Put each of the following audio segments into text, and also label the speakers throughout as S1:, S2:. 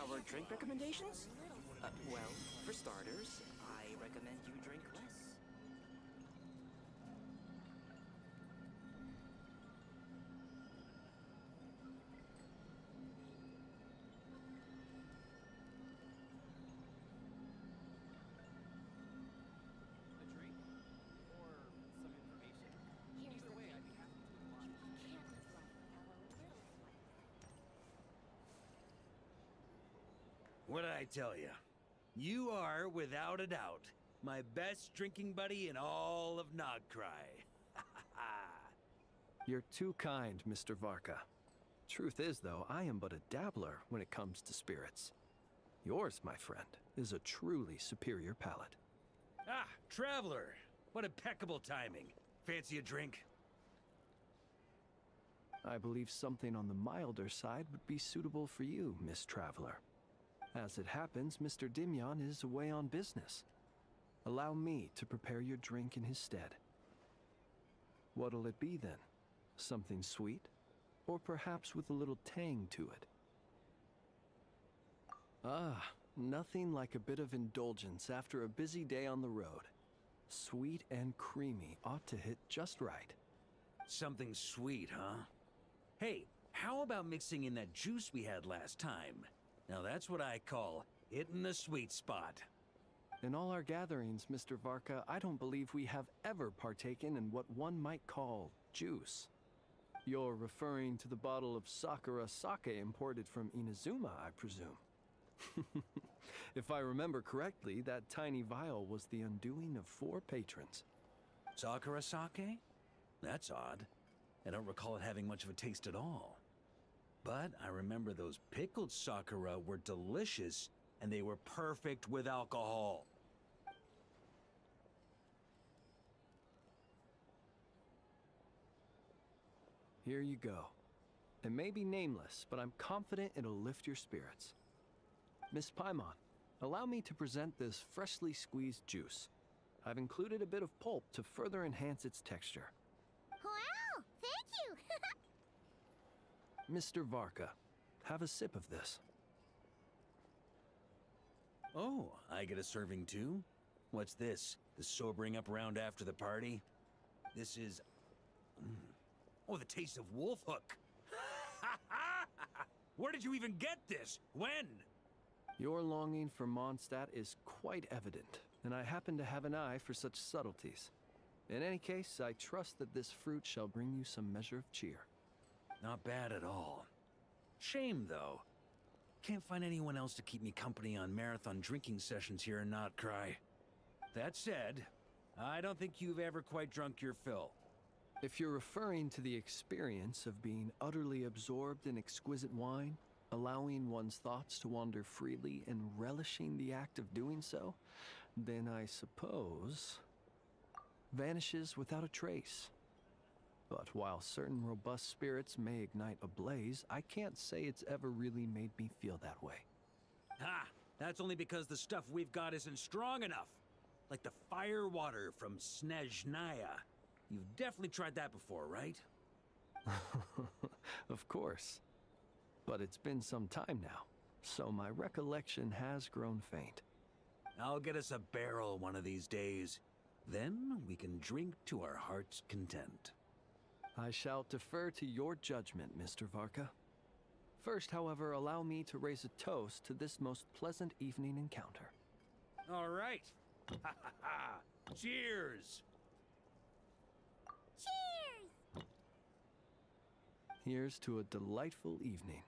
S1: Our drink recommendations? Well, for starters, I recommend you drink less.
S2: A drink? Or some information? Either way, I'd be happy to oblige.
S3: You can't live life without a little sweat.
S4: What did I tell you? You are, without a doubt, my best drinking buddy in all of Nogcry.
S5: You're too kind, Mr. Varka. Truth is, though, I am but a dabbler when it comes to spirits. Yours, my friend, is a truly superior palate.
S4: Ah, Traveler! What impeccable timing. Fancy a drink?
S5: I believe something on the milder side would be suitable for you, Miss Traveler. As it happens, Mr. Dimyon is away on business. Allow me to prepare your drink in his stead. What'll it be then? Something sweet? Or perhaps with a little tang to it? Ah, nothing like a bit of indulgence after a busy day on the road. Sweet and creamy ought to hit just right.
S4: Something sweet, huh? Hey, how about mixing in that juice we had last time? Now that's what I call hitting the sweet spot.
S5: In all our gatherings, Mr. Varka, I don't believe we have ever partaken in what one might call juice. You're referring to the bottle of Sakura sake imported from Inazuma, I presume. If I remember correctly, that tiny vial was the undoing of 4 patrons.
S4: Sakura sake? That's odd. I don't recall it having much of a taste at all. But I remember those pickled Sakura were delicious, and they were perfect with alcohol.
S5: Here you go. It may be nameless, but I'm confident it'll lift your spirits. Miss Paimon, allow me to present this freshly squeezed juice. I've included a bit of pulp to further enhance its texture.
S3: Wow! Thank you!
S5: Mr. Varka, have a sip of this.
S4: Oh, I get a serving too? What's this? The sobering up round after the party? This is... Oh, the taste of wolf hook! Where did you even get this? When?
S5: Your longing for Mondstadt is quite evident, and I happen to have an eye for such subtleties. In any case, I trust that this fruit shall bring you some measure of cheer.
S4: Not bad at all. Shame, though. Can't find anyone else to keep me company on marathon drinking sessions here in Notcry. That said, I don't think you've ever quite drunk your fill.
S5: If you're referring to the experience of being utterly absorbed in exquisite wine, allowing one's thoughts to wander freely and relishing the act of doing so, then I suppose... vanishes without a trace. But while certain robust spirits may ignite a blaze, I can't say it's ever really made me feel that way.
S4: Ha! That's only because the stuff we've got isn't strong enough. Like the fire water from Snezhnaya. You've definitely tried that before, right?
S5: Of course. But it's been some time now, so my recollection has grown faint.
S4: I'll get us a barrel one of these days. Then we can drink to our heart's content.
S5: I shall defer to your judgment, Mr. Varka. First, however, allow me to raise a toast to this most pleasant evening encounter.
S4: All right. Ha ha ha! Cheers!
S3: Cheers!
S5: Here's to a delightful evening.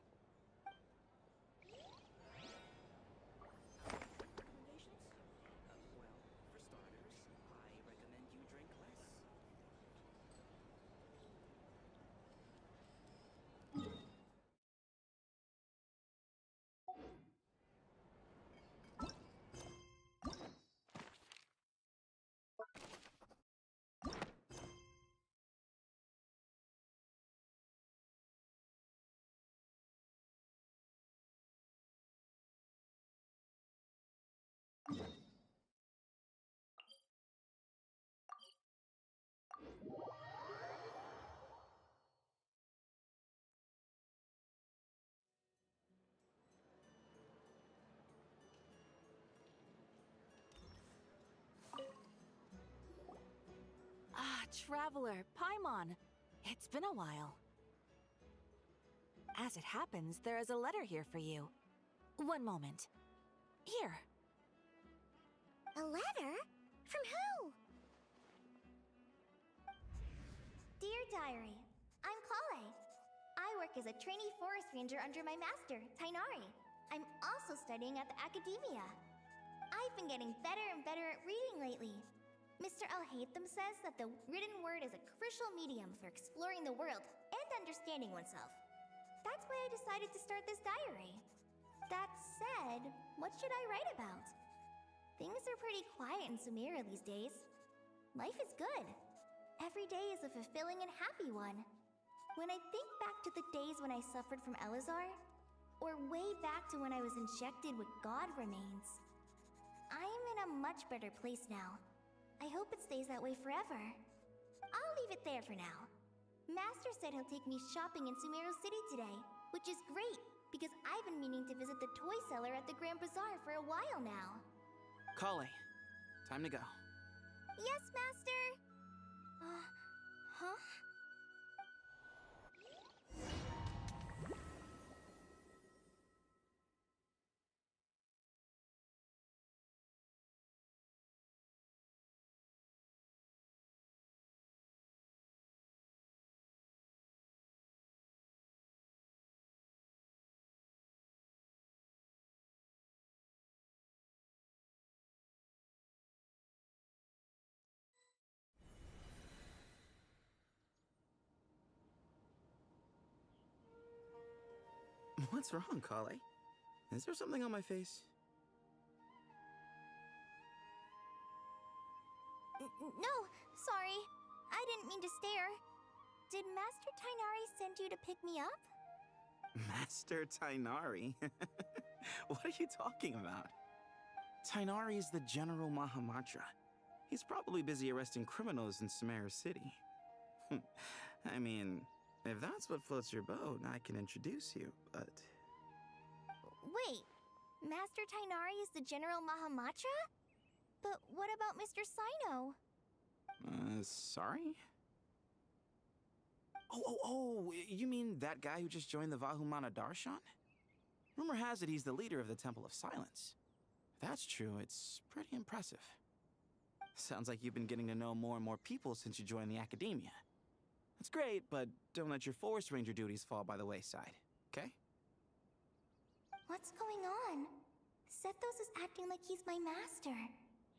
S6: Traveler, Paimon. It's been a while. As it happens, there is a letter here for you. One moment. Here.
S3: A letter? From who? Dear Diary, I'm Kale. I work as a trainee forest ranger under my master, Tainari. I'm also studying at the academia. I've been getting better and better at reading lately. Mr. Al-Haytham says that the written word is a crucial medium for exploring the world and understanding oneself. That's why I decided to start this diary. That said, what should I write about? Things are pretty quiet in Sumeria these days. Life is good. Every day is a fulfilling and happy one. When I think back to the days when I suffered from Elazar, or way back to when I was injected with God remains, I'm in a much better place now. I hope it stays that way forever. I'll leave it there for now. Master said he'll take me shopping in Sumeru City today, which is great, because I've been meaning to visit the toy seller at the Grand Bazaar for a while now.
S7: Kale, time to go.
S3: Yes, Master! Huh?
S7: What's wrong, Kale? Is there something on my face?
S3: No, sorry. I didn't mean to stare. Did Master Tainari send you to pick me up?
S7: Master Tainari? What are you talking about? Tainari is the General Mahamatra. He's probably busy arresting criminals in Sumeru City. I mean, if that's what floats your boat, I can introduce you, but...
S3: Wait, Master Tainari is the General Mahamatra? But what about Mr. Sino?
S7: Sorry? Oh, you mean that guy who just joined the Vahumana Darshan? Rumor has it he's the leader of the Temple of Silence. If that's true, it's pretty impressive. Sounds like you've been getting to know more and more people since you joined the academia. That's great, but don't let your forest ranger duties fall by the wayside, okay?
S3: What's going on? Sethos is acting like he's my master,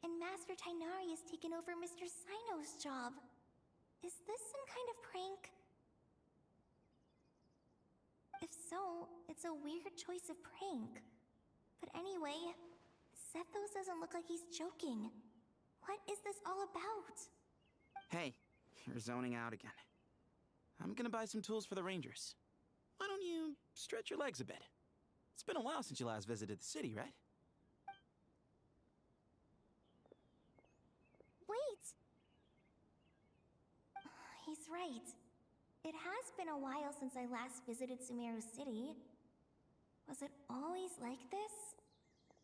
S3: and Master Tainari has taken over Mr. Sino's job. Is this some kind of prank? If so, it's a weird choice of prank. But anyway, Sethos doesn't look like he's joking. What is this all about?
S7: Hey, you're zoning out again. I'm gonna buy some tools for the Rangers. Why don't you stretch your legs a bit? It's been a while since you last visited the city, right?
S3: Wait! He's right. It has been a while since I last visited Sumeru City. Was it always like this?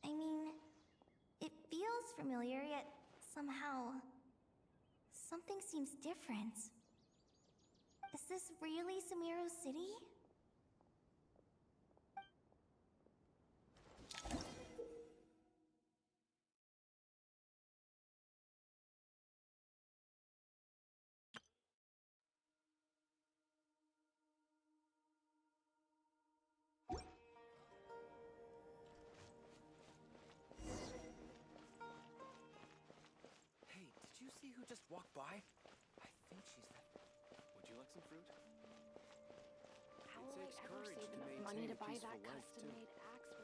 S3: I mean, it feels familiar, yet somehow... something seems different. Is this really Sumeru City?
S2: Hey, did you see who just walked by? I think she's that... Would you like some fruit?
S8: How
S2: It
S8: will I
S2: takes
S8: ever
S2: courage
S8: save
S2: to
S8: enough money
S2: maintain
S8: to
S2: a
S8: buy
S2: peaceful
S8: that
S2: life, too.
S8: custom-made axe with...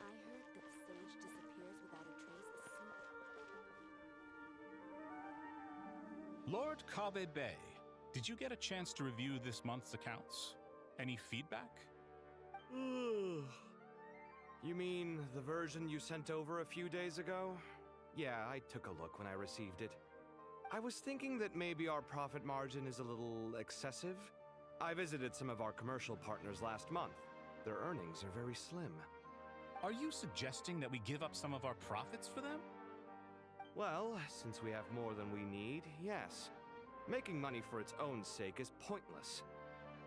S8: I heard that Sage disappears without a trace as soon...
S9: Lord Kabe Bay, did you get a chance to review this month's accounts? Any feedback?
S10: You mean the version you sent over a few days ago? Yeah, I took a look when I received it. I was thinking that maybe our profit margin is a little excessive. I visited some of our commercial partners last month. Their earnings are very slim.
S9: Are you suggesting that we give up some of our profits for them?
S10: Well, since we have more than we need, yes. Making money for its own sake is pointless.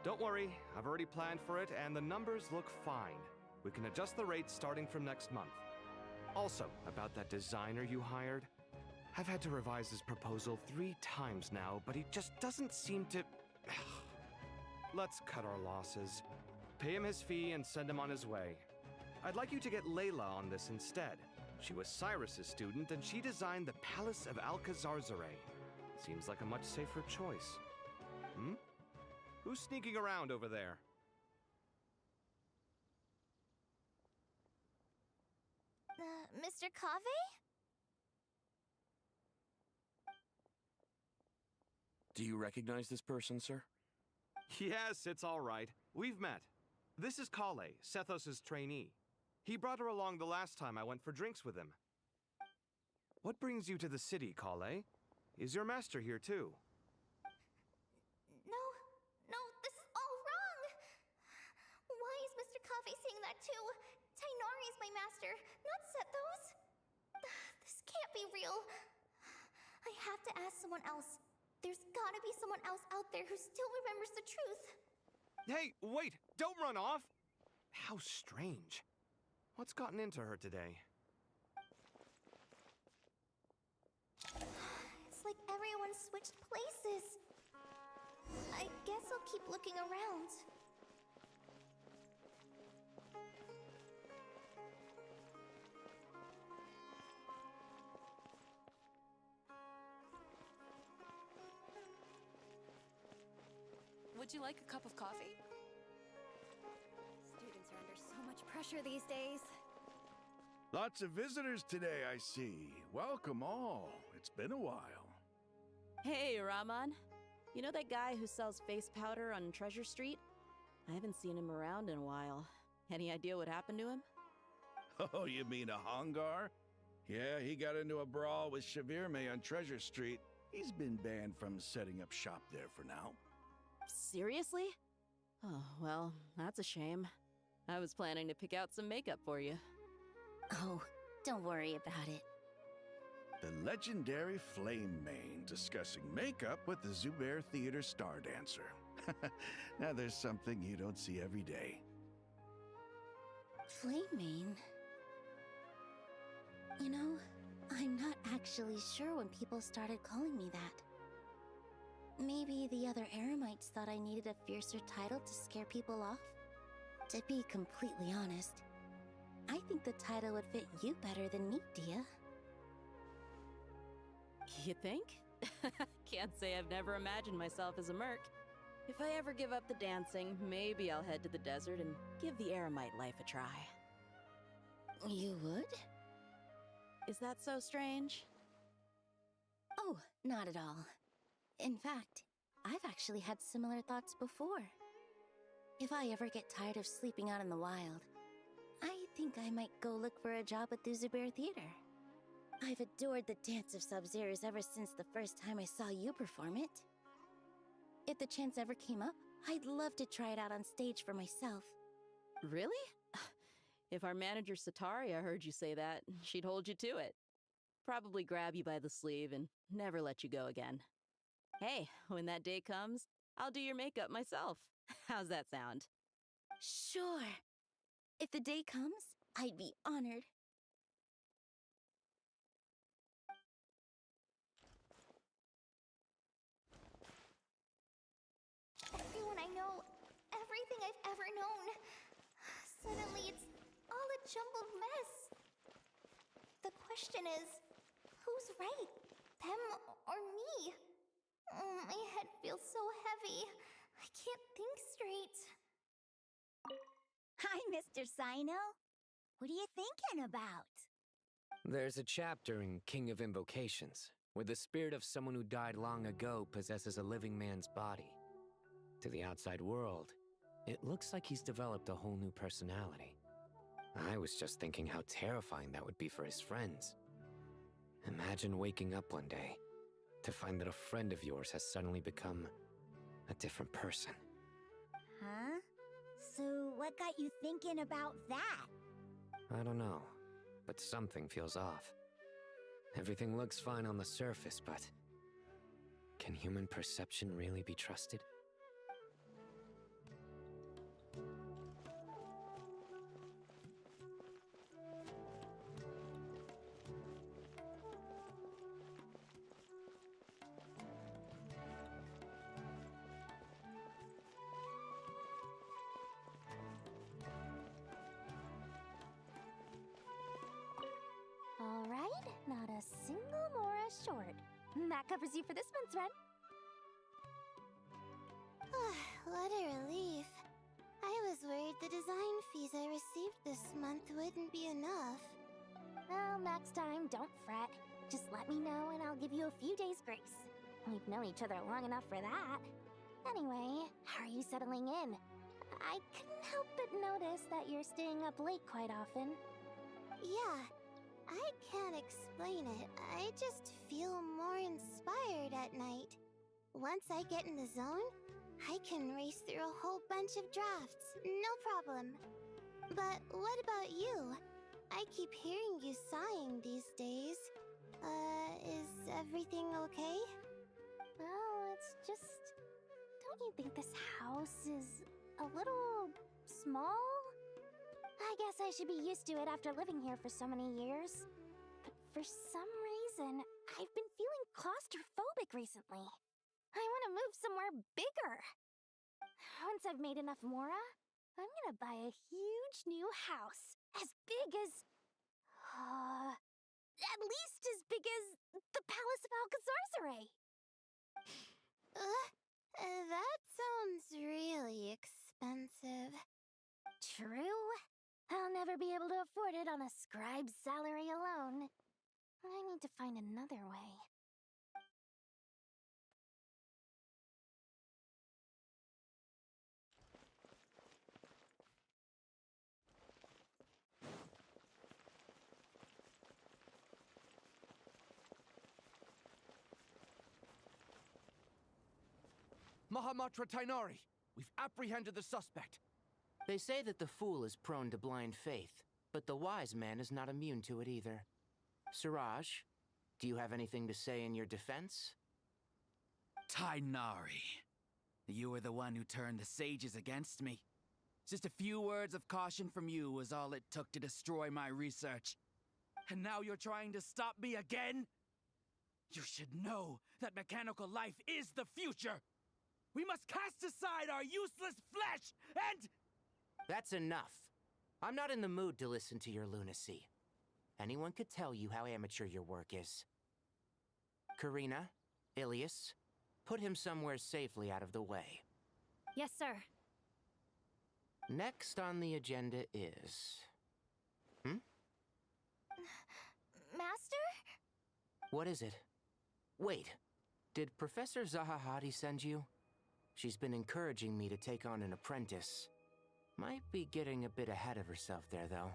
S10: Don't worry, I've already planned for it, and the numbers look fine. We can adjust the rates starting from next month. Also, about that designer you hired, I've had to revise his proposal 3 times now, but he just doesn't seem to... Let's cut our losses. Pay him his fee and send him on his way. I'd like you to get Layla on this instead. She was Cyrus's student, and she designed the Palace of Alcazarzaray. Seems like a much safer choice. Hmm? Who's sneaking around over there?
S3: Mr. Kave?
S11: Do you recognize this person, sir?
S10: Yes, it's all right. We've met. This is Kale, Sethos' trainee. He brought her along the last time I went for drinks with him. What brings you to the city, Kale? Is your master here too?
S3: No, this is all wrong! Why is Mr. Kave saying that too? Tainari's my master, not Sethos. This can't be real. I have to ask someone else. There's gotta be someone else out there who still remembers the truth.
S10: Hey, wait! Don't run off! How strange. What's gotten into her today?
S3: It's like everyone switched places. I guess I'll keep looking around.
S12: Would you like a cup of coffee?
S13: Students are under so much pressure these days.
S14: Lots of visitors today, I see. Welcome all. It's been a while.
S15: Hey, Rahman. You know that guy who sells face powder on Treasure Street? I haven't seen him around in a while. Any idea what happened to him?
S14: Oh, you mean a Hongar? Yeah, he got into a brawl with Shavirme on Treasure Street. He's been banned from setting up shop there for now.
S15: Seriously? Oh, well, that's a shame. I was planning to pick out some makeup for you.
S16: Oh, don't worry about it.
S14: The legendary Flame Mane discussing makeup with the Zubair Theater star dancer. Now there's something you don't see every day.
S16: Flame-mane? You know, I'm not actually sure when people started calling me that. Maybe the other Eremites thought I needed a fiercer title to scare people off? To be completely honest, I think the title would fit you better than me, Dia.
S15: You think? Can't say I've never imagined myself as a merc. If I ever give up the dancing, maybe I'll head to the desert and give the Eremite life a try.
S16: You would?
S15: Is that so strange?
S16: Oh, not at all. In fact, I've actually had similar thoughts before. If I ever get tired of sleeping out in the wild, I think I might go look for a job at the Zubair Theater. I've adored the dance of Sub-Zeros ever since the first time I saw you perform it. If the chance ever came up, I'd love to try it out on stage for myself.
S15: Really? If our manager Sataria heard you say that, she'd hold you to it. Probably grab you by the sleeve and never let you go again. Hey, when that day comes, I'll do your makeup myself. How's that sound?
S16: Sure. If the day comes, I'd be honored.
S3: Everyone I know, everything I've ever known. Suddenly it's all a jumbled mess. The question is, who's right? Them or me? My head feels so heavy. I can't think straight.
S13: Hi, Mr. Sino. What are you thinking about?
S17: There's a chapter in King of Invocations where the spirit of someone who died long ago possesses a living man's body. To the outside world, it looks like he's developed a whole new personality. I was just thinking how terrifying that would be for his friends. Imagine waking up one day to find that a friend of yours has suddenly become a different person.
S13: Huh? So what got you thinking about that?
S17: I don't know, but something feels off. Everything looks fine on the surface, but can human perception really be trusted?
S13: Alright, not a single Mora short. That covers you for this month's rent.
S18: What a relief. I was worried the design fees I received this month wouldn't be enough.
S13: Well, next time, don't fret. Just let me know and I'll give you a few days' grace. We've known each other long enough for that. Anyway, how are you settling in? I couldn't help but notice that you're staying up late quite often.
S18: Yeah, I can't explain it. I just feel more inspired at night. Once I get in the zone, I can race through a whole bunch of drafts, no problem. But what about you? I keep hearing you sighing these days. Is everything okay?
S13: Well, it's just... Don't you think this house is a little small? I guess I should be used to it after living here for so many years. But for some reason, I've been feeling claustrophobic recently. I want to move somewhere bigger. Once I've made enough Mora, I'm gonna buy a huge new house. As big as... at least as big as the Palace of Alcazarzaray.
S18: That sounds really expensive.
S13: True. I'll never be able to afford it on a scribe's salary alone. I need to find another way.
S2: Mahamatra Tainari, we've apprehended the suspect.
S19: They say that the fool is prone to blind faith, but the wise man is not immune to it either. Siraj, do you have anything to say in your defense?
S7: Tainari, you were the one who turned the sages against me. Just a few words of caution from you was all it took to destroy my research. And now you're trying to stop me again? You should know that mechanical life is the future! We must cast aside our useless flesh and...
S19: That's enough. I'm not in the mood to listen to your lunacy. Anyone could tell you how amateur your work is. Karina, Ilias, put him somewhere safely out of the way.
S20: Yes, sir.
S19: Next on the agenda is...
S13: Master?
S19: What is it? Wait, did Professor Zahahati send you? She's been encouraging me to take on an apprentice. Might be getting a bit ahead of herself there, though.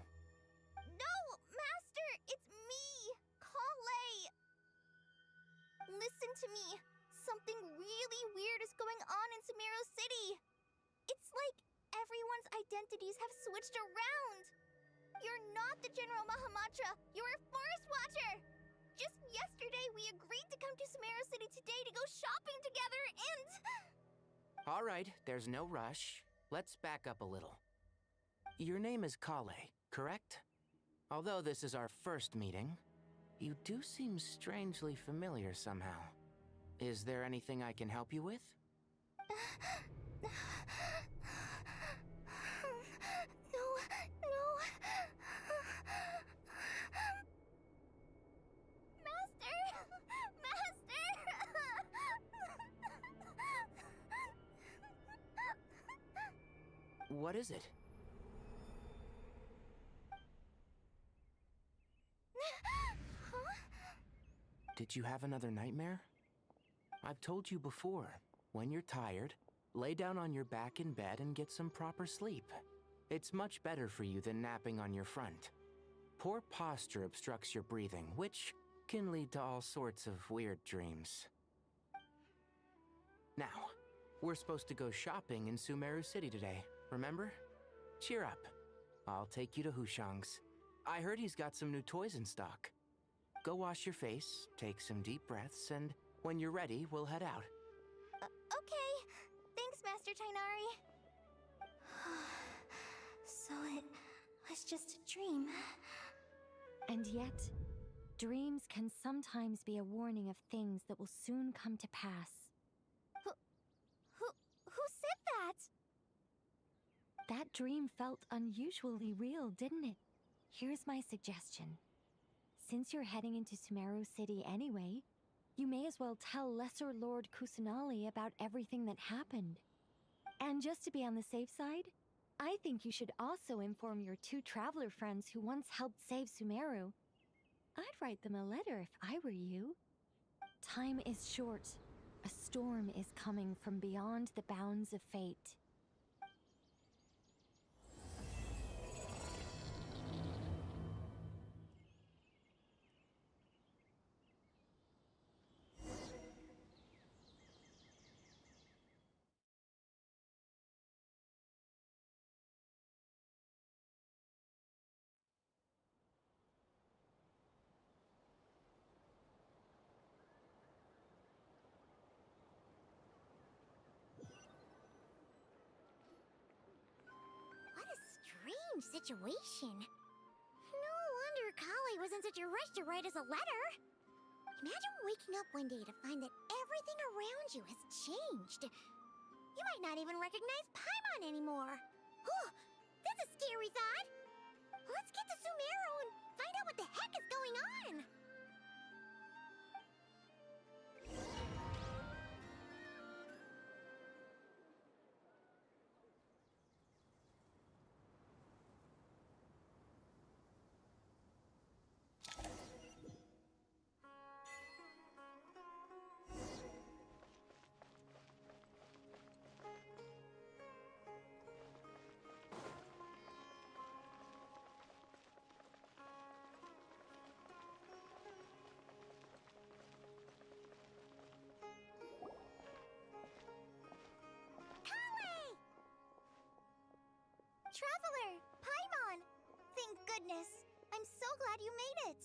S3: No, Master! It's me! Kale! Listen to me. Something really weird is going on in Sumeru City. It's like everyone's identities have switched around. You're not the General Mahamatra. You're a Forest Watcher. Just yesterday, we agreed to come to Sumeru City today to go shopping together and...
S19: All right, there's no rush. Let's back up a little. Your name is Kale, correct? Although this is our first meeting, you do seem strangely familiar somehow. Is there anything I can help you with?
S3: No.
S19: What is it? Did you have another nightmare? I've told you before, when you're tired, lay down on your back in bed and get some proper sleep. It's much better for you than napping on your front. Poor posture obstructs your breathing, which can lead to all sorts of weird dreams. Now, we're supposed to go shopping in Sumeru City today, remember? Cheer up. I'll take you to Hushang's. I heard he's got some new toys in stock. Go wash your face, take some deep breaths, and when you're ready, we'll head out.
S3: Okay. Thanks, Master Tainari. So it was just a dream.
S20: And yet, dreams can sometimes be a warning of things that will soon come to pass.
S3: Who said that?
S20: That dream felt unusually real, didn't it? Here's my suggestion. Since you're heading into Sumeru City anyway, you may as well tell Lesser Lord Kusanali about everything that happened. And just to be on the safe side, I think you should also inform your 2 traveler friends who once helped save Sumeru. I'd write them a letter if I were you. Time is short. A storm is coming from beyond the bounds of fate.
S18: Situation. No wonder Kali was in such a rush to write us a letter. Imagine waking up one day to find that everything around you has changed. You might not even recognize Paimon anymore. Oh, that's a scary thought. Let's get to Sumeru and find out what the heck is going on.
S3: Traveler! Paimon! Thank goodness. I'm so glad you made it.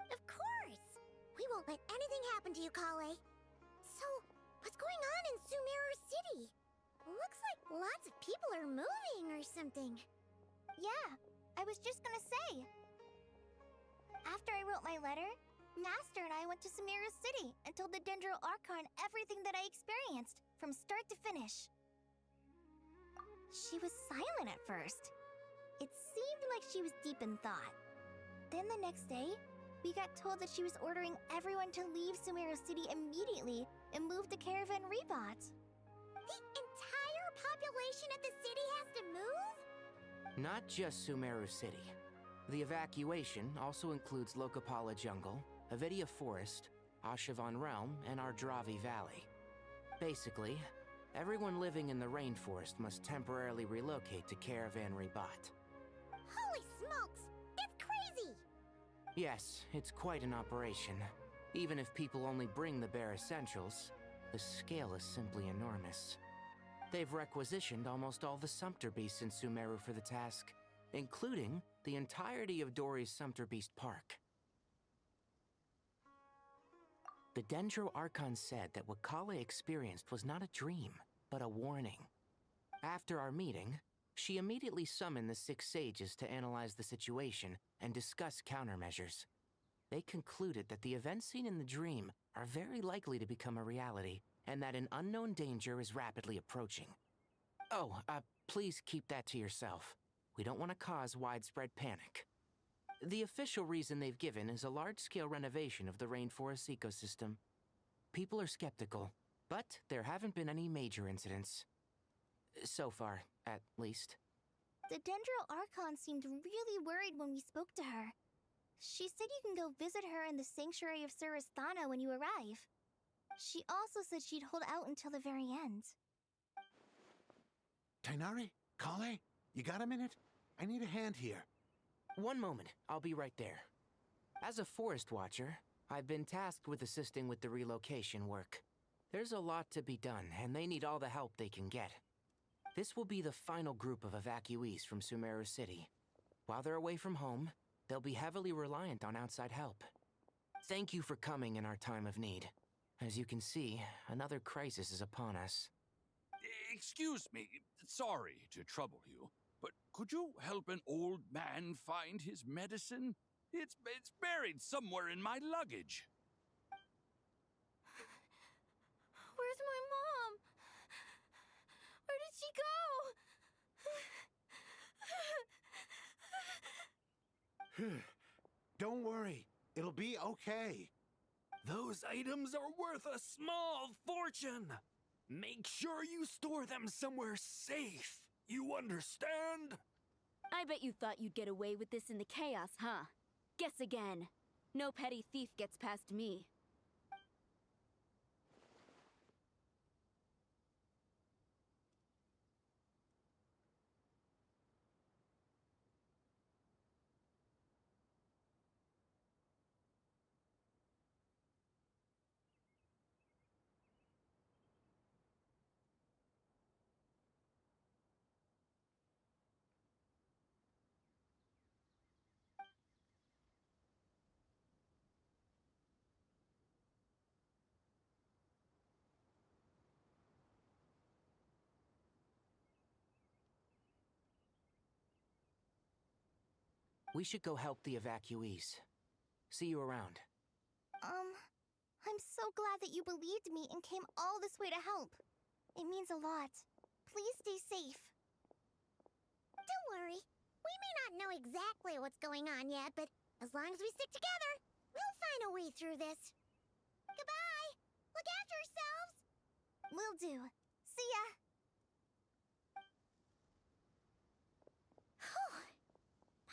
S18: Of course. We won't let anything happen to you, Kale. So, what's going on in Sumeru City? Looks like lots of people are moving or something.
S3: Yeah, I was just gonna say. After I wrote my letter, Master and I went to Sumeru City and told the Dendro Archon everything that I experienced, from start to finish. She was silent at first. It seemed like she was deep in thought. Then the next day, we got told that she was ordering everyone to leave Sumeru City immediately and move to Caravan Rebot.
S18: The entire population of the city has to move?
S19: Not just Sumeru City. The evacuation also includes Lokapala Jungle, Avidia Forest, Ashavan Realm, and Ardravi Valley. Basically, everyone living in the rainforest must temporarily relocate to Caravan Rebot.
S18: Holy smokes! That's crazy!
S19: Yes, it's quite an operation. Even if people only bring the bare essentials, the scale is simply enormous. They've requisitioned almost all the Sumpter Beasts in Sumeru for the task, including the entirety of Dori's Sumpter Beast Park. The Dendro Archon said that what Kale experienced was not a dream, but a warning. After our meeting, she immediately summoned the 6 sages to analyze the situation and discuss countermeasures. They concluded that the events seen in the dream are very likely to become a reality, and that an unknown danger is rapidly approaching. Oh, please keep that to yourself. We don't want to cause widespread panic. The official reason they've given is a large-scale renovation of the rainforest ecosystem. People are skeptical, but there haven't been any major incidents. So far, at least.
S3: The Dendro Archon seemed really worried when we spoke to her. She said you can go visit her in the Sanctuary of Surasthana when you arrive. She also said she'd hold out until the very end.
S21: Tainari? Kale? You got a minute? I need a hand here.
S19: One moment, I'll be right there. As a forest watcher, I've been tasked with assisting with the relocation work. There's a lot to be done, and they need all the help they can get. This will be the final group of evacuees from Sumeru City. While they're away from home, they'll be heavily reliant on outside help. Thank you for coming in our time of need. As you can see, another crisis is upon us.
S1: Excuse me, sorry to trouble you, but could you help an old man find his medicine? It's buried somewhere in my luggage.
S13: Where's my mom? Where did she go?
S21: Don't worry, it'll be okay.
S22: Those items are worth a small fortune. Make sure you store them somewhere safe. You understand?
S23: I bet you thought you'd get away with this in the chaos, huh? Guess again. No petty thief gets past me.
S19: We should go help the evacuees. See you around.
S3: I'm so glad that you believed me and came all this way to help. It means a lot. Please stay safe.
S18: Don't worry. We may not know exactly what's going on yet, but as long as we stick together, we'll find a way through this. Goodbye! Look after yourselves!
S3: Will do. See ya!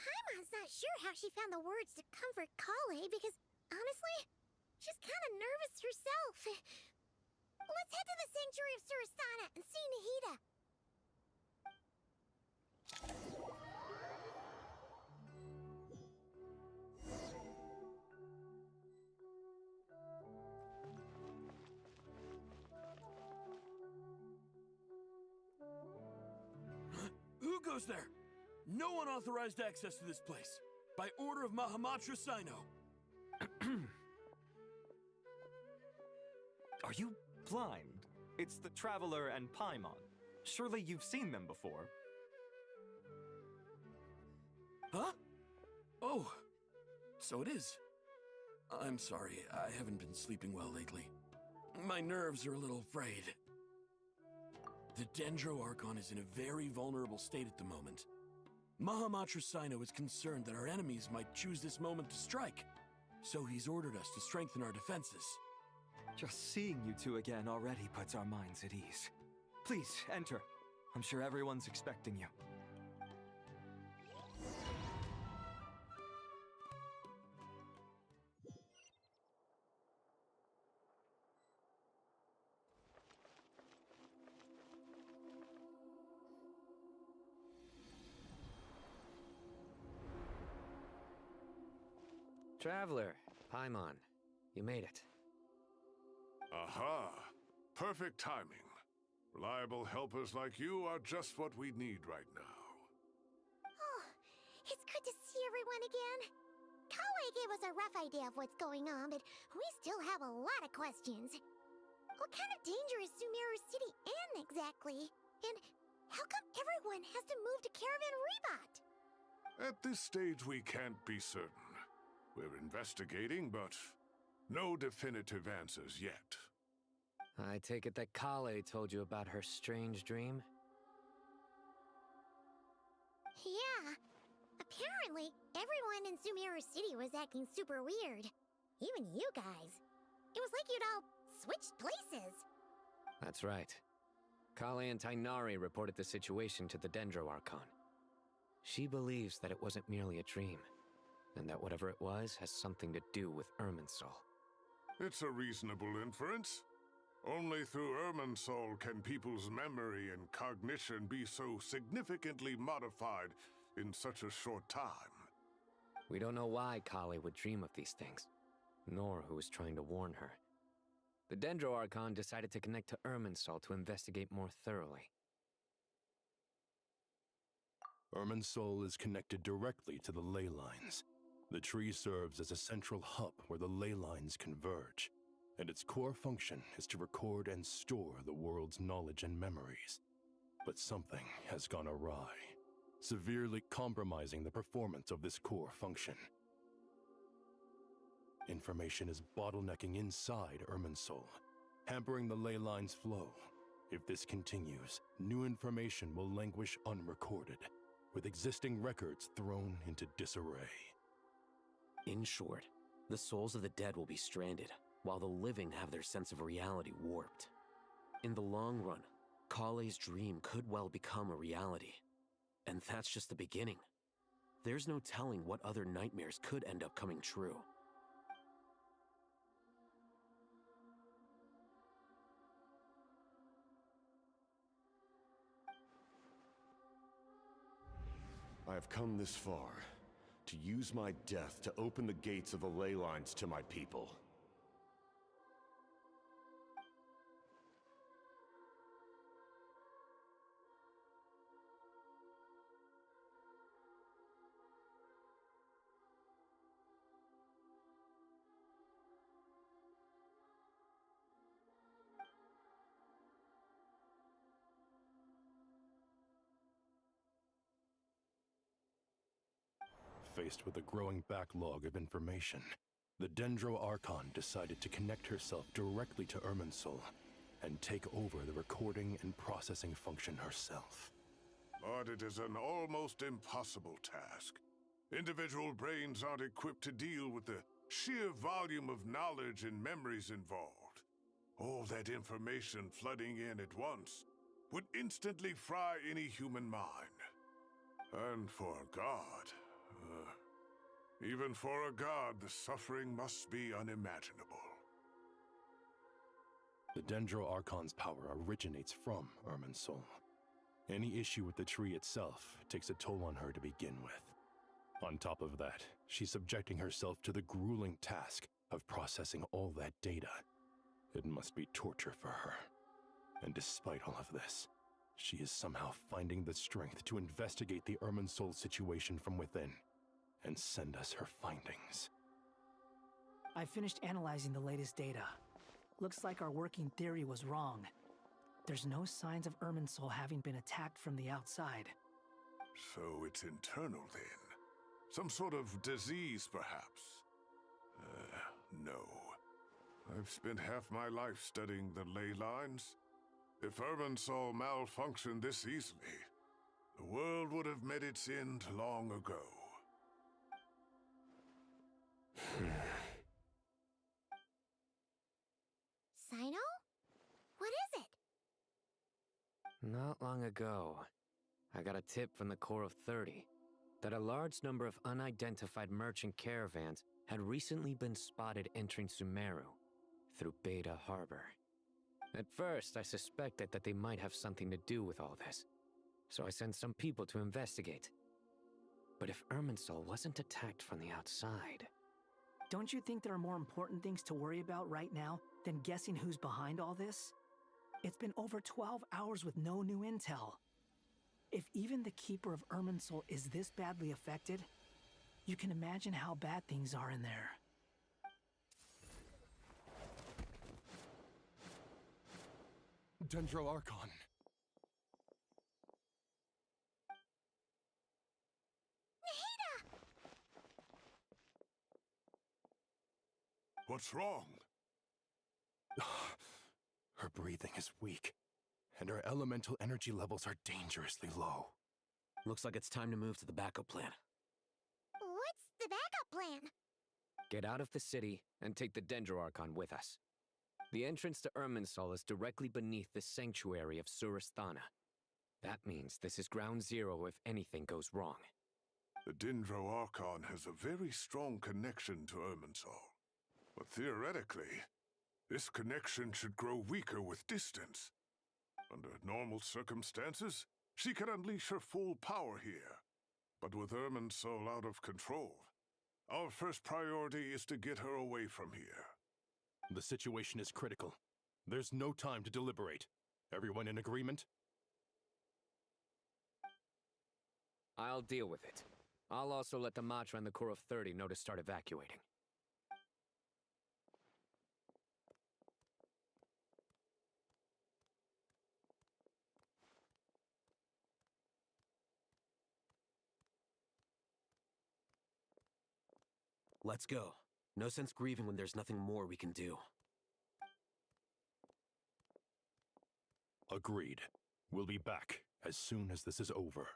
S18: Paimon's not sure how she found the words to comfort Kale because, honestly, she's kind of nervous herself. Let's head to the Sanctuary of Surasana and see Nahida.
S22: Who goes there? No unauthorized access to this place. By order of Mahamatra Sino.
S24: Are you blind? It's the Traveler and Paimon. Surely you've seen them before.
S22: Huh? Oh, so it is. I'm sorry, I haven't been sleeping well lately. My nerves are a little frayed. The Dendro Archon is in a very vulnerable state at the moment. Mahamatra Sino is concerned that our enemies might choose this moment to strike, so he's ordered us to strengthen our defenses.
S24: Just seeing you two again already puts our minds at ease. Please, enter. I'm sure everyone's expecting you.
S17: Traveler, Paimon, you made it.
S25: Aha! Perfect timing. Reliable helpers like you are just what we need right now.
S18: Oh, it's good to see everyone again. Kale gave us a rough idea of what's going on, but we still have a lot of questions. What kind of danger is Sumeru City in exactly? And how come everyone has to move to Caravan Rebot?
S25: At this stage, we can't be certain. We're investigating, but no definitive answers yet.
S17: I take it that Kale told you about her strange dream?
S18: Yeah. Apparently, everyone in Sumeru City was acting super weird. Even you guys. It was like you'd all switched places.
S17: That's right. Kale and Tainari reported the situation to the Dendro Archon. She believes that it wasn't merely a dream, and that whatever it was has something to do with Irminsul.
S25: It's a reasonable inference. Only through Irminsul can people's memory and cognition be so significantly modified in such a short time.
S17: We don't know why Kale would dream of these things, nor who was trying to warn her. The Dendro Archon decided to connect to Irminsul to investigate more thoroughly.
S26: Irminsul is connected directly to the ley lines.
S4: The tree serves as a central hub where the ley lines converge, and its core function is to record and store the world's knowledge and memories. But something has gone awry, severely compromising the performance of this core function. Information is bottlenecking inside Irminsul, hampering the ley line's flow. If this continues, new information will languish unrecorded, with existing records thrown into disarray.
S11: In short, the souls of the dead will be stranded, while the living have their sense of reality warped. In the long run, Kale's dream could well become a reality. And that's just the beginning. There's no telling what other nightmares could end up coming true.
S5: I have come this far, to use my death to open the gates of the ley lines to my people.
S4: Faced with a growing backlog of information, the Dendro Archon decided to connect herself directly to Irminsul and take over the recording and processing function herself.
S25: But it is an almost impossible task. Individual brains aren't equipped to deal with the sheer volume of knowledge and memories involved. All that information flooding in at once would instantly fry any human mind. And for a god, even for a god, the suffering must be unimaginable.
S4: The Dendro Archon's power originates from Irminsul. Any issue with the tree itself takes a toll on her to begin with. On top of that, she's subjecting herself to the grueling task of processing all that data. It must be torture for her. And despite all of this, she is somehow finding the strength to investigate the Irminsul situation from within and send us her findings.
S6: I finished analyzing the latest data. Looks like our working theory was wrong. There's no signs of Irminsul having been attacked from the outside.
S25: So it's internal then? Some sort of disease, perhaps? No. I've spent half my life studying the ley lines. If Irminsul malfunctioned this easily, the world would have met its end long ago.
S18: Sino? What is it?
S17: Not long ago, I got a tip from the Corps of 30 that a large number of unidentified merchant caravans had recently been spotted entering Sumeru through Beta Harbor. At first, I suspected that they might have something to do with all this, so I sent some people to investigate. But if Irminsul wasn't attacked from the outside...
S6: Don't you think there are more important things to worry about right now than guessing who's behind all this? It's been over 12 hours with no new intel. If even the Keeper of Irminsul is this badly affected, you can imagine how bad things are in there.
S4: Dendro Archon.
S25: What's wrong?
S4: Her breathing is weak, and her elemental energy levels are dangerously low.
S11: Looks like it's time to move to the backup plan.
S18: What's the backup plan?
S17: Get out of the city and take the Dendro Archon with us. The entrance to Irminsul is directly beneath the sanctuary of Surasthana. That means this is ground zero if anything goes wrong.
S25: The Dendro Archon has a very strong connection to Irminsul. But theoretically, this connection should grow weaker with distance. Under normal circumstances, she can unleash her full power here. But with Irminsul out of control, our first priority is to get her away from here.
S4: The situation is critical. There's no time to deliberate. Everyone in agreement?
S17: I'll deal with it. I'll also let the Matra and the Core of 30 know to start evacuating.
S11: Let's go. No sense grieving when there's nothing more we can do.
S4: Agreed. We'll be back as soon as this is over.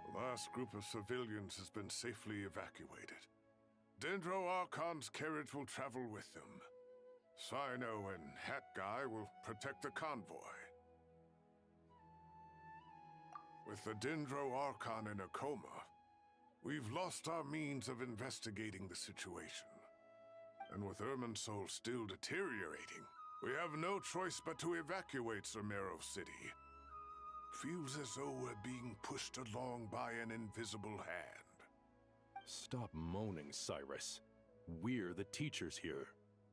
S25: The last group of civilians has been safely evacuated. Dendro Archon's carriage will travel with them. Sino and Hat Guy will protect the convoy. With the Dendro Archon in a coma, we've lost our means of investigating the situation. And with Irminsul still deteriorating, we have no choice but to evacuate Sumeru City. Feels as though we're being pushed along by an invisible hand.
S4: Stop moaning, Cyrus. We're the teachers here.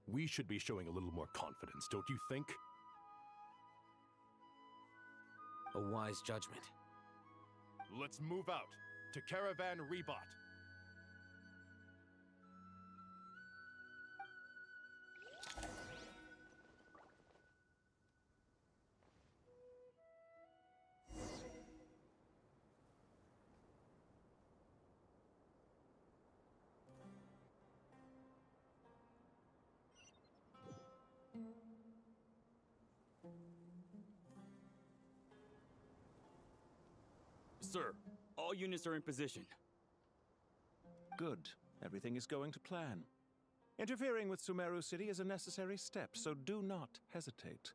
S4: We should be showing a little more confidence, don't you think?
S11: A wise judgment.
S4: Let's move out to Caravan Rebot.
S8: Sir, all units are in position.
S9: Good. Everything is going to plan. Interfering with Sumeru City is a necessary step, so do not hesitate.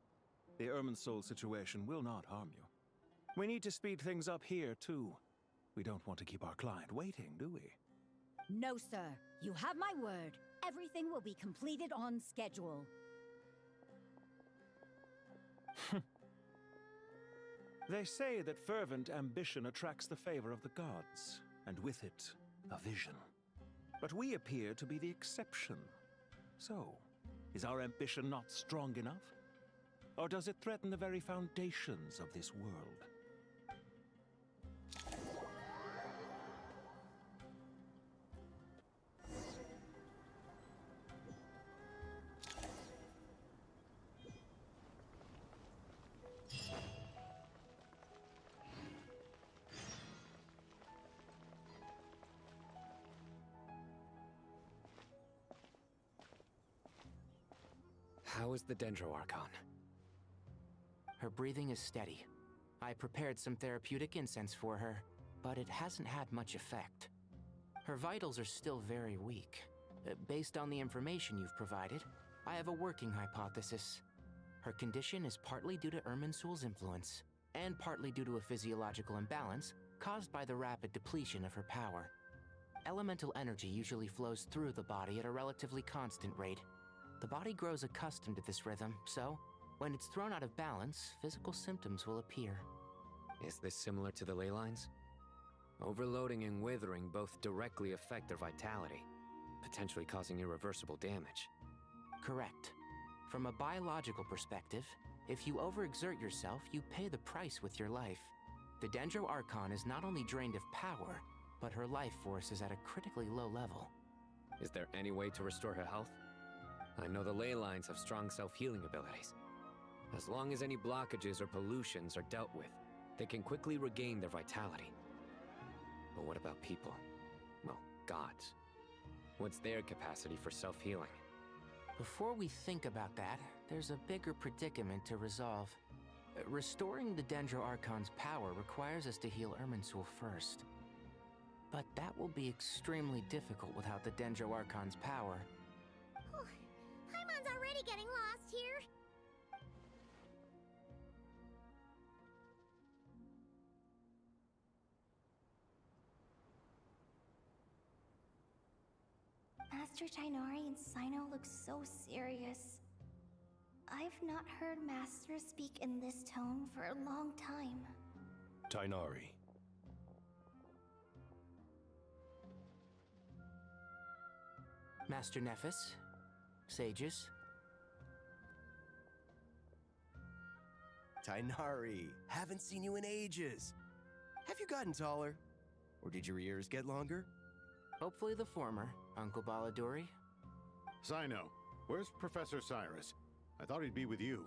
S9: The Irminsul situation will not harm you. We need to speed things up here, too. We don't want to keep our client waiting, do we?
S10: No, sir. You have my word. Everything will be completed on schedule.
S9: They say that fervent ambition attracts the favor of the gods, and with it, a vision. But we appear to be the exception. So, is our ambition not strong enough? Or does it threaten the very foundations of this world?
S17: How is the Dendro Archon?
S19: Her breathing is steady. I prepared some therapeutic incense for her, but it hasn't had much effect. Her vitals are still very weak. Based on the information you've provided, I have a working hypothesis. Her condition is partly due to Irminsul's influence, and partly due to a physiological imbalance caused by the rapid depletion of her power. Elemental energy usually flows through the body at a relatively constant rate. The body grows accustomed to this rhythm, so when it's thrown out of balance, physical symptoms will appear.
S17: Is this similar to the ley lines? Overloading and withering both directly affect their vitality, potentially causing irreversible damage.
S19: Correct. From a biological perspective, if you overexert yourself, you pay the price with your life. The Dendro Archon is not only drained of power, but her life force is at a critically low level.
S17: Is there any way to restore her health? I know the ley lines have strong self-healing abilities. As long as any blockages or pollutions are dealt with, they can quickly regain their vitality. But what about people? Well, gods. What's their capacity for self-healing?
S19: Before we think about that, there's a bigger predicament to resolve. Restoring the Dendro Archon's power requires us to heal Irminsul first. But that will be extremely difficult without the Dendro Archon's power.
S18: Paimon's already getting lost here.
S3: Master Tighnari and Sino look so serious. I've not heard Master speak in this tone for a long time.
S4: Tainari.
S19: Master Nephis, sages.
S2: Tainari, haven't seen you in ages. Have you gotten taller? Or did your ears get longer?
S19: Hopefully the former, Uncle Baladuri.
S21: Sino, where's Professor Cyrus? I thought he'd be with you.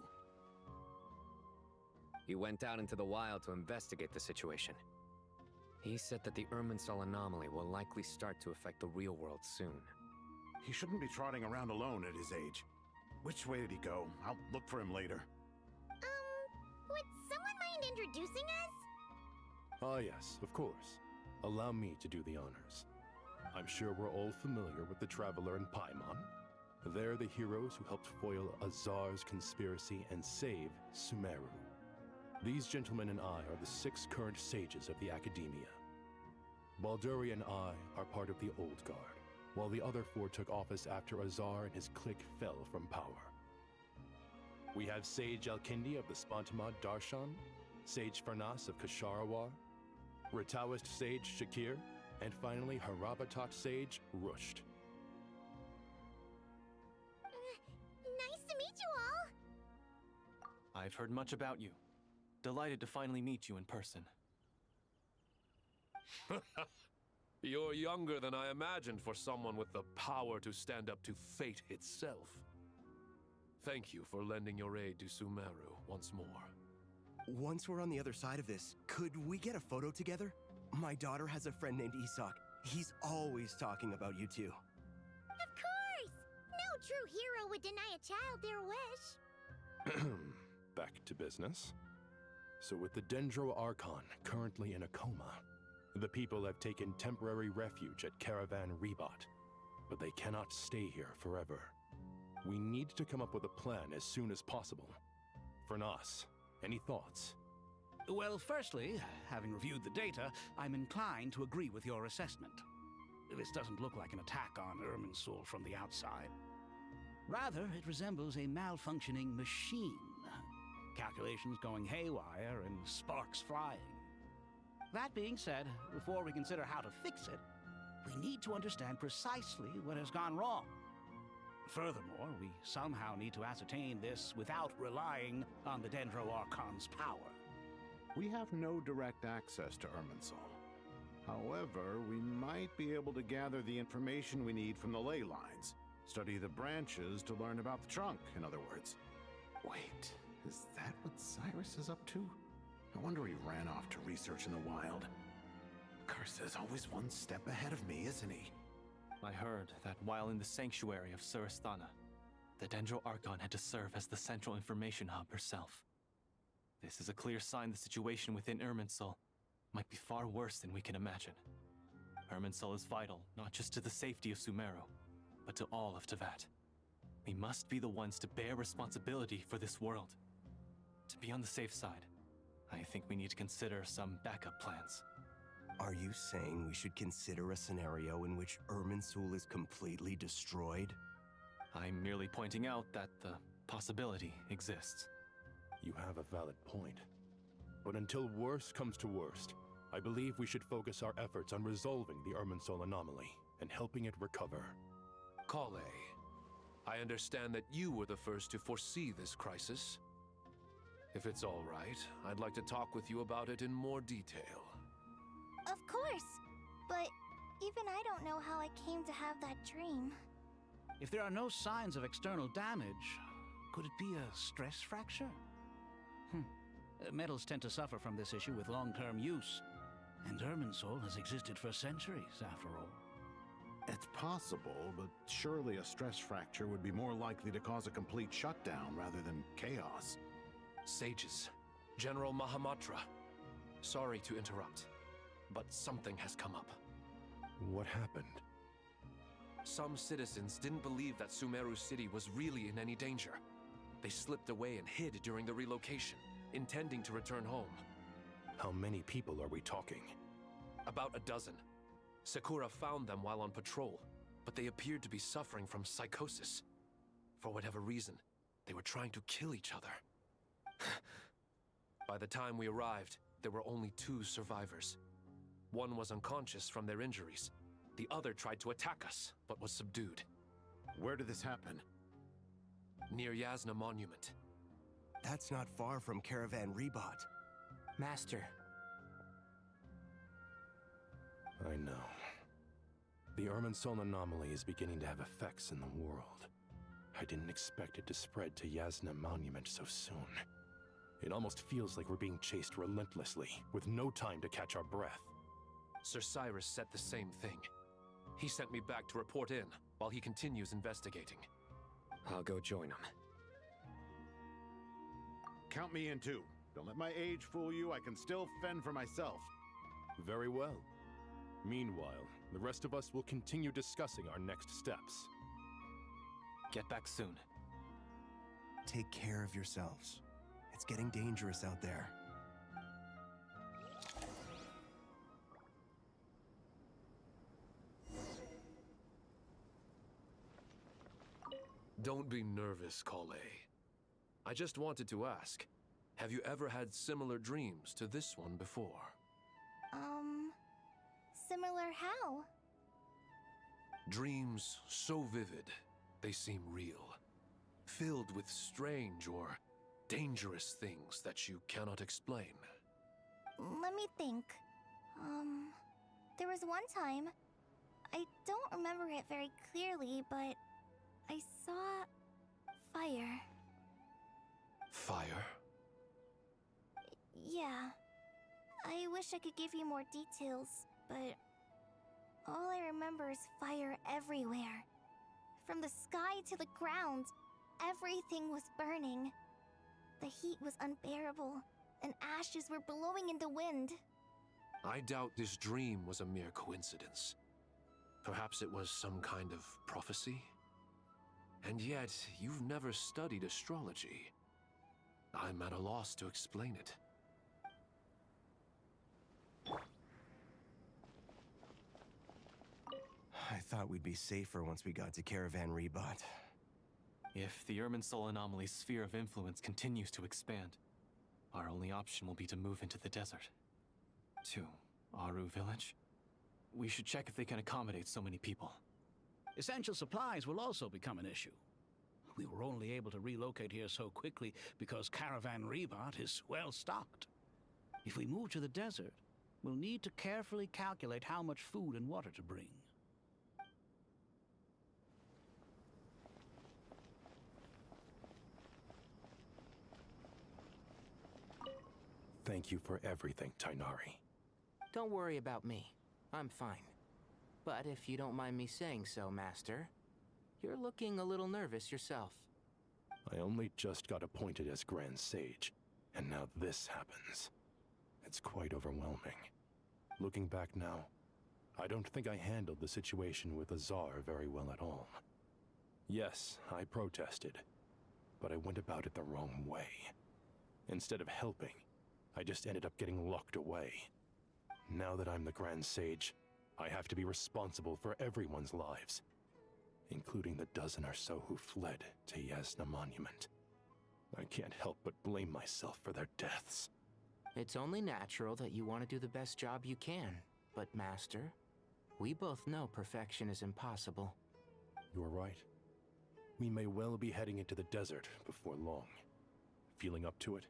S17: He went out into the wild to investigate the situation. He said that the Irminsul anomaly will likely start to affect the real world soon.
S21: He shouldn't be trotting around alone at his age. Which way did he go? I'll look for him later.
S18: Would someone mind introducing us?
S4: Ah yes, of course. Allow me to do the honors. I'm sure we're all familiar with the Traveler and Paimon. They're the heroes who helped foil Azar's conspiracy and save Sumeru. These gentlemen and I are the 6 current sages of the Academia. Balduri and I are part of the Old Guard, while the other 4 took office after Azar and his clique fell from power. We have Sage Alkindi of the Spantamad Darshan, Sage Farnas of Kasharawar, Rataoist Sage Shakir, and finally Harabatot Sage Rusht.
S18: Nice to meet you all!
S24: I've heard much about you. Delighted to finally meet you in person.
S12: You're younger than I imagined for someone with the power to stand up to fate itself. Thank you for lending your aid to Sumeru once more.
S2: Once we're on the other side of this, could we get a photo together? My daughter has a friend named Isak. He's always talking about you two.
S18: Of course! No true hero would deny a child their wish.
S4: Back to business. So with the Dendro Archon currently in a coma, the people have taken temporary refuge at Caravan Rebot, but they cannot stay here forever. We need to come up with a plan as soon as possible. Fernas, any thoughts?
S14: Well, firstly, having reviewed the data, I'm inclined to agree with your assessment. This doesn't look like an attack on Irminsul from the outside. Rather, it resembles a malfunctioning machine. Calculations going haywire and sparks flying. That being said, before we consider how to fix it, we need to understand precisely what has gone wrong. Furthermore, we somehow need to ascertain this without relying on the Dendro Archon's power.
S21: We have no direct access to Irminsul. However, we might be able to gather the information we need from the ley lines. Study the branches to learn about the trunk, in other words. Wait, is that what Cyrus is up to? I wonder he ran off to research in the wild. Curse is always one step ahead of me, isn't he?
S24: I heard that while in the sanctuary of Surasthana, the Dendro Archon had to serve as the central information hub herself. This is a clear sign the situation within Irminsul might be far worse than we can imagine. Irminsul is vital not just to the safety of Sumeru, but to all of Teyvat. We must be the ones to bear responsibility for this world. To be on the safe side, I think we need to consider some backup plans.
S2: Are you saying we should consider a scenario in which Irminsul is completely destroyed?
S24: I'm merely pointing out that the possibility exists.
S4: You have a valid point. But until worst comes to worst, I believe we should focus our efforts on resolving the Irminsul anomaly and helping it recover.
S12: Kale, I understand that you were the first to foresee this crisis. If it's all right, I'd like to talk with you about it in more detail.
S3: Of course! But even I don't know how I came to have that dream.
S14: If there are no signs of external damage, could it be a stress fracture? Metals tend to suffer from this issue with long-term use, and Irminsul has existed for centuries, after all.
S21: It's possible, but surely a stress fracture would be more likely to cause a complete shutdown rather than chaos.
S12: Sages, General Mahamatra, sorry to interrupt, but something has come up.
S4: What happened?
S12: Some citizens didn't believe that Sumeru City was really in any danger. They slipped away and hid during the relocation, intending to return home.
S4: How many people are we talking?
S12: About a dozen. Sakura found them while on patrol, but they appeared to be suffering from psychosis. For whatever reason, They were trying to kill each other. By the time we arrived, there were only 2 survivors. One was unconscious from their injuries. The other tried to attack us, but was subdued.
S21: Where did this happen?
S12: Near Yasna Monument.
S2: That's not far from Caravan Rebot.
S19: Master.
S4: I know. The Irminsul anomaly is beginning to have effects in the world. I didn't expect it to spread to Yasna Monument so soon. It almost feels like we're being chased relentlessly, with no time to catch our breath.
S12: Sir Cyrus said the same thing. He sent me back to report in, while he continues investigating.
S17: I'll go join him.
S21: Count me in too. Don't let my age fool you, I can still fend for myself.
S4: Very well. Meanwhile, the rest of us will continue discussing our next steps.
S24: Get back soon.
S2: Take care of yourselves. It's getting dangerous out there.
S12: Don't be nervous, Kale. I just wanted to ask, have you ever had similar dreams to this one before?
S3: Similar how?
S12: Dreams so vivid, they seem real. Filled with strange or dangerous things that you cannot explain.
S3: Let me think. There was one time, I don't remember it very clearly, but I saw fire.
S12: Fire?
S3: Yeah. I wish I could give you more details, but all I remember is fire everywhere. From the sky to the ground, everything was burning. The heat was unbearable, and ashes were blowing in the wind.
S12: I doubt this dream was a mere coincidence. Perhaps it was some kind of prophecy? And yet, you've never studied astrology. I'm at a loss to explain it.
S2: I thought we'd be safer once we got to Caravan Rebot.
S24: If the Irminsul anomaly's sphere of influence continues to expand, our only option will be to move into the desert. To Aru village? We should check if they can accommodate so many people.
S14: Essential supplies will also become an issue. We were only able to relocate here so quickly because Caravan Rebot is well stocked. If we move to the desert, we'll need to carefully calculate how much food and water to bring.
S4: Thank you for everything, Tighnari.
S19: Don't worry about me. I'm fine. But if you don't mind me saying so, Master, you're looking a little nervous yourself.
S4: I only just got appointed as Grand Sage, and now this happens. It's quite overwhelming. Looking back now, I don't think I handled the situation with Azar very well at all. Yes, I protested, but I went about it the wrong way. Instead of helping, I just ended up getting locked away. Now that I'm the Grand Sage, I have to be responsible for everyone's lives, including the dozen or so who fled to Yasna Monument. I can't help but blame myself for their deaths.
S19: It's only natural that you want to do the best job you can, but Master, we both know perfection is impossible.
S4: You're right. We may well be heading into the desert before long. Feeling up to it?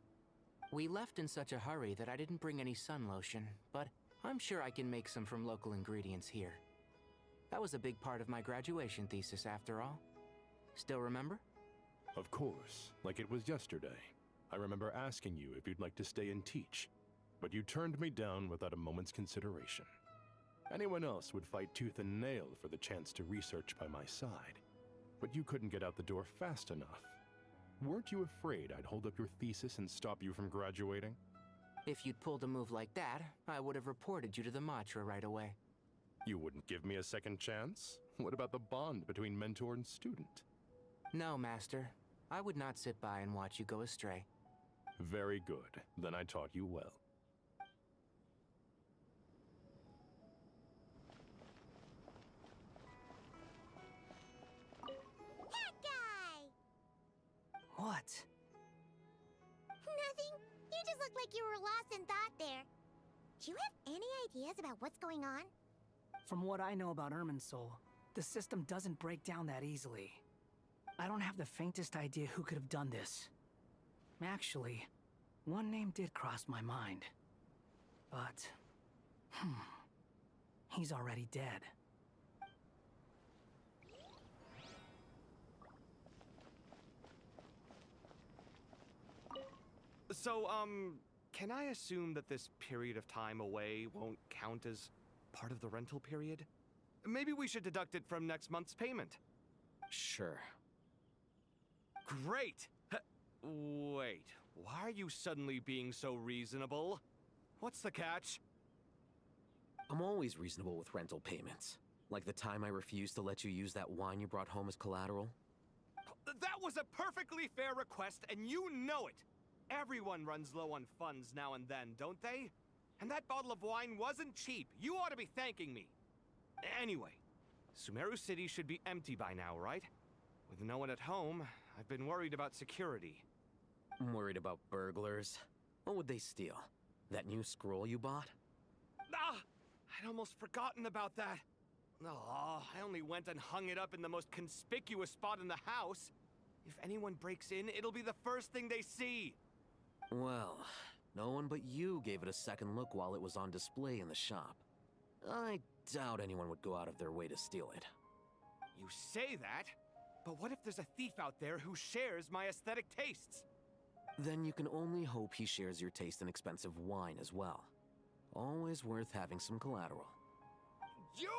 S19: We left in such a hurry that I didn't bring any sun lotion, but I'm sure I can make some from local ingredients here. That was a big part of my graduation thesis after all. Still remember?
S4: Of course, like it was yesterday. I remember asking you if you'd like to stay and teach, but you turned me down without a moment's consideration. Anyone else would fight tooth and nail for the chance to research by my side, but you couldn't get out the door fast enough. Weren't you afraid I'd hold up your thesis and stop you from graduating?
S19: If you'd pulled a move like that, I would have reported you to the Matra right away.
S4: You wouldn't give me a second chance? What about the bond between mentor and student?
S19: No, Master. I would not sit by and watch you go astray.
S4: Very good. Then I taught you well.
S18: That guy!
S6: What?
S18: looked like you were lost in thought there. Do you have any ideas about what's going on?
S6: From what I know about Irminsul, the system doesn't break down that easily. I don't have the faintest idea who could have done this. Actually, one name did cross my mind. But, he's already dead.
S1: So, can I assume that this period of time away won't count as part of the rental period? Maybe we should deduct it from next month's payment.
S11: Sure.
S1: Great! Wait, why are you suddenly being so reasonable? What's the catch?
S11: I'm always reasonable with rental payments. Like the time I refused to let you use that wine you brought home as collateral.
S1: That was a perfectly fair request, and you know it! Everyone runs low on funds now and then, don't they? And that bottle of wine wasn't cheap. You ought to be thanking me. Anyway, Sumeru City should be empty by now, right? With no one at home, I've been worried about security.
S11: I'm worried about burglars. What would they steal? That new scroll you bought?
S1: Ah! I'd almost forgotten about that. Oh, I only went and hung it up in the most conspicuous spot in the house. If anyone breaks in, it'll be the first thing they see.
S11: Well, no one but you gave it a second look while it was on display in the shop. I doubt anyone would go out of their way to steal it.
S1: You say that, but what if there's a thief out there who shares my aesthetic tastes?
S11: Then you can only hope he shares your taste in expensive wine as well. Always worth having some collateral.
S1: You!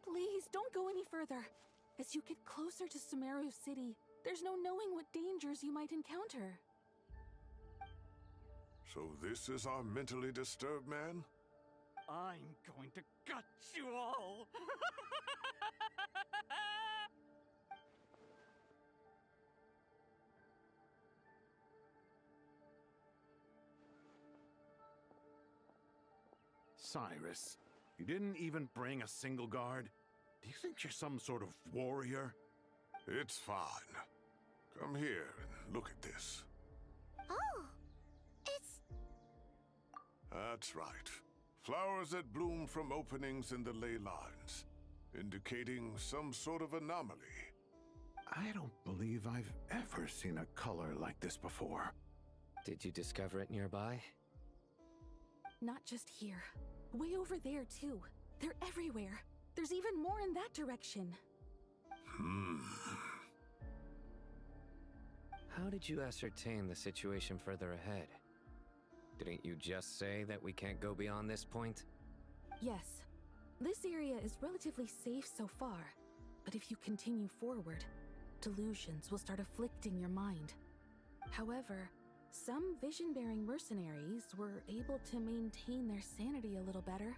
S7: Please, don't go any further. As you get closer to Sumeru City, there's no knowing what dangers you might encounter.
S25: So this is our mentally disturbed man?
S1: I'm going to gut you all!
S21: Cyrus, you didn't even bring a single guard? Do you think you're some sort of warrior?
S25: It's fine. Come here and look at this.
S18: Oh, it's...
S25: That's right. Flowers that bloom from openings in the ley lines, indicating some sort of anomaly.
S21: I don't believe I've ever seen a color like this before.
S17: Did you discover it nearby?
S7: Not just here. Way over there, too. They're everywhere. There's even more in that direction.
S17: How did you ascertain the situation further ahead? Didn't you just say that we can't go beyond this point?
S7: Yes. This area is relatively safe so far. But if you continue forward, delusions will start afflicting your mind. However, some vision-bearing mercenaries were able to maintain their sanity a little better.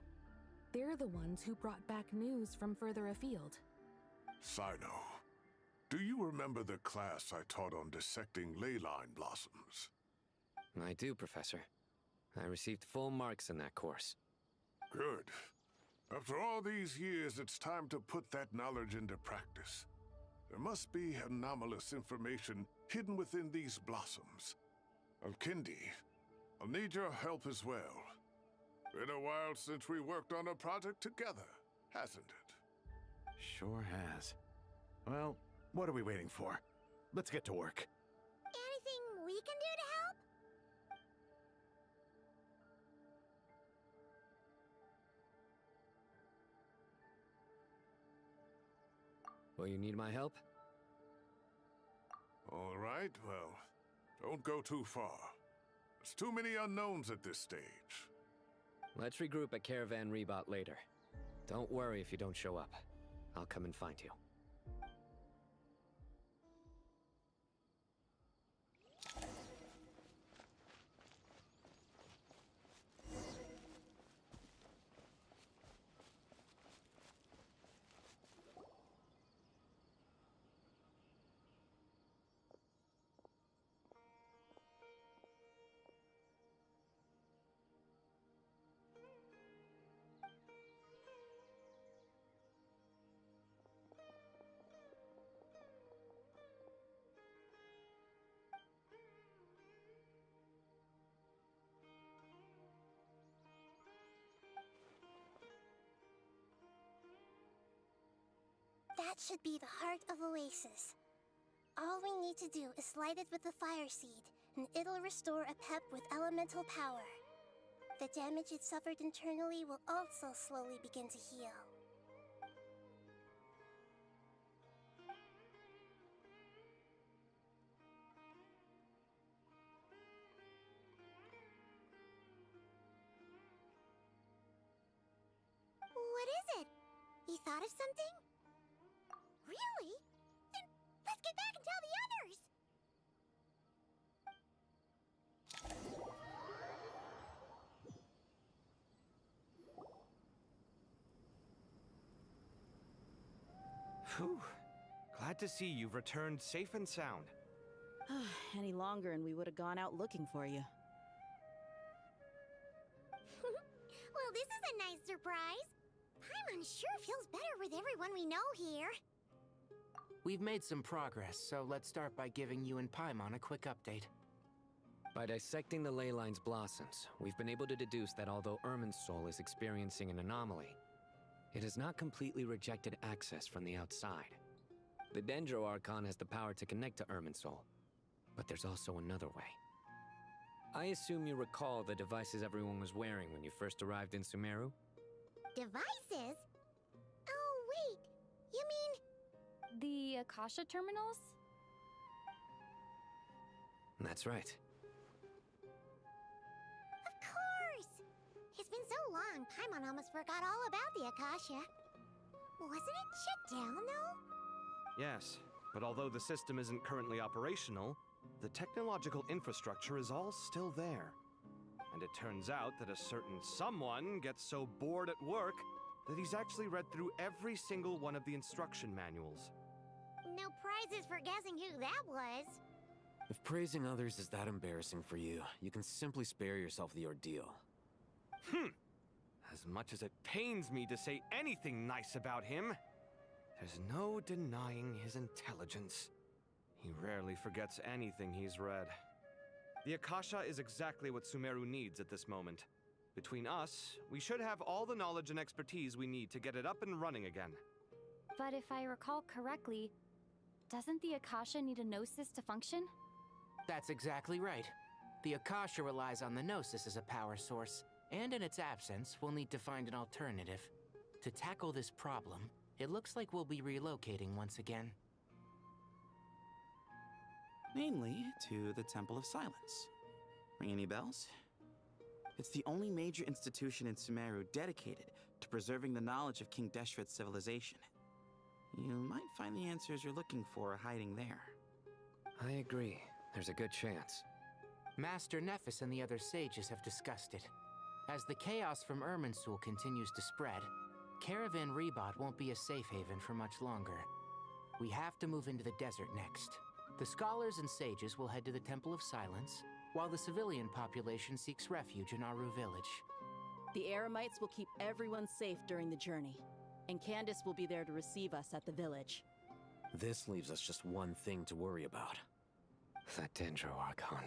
S7: They're the ones who brought back news from further afield.
S25: Sino, do you remember the class I taught on dissecting ley line blossoms?
S17: I do, Professor. I received full marks in that course.
S25: Good. After all these years, it's time to put that knowledge into practice. There must be anomalous information hidden within these blossoms. Alkindi, I'll need your help as well. Been a while since we worked on a project together, hasn't it?
S21: Sure has. Well, what are we waiting for? Let's get to work.
S18: Anything we can do to help?
S17: Will you need my help?
S25: All right, well, don't go too far. There's too many unknowns at this stage.
S17: Let's regroup at Caravan Rebot later. Don't worry if you don't show up. I'll come and find you.
S18: That should be the heart of Oasis. All we need to do is light it with the fire seed, and it'll restore a pep with elemental power. The damage it suffered internally will also slowly begin to heal. What is it? You thought of something? Really? Then let's get back and tell the others!
S1: Whew. Glad to see you've returned safe and sound.
S13: Any longer and we would have gone out looking for you.
S18: Well, this is a nice surprise. Paimon sure feels better with everyone we know here.
S19: We've made some progress, so let's start by giving you and Paimon a quick update.
S17: By dissecting the ley line's blossoms, we've been able to deduce that although Irminsul is experiencing an anomaly, it has not completely rejected access from the outside. The Dendro Archon has the power to connect to Irminsul, but there's also another way. I assume you recall the devices everyone was wearing when you first arrived in Sumeru?
S18: Devices? Oh, wait. You mean...
S15: The Akasha terminals?
S17: That's right.
S18: Of course! It's been so long, Paimon almost forgot all about the Akasha. Wasn't it shut down, though?
S1: Yes, but although the system isn't currently operational, the technological infrastructure is all still there. And it turns out that a certain someone gets so bored at work that he's actually read through every single one of the instruction manuals.
S18: No prizes for guessing who that was.
S11: If praising others is that embarrassing for you, you can simply spare yourself the ordeal.
S1: As much as it pains me to say anything nice about him, there's no denying his intelligence. He rarely forgets anything he's read. The Akasha is exactly what Sumeru needs at this moment. Between us, we should have all the knowledge and expertise we need to get it up and running again.
S15: But if I recall correctly, doesn't the Akasha need a Gnosis to function?
S19: That's exactly right. The Akasha relies on the Gnosis as a power source, and in its absence, we'll need to find an alternative. To tackle this problem, it looks like we'll be relocating once again.
S16: Namely, to the Temple of Silence. Ring any bells? It's the only major institution in Sumeru dedicated to preserving the knowledge of King Deshret's civilization. You might find the answers you're looking for hiding there.
S17: I agree. There's a good chance.
S5: Master Nephis and the other sages have discussed it. As the chaos from Irminsul continues to spread, Caravan Rebot won't be a safe haven for much longer. We have to move into the desert next. The scholars and sages will head to the Temple of Silence, while the civilian population seeks refuge in Aru village.
S13: The Eremites will keep everyone safe during the journey, and Candace will be there to receive us at the village.
S11: This leaves us just one thing to worry about.
S17: That Dendro Archon.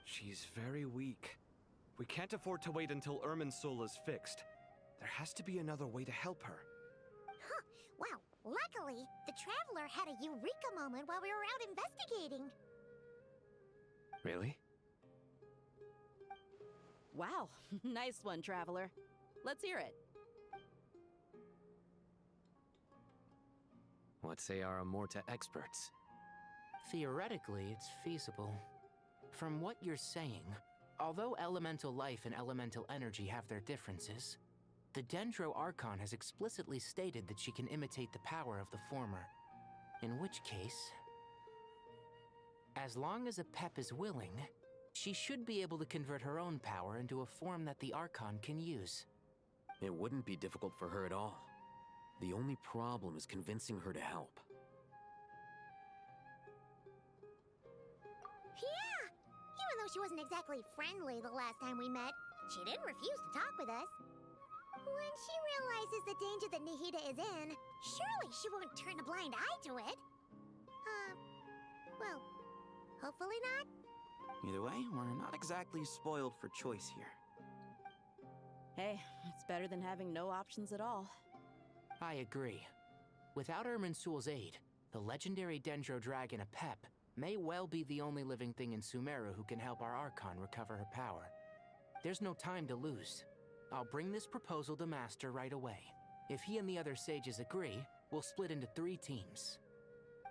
S1: She's very weak. We can't afford to wait until Irminsul is fixed. There has to be another way to help her.
S18: Huh. Wow. Luckily, the Traveler had a eureka moment while we were out investigating.
S17: Really?
S13: Wow, nice one, Traveler. Let's hear it.
S17: What say our Amorta experts?
S5: Theoretically, it's feasible. From what you're saying, although elemental life and elemental energy have their differences, the Dendro Archon has explicitly stated that she can imitate the power of the former. In which case, as long as a Pep is willing, she should be able to convert her own power into a form that the Archon can use.
S11: It wouldn't be difficult for her at all. The only problem is convincing her to help.
S18: Yeah! Even though she wasn't exactly friendly the last time we met, she didn't refuse to talk with us. When she realizes the danger that Nahida is in, surely she won't turn a blind eye to it. Well, hopefully not.
S16: Either way, we're not exactly spoiled for choice here.
S13: Hey, it's better than having no options at all.
S5: I agree. Without Irminsul's aid, the legendary Dendro Dragon Apep may well be the only living thing in Sumeru who can help our Archon recover her power. There's no time to lose. I'll bring this proposal to Master right away. If he and the other sages agree, we'll split into 3 teams.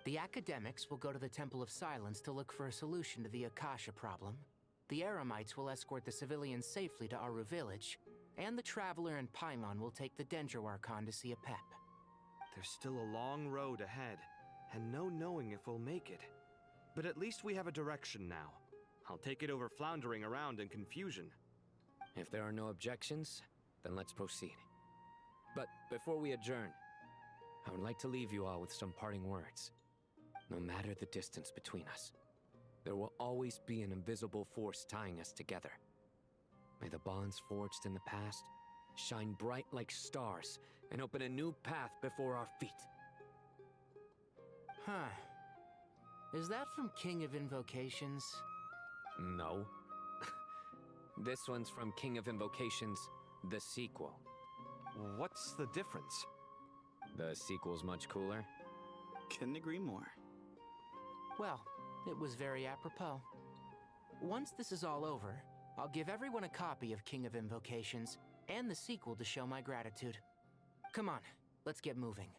S5: The academics will go to the Temple of Silence to look for a solution to the Akasha problem. The Eremites will escort the civilians safely to Aru village, and the Traveler and Paimon will take the Dendro Archon to see Apep.
S1: There's still a long road ahead, and no knowing if we'll make it. But at least we have a direction now. I'll take it over floundering around in confusion.
S17: If there are no objections, then let's proceed. But before we adjourn, I would like to leave you all with some parting words. No matter the distance between us, there will always be an invisible force tying us together. May the bonds forged in the past shine bright like stars and open a new path before our feet.
S5: Huh. Is that from King of Invocations?
S17: No. This one's from King of Invocations, the sequel.
S1: What's the difference?
S17: The sequel's much cooler.
S16: Couldn't agree more.
S5: Well, it was very apropos. Once this is all over, I'll give everyone a copy of King of Invocations and the sequel to show my gratitude. Come on, let's get moving.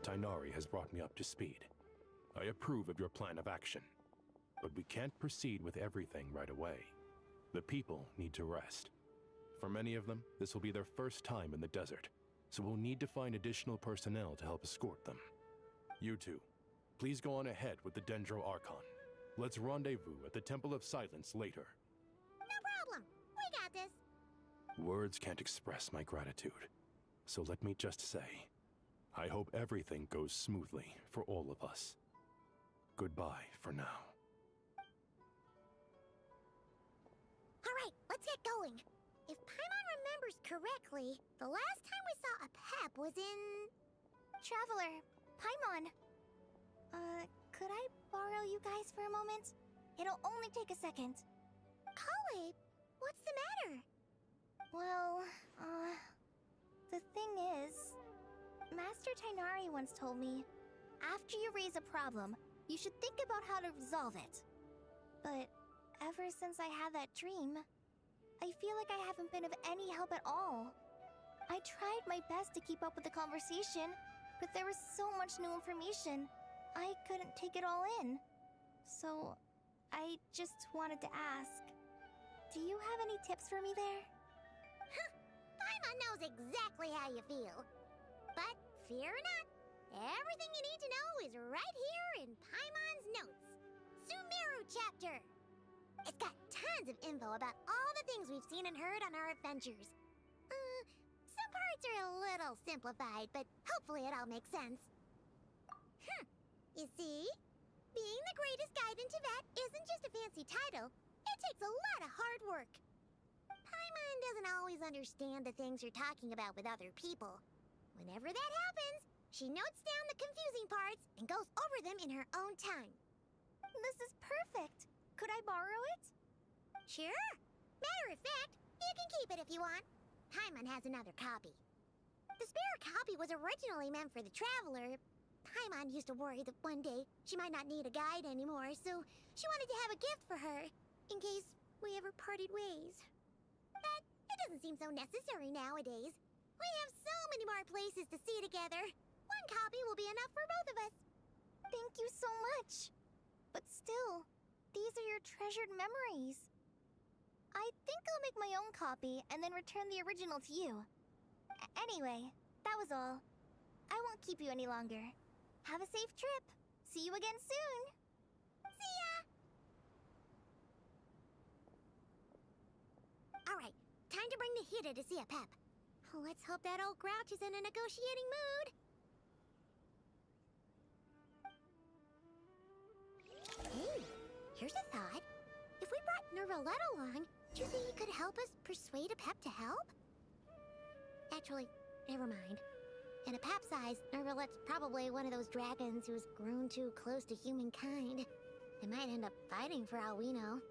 S4: Tighnari has brought me up to speed. I approve of your plan of action, but we can't proceed with everything right away. The people need to rest. For many of them, this will be their first time in the desert, so we'll need to find additional personnel to help escort them. You two, please go on ahead with the Dendro Archon. Let's rendezvous at the Temple of Silence later.
S18: No problem. We got this.
S4: Words can't express my gratitude, so let me just say, I hope everything goes smoothly for all of us. Goodbye for now.
S18: All right, let's get going. If Paimon remembers correctly, the last time we saw a Pep was in...
S3: Traveler, Paimon. Could I borrow you guys for a moment? It'll only take a second.
S18: Kale, what's the matter?
S3: Well, the thing is, Master Tighnari once told me, after you raise a problem, you should think about how to resolve it. But Ever since I had that dream, I feel like I haven't been of any help at all. I tried my best to keep up with the conversation, but there was so much new information, I couldn't take it all in. So, I just wanted to ask, do you have any tips for me there?
S8: Paimon knows exactly how you feel. But fear not, everything you need to know is right here in Paimon's notes. Sumeru chapter! It's got tons of info about all the things we've seen and heard on our adventures. Some parts are a little simplified, but hopefully it all makes sense. You see? Being the greatest guide in Tibet isn't just a fancy title. It takes a lot of hard work. Paimon doesn't always understand the things you're talking about with other people. Whenever that happens, she notes down the confusing parts and goes over them in her own time.
S3: This is perfect. Could I borrow it?
S8: Sure. Matter of fact, you can keep it if you want. Paimon has another copy. The spare copy was originally meant for the traveler. Paimon used to worry that one day she might not need a guide anymore, so she wanted to have a gift for her, in case we ever parted ways. But it doesn't seem so necessary nowadays. We have so many more places to see together. One copy will be enough for both of us.
S3: Thank you so much. But still, these are your treasured memories. I think I'll make my own copy and then return the original to you. Anyway, that was all. I won't keep you any longer. Have a safe trip. See you again soon.
S8: See ya! Alright, time to bring the Hida to see a pep. Let's hope that old grouch is in a negotiating mood. Hey, here's a thought. If we brought Nervalette along, do you think he could help us persuade a pep to help? Actually, never mind. In a pep's eyes, Nervalette's probably one of those dragons who's grown too close to humankind. They might end up fighting for all we know.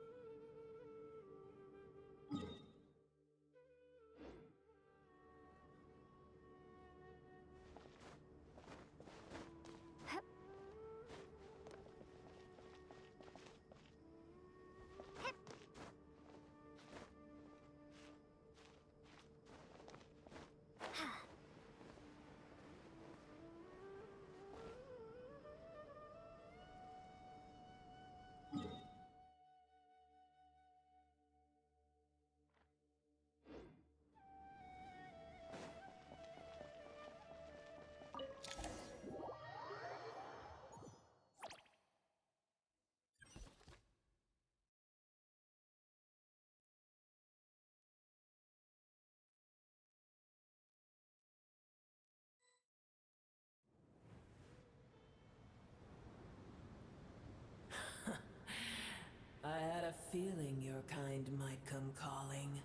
S10: I had a feeling your kind might come calling.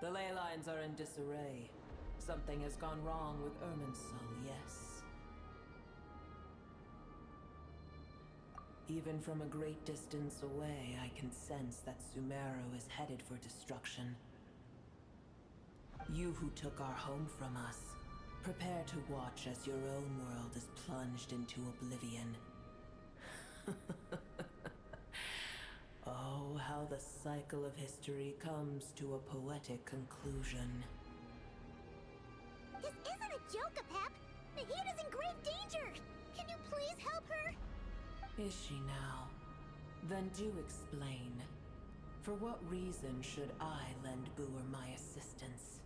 S10: The ley lines are in disarray. Something has gone wrong with Irminsul, yes. Even from a great distance away, I can sense that Sumeru is headed for destruction. You who took our home from us, prepare to watch as your own world is plunged into oblivion. Oh, how the cycle of history comes to a poetic conclusion.
S8: This isn't a joke, Apep! Nahida's in grave danger! Can you please help her?
S10: Is she now? Then do explain. For what reason should I lend Boer my assistance?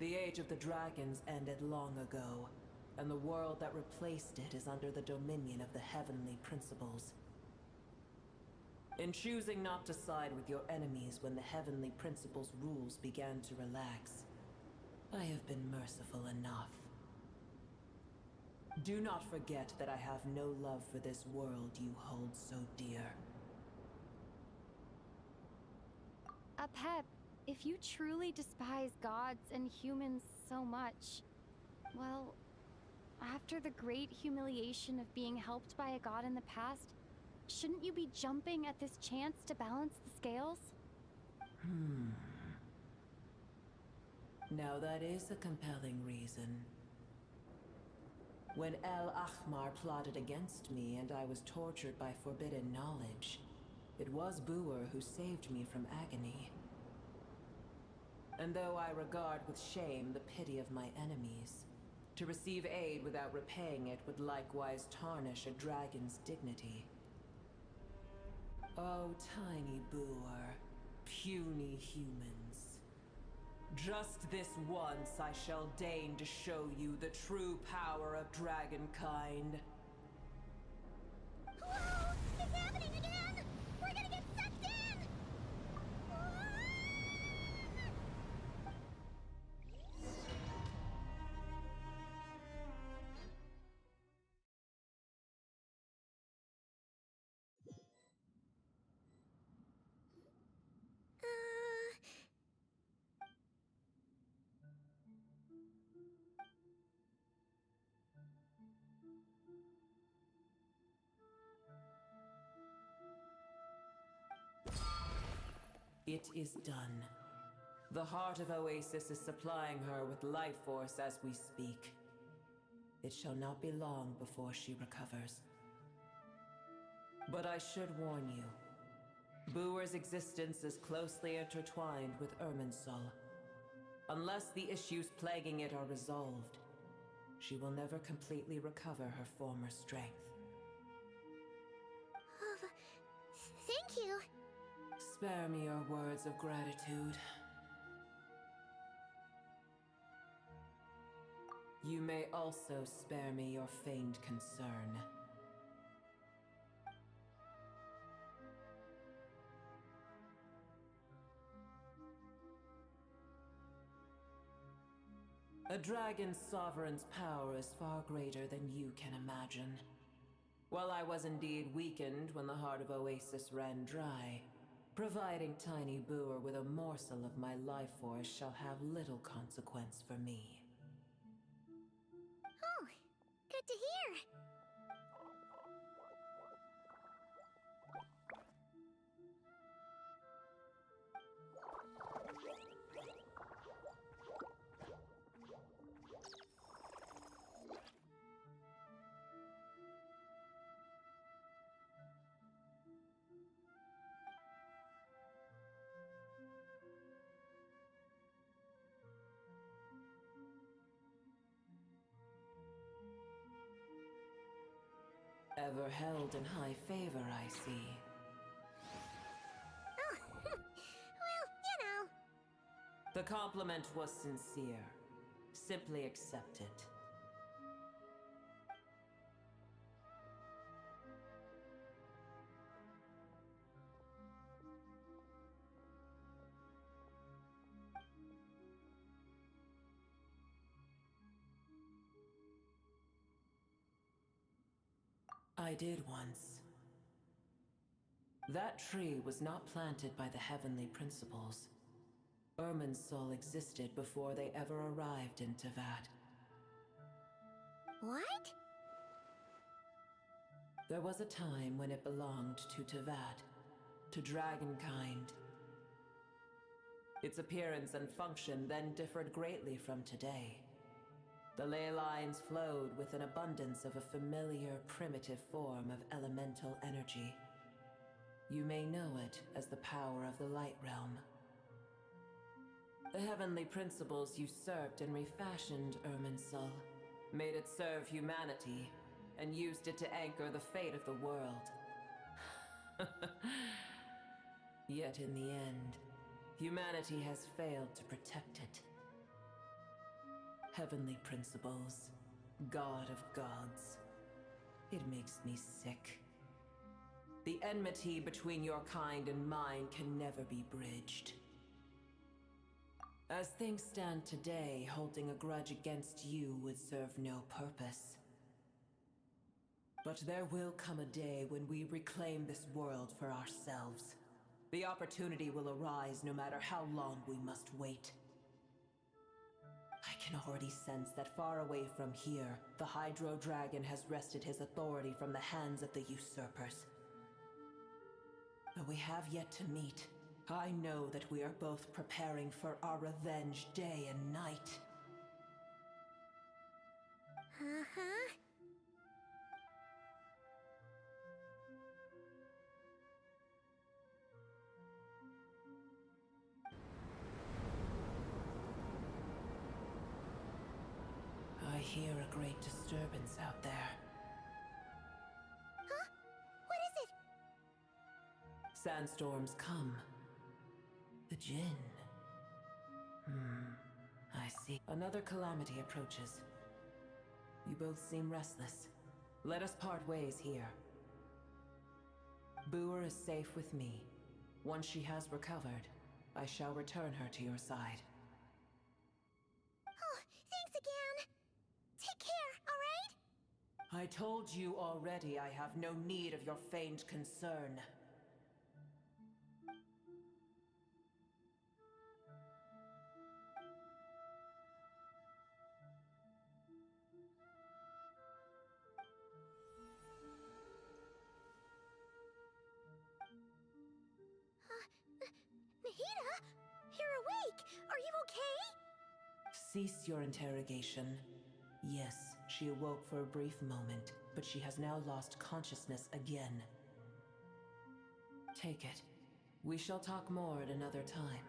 S10: The age of the dragons ended long ago, and the world that replaced it is under the dominion of the heavenly principles. In choosing not to side with your enemies when the heavenly principles' rules began to relax, I have been merciful enough. Do not forget that I have no love for this world you hold so dear.
S15: Apep, if you truly despise gods and humans so much, well, after the great humiliation of being helped by a god in the past, shouldn't you be jumping at this chance to balance the scales?
S10: Now that is a compelling reason. When El Ahmar plotted against me and I was tortured by forbidden knowledge, it was Boer who saved me from agony. And though I regard with shame the pity of my enemies, to receive aid without repaying it would likewise tarnish a dragon's dignity. Oh, tiny Boer, puny humans. Just this once I shall deign to show you the true power of dragonkind.
S8: Whoa! It's happening again! We're gonna get sucked in!
S10: It is done. The heart of Oasis is supplying her with life force as we speak. It shall not be long before she recovers. But I should warn you. Boer's existence is closely intertwined with Irminsul. Unless the issues plaguing it are resolved, she will never completely recover her former strength.
S8: Thank you.
S10: Spare me your words of gratitude. You may also spare me your feigned concern. A dragon's sovereign's power is far greater than you can imagine. While I was indeed weakened when the heart of Oasis ran dry, providing tiny Boer with a morsel of my life force shall have little consequence for me.
S8: Oh, good to hear.
S10: Ever held in high favor, I see.
S8: Oh, well, you know.
S10: The compliment was sincere. Simply accept it. I did once. That tree was not planted by the heavenly principles. Irminsul existed before they ever arrived in Teyvat.
S8: What?
S10: There was a time when it belonged to Teyvat, to dragonkind. Its appearance and function then differed greatly from today. The ley lines flowed with an abundance of a familiar, primitive form of elemental energy. You may know it as the power of the Light Realm. The heavenly principles usurped and refashioned Irminsul, made it serve humanity, and used it to anchor the fate of the world. Yet in the end, humanity has failed to protect it. Heavenly principles, God of gods. It makes me sick. The enmity between your kind and mine can never be bridged. As things stand today, holding a grudge against you would serve no purpose. But there will come a day when we reclaim this world for ourselves. The opportunity will arise no matter how long we must wait. I can already sense that far away from here, the Hydro Dragon has wrested his authority from the hands of the usurpers. Though we have yet to meet, I know that we are both preparing for our revenge day and night.
S8: Uh-huh.
S10: I hear a great disturbance out there.
S8: Huh? What is it?
S10: Sandstorms come. The Jinn. I see. Another calamity approaches. You both seem restless. Let us part ways here. Boer is safe with me. Once she has recovered, I shall return her to your side.
S8: Oh, thanks again. Take care, all right?
S10: I told you already I have no need of your feigned concern.
S8: Mahita, you're awake. Are you okay?
S10: Cease your interrogation. Yes, she awoke for a brief moment, but she has now lost consciousness again. Take it. We shall talk more at another time.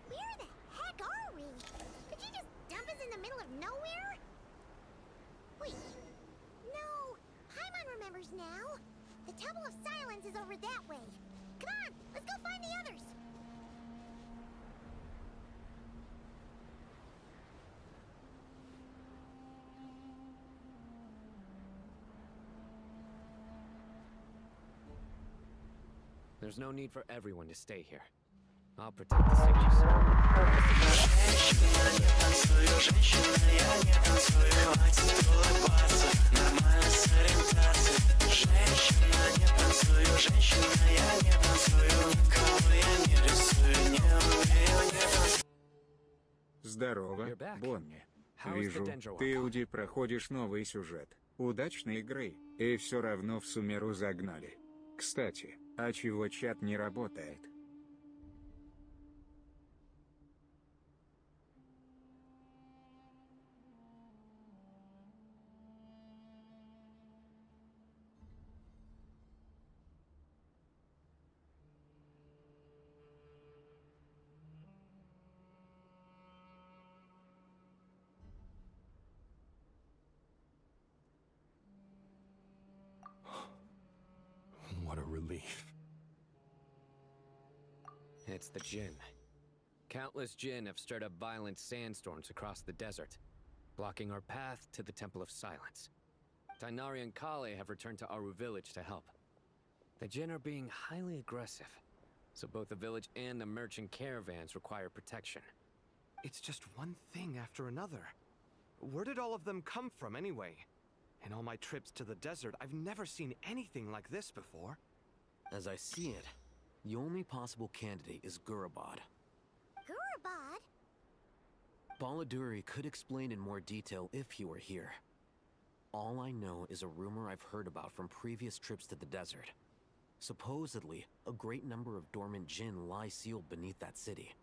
S8: Where the heck are we? Did you just dump us in the middle of nowhere? Wait. No. Paimon remembers now. The Temple of Silence is over that way. Come on, let's go find the others.
S17: There's no need for everyone to stay here. I'll protect the safety zone.
S9: Здорово, Бонни. Вижу, ты, Уди, проходишь новый сюжет. Удачной игры, и все равно в Сумеру загнали. Кстати, а чего чат не работает?
S4: What a relief.
S17: It's the Jinn. Countless Jinn have stirred up violent sandstorms across the desert, blocking our path to the Temple of Silence. Tainari and Kale have returned to Aru village to help. The Jinn are being highly aggressive, so both the village and the merchant caravans require protection.
S1: It's just one thing after another. Where did all of them come from anyway? In all my trips to the desert, I've never seen anything like this before.
S11: As I see it, the only possible candidate is Gurabad.
S8: Gurabad?
S11: Baladuri could explain in more detail if he were here. All I know is a rumor I've heard about from previous trips to the desert. Supposedly, a great number of dormant Jinn lie sealed beneath that city.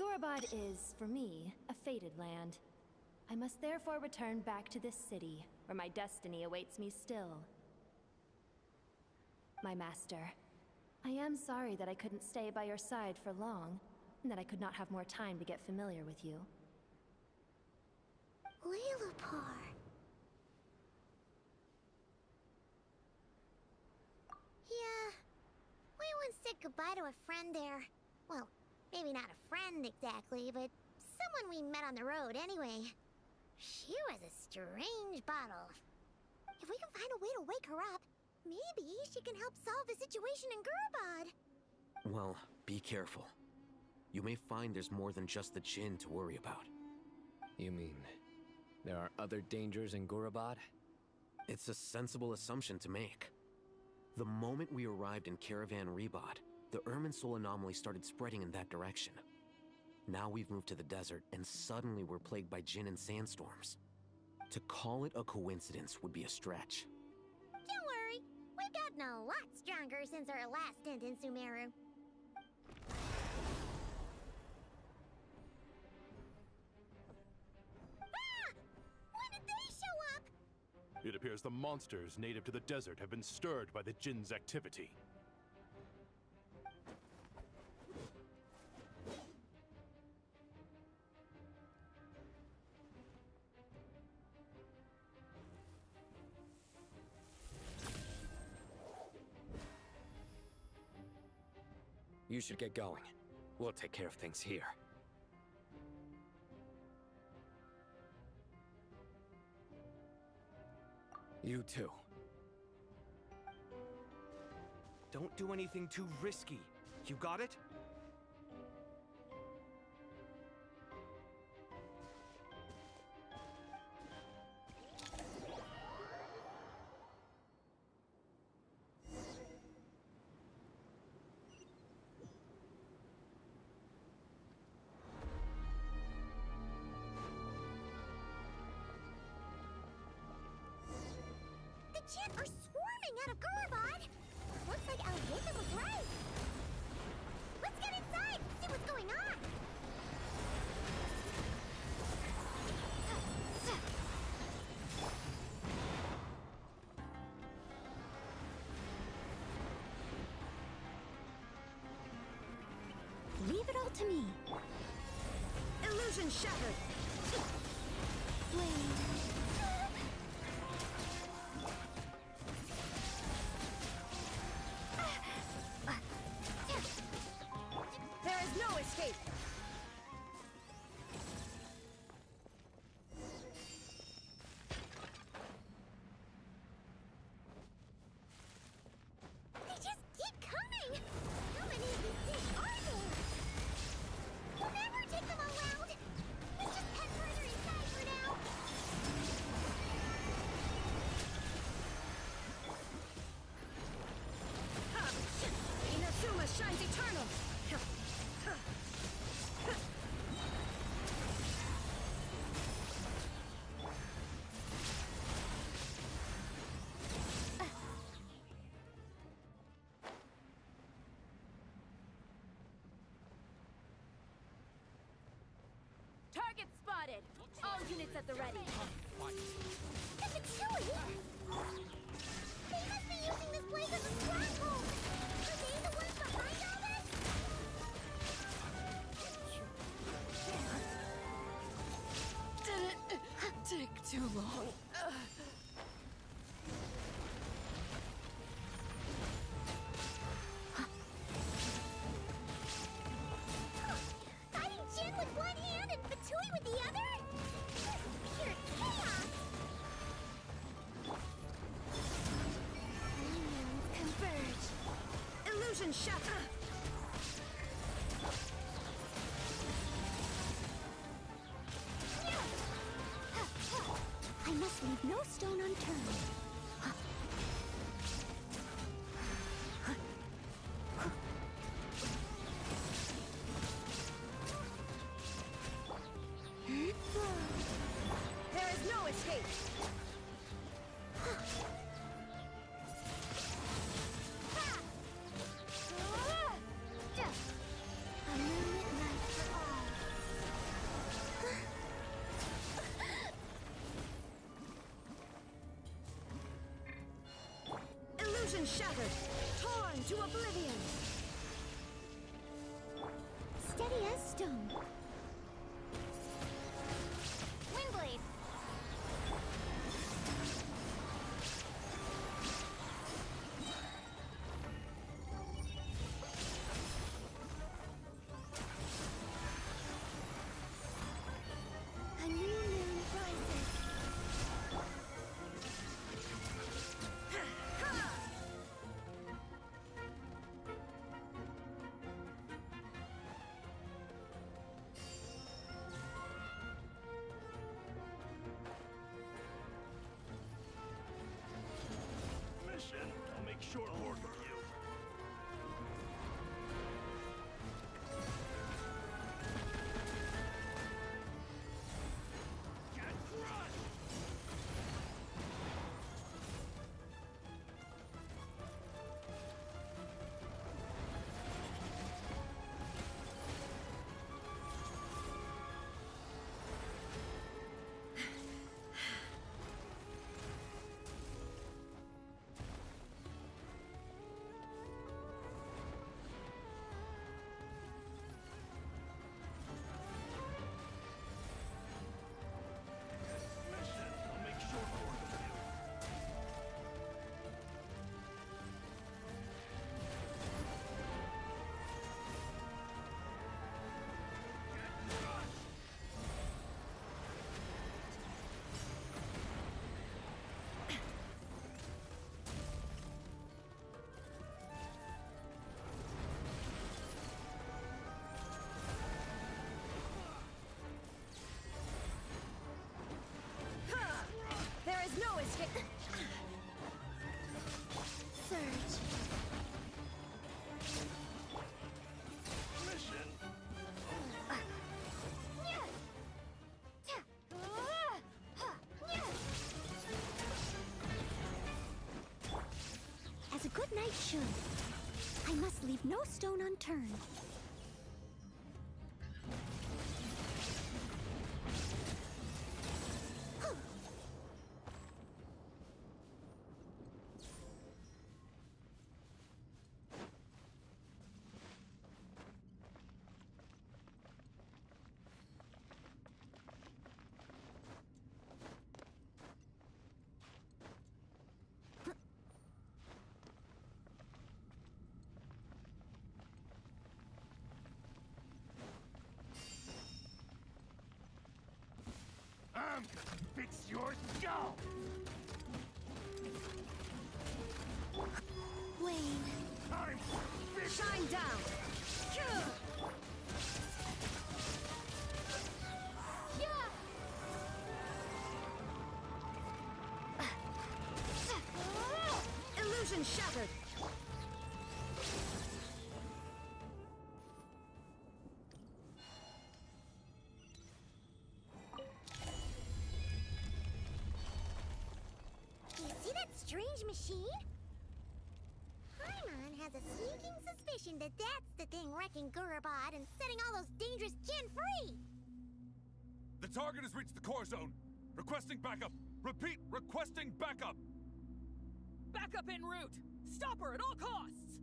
S2: Gorobod is, for me, a fated land. I must therefore return back to this city, where my destiny awaits me still. My master, I am sorry that I couldn't stay by your side for long, and that I could not have more time to get familiar with you.
S8: Lalapar. Yeah, we once said goodbye to a friend there. Well, maybe not a friend exactly, but someone we met on the road anyway. She was a strange bottle. If we can find a way to wake her up, maybe she can help solve the situation in Gorobod.
S11: Well, be careful. You may find there's more than just the Jinn to worry about.
S17: You mean, there are other dangers in Gorobod?
S11: It's a sensible assumption to make. The moment we arrived in Caravan Rebod, the Irminsul anomaly started spreading in that direction. Now we've moved to the desert, and suddenly we're plagued by Jinn and sandstorms. To call it a coincidence would be a stretch.
S8: Don't worry, we've gotten a lot stronger since our last stint in Sumeru. Ah! When did they show up?
S4: It appears the monsters native to the desert have been stirred by the Jinn's activity.
S17: You should get going. We'll take care of things here. You too.
S1: Don't do anything too risky. You got it?
S8: The Jinn are swarming out of Gorobod! Looks like Alvita was right! Let's get inside and see what's going on!
S3: Leave it all to me.
S8: Illusion shattered!
S12: There is no escape!
S8: They just keep coming! How many of these things are there? We'll never take them all out! Let's just head further inside for now!
S12: Inazuma shines eternal!
S13: Target spotted! All units at the ready.
S8: If it's Chewie! They must be using this place as a stronghold! Are they the ones behind all this?
S7: Did it take too long?
S8: Fighting Jin with one hand and Fatui with the other? This is pure chaos!
S3: Unions converge.
S12: Illusion shattered!
S3: I must leave no stone unturned.
S12: There is no escape!
S3: A moonlit night for all.
S12: Run to oblivion!
S3: Steady as stone. Windblade! A new moon rises.
S14: Mission, I'll make short work of you. Get crushed! Mission, I'll make short work of you. Get crushed!
S12: There is no escape!
S3: Surge.
S14: Mission,
S3: As a good knight should, I must leave no stone unturned.
S14: fix your skull!
S3: Wayne.
S14: Time for victory!
S12: Shine down! Illusion shattered!
S8: You see that strange machine? Paimon has a sneaking suspicion that that's the thing wrecking Gurubad and setting all those dangerous Jinn free!
S20: The target has reached the core zone. Requesting backup. Repeat, requesting backup.
S22: Backup en route! Stop her at all costs!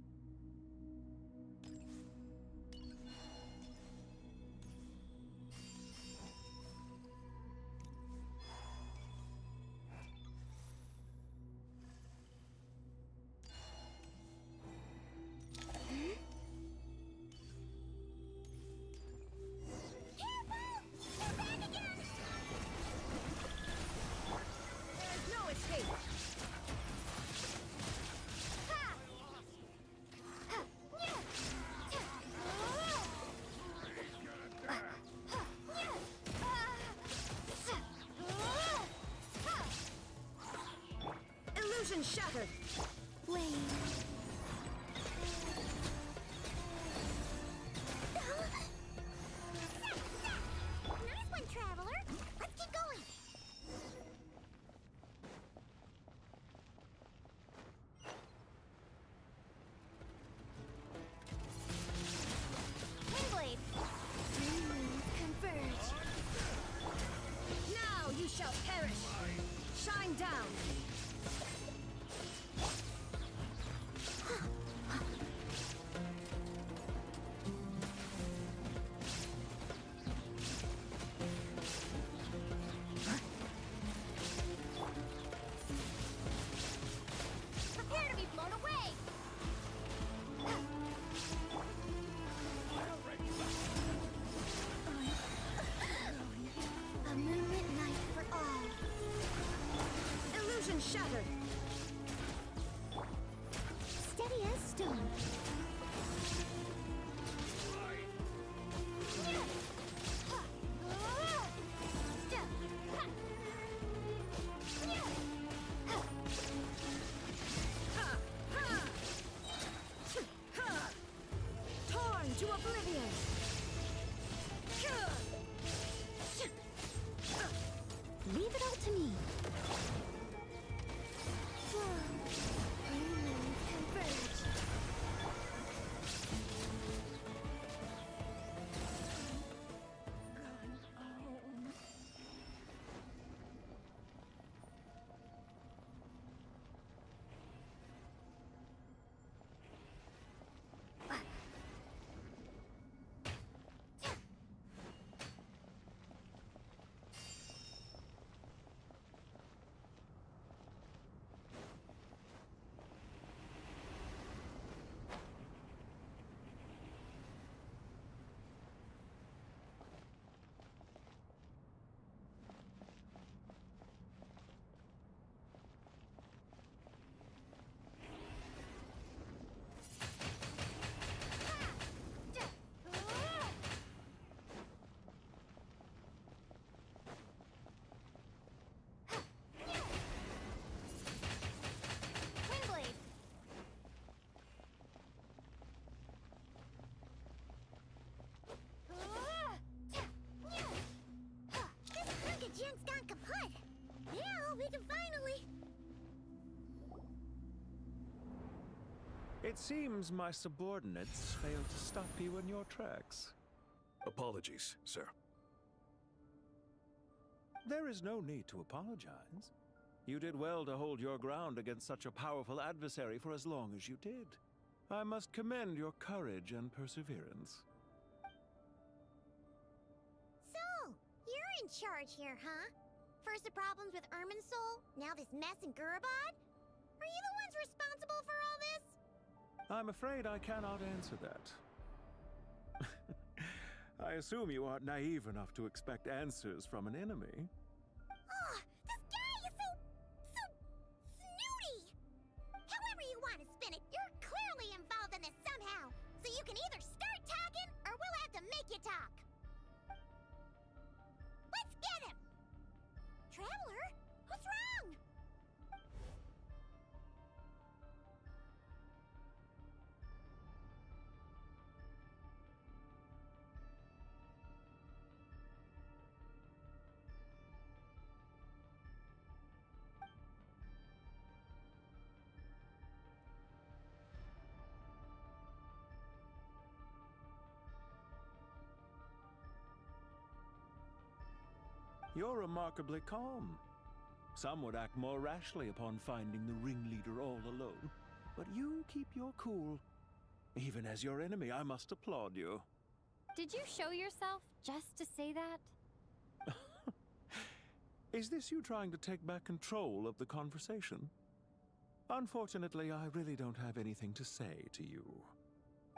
S12: Illusion shattered!
S3: Wayne.
S8: Nice one, Traveler! Let's keep going!
S3: Windblade. Two moons converge.
S12: Now you shall perish! Shine down!
S6: It seems my subordinates failed to stop you in your tracks.
S20: Apologies, sir.
S6: There is no need to apologize. You did well to hold your ground against such a powerful adversary for as long as you did. I must commend your courage and perseverance.
S8: So, you're in charge here, huh? First the problems with Irminsul, now this mess in Gurabad? Are you the ones responsible for all this?
S6: I'm afraid I cannot answer that. I assume you aren't naive enough to expect answers from an enemy.
S8: Oh, this guy is so snooty! However you want to spin it, you're clearly involved in this somehow. So you can either start talking, or we'll have to make you talk. Let's get him! Traveler? What's wrong?
S6: You're remarkably calm. Some would act more rashly upon finding the ringleader all alone. But you keep your cool. Even as your enemy, I must applaud you.
S15: Did you show yourself just to say that?
S6: Is this you trying to take back control of the conversation? Unfortunately, I really don't have anything to say to you.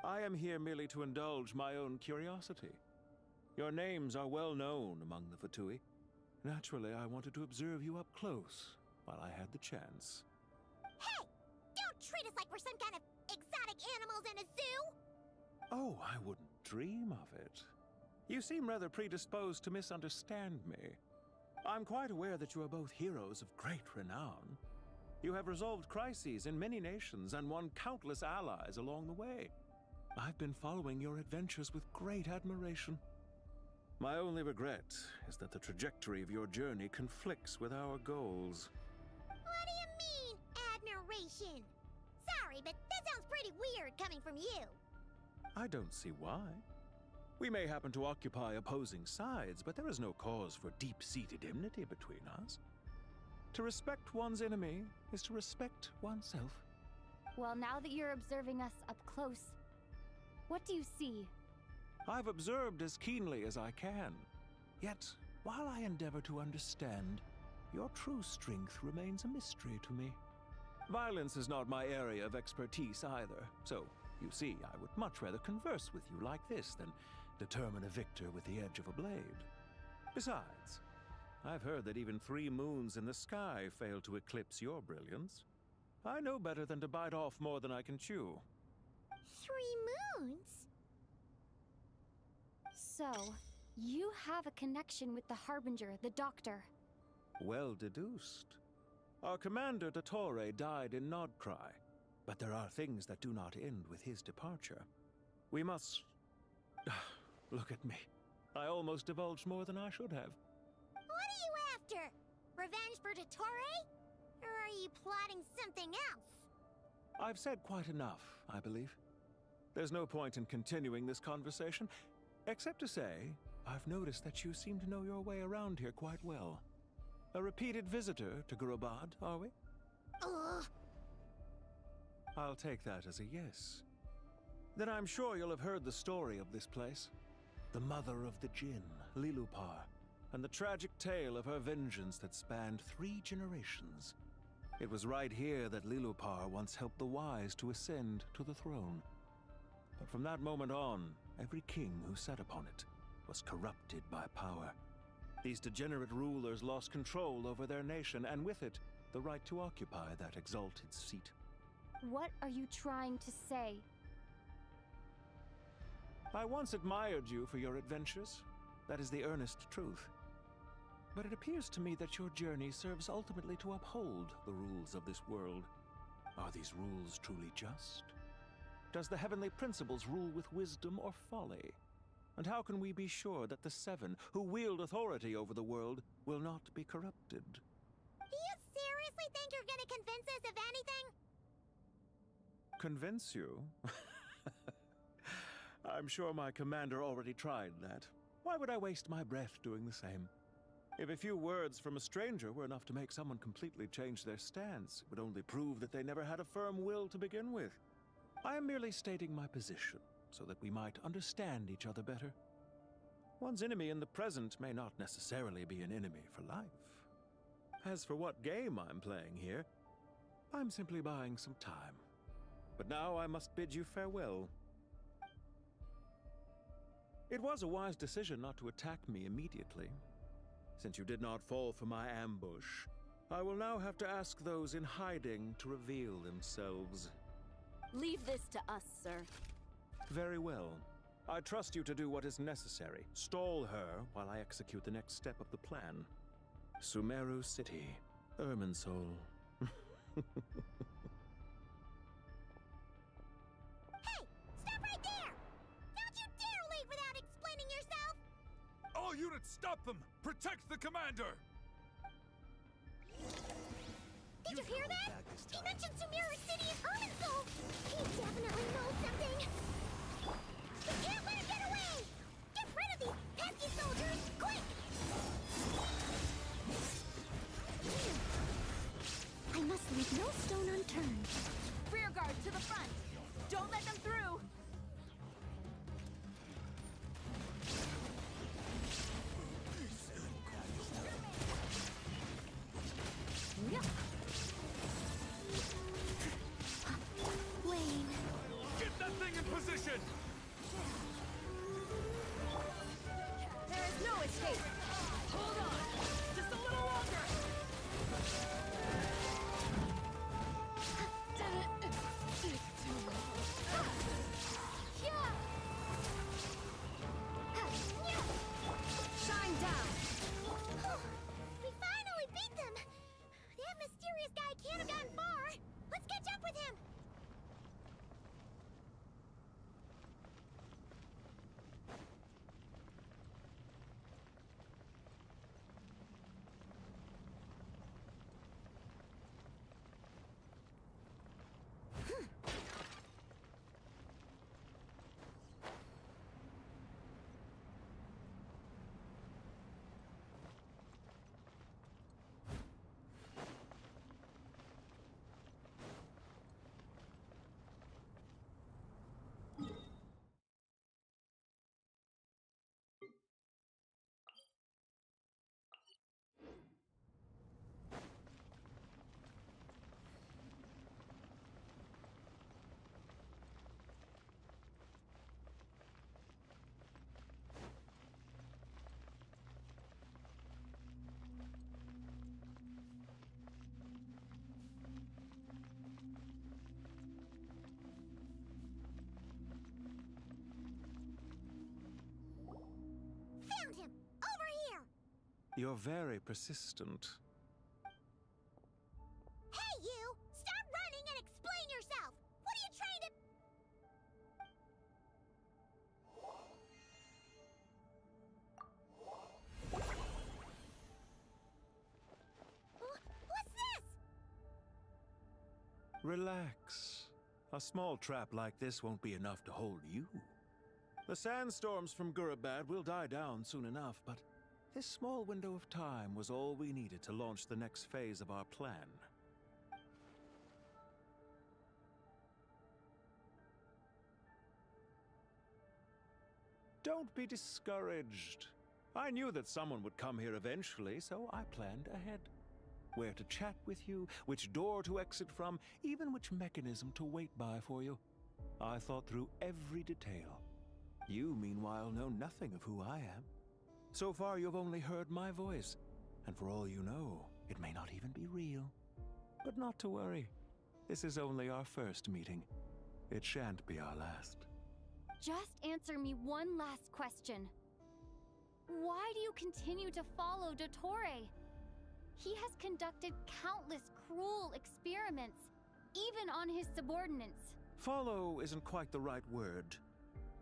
S6: I am here merely to indulge my own curiosity. Your names are well known among the Fatui. Naturally, I wanted to observe you up close while I had the chance.
S8: Hey! Don't treat us like we're some kind of exotic animals in a zoo!
S6: Oh, I wouldn't dream of it. You seem rather predisposed to misunderstand me. I'm quite aware that you are both heroes of great renown. You have resolved crises in many nations and won countless allies along the way. I've been following your adventures with great admiration. My only regret is that the trajectory of your journey conflicts with our goals.
S8: What do you mean, admiration? Sorry, but that sounds pretty weird coming from you.
S6: I don't see why. We may happen to occupy opposing sides, but there is no cause for deep-seated enmity between us. To respect one's enemy is to respect oneself.
S15: Well, now that you're observing us up close, what do you see?
S6: I've observed as keenly as I can. Yet, while I endeavor to understand, your true strength remains a mystery to me. Violence is not my area of expertise either, so, you see, I would much rather converse with you like this than determine a victor with the edge of a blade. Besides, I've heard that even 3 moons in the sky fail to eclipse your brilliance. I know better than to bite off more than I can chew.
S8: 3 moons?
S15: So, you have a connection with the Harbinger, the Doctor.
S6: Well deduced. Our commander, Dottore, died in Nodcry, but there are things that do not end with his departure. We must... Look at me. I almost divulged more than I should have.
S8: What are you after? Revenge for Dottore? Or are you plotting something else?
S6: I've said quite enough, I believe. There's no point in continuing this conversation, except to say, I've noticed that you seem to know your way around here quite well. A repeated visitor to Gurabad, are we?
S8: Ugh.
S6: I'll take that as a yes. Then I'm sure you'll have heard the story of this place. The mother of the Jinn, Lilupar, and the tragic tale of her vengeance that spanned 3 generations. It was right here that Lilupar once helped the wise to ascend to the throne. But from that moment on, every king who sat upon it was corrupted by power. These degenerate rulers lost control over their nation, and with it, the right to occupy that exalted seat.
S15: What are you trying to say?
S6: I once admired you for your adventures. That is the earnest truth. But it appears to me that your journey serves ultimately to uphold the rules of this world. Are these rules truly just? Does the heavenly principles rule with wisdom or folly? And how can we be sure that the 7 who wield authority over the world will not be corrupted?
S8: Do you seriously think you're gonna convince us of anything?
S6: Convince you? I'm sure my commander already tried that. Why would I waste my breath doing the same? If a few words from a stranger were enough to make someone completely change their stance, it would only prove that they never had a firm will to begin with. I am merely stating my position, so that we might understand each other better. One's enemy in the present may not necessarily be an enemy for life. As for what game I'm playing here, I'm simply buying some time. But now I must bid you farewell. It was a wise decision not to attack me immediately. Since you did not fall for my ambush, I will now have to ask those in hiding to reveal themselves.
S13: Leave this to us, sir.
S6: Very well. I trust you to do what is necessary. Stall her while I execute the next step of the plan. Sumeru City, Irminsul.
S8: Hey! Stop right there! Don't you dare leave without explaining yourself!
S20: All units, stop them! Protect the commander!
S8: Did you hear that? He mentioned Sumeru City and Irminsul! He definitely knows something! We can't let him get away! Get rid of these pesky soldiers, quick!
S2: I must leave no stone unturned.
S13: Rear guard to the front! Don't let them through!
S2: Wayne.
S20: Get that thing in position!
S12: There is no escape. Hold on. Just a little longer. Shine down.
S8: We finally beat them! That mysterious guy can't have gotten far! Let's catch up with him! Found him! Over here!
S6: You're very persistent.
S8: Hey, you! Stop running and explain yourself! What are you trying to... What's this?
S6: Relax. A small trap like this won't be enough to hold you. The sandstorms from Gurabad will die down soon enough, but this small window of time was all we needed to launch the next phase of our plan. Don't be discouraged. I knew that someone would come here eventually, so I planned ahead. Where to chat with you, which door to exit from, even which mechanism to wait by for you. I thought through every detail. You, meanwhile, know nothing of who I am. So far, you've only heard my voice, and for all you know, it may not even be real. But not to worry. This is only our first meeting. It shan't be our last.
S15: Just answer me one last question. Why do you continue to follow Dottore? He has conducted countless cruel experiments, even on his subordinates.
S6: Follow isn't quite the right word.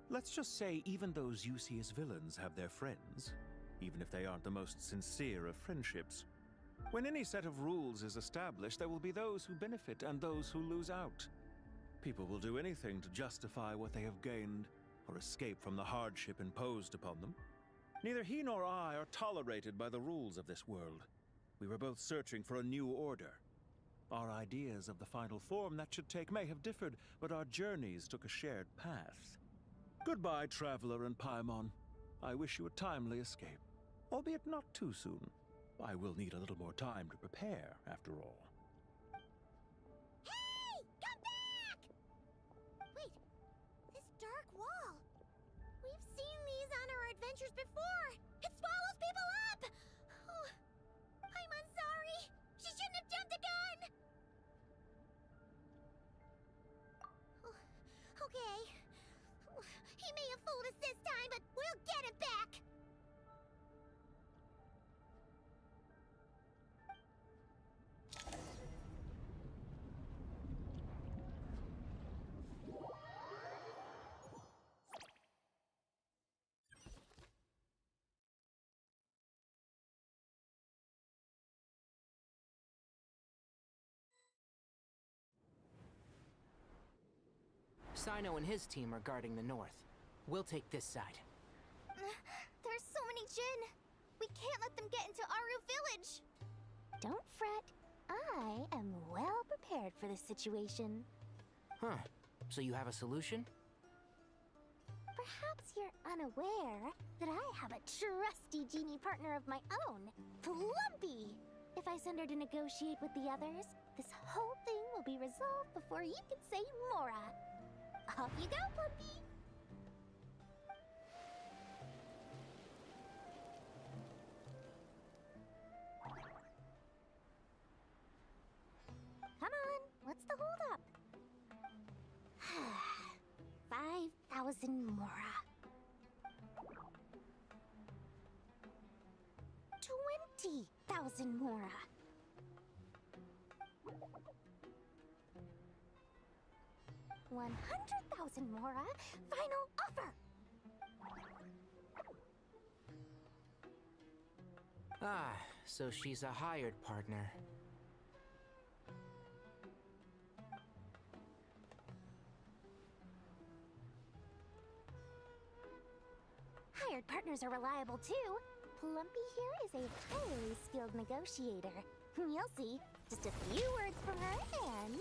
S6: Let's just say even those you see as villains have their friends, even if they aren't the most sincere of friendships. When any set of rules is established, there will be those who benefit and those who lose out. People will do anything to justify what they have gained or escape from the hardship imposed upon them. Neither he nor I are tolerated by the rules of this world. We were both searching for a new order. Our ideas of the final form that should take may have differed, but our journeys took a shared path. Goodbye, Traveler and Paimon. I wish you a timely escape, albeit not too soon. I will need a little more time to prepare, after all.
S8: Hey! Come back! Wait, this dark wall. We've seen these on our adventures before. It swallows people up! Oh, I'm sorry. She shouldn't have jumped the gun! Oh, okay. He may have fooled us this time, but we'll get it back!
S5: Sino and his team are guarding the north. We'll take this side.
S3: There's so many Jin. We can't let them get into Aru Village.
S18: Don't fret. I am well prepared for this situation.
S5: Huh. So you have a solution?
S18: Perhaps you're unaware that I have a trusty genie partner of my own, Plumpy. If I send her to negotiate with the others, this whole thing will be resolved before you can say Mora. Off you go, Plumpy! Come on, what's the holdup? 5,000 Mora. 20,000 Mora. 100,000 Mora. Final offer.
S5: Ah, so she's a hired partner.
S18: Hired partners are reliable too. Plumpy here is a highly skilled negotiator. You'll see. Just a few words from her and...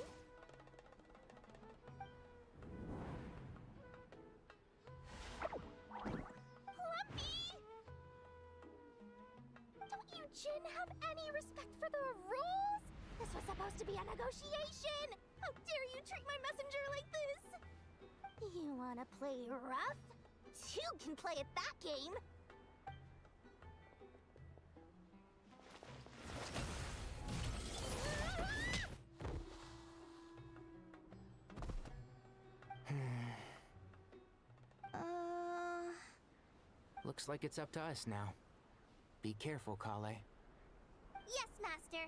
S18: Don't you Jin have any respect for the rules? This was supposed to be a negotiation! How dare you treat my messenger like this? You wanna play rough? Two can play at that game!
S5: Looks like it's up to us now. Be careful, Kale.
S3: Yes, Master.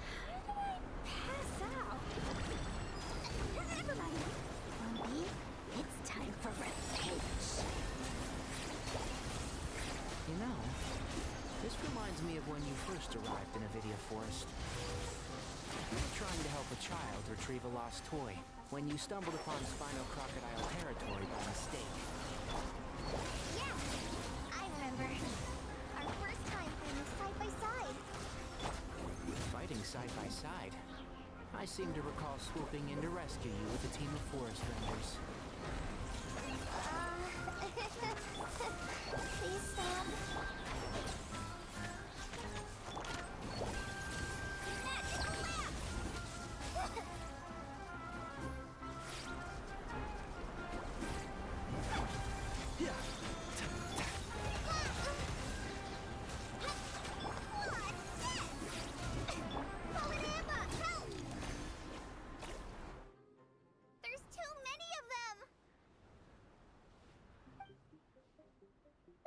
S18: How do I pass out? Never mind. Plumpy, it's time for revenge.
S5: You know, this reminds me of when you first arrived in Avidia Forest. You were trying to help a child retrieve a lost toy when you stumbled upon Spino Crocodile territory by mistake.
S3: Yeah, I remember. Our first time fighting side by side.
S5: Fighting side by side? I seem to recall swooping in to rescue you with a team of forest rangers.
S3: Please stop.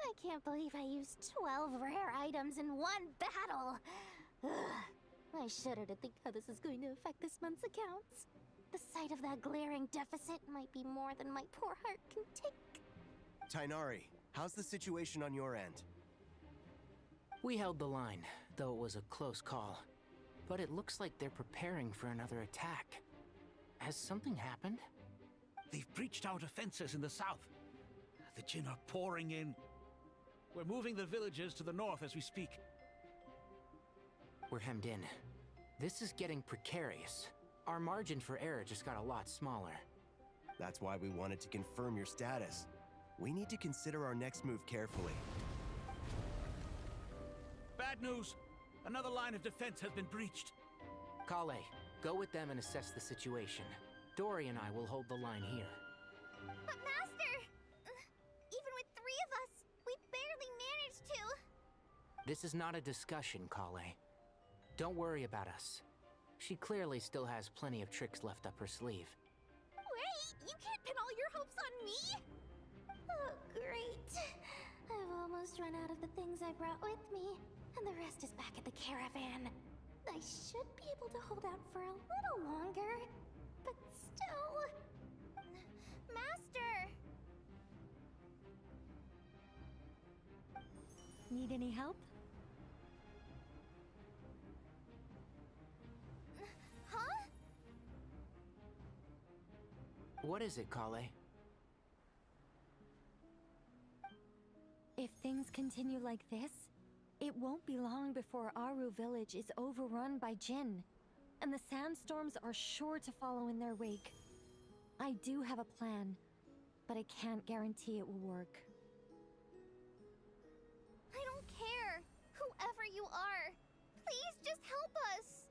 S18: I can't believe I used 12 rare items in one battle! Ugh. I shudder to think how this is going to affect this month's accounts. The sight of that glaring deficit might be more than my poor heart can take.
S19: Tighnari, how's the situation on your end?
S5: We held the line, though it was a close call. But it looks like they're preparing for another attack. Has something happened?
S19: They've breached our defenses in the south. The Jinn are pouring in. We're moving the villagers to the north as we speak.
S5: We're hemmed in. This is getting precarious. Our margin for error just got a lot smaller.
S21: That's why we wanted to confirm your status. We need to consider our next move carefully.
S19: Bad news! Another line of defense has been breached.
S5: Kale, go with them and assess the situation. Dory and I will hold the line here.
S3: But Master! Even with 3 of us, we barely managed to...
S5: This is not a discussion, Kale. Don't worry about us. She clearly still has plenty of tricks left up her sleeve.
S3: Wait! You can't pin all your hopes on me? Oh, great. I've almost run out of the things I brought with me, and the rest is back at the caravan. I should be able to hold out for a little longer, but still... Master!
S2: Need any help?
S3: Huh?
S5: What is it, Kale?
S2: If things continue like this, it won't be long before Aru village is overrun by Jinn, and the sandstorms are sure to follow in their wake. I do have a plan, but I can't guarantee it will work.
S3: I don't care, whoever you are. Please just help us.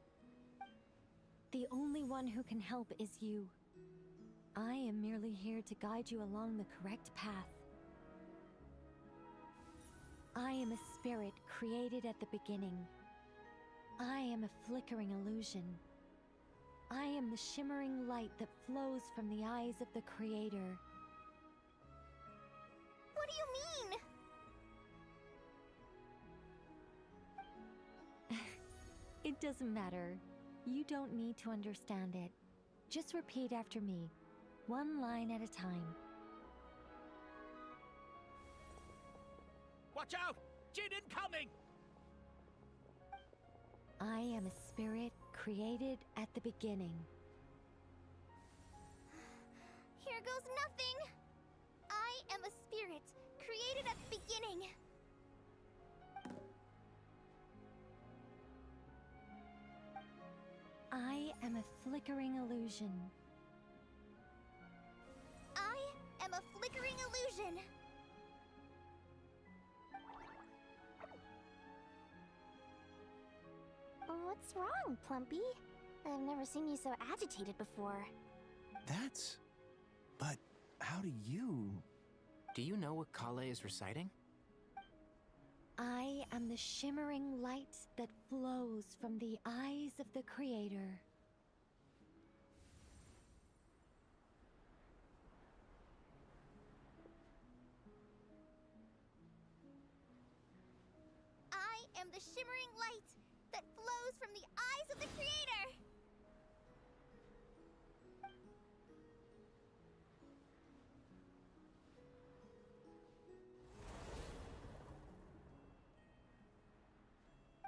S2: The only one who can help is you. I am merely here to guide you along the correct path. I am a spirit created at the beginning. I am a flickering illusion. I am the shimmering light that flows from the eyes of the Creator.
S3: What do you mean?
S2: It doesn't matter. You don't need to understand it. Just repeat after me, one line at a time.
S19: Watch out! Jinn incoming!
S2: I am a spirit created at the beginning.
S3: Here goes nothing! I am a spirit created at the beginning.
S2: I am a flickering illusion.
S3: I am a flickering illusion. What's wrong, Plumpy? I've never seen you so agitated before.
S21: That's... But how do you...
S5: Do you know what Kale is reciting?
S2: I am the shimmering light that flows from the eyes of the Creator.
S3: I am the shimmering light that flows from the eyes of the Creator!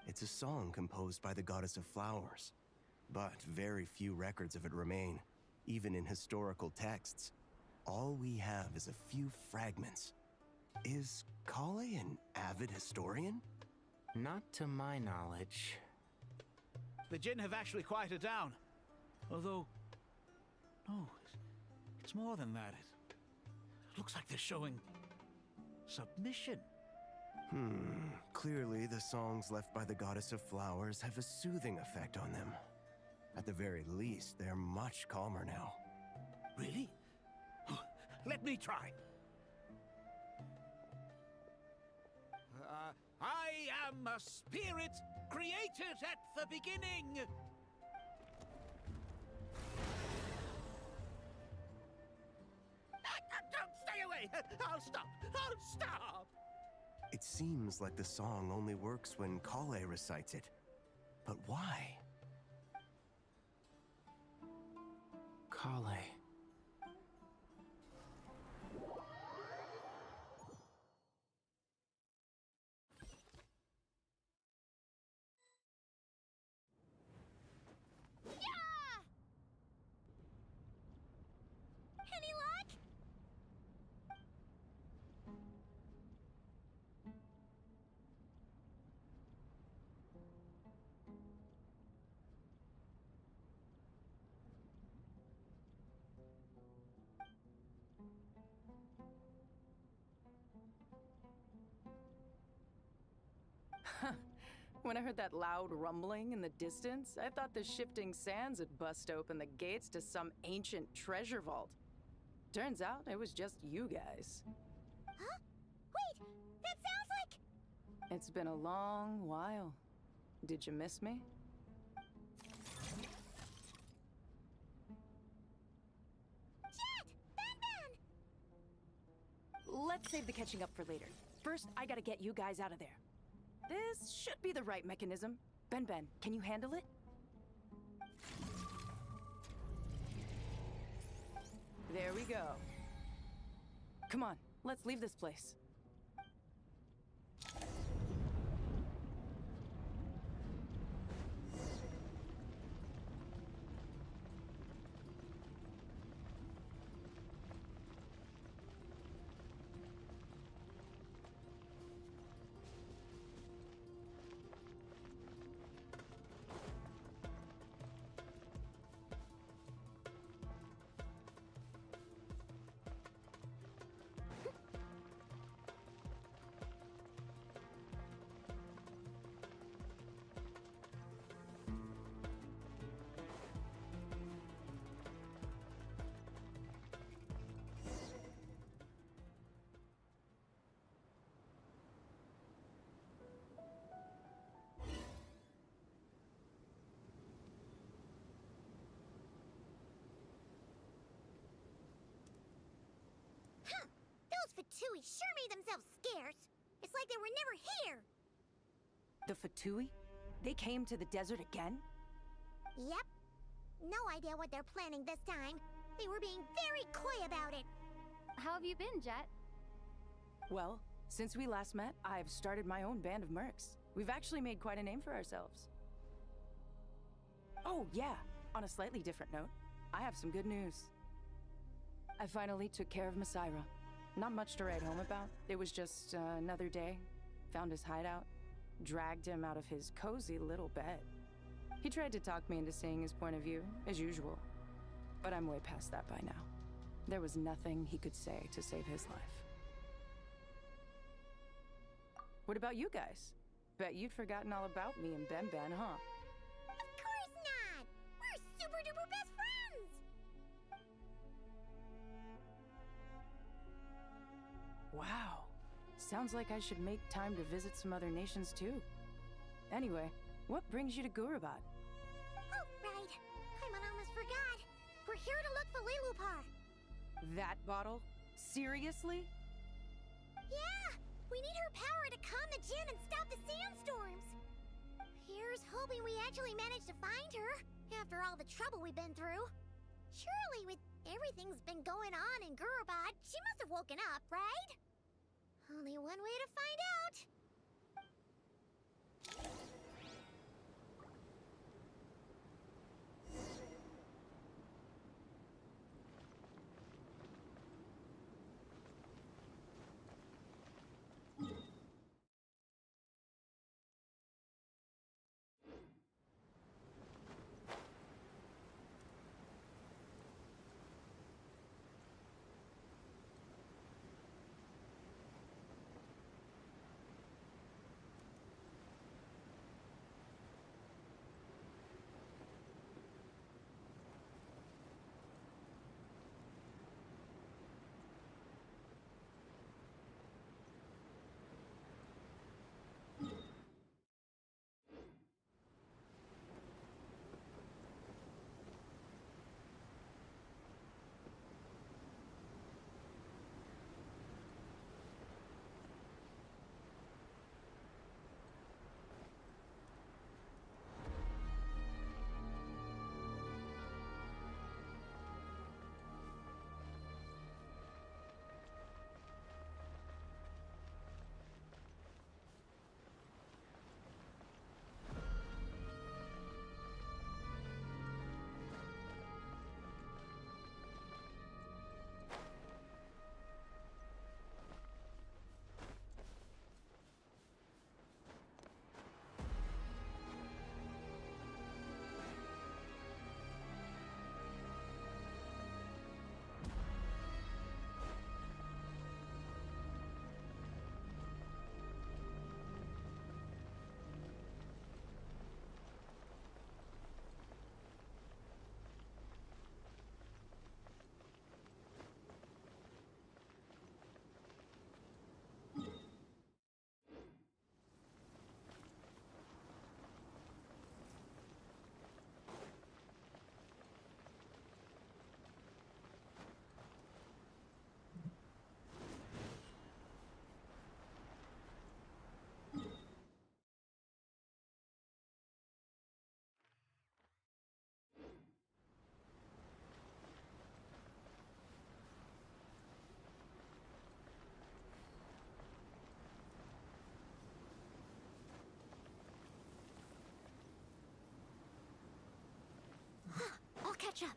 S21: It's a song composed by the goddess of flowers, but very few records of it remain, even in historical texts. All we have is a few fragments. Is Kale an avid historian?
S5: Not to my knowledge.
S19: The Jinn have actually quieted down. Although... No, it's more than that. It looks like they're showing... submission.
S21: Clearly the songs left by the goddess of flowers have a soothing effect on them. At the very least, they're much calmer now.
S19: Really? Let me try. I am a spirit created at the beginning. Don't stay away! I'll stop! I'll stop!
S21: It seems like the song only works when Kale recites it. But why?
S5: Kale.
S12: When I heard that loud rumbling in the distance, I thought the shifting sands had bust open the gates to some ancient treasure vault. Turns out it was just you guys.
S8: Huh? Wait, that sounds like...
S12: It's been a long while. Did you miss me?
S8: Jet! Ben!
S12: Let's save the catching up for later. First, I gotta get you guys out of there. This should be the right mechanism. Ben, can you handle it? There we go. Come on, let's leave this place.
S8: Those Fatui sure made themselves scarce. It's like they were never here.
S12: The Fatui? They came to the desert again?
S8: Yep. No idea what they're planning this time. They were being very coy about it.
S15: How have you been, Jet?
S12: Well, since we last met, I've started my own band of mercs. We've actually made quite a name for ourselves. Oh, yeah. On a slightly different note, I have some good news. I finally took care of Masaira. Not much to write home about. It was just another day. Found his hideout. Dragged him out of his cozy little bed. He tried to talk me into seeing his point of view, as usual. But I'm way past that by now. There was nothing he could say to save his life. What about you guys? Bet you'd forgotten all about me and Ben, huh?
S8: Of course not! We're super duper best friends!
S12: Wow. Sounds like I should make time to visit some other nations too. Anyway, what brings you to Gurabat?
S8: Oh, right. I almost forgot. We're here to look for Lilupar.
S12: That bottle? Seriously?
S8: Yeah! We need her power to calm the djinn and stop the sandstorms. Here's hoping we actually manage to find her, after all the trouble we've been through. Surely with everything's been going on in Gurabat, she must have woken up, right? Only one way to find out. catch up.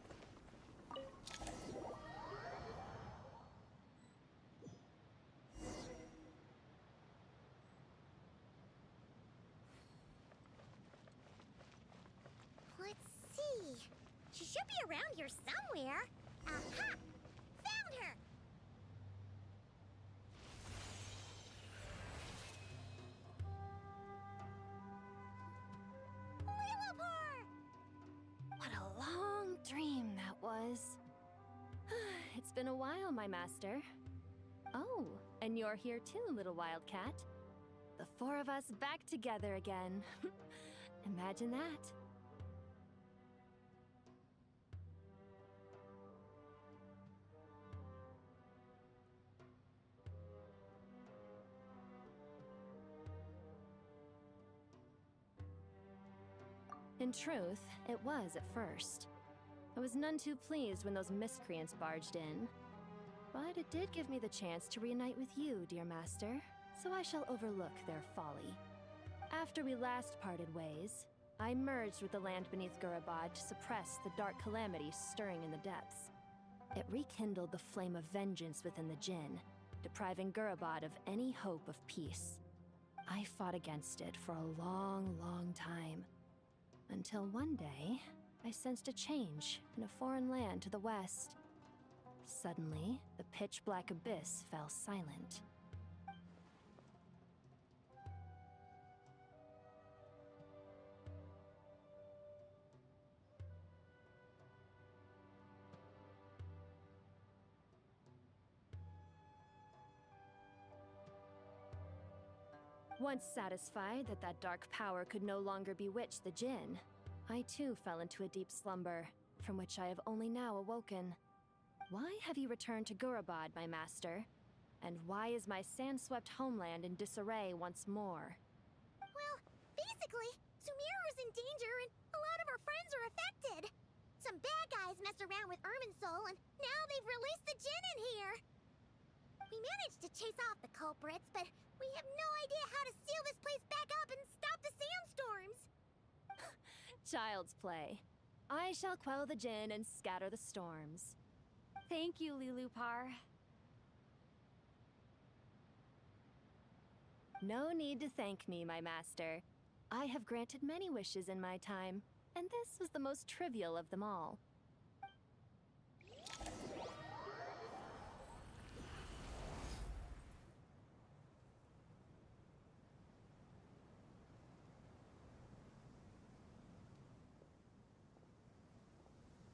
S8: Let's see. She should be around here somewhere. Aha! Found her!
S2: What a long dream that was. It's been a while, my master. Oh, and you're here too, little wildcat. The four of us back together again. Imagine that. In truth, it was at first. I was none too pleased when those miscreants barged in. But it did give me the chance to reunite with you, dear master, so I shall overlook their folly. After we last parted ways, I merged with the land beneath Gurabad to suppress the dark calamity stirring in the depths. It rekindled the flame of vengeance within the Jinn, depriving Gurabad of any hope of peace. I fought against it for a long, long time. Until one day, I sensed a change in a foreign land to the west. Suddenly, the pitch-black abyss fell silent. Once satisfied that that dark power could no longer bewitch the Jinn, I too fell into a deep slumber, from which I have only now awoken. Why have you returned to Gurabad, my master? And why is my sand-swept homeland in disarray once more?
S8: Well, basically, Sumeru's in danger and a lot of our friends are affected. Some bad guys messed around with Irminsul and now they've released the Jinn in here. We managed to chase off the culprits, but we have no idea how to seal this place back up and stop the sandstorms.
S2: Child's play. I shall quell the Jinn and scatter the storms. Thank you, Lilupar. No need to thank me, my master. I have granted many wishes in my time, and this was the most trivial of them all.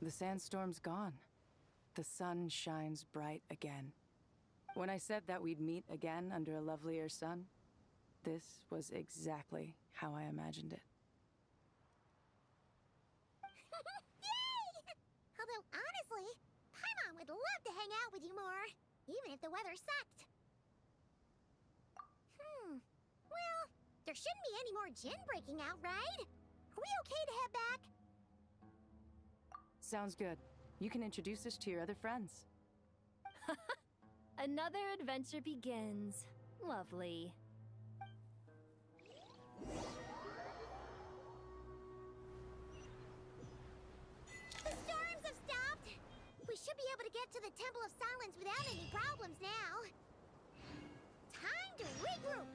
S12: The sandstorm's gone. The sun shines bright again. When I said that we'd meet again under a lovelier sun, this was exactly how I imagined it.
S8: Yay! Although honestly, Paimon would love to hang out with you more, even if the weather sucked. Well, there shouldn't be any more Jinn breaking out, right? Are we okay to head back?
S12: Sounds good. You can introduce us to your other friends.
S2: Another adventure begins. Lovely.
S8: The storms have stopped! We should be able to get to the Temple of Silence without any problems now. Time to regroup!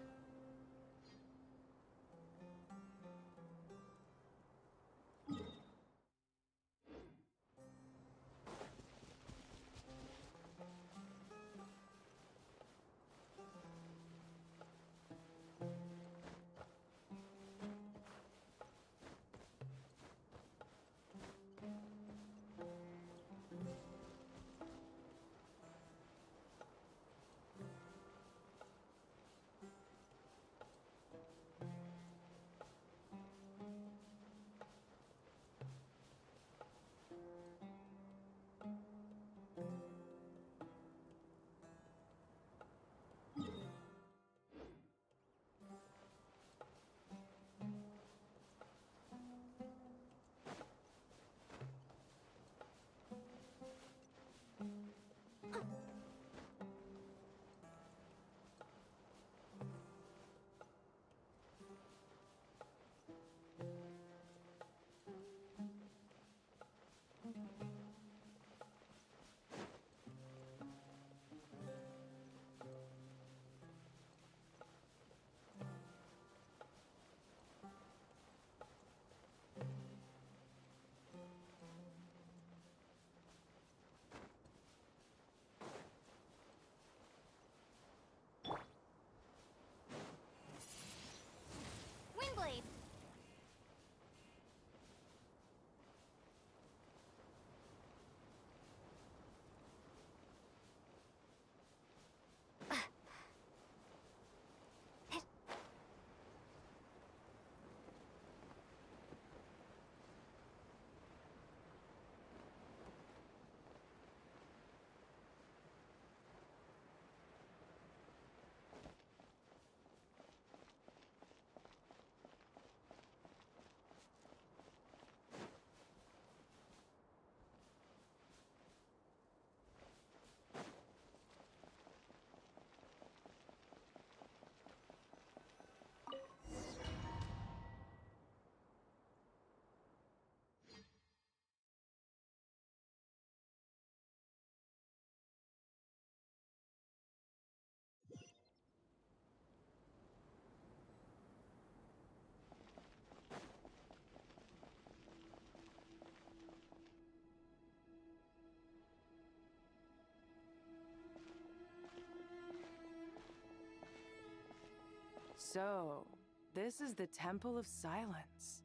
S12: So, this is the Temple of Silence.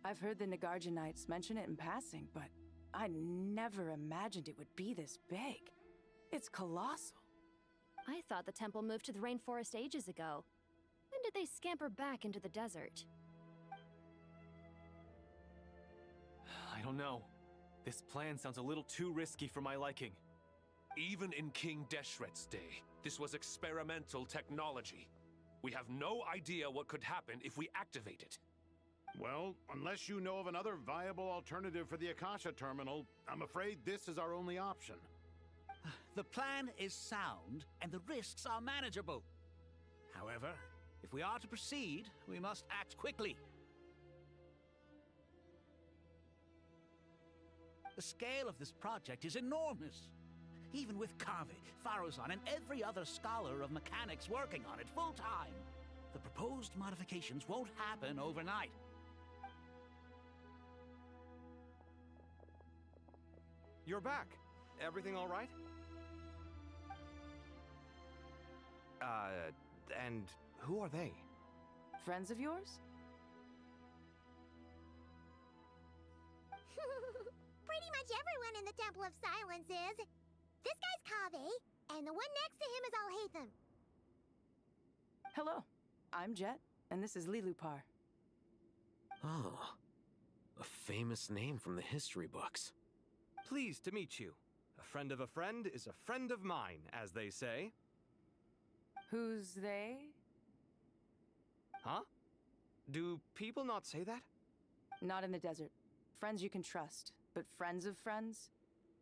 S12: I've heard the Nagarjanites mention it in passing, but I never imagined it would be this big. It's colossal.
S2: I thought the temple moved to the rainforest ages ago. When did they scamper back into the desert?
S10: I don't know. This plan sounds a little too risky for my liking.
S16: Even in King Deshret's day, this was experimental technology. We have no idea what could happen if we activate it.
S23: Well, unless you know of another viable alternative for the Akasha terminal, I'm afraid this is our only option.
S19: The plan is sound, and the risks are manageable. However, if we are to proceed, we must act quickly. The scale of this project is enormous. Even with Kave, Faruzan, and every other scholar of mechanics working on it full-time, the proposed modifications won't happen overnight.
S1: You're back. Everything all right? And who are they?
S12: Friends of yours?
S8: Pretty much everyone in the Temple of Silence is. This guy's Kave, and the one next to him is Alhaitham.
S12: Hello, I'm Jet, and this is Lilupar.
S11: Oh, a famous name from the history books.
S1: Pleased to meet you. A friend of a friend is a friend of mine, as they say.
S12: Who's they?
S1: Huh? Do people not say that?
S12: Not in the desert. Friends you can trust, but friends of friends?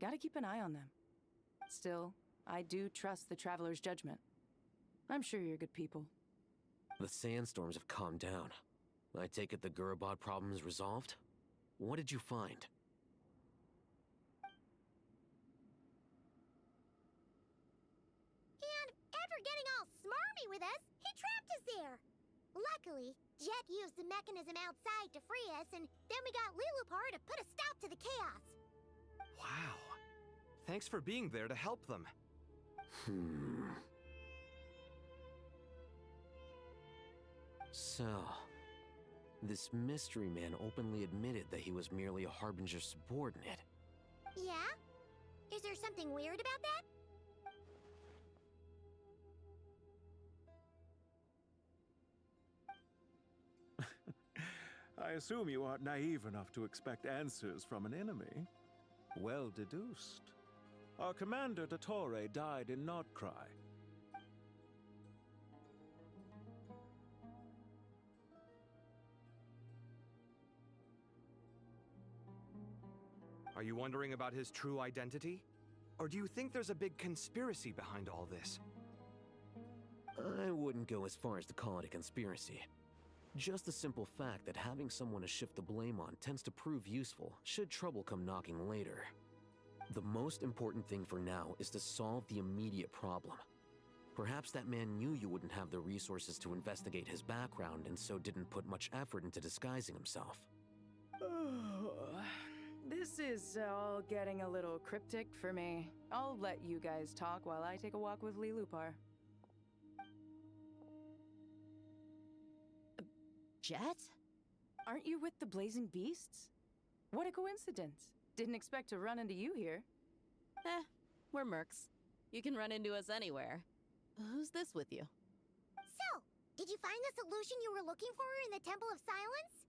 S12: Gotta keep an eye on them. Still, I do trust the Traveler's judgment. I'm sure you're good people.
S11: The sandstorms have calmed down. I take it the Gurabad problem is resolved? What did you find?
S8: And after getting all smarmy with us, he trapped us there. Luckily, Jet used the mechanism outside to free us, and then we got Lilupar to put a stop to the chaos.
S1: Wow. Thanks for being there to help them.
S11: So, this mystery man openly admitted that he was merely a Harbinger subordinate.
S8: Yeah? Is there something weird about that?
S6: I assume you aren't naive enough to expect answers from an enemy. Well deduced. Our commander, Dottore, died in Nordcry.
S1: Are you wondering about his true identity? Or do you think there's a big conspiracy behind all this?
S11: I wouldn't go as far as to call it a conspiracy. Just the simple fact that having someone to shift the blame on tends to prove useful should trouble come knocking later. The most important thing for now is to solve the immediate problem. Perhaps that man knew you wouldn't have the resources to investigate his background and so didn't put much effort into disguising himself.
S12: This is all getting a little cryptic for me. I'll let you guys talk while I take a walk with Lilupar.
S13: Jet?
S12: Aren't you with the Blazing Beasts? What a coincidence. Didn't expect to run into you here.
S13: We're mercs. You can run into us anywhere. Who's this with you?
S8: So, did you find the solution you were looking for in the Temple of Silence?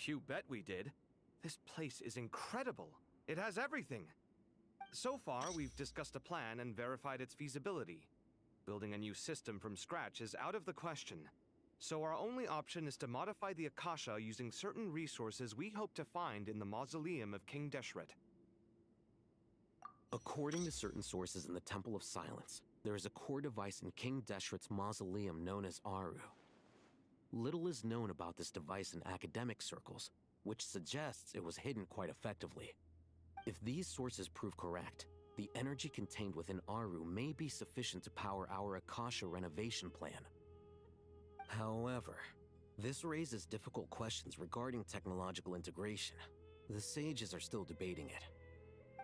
S1: You bet we did. This place is incredible. It has everything. So far, we've discussed a plan and verified its feasibility. Building a new system from scratch is out of the question. So our only option is to modify the Akasha using certain resources we hope to find in the mausoleum of King Deshret.
S11: According to certain sources in the Temple of Silence, there is a core device in King Deshret's mausoleum known as Aru. Little is known about this device in academic circles, which suggests it was hidden quite effectively. If these sources prove correct, the energy contained within Aru may be sufficient to power our Akasha renovation plan. However, this raises difficult questions regarding technological integration. The sages are still debating it.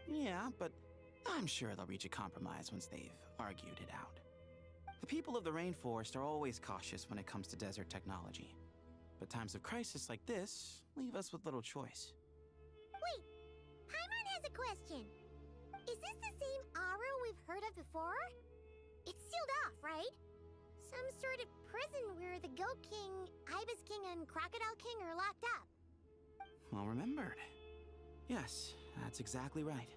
S24: Yeah, but I'm sure they'll reach a compromise once they've argued it out.
S4: The people of the rainforest are always cautious when it comes to desert technology. But times of crisis like this leave us with little choice.
S8: Wait, Paimon has a question. Is this the same Aru we've heard of before? It's sealed off, right? Some sort of prison where the Goat King, Ibis King, and Crocodile King are locked up.
S4: Well remembered. Yes, that's exactly right.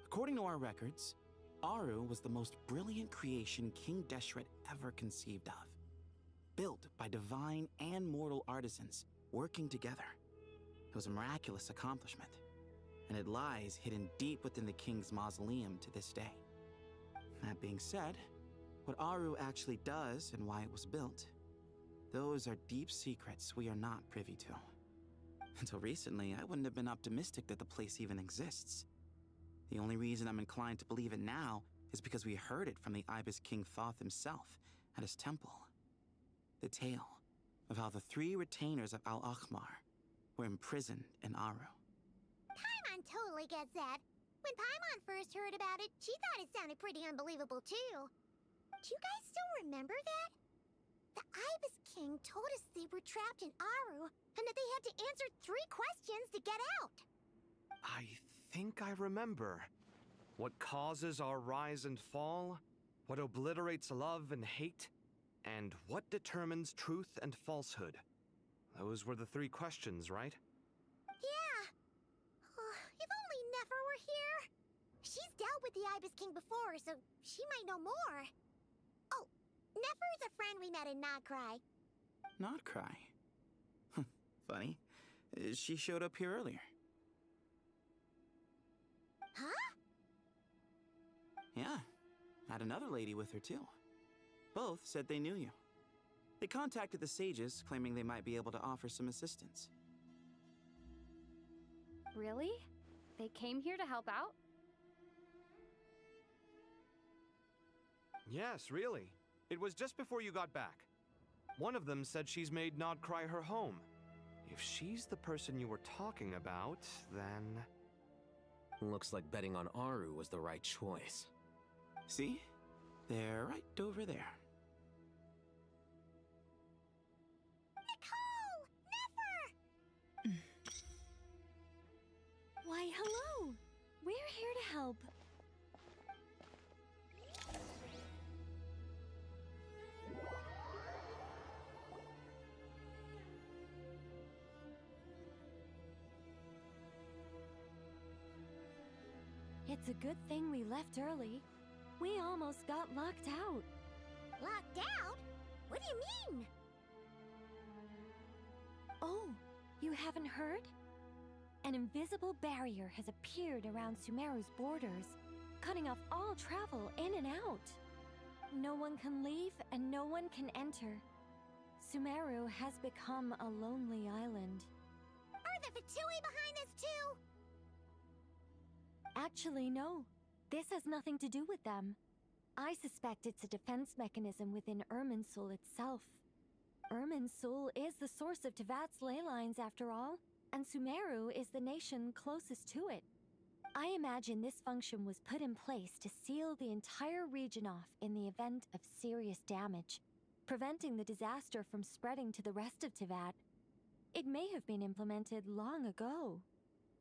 S4: According to our records, Aru was the most brilliant creation King Deshret ever conceived of. Built by divine and mortal artisans working together. It was a miraculous accomplishment, and it lies hidden deep within the king's mausoleum to this day. That being said, what Aru actually does and why it was built, those are deep secrets we are not privy to. Until recently, I wouldn't have been optimistic that the place even exists. The only reason I'm inclined to believe it now is because we heard it from the Ibis King Thoth himself at his temple. The tale of how the 3 retainers of Al-Akhmar were imprisoned in Aru.
S8: Paimon totally gets that. When Paimon first heard about it, she thought it sounded pretty unbelievable too. Do you guys still remember that? The Ibis King told us they were trapped in Aru and that they had to answer 3 questions to get out.
S1: I think I remember. What causes our rise and fall? What obliterates love and hate? And what determines truth and falsehood? Those were the 3 questions, right?
S8: Yeah. If only Nefer were here. She's dealt with the Ibis King before, so she might know more. Oh, Nefer is a friend we met in Nodcry.
S4: Nodcry? Funny. She showed up here earlier.
S8: Huh?
S4: Yeah. Had another lady with her too. Both said they knew you. They contacted the sages, claiming they might be able to offer some assistance.
S15: Really? They came here to help out?
S1: Yes, really. It was just before you got back. One of them said she's made Nodcry her home. If she's the person you were talking about, then...
S11: Looks like betting on Aru was the right choice.
S4: See? They're right over there.
S8: Nicole! Nefer!
S2: Why, hello! We're here to help. It's a good thing we left early. We almost got locked out.
S8: Locked out? What do you mean?
S2: Oh, you haven't heard? An invisible barrier has appeared around Sumeru's borders, cutting off all travel in and out. No one can leave and no one can enter. Sumeru has become a lonely island.
S8: Are the Fatui behind this too?
S2: Actually, no. This has nothing to do with them. I suspect it's a defense mechanism within Irminsul itself. Irminsul is the source of Teyvat's ley lines, after all, and Sumeru is the nation closest to it. I imagine this function was put in place to seal the entire region off in the event of serious damage, preventing the disaster from spreading to the rest of Teyvat. It may have been implemented long ago.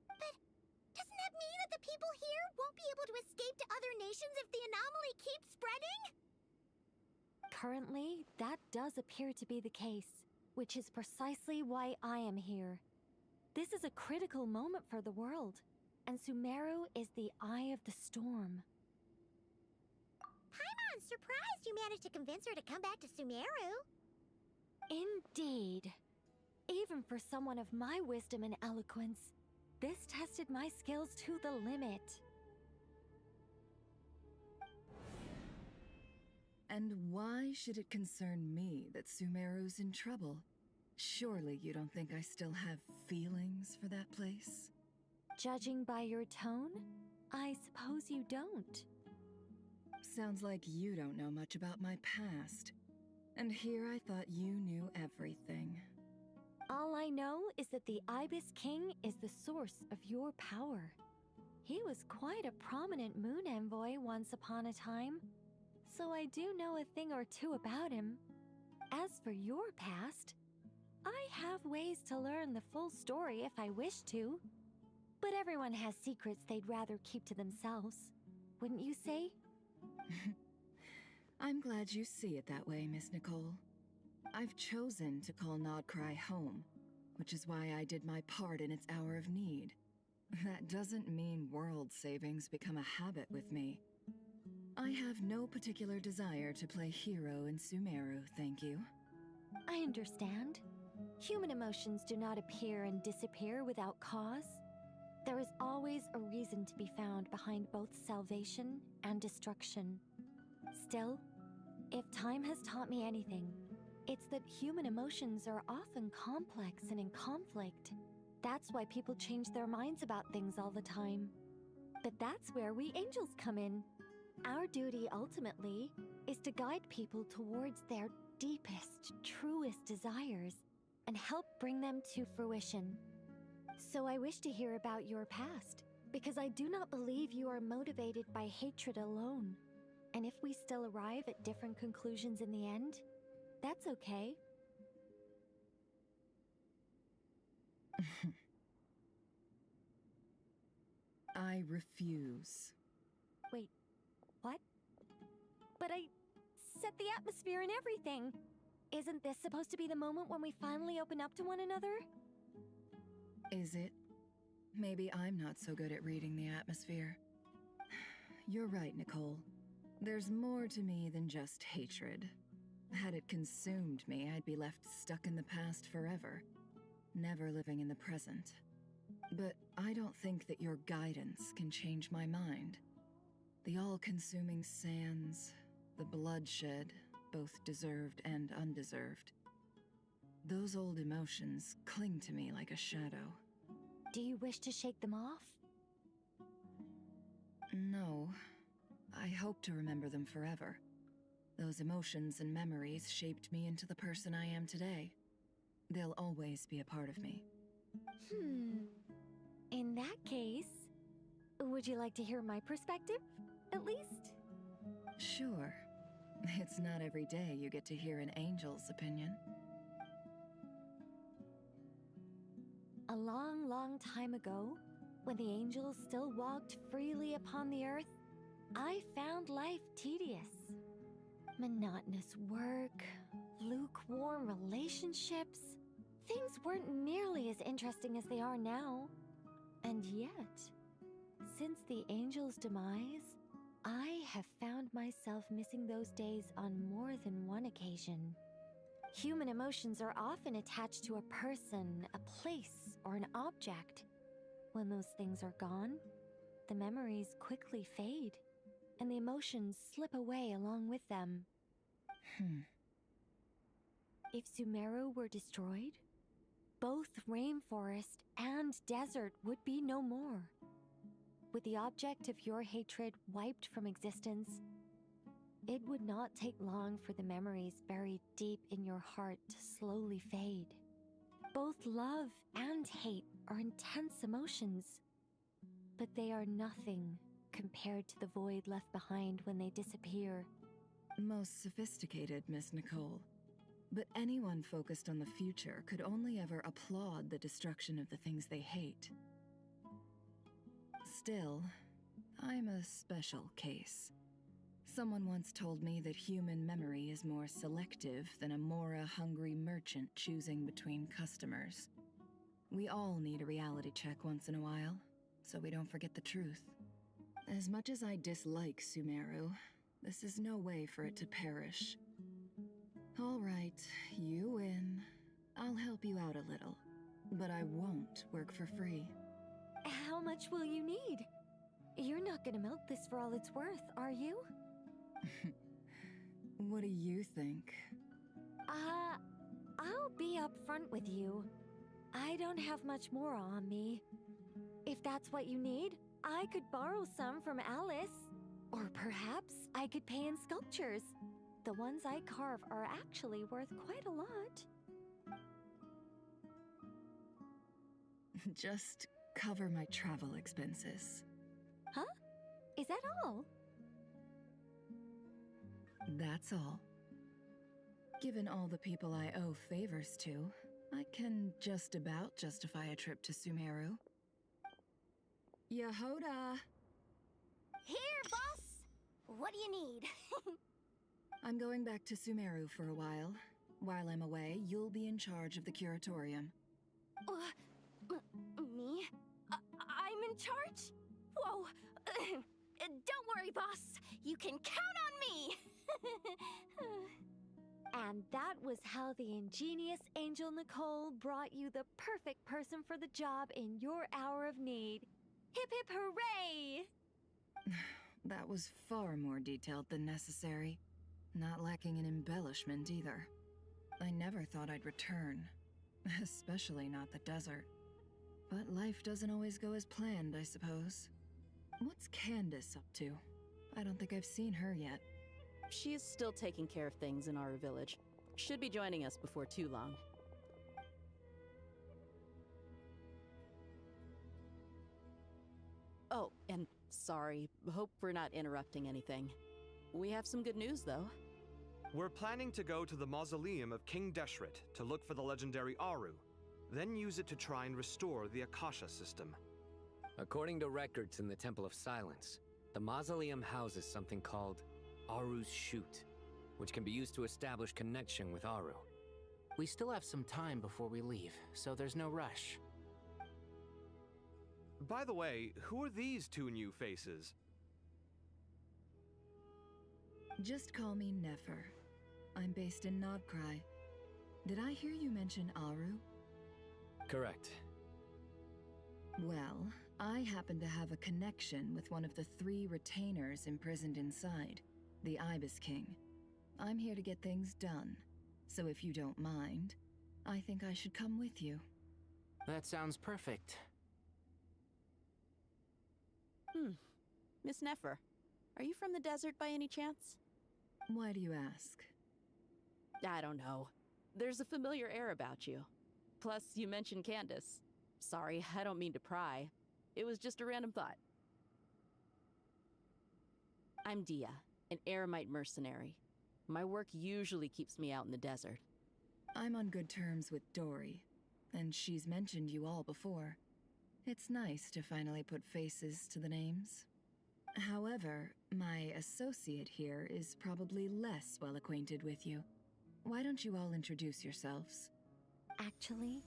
S8: But doesn't that mean that the people here won't be able to escape to other nations if the anomaly keeps spreading?
S2: Currently, that does appear to be the case, which is precisely why I am here. This is a critical moment for the world, and Sumeru is the eye of the storm.
S8: Paimon's surprised you managed to convince her to come back to Sumeru.
S2: Indeed. Even for someone of my wisdom and eloquence, this tested my skills to the limit.
S9: And why should it concern me that Sumeru's in trouble? Surely you don't think I still have feelings for that place?
S2: Judging by your tone, I suppose you don't.
S9: Sounds like you don't know much about my past. And here I thought you knew everything.
S2: All I know is that the Ibis King is the source of your power. He was quite a prominent moon envoy once upon a time, so I do know a thing or two about him. As for your past, I have ways to learn the full story if I wish to. But everyone has secrets they'd rather keep to themselves, wouldn't you say?
S9: I'm glad you see it that way, Miss Nicole. I've chosen to call Nodcry home, which is why I did my part in its hour of need. That doesn't mean world savings become a habit with me. I have no particular desire to play hero in Sumeru, thank you.
S2: I understand. Human emotions do not appear and disappear without cause. There is always a reason to be found behind both salvation and destruction. Still, if time has taught me anything, it's that human emotions are often complex and in conflict. That's why people change their minds about things all the time. But that's where we angels come in. Our duty, ultimately, is to guide people towards their deepest, truest desires and help bring them to fruition. So I wish to hear about your past, because I do not believe you are motivated by hatred alone. And if we still arrive at different conclusions in the end, that's okay.
S9: I refuse.
S2: Wait, what? But I set the atmosphere and everything. Isn't this supposed to be the moment when we finally open up to one another?
S9: Is it? Maybe I'm not so good at reading the atmosphere. You're right, Nicole. There's more to me than just hatred. Had it consumed me, I'd be left stuck in the past forever, never living in the present. But I don't think that your guidance can change my mind. The all-consuming sands, the bloodshed, both deserved and undeserved. Those old emotions cling to me like a shadow.
S2: Do you wish to shake them off?
S9: No. I hope to remember them forever. Those emotions and memories shaped me into the person I am today. They'll always be a part of me.
S2: In that case, would you like to hear my perspective, at least?
S9: Sure. It's not every day you get to hear an angel's opinion.
S2: A long, long time ago, when the angels still walked freely upon the earth, I found life tedious. Monotonous work, lukewarm relationships. Things weren't nearly as interesting as they are now. And yet, since the angels' demise, I have found myself missing those days on more than one occasion. Human emotions are often attached to a person, a place, or an object. When those things are gone, the memories quickly fade, and the emotions slip away along with them. If Sumeru were destroyed, both rainforest and desert would be no more. With the object of your hatred wiped from existence, it would not take long for the memories buried deep in your heart to slowly fade. Both love and hate are intense emotions, but they are nothing compared to the void left behind when they disappear.
S9: Most sophisticated, Miss Nicole. But anyone focused on the future could only ever applaud the destruction of the things they hate. Still, I'm a special case. Someone once told me that human memory is more selective than a Mora-hungry merchant choosing between customers. We all need a reality check once in a while, so we don't forget the truth. As much as I dislike Sumeru, this is no way for it to perish. All right, you win. I'll help you out a little, but I won't work for free.
S2: How much will you need? You're not gonna milk this for all it's worth, are you?
S9: What do you think?
S2: I'll be upfront with you. I don't have much more on me. If that's what you need, I could borrow some from Alice. Or perhaps I could pay in sculptures. The ones I carve are actually worth quite a lot.
S9: Just cover my travel expenses.
S2: Is that all?
S9: That's all. Given all the people I owe favors to, I can just about justify a trip to Sumeru. Yehoda!
S8: Here, boss! What do you need?
S9: I'm going back to Sumeru for a while. While I'm away, you'll be in charge of the curatorium.
S8: Me? I'm in charge? Whoa! Don't worry, boss. You can count on me!
S2: And that was how the ingenious Angel Nicole brought you the perfect person for the job in your hour of need. Hip hip hooray!
S9: That was far more detailed than necessary. Not lacking in embellishment either. I never thought I'd return. Especially not the desert. But life doesn't always go as planned, I suppose. What's Candace up to? I don't think I've seen her yet.
S13: She is still taking care of things in our village. Should be joining us before too long. Oh, and sorry. Hope we're not interrupting anything. We have some good news, though.
S1: We're planning to go to the mausoleum of King Deshret to look for the legendary Aru, then use it to try and restore the Akasha system.
S7: According to records in the Temple of Silence, the mausoleum houses something called Aru's Chute, which can be used to establish connection with Aru.
S5: We still have some time before we leave, so there's no rush.
S1: By the way, who are these two new faces?
S9: Just call me Nefer. I'm based in Nodcry. Did I hear you mention Aru?
S7: Correct.
S9: Well, I happen to have a connection with one of the 3 retainers imprisoned inside, the Ibis King. I'm here to get things done, so if you don't mind, I think I should come with you.
S5: That sounds perfect.
S13: Miss Nefer, are you from the desert by any chance?
S9: Why do you ask?
S13: I don't know. There's a familiar air about you. Plus, you mentioned Candace. Sorry, I don't mean to pry. It was just a random thought. I'm Dia, an Eremite mercenary. My work usually keeps me out in the desert.
S9: I'm on good terms with Dory, and she's mentioned you all before. It's nice to finally put faces to the names. However, my associate here is probably less well acquainted with you. Why don't you all introduce yourselves?
S2: Actually,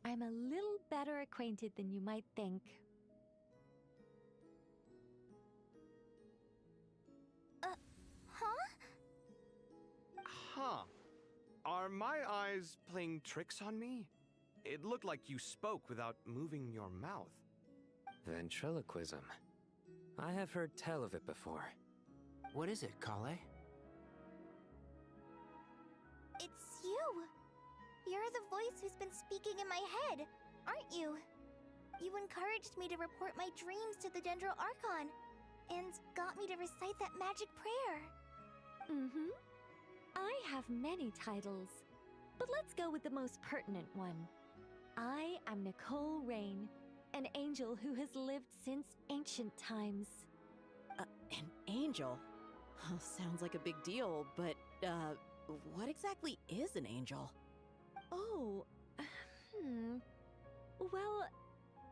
S2: I'm a little better acquainted than you might think.
S1: Huh. Are my eyes playing tricks on me? It looked like you spoke without moving your mouth.
S7: Ventriloquism. I have heard tell of it before.
S5: What is it, Kale?
S3: It's you! You're the voice who's been speaking in my head, aren't you? You encouraged me to report my dreams to the Dendro Archon, and got me to recite that magic prayer.
S2: Mm-hmm. I have many titles, but let's go with the most pertinent one. I am Nicole Rain, an angel who has lived since ancient times.
S13: An angel? Sounds like a big deal, but, what exactly is an angel?
S2: Oh, Well,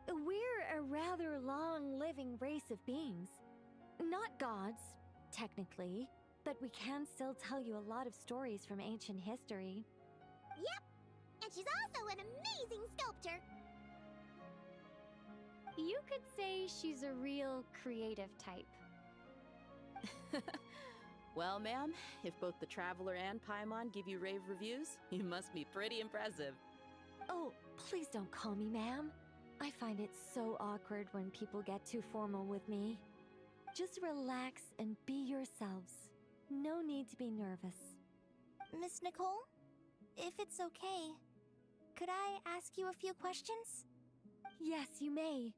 S2: we're a rather long-living race of beings. Not gods, technically, but we can still tell you a lot of stories from ancient history.
S8: Yep, and she's also an amazing sculptor.
S15: You could say she's a real creative type.
S13: Well, ma'am, if both the Traveler and Paimon give you rave reviews, you must be pretty impressive.
S2: Oh, please don't call me ma'am. I find it so awkward when people get too formal with me. Just relax and be yourselves. No need to be nervous.
S3: Miss Nicole, if it's okay, could I ask you a few questions?
S2: Yes, you may.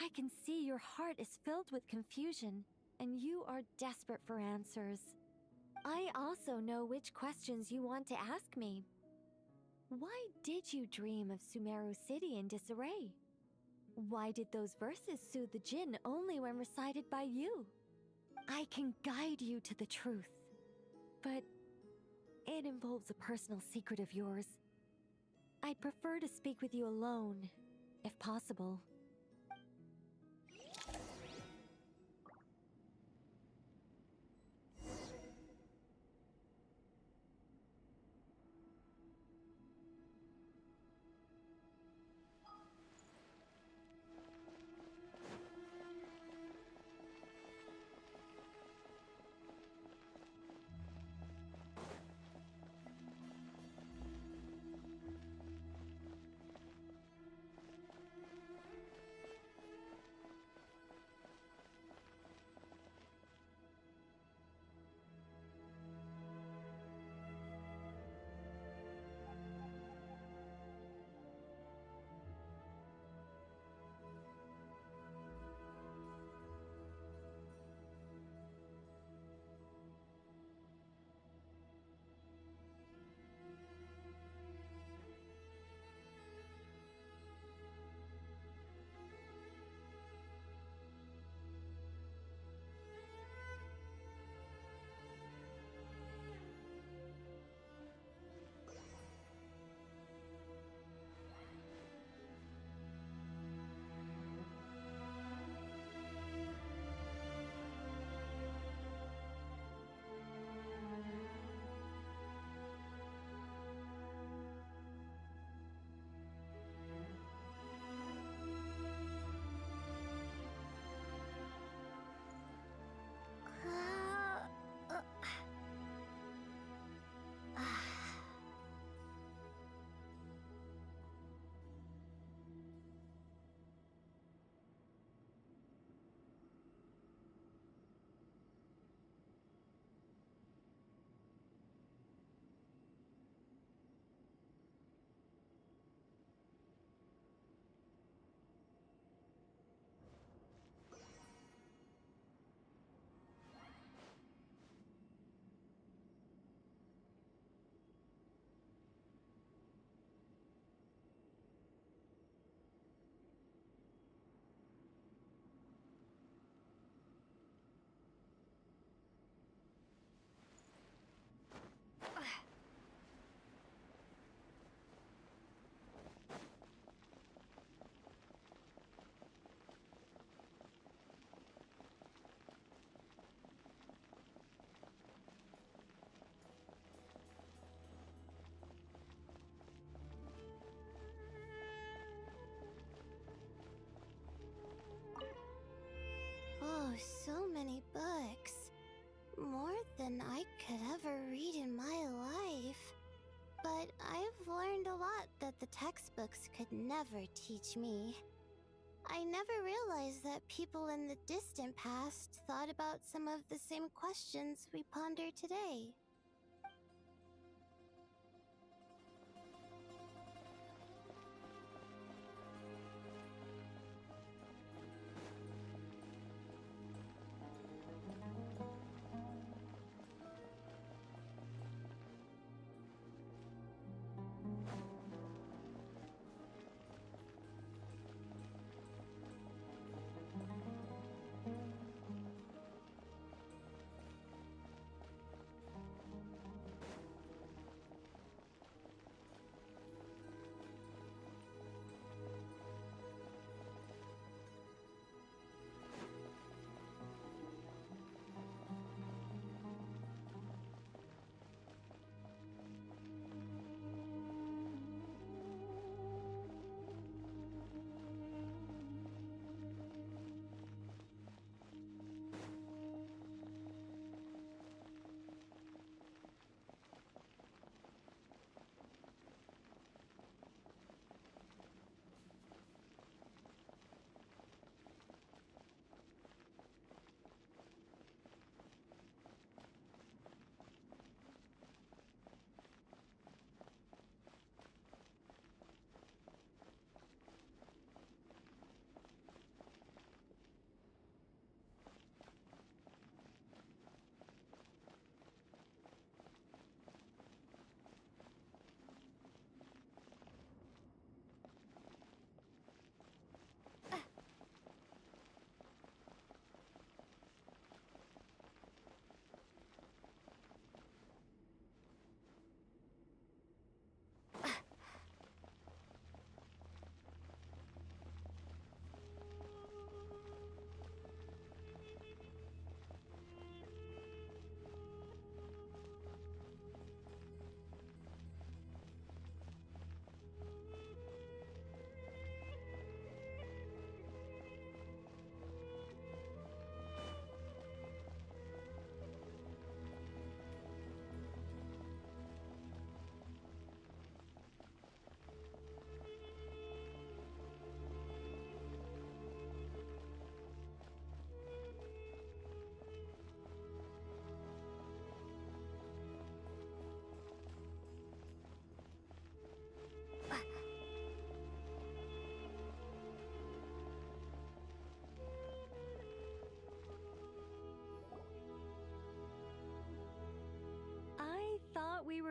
S2: I can see your heart is filled with confusion, and you are desperate for answers. I also know which questions you want to ask me. Why did you dream of Sumeru City in disarray? Why did those verses soothe the Jinn only when recited by you? I can guide you to the truth, but it involves a personal secret of yours. I'd prefer to speak with you alone, if possible.
S18: Oh, so many books. More than I could ever read in my life. But I've learned a lot that the textbooks could never teach me. I never realized that people in the distant past thought about some of the same questions we ponder today.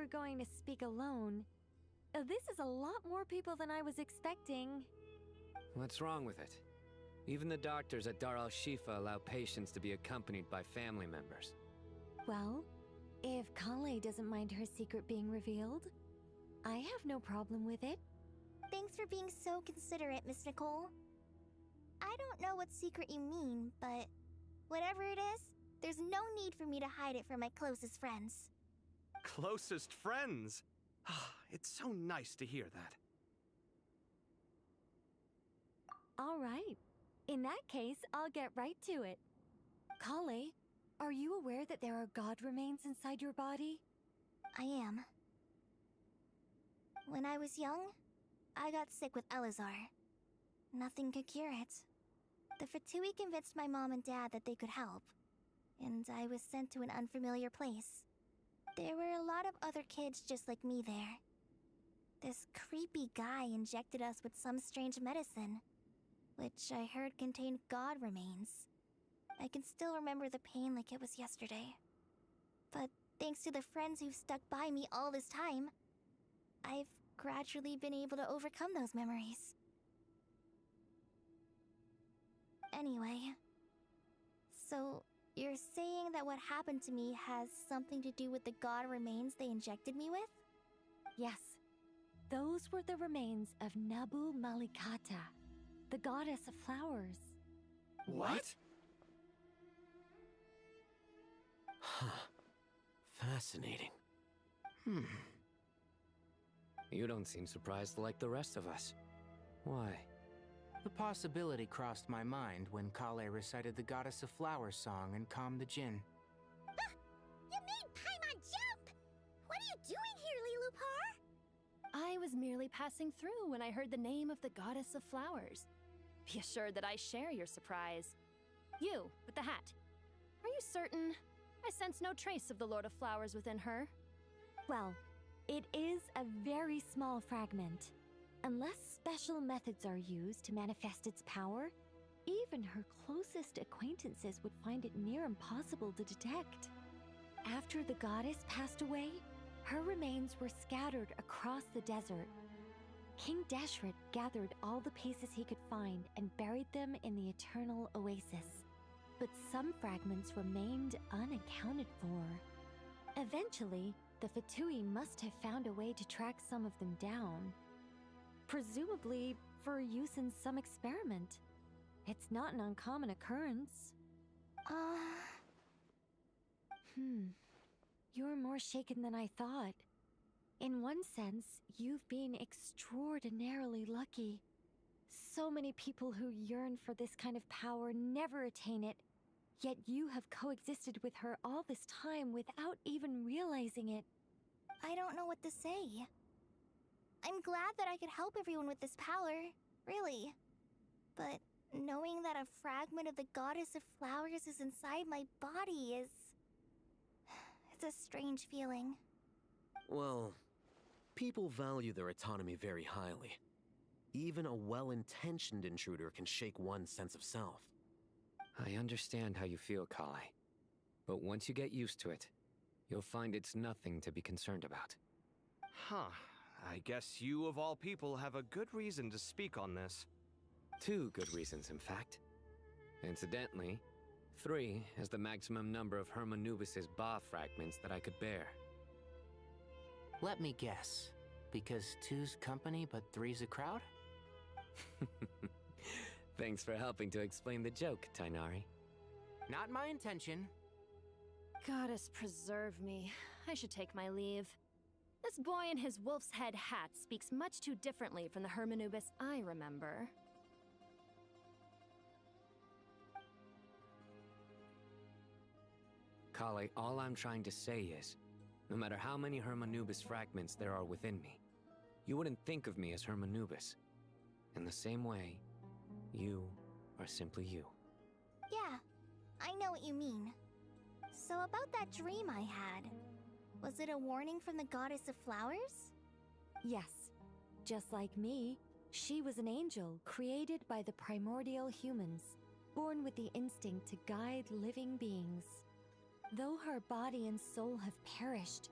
S2: were going to speak alone. This is a lot more people than I was expecting.
S7: What's wrong with it? Even the doctors at Dar al-Shifa allow patients to be accompanied by family members.
S2: Well, if Kale doesn't mind her secret being revealed, I have no problem with it.
S3: Thanks for being so considerate, Miss Nicole. I don't know what secret you mean, but whatever it is, there's no need for me to hide it from my closest friends.
S1: Closest friends? It's so nice to hear that.
S2: All right. In that case, I'll get right to it. Kale, are you aware that there are god remains inside your body?
S3: I am. When I was young, I got sick with Elazar. Nothing could cure it. The Fatui convinced my mom and dad that they could help, and I was sent to an unfamiliar place. There were a lot of other kids just like me there. This creepy guy injected us with some strange medicine, which I heard contained god remains. I can still remember the pain like it was yesterday. But thanks to the friends who've stuck by me all this time, I've gradually been able to overcome those memories. Anyway, so you're saying that what happened to me has something to do with the god remains they injected me with?
S2: Yes. Those were the remains of Nabu Malikata, the goddess of flowers.
S1: What?
S11: Huh. Fascinating.
S7: You don't seem surprised like the rest of us. Why?
S5: The possibility crossed my mind when Kale recited the Goddess of Flowers song and calmed the djinn.
S8: You made Paimon jump! What are you doing here, Lilupar?
S13: I was merely passing through when I heard the name of the Goddess of Flowers. Be assured that I share your surprise. You, with the hat. Are you certain? I sense no trace of the Lord of Flowers within her.
S2: Well, it is a very small fragment. Unless special methods are used to manifest its power, even her closest acquaintances would find it near impossible to detect. After the goddess passed away, her remains were scattered across the desert. King Deshret gathered all the pieces he could find and buried them in the eternal oasis. But some fragments remained unaccounted for. Eventually, the Fatui must have found a way to track some of them down. Presumably for use in some experiment. It's not an uncommon occurrence. You're more shaken than I thought. In one sense, you've been extraordinarily lucky. So many people who yearn for this kind of power never attain it, yet you have coexisted with her all this time without even realizing it.
S3: I don't know what to say. I'm glad that I could help everyone with this power, really. But knowing that a fragment of the Goddess of Flowers is inside my body is... it's a strange feeling.
S11: Well, people value their autonomy very highly. Even a well-intentioned intruder can shake one's sense of self.
S7: I understand how you feel, Kale. But once you get used to it, you'll find it's nothing to be concerned about.
S1: Huh. I guess you, of all people, have a good reason to speak on this.
S7: 2 good reasons, in fact. Incidentally, 3 is the maximum number of Hermanubis's Ba fragments that I could bear.
S5: Let me guess. Because 2's company, but 3's a crowd?
S7: Thanks for helping to explain the joke, Tainari.
S5: Not my intention.
S13: Goddess preserve me. I should take my leave. This boy in his wolf's head hat speaks much too differently from the Hermanubis I remember.
S7: Kale, all I'm trying to say is, no matter how many Hermanubis fragments there are within me, you wouldn't think of me as Hermanubis. In the same way, you are simply you.
S3: Yeah, I know what you mean. So about that dream I had, was it a warning from the Goddess of Flowers?
S2: Yes. Just like me, she was an angel created by the primordial humans, born with the instinct to guide living beings. Though her body and soul have perished,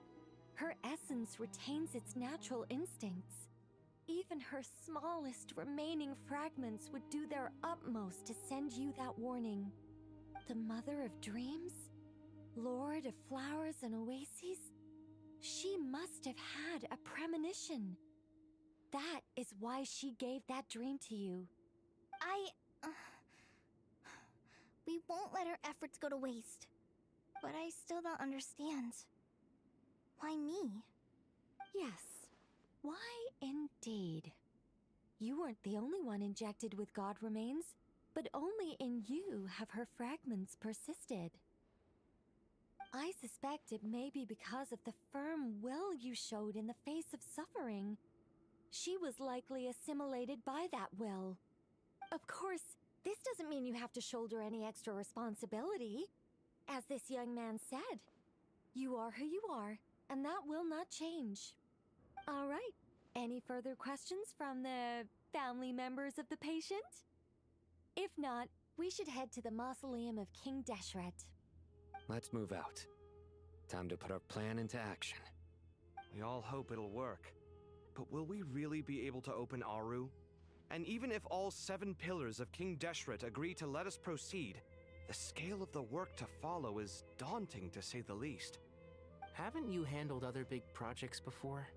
S2: Her essence retains its natural instincts. Even her smallest remaining fragments would do their utmost to send you that warning. The mother of dreams? Lord of flowers and oases? She must have had a premonition. That is why she gave that dream to you.
S3: We won't let our efforts go to waste. But I still don't understand. Why me?
S2: Yes. Why indeed? You weren't the only one injected with God remains, but only in you have her fragments persisted. I suspect it may be because of the firm will you showed in the face of suffering. She was likely assimilated by that will. Of course, this doesn't mean you have to shoulder any extra responsibility. As this young man said, you are who you are, and that will not change. All right. Any further questions from the family members of the patient? If not, we should head to the mausoleum of King Deshret.
S7: Let's move out. Time to put our plan into action.
S1: We all hope it'll work. But will we really be able to open Aru? And even if all 7 pillars of King Deshret agree to let us proceed, the scale of the work to follow is daunting to say the least.
S5: Haven't you handled other big projects before?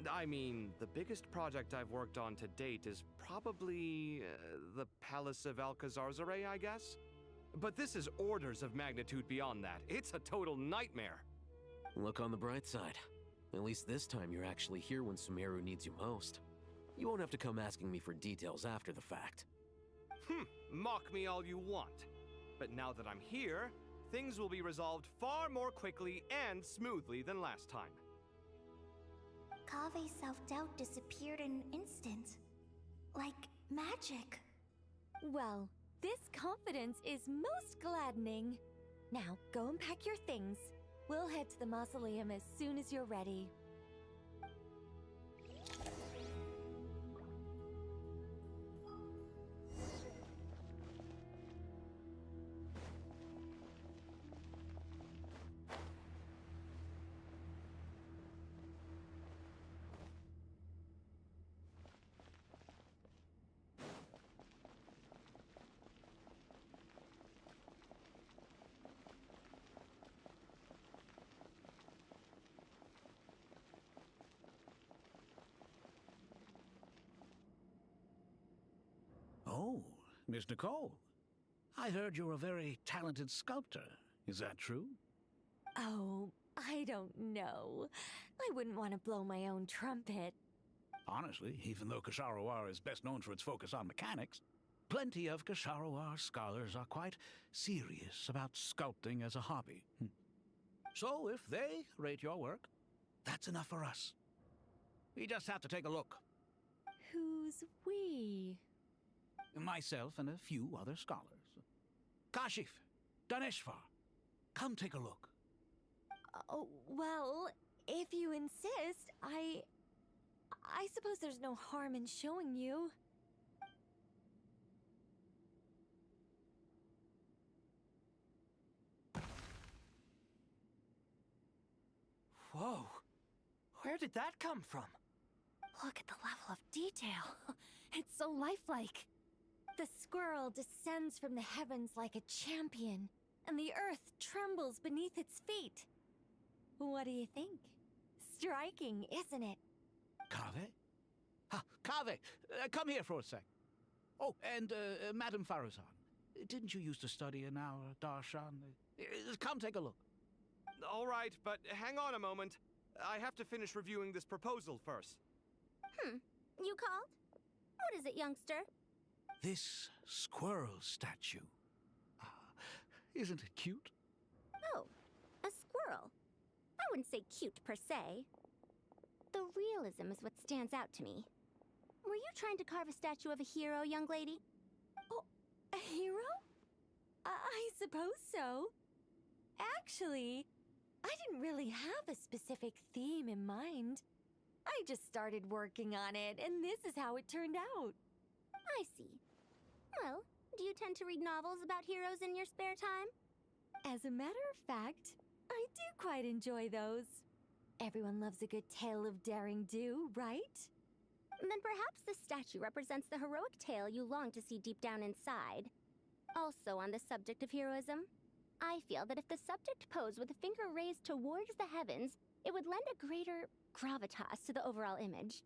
S1: I mean, the biggest project I've worked on to date is probably the Palace of Alcazarzaray, I guess? But this is orders of magnitude beyond that. It's a total nightmare.
S11: Look on the bright side. At least this time you're actually here when Sumeru needs you most. You won't have to come asking me for details after the fact.
S1: Mock me all you want. But now that I'm here, things will be resolved far more quickly and smoothly than last time.
S3: Kave's self-doubt disappeared in an instant. Like magic.
S2: Well, this confidence is most gladdening. Now, go and pack your things. We'll head to the mausoleum as soon as you're ready.
S19: Oh, Miss Nicole. I heard you're a very talented sculptor. Is that true?
S2: Oh, I don't know. I wouldn't want to blow my own trumpet.
S19: Honestly, even though Ksharovar is best known for its focus on mechanics, plenty of Ksharovar scholars are quite serious about sculpting as a hobby. So if they rate your work, that's enough for us. We just have to take a look.
S2: Who's we?
S19: Myself and a few other scholars. Kashif, Daneshvar, come take a look.
S2: Oh, well, if you insist, I suppose there's no harm in showing you.
S5: Whoa! Where did that come from?
S2: Look at the level of detail. It's so lifelike. The squirrel descends from the heavens like a champion, and the earth trembles beneath its feet. What do you think? Striking, isn't it?
S19: Kave? Kave, come here for a sec. Oh, and Madame Faruzan, didn't you used to study in our darshan? Come take a look.
S1: All right, but hang on a moment. I have to finish reviewing this proposal first.
S8: You called? What is it, youngster?
S19: This squirrel statue. Isn't it cute?
S8: Oh, a squirrel. I wouldn't say cute per se. The realism is what stands out to me. Were you trying to carve a statue of a hero, young lady?
S2: Oh, a hero? I suppose so. Actually, I didn't really have a specific theme in mind. I just started working on it, and this is how it turned out.
S8: I see. Well, do you tend to read novels about heroes in your spare time?
S2: As a matter of fact, I do quite enjoy those. Everyone loves a good tale of daring do, right?
S14: Then perhaps the statue represents the heroic tale you long to see deep down inside. Also on the subject of heroism, I feel that if the subject posed with a finger raised towards the heavens, it would lend a greater gravitas to the overall image.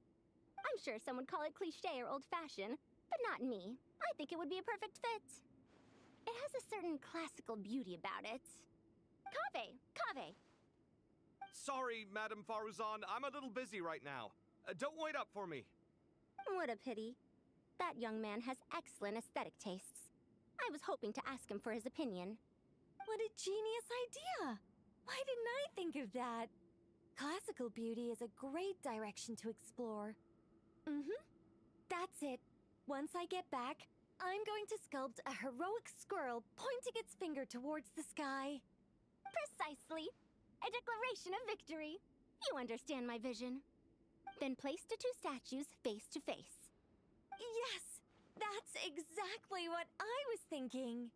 S14: I'm sure some would call it cliché or old-fashioned, but not me. I think it would be a perfect fit. It has a certain classical beauty about it. Kaveh!
S1: Sorry, Madame Faruzan, I'm a little busy right now. Don't wait up for me.
S14: What a pity. That young man has excellent aesthetic tastes. I was hoping to ask him for his opinion.
S2: What a genius idea! Why didn't I think of that? Classical beauty is a great direction to explore. That's it. Once I get back, I'm going to sculpt a heroic squirrel pointing its finger towards the sky.
S14: Precisely. A declaration of victory. You understand my vision. Then place the two statues face to face.
S2: Yes! That's exactly what I was thinking.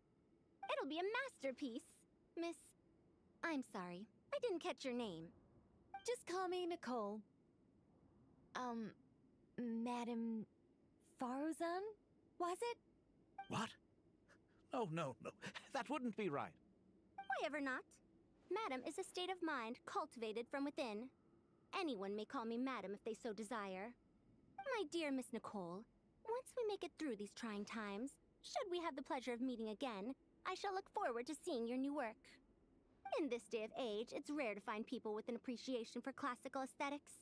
S14: It'll be a masterpiece. Miss... I'm sorry. I didn't catch your name.
S2: Just call me Nicole. Madame Faruzan? Was it?
S19: What? Oh, no. That wouldn't be right.
S14: Why ever not? Madam is a state of mind cultivated from within. Anyone may call me Madam if they so desire. My dear Miss Nicole, once we make it through these trying times, should we have the pleasure of meeting again, I shall look forward to seeing your new work. In this day of age, it's rare to find people with an appreciation for classical aesthetics.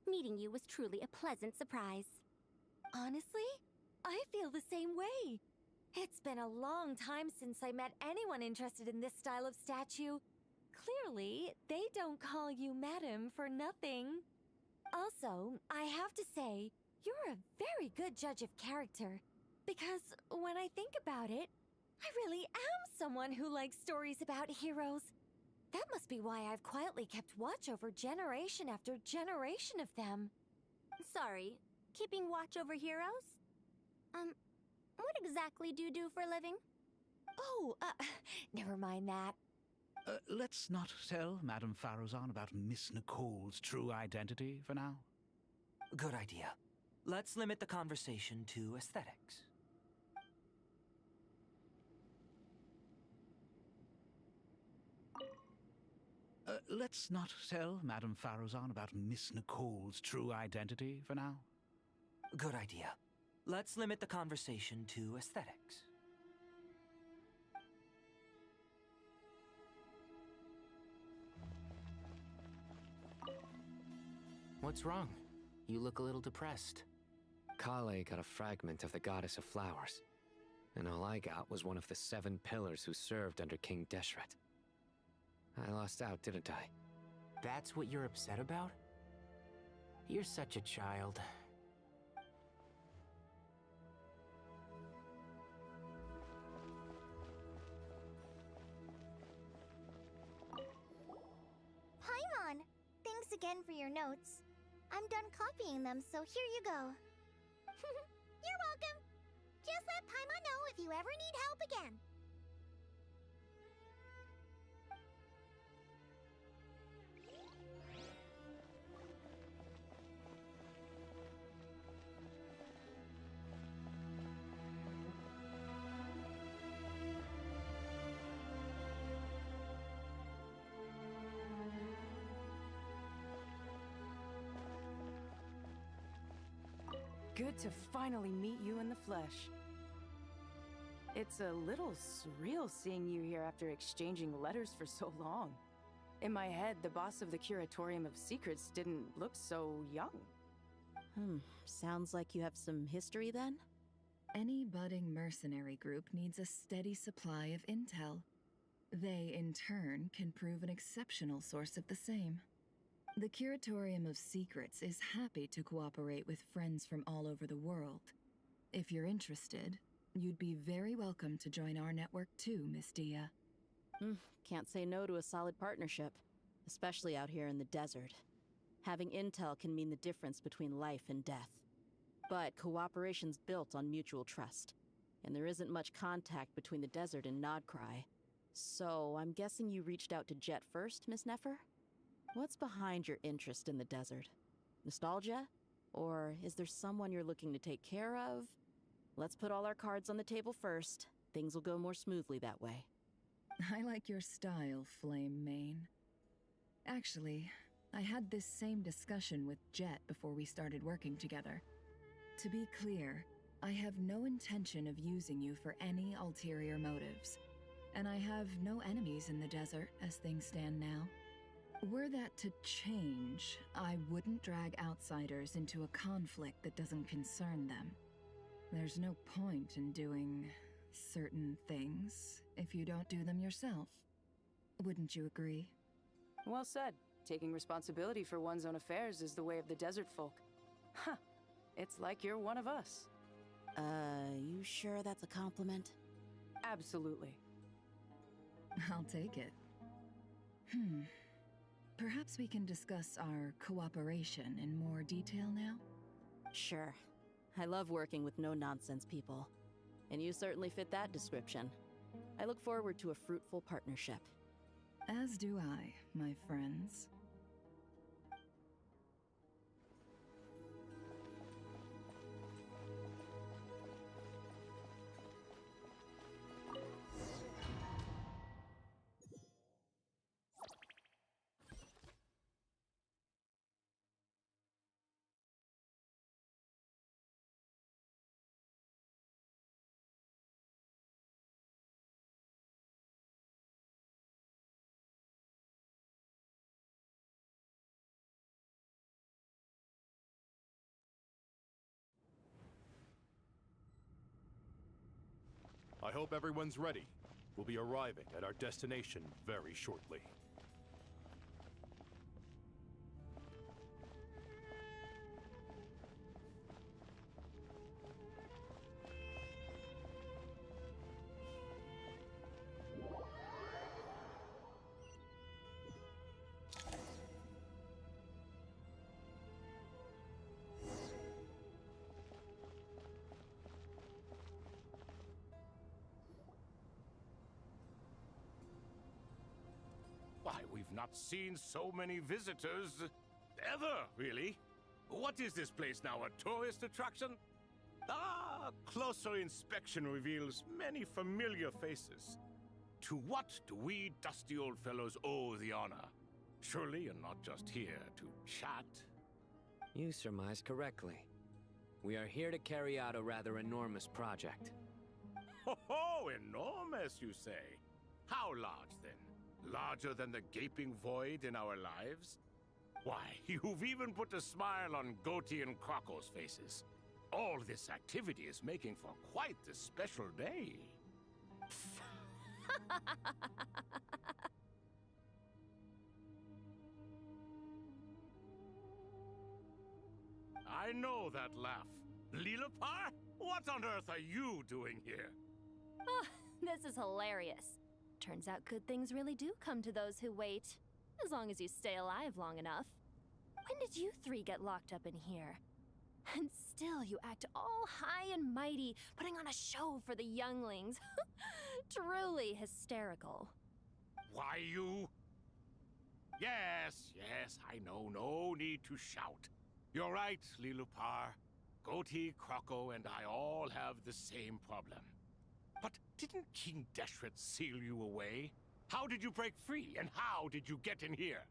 S14: Meeting you was truly a pleasant surprise.
S2: Honestly, I feel the same way. It's been a long time since I met anyone interested in this style of statue. Clearly, they don't call you Madam for nothing. Also, I have to say, you're a very good judge of character. Because when I think about it, I really am someone who likes stories about heroes. That must be why I've quietly kept watch over generation after generation of them.
S14: Sorry, keeping watch over heroes? What exactly do you do for a living?
S2: Oh, never mind that.
S19: Let's not tell Madame Faruzan about Miss Nicole's true identity for now.
S17: Good idea. Let's limit the conversation to aesthetics.
S19: Let's not tell Madame Faruzan about Miss Nicole's true identity for now.
S17: Good idea. Let's limit the conversation to aesthetics.
S5: What's wrong? You look a little depressed.
S7: Kale got a fragment of the goddess of flowers, and all I got was one of the 7 pillars who served under King Deshret. I lost out, didn't I?
S5: That's what you're upset about? You're such a child.
S3: Paimon! Thanks again for your notes. I'm done copying them, so here you go.
S8: You're welcome. Just let Paimon know if you ever need help again.
S12: Good to finally meet you in the flesh. It's a little surreal seeing you here after exchanging letters for so long. In my head, the boss of the Curatorium of Secrets didn't look so young.
S22: Sounds like you have some history then?
S9: Any budding mercenary group needs a steady supply of intel. They, in turn, can prove an exceptional source of the same. The Curatorium of Secrets is happy to cooperate with friends from all over the world. If you're interested, you'd be very welcome to join our network too, Miss Dia.
S22: Can't say no to a solid partnership, especially out here in the desert. Having intel can mean the difference between life and death. But cooperation's built on mutual trust, and there isn't much contact between the desert and Nodcry. So I'm guessing you reached out to Jet first, Miss Nefer? What's behind your interest in the desert? Nostalgia? Or is there someone you're looking to take care of? Let's put all our cards on the table first. Things will go more smoothly that way.
S9: I like your style, Flame Mane. Actually, I had this same discussion with Jet before we started working together. To be clear, I have no intention of using you for any ulterior motives, and I have no enemies in the desert as things stand now. Were that to change, I wouldn't drag outsiders into a conflict that doesn't concern them. There's no point in doing certain things if you don't do them yourself. Wouldn't you agree?
S12: Well said. Taking responsibility for one's own affairs is the way of the desert folk. Huh. It's like you're one of us.
S22: You sure that's a compliment?
S12: Absolutely.
S9: I'll take it. Perhaps we can discuss our cooperation in more detail now?
S22: Sure. I love working with no-nonsense people. And you certainly fit that description. I look forward to a fruitful partnership.
S9: As do I, my friends.
S10: I hope everyone's ready. We'll be arriving at our destination very shortly.
S23: Why, we've not seen so many visitors ever, really. What is this place now, a tourist attraction? Ah, closer inspection reveals many familiar faces. To what do we dusty old fellows owe the honor? Surely you're not just here to chat.
S7: You surmise correctly. We are here to carry out a rather enormous project.
S23: Ho, enormous, you say? How large, then? Larger than the gaping void in our lives? Why, you've even put a smile on Goatee and Crocco's faces. All this activity is making for quite the special day. I know that laugh. Lilipar? What on earth are you doing here?
S13: Oh, this is hilarious. Turns out good things really do come to those who wait. As long as you stay alive long enough. When did you three get locked up in here? And still you act all high and mighty, putting on a show for the younglings. Truly hysterical.
S23: Why, you... Yes, I know. No need to shout. You're right, Lilipar. Goatee, Crocco, and I all have the same problem. But didn't King Deshret seal you away? How did you break free, and how did you get in here?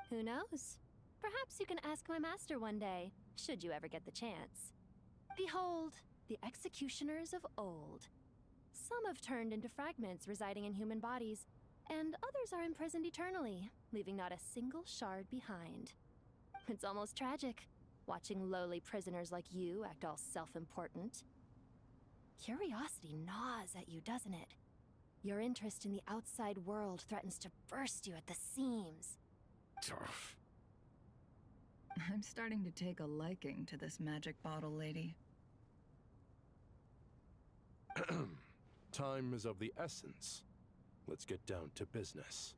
S13: Who knows? Perhaps you can ask my master one day, should you ever get the chance. Behold, the executioners of old. Some have turned into fragments residing in human bodies, and others are imprisoned eternally, leaving not a single shard behind. It's almost tragic, watching lowly prisoners like you act all self-important. Curiosity gnaws at you, doesn't it? Your interest in the outside world threatens to burst you at the seams.
S9: I'm starting to take a liking to this magic bottle lady.
S10: Time is of the essence. Let's get down to business.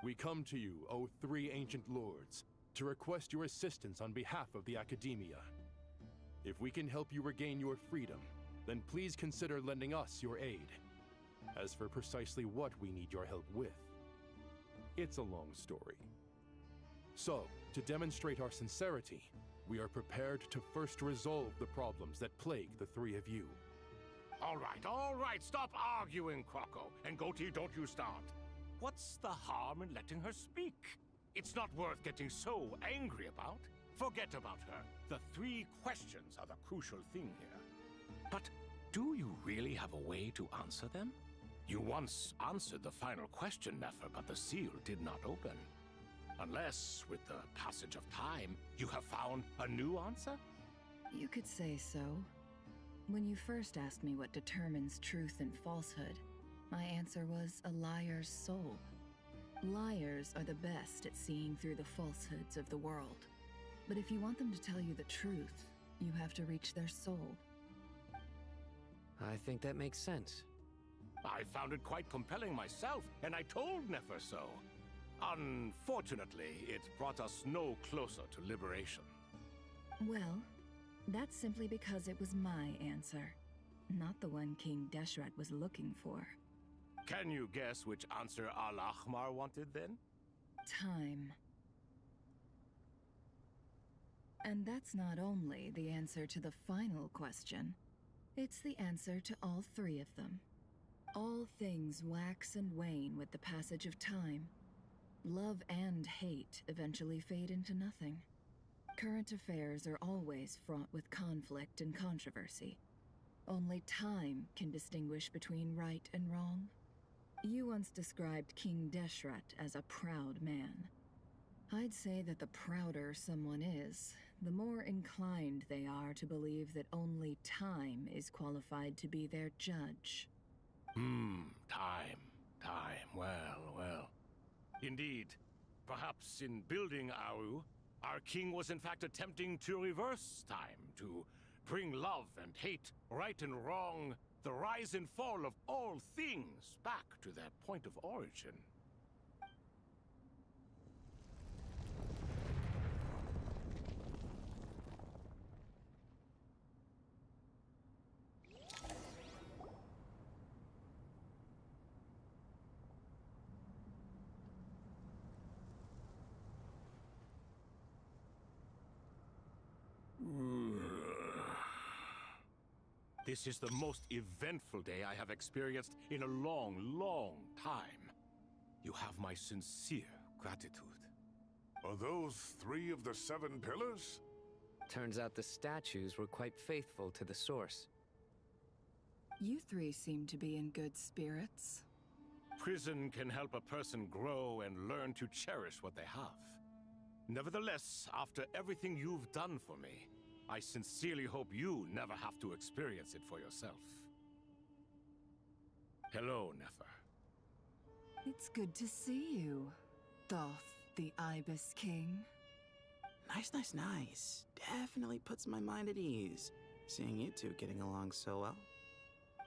S10: We come to you, O three ancient lords, to request your assistance on behalf of the Academia. If we can help you regain your freedom, then please consider lending us your aid. As for precisely what we need your help with, it's a long story. So, to demonstrate our sincerity, we are prepared to first resolve the problems that plague the three of you.
S23: All right, stop arguing, Croco. And Goatee, don't you start. What's the harm in letting her speak? It's not worth getting so angry about. Forget about her. The three questions are the crucial thing here. But do you really have a way to answer them? You once answered the final question, Nefer, but the seal did not open. Unless, with the passage of time, you have found a new answer?
S9: You could say so. When you first asked me what determines truth and falsehood, my answer was a liar's soul. Liars are the best at seeing through the falsehoods of the world. But if you want them to tell you the truth, you have to reach their soul.
S7: I think that makes sense.
S23: I found it quite compelling myself, and I told Nefer so. Unfortunately, it brought us no closer to liberation.
S9: Well, that's simply because it was my answer, not the one King Deshret was looking for.
S23: Can you guess which answer Al-Ahmar wanted then?
S9: Time. And that's not only the answer to the final question, it's the answer to all three of them. All things wax and wane with the passage of time. Love and hate eventually fade into nothing. Current affairs are always fraught with conflict and controversy. Only time can distinguish between right and wrong. You once described King Deshret as a proud man. I'd say that the prouder someone is, the more inclined they are to believe that only time is qualified to be their judge.
S23: Time. Well. Indeed. Perhaps in building Aru, our king was in fact attempting to reverse time, to bring love and hate, right and wrong, the rise and fall of all things back to their point of origin. This is the most eventful day I have experienced in a long time. You have my sincere gratitude.
S16: Are those 3 of the 7 pillars?
S7: Turns out the statues were quite faithful to the source.
S9: You three seem to be in good spirits.
S23: Prison can help a person grow and learn to cherish what they have. Nevertheless, after everything you've done for me, I sincerely hope you never have to experience it for yourself. Hello, Nefer.
S9: It's good to see you, Thoth the Ibis King.
S4: Nice. Definitely puts my mind at ease, seeing you two getting along so well.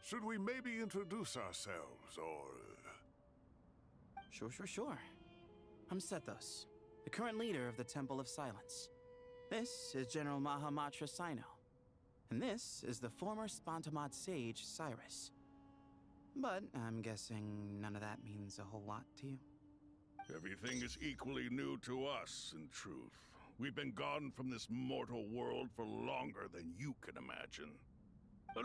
S16: Should we maybe introduce ourselves, or...
S4: Sure. I'm Sethos, the current leader of the Temple of Silence. This is General Mahamatra Sino, and this is the former Spantamad sage, Cyrus. But I'm guessing none of that means a whole lot to you.
S16: Everything is equally new to us, in truth. We've been gone from this mortal world for longer than you can imagine.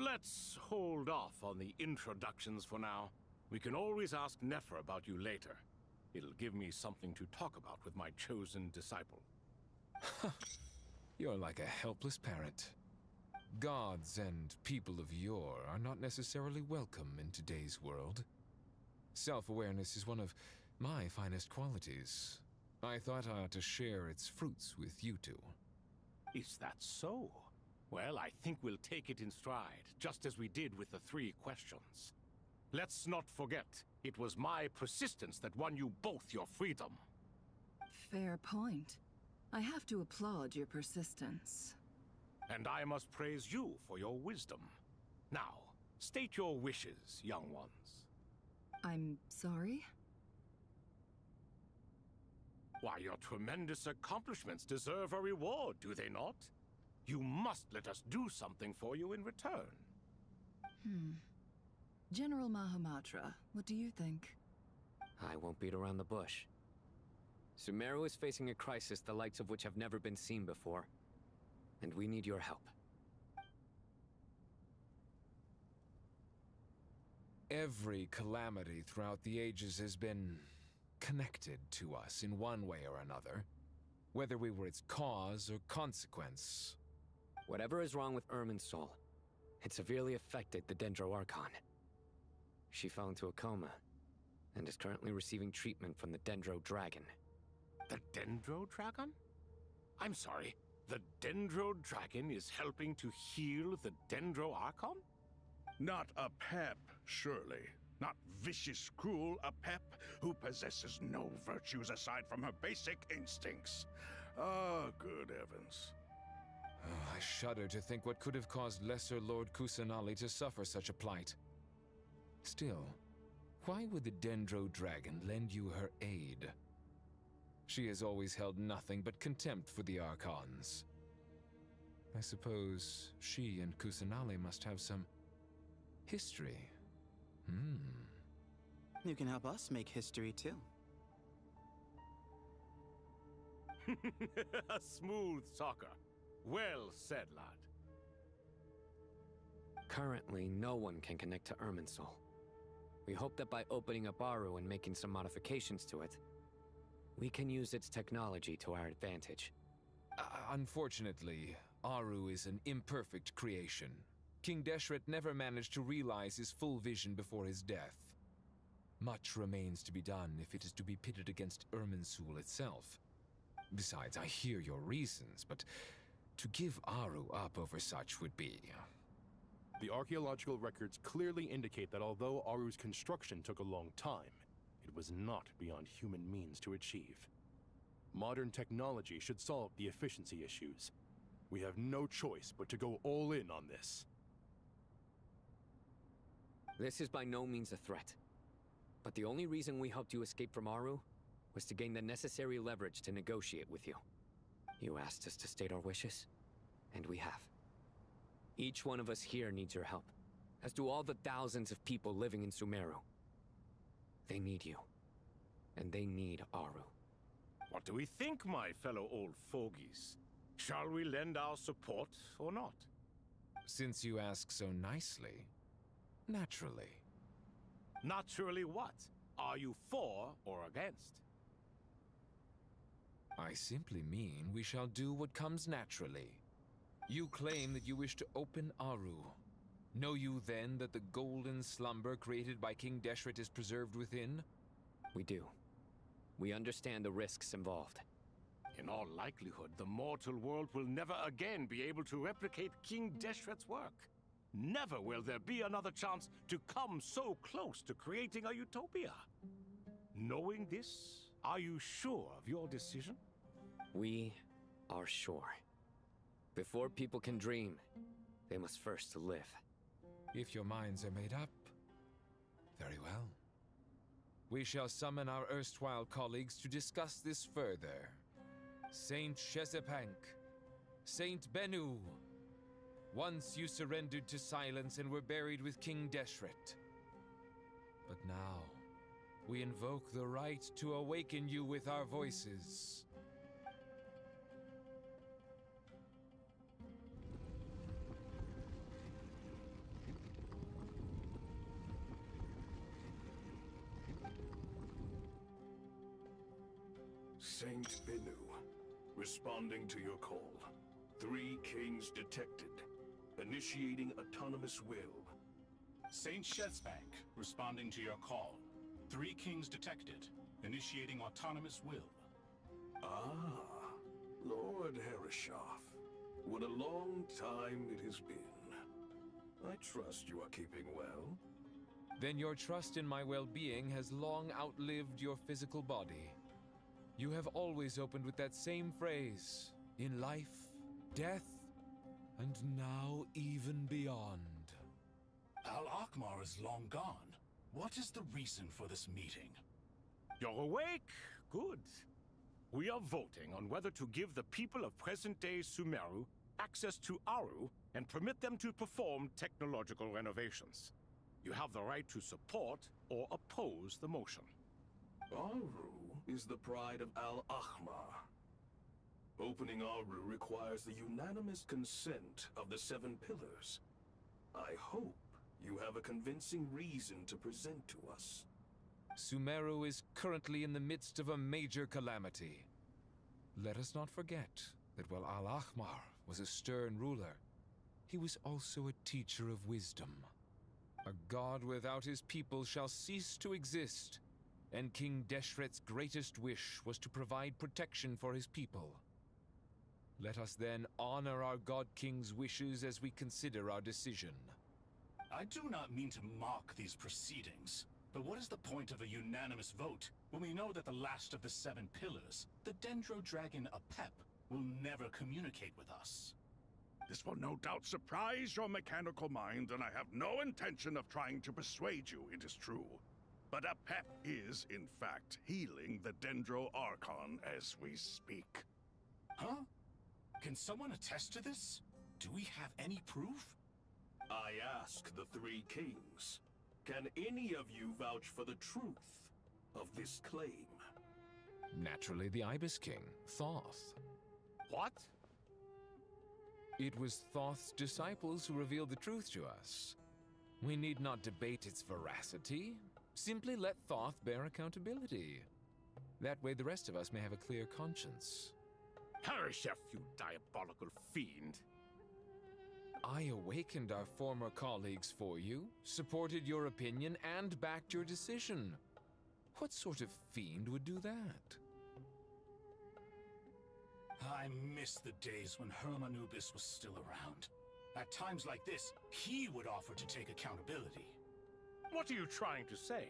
S23: Let's hold off on the introductions for now. We can always ask Nefer about you later. It'll give me something to talk about with my chosen disciple.
S20: You're like a helpless parent. Gods and people of yore are not necessarily welcome in today's world. Self-awareness is one of my finest qualities. I thought I ought to share its fruits with you two.
S23: Is that so? Well, I think we'll take it in stride, just as we did with the 3 questions. Let's not forget, it was my persistence that won you both your freedom.
S9: Fair point. I have to applaud your persistence.
S23: And I must praise you for your wisdom. Now, state your wishes, young ones.
S9: I'm sorry?
S23: Why, your tremendous accomplishments deserve a reward, do they not? You must let us do something for you in return.
S9: General Mahamatra, what do you think?
S7: I won't beat around the bush. Sumeru is facing a crisis the likes of which have never been seen before. And we need your help.
S20: Every calamity throughout the ages has been connected to us in one way or another, whether we were its cause or consequence.
S7: Whatever is wrong with Irminsul, it severely affected the Dendro Archon. She fell into a coma and is currently receiving treatment from the Dendro Dragon.
S23: The Dendro Dragon? I'm sorry, the Dendro Dragon is helping to heal the Dendro Archon?
S16: Not a pep, surely. Not vicious, cruel a pep who possesses no virtues aside from her basic instincts. Ah, good heavens.
S20: Oh, I shudder to think what could have caused Lesser Lord Kusanali to suffer such a plight. Still, why would the Dendro Dragon lend you her aid? She has always held nothing but contempt for the Archons. I suppose she and Kusanali must have some history.
S4: You can help us make history too.
S23: Smooth soccer. Well said, lad.
S7: Currently, no one can connect to Irminsul. We hope that by opening up Aru and making some modifications to it, we can use its technology to our advantage.
S20: Unfortunately, Aru is an imperfect creation. King Deshret never managed to realize his full vision before his death. Much remains to be done if it is to be pitted against Irminsul itself. Besides, I hear your reasons, but to give Aru up over such would be...
S10: The archaeological records clearly indicate that although Aru's construction took a long time, it was not beyond human means to achieve. Modern technology should solve the efficiency issues. We have no choice but to go all in on this.
S7: This is by no means a threat. But the only reason we helped you escape from Aru was to gain the necessary leverage to negotiate with you. You asked us to state our wishes, and we have. Each one of us here needs your help, as do all the thousands of people living in Sumeru. They need you, and they need Aru.
S23: What do we think, my fellow old fogies? Shall we lend our support or not?
S20: Since you ask so nicely, naturally.
S23: Naturally what? Are you for or against?
S20: I simply mean we shall do what comes naturally. You claim that you wish to open Aru. Know you then that the golden slumber created by King Deshret is preserved within?
S7: We do. We understand the risks involved.
S23: In all likelihood, the mortal world will never again be able to replicate King Deshret's work. Never will there be another chance to come so close to creating a utopia. Knowing this, are you sure of your decision?
S7: We are sure. Before people can dream, they must first live.
S20: If your minds are made up, very well. We shall summon our erstwhile colleagues to discuss this further. Saint Shezepank, Saint Bennu. Once you surrendered to silence and were buried with King Deshret. But now, we invoke the right to awaken you with our voices.
S16: Saint Bennu, responding to your call. 3 kings detected. Initiating autonomous will.
S6: Saint Shezbank, responding to your call. 3 kings detected. Initiating autonomous will.
S16: Ah, Lord Herreshoff. What a long time it has been. I trust you are keeping well.
S20: Then your trust in my well-being has long outlived your physical body. You have always opened with that same phrase, in life, death, and now even beyond.
S6: Al-Akmar is long gone. What is the reason for this meeting?
S23: You're awake? Good. We are voting on whether to give the people of present-day Sumeru access to Aru and permit them to perform technological renovations. You have the right to support or oppose the motion.
S16: Aru
S15: is the pride of Al-Ahmar. Opening Aru requires the unanimous consent of the 7 pillars. I hope you have a convincing reason to present to us.
S20: Sumeru is currently in the midst of a major calamity. Let us not forget that while Al-Ahmar was a stern ruler, he was also a teacher of wisdom. A god without his people shall cease to exist, and King Deshret's greatest wish was to provide protection for his people. Let us then honor our God King's wishes as we consider our decision.
S6: I do not mean to mock these proceedings, but what is the point of a unanimous vote when we know that the last of the 7 pillars, the Dendro Dragon Apep, will never communicate with us?
S16: This will no doubt surprise your mechanical mind, and I have no intention of trying to persuade you it is true. But Apep is, in fact, healing the Dendro Archon as we speak.
S6: Huh? Can someone attest to this? Do we have any proof?
S15: I ask the 3 kings, can any of you vouch for the truth of this claim?
S20: Naturally, the Ibis King, Thoth.
S23: What?
S20: It was Thoth's disciples who revealed the truth to us. We need not debate its veracity. Simply let Thoth bear accountability. That way the rest of us may have a clear conscience.
S23: Perish, you diabolical fiend!
S20: I awakened our former colleagues for you, supported your opinion, and backed your decision. What sort of fiend would do that?
S6: I miss the days when Hermanubis was still around. At times like this, he would offer to take accountability.
S23: What are you trying to say?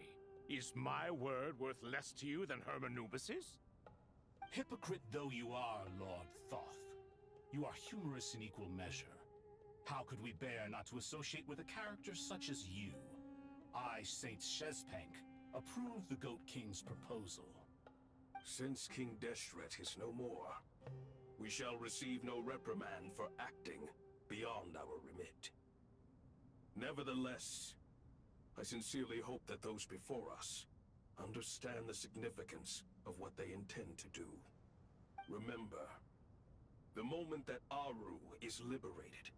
S23: Is my word worth less to you than Hermanubis's?
S6: Hypocrite though you are, Lord Thoth, you are humorous in equal measure. How could we bear not to associate with a character such as you? I, Saint Shezpank, approve the Goat King's proposal.
S15: Since King Deshret is no more, we shall receive no reprimand for acting beyond our remit. Nevertheless, I sincerely hope that those before us understand the significance of what they intend to do. Remember, the moment that Aru is liberated,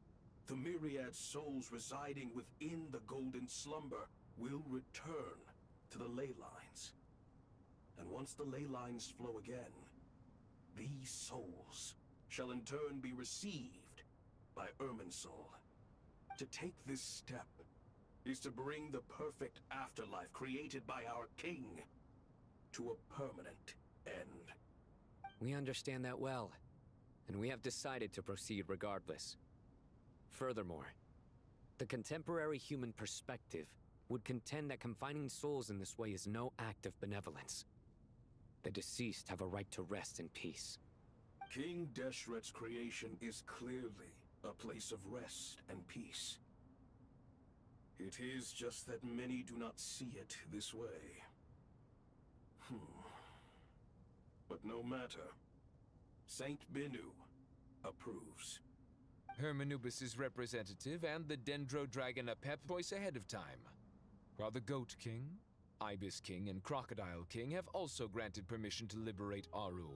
S15: the myriad souls residing within the Golden Slumber will return to the ley lines. And once the ley lines flow again, these souls shall in turn be received by Irminsul. To take this step is to bring the perfect afterlife created by our king to a permanent end.
S7: We understand that well, and we have decided to proceed regardless. Furthermore, the contemporary human perspective would contend that confining souls in this way is no act of benevolence. The deceased have a right to rest in peace.
S15: King Deshret's creation is clearly a place of rest and peace. It is just that many do not see it this way. But no matter. Saint Binu approves.
S20: Hermanubis' representative and the Dendro Dragon Apep voice ahead of time, while the Goat King, Ibis King, and Crocodile King have also granted permission to liberate Aru.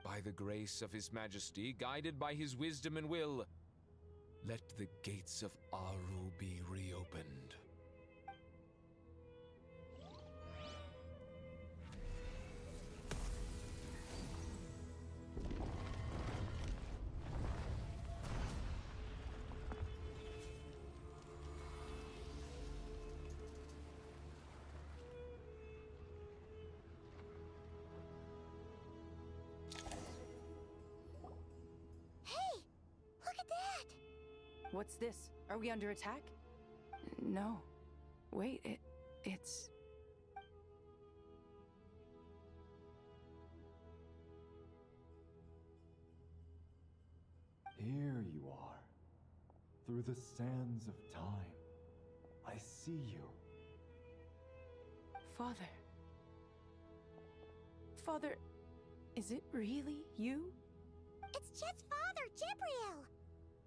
S20: By the grace of His Majesty, guided by his wisdom and will, let the gates of Aru be reopened.
S12: What's this? Are we under attack? No. Wait, it's...
S18: Here you are. Through the sands of time. I see you.
S12: Father. Father, is it really you?
S8: It's Chet's father, Jibriel!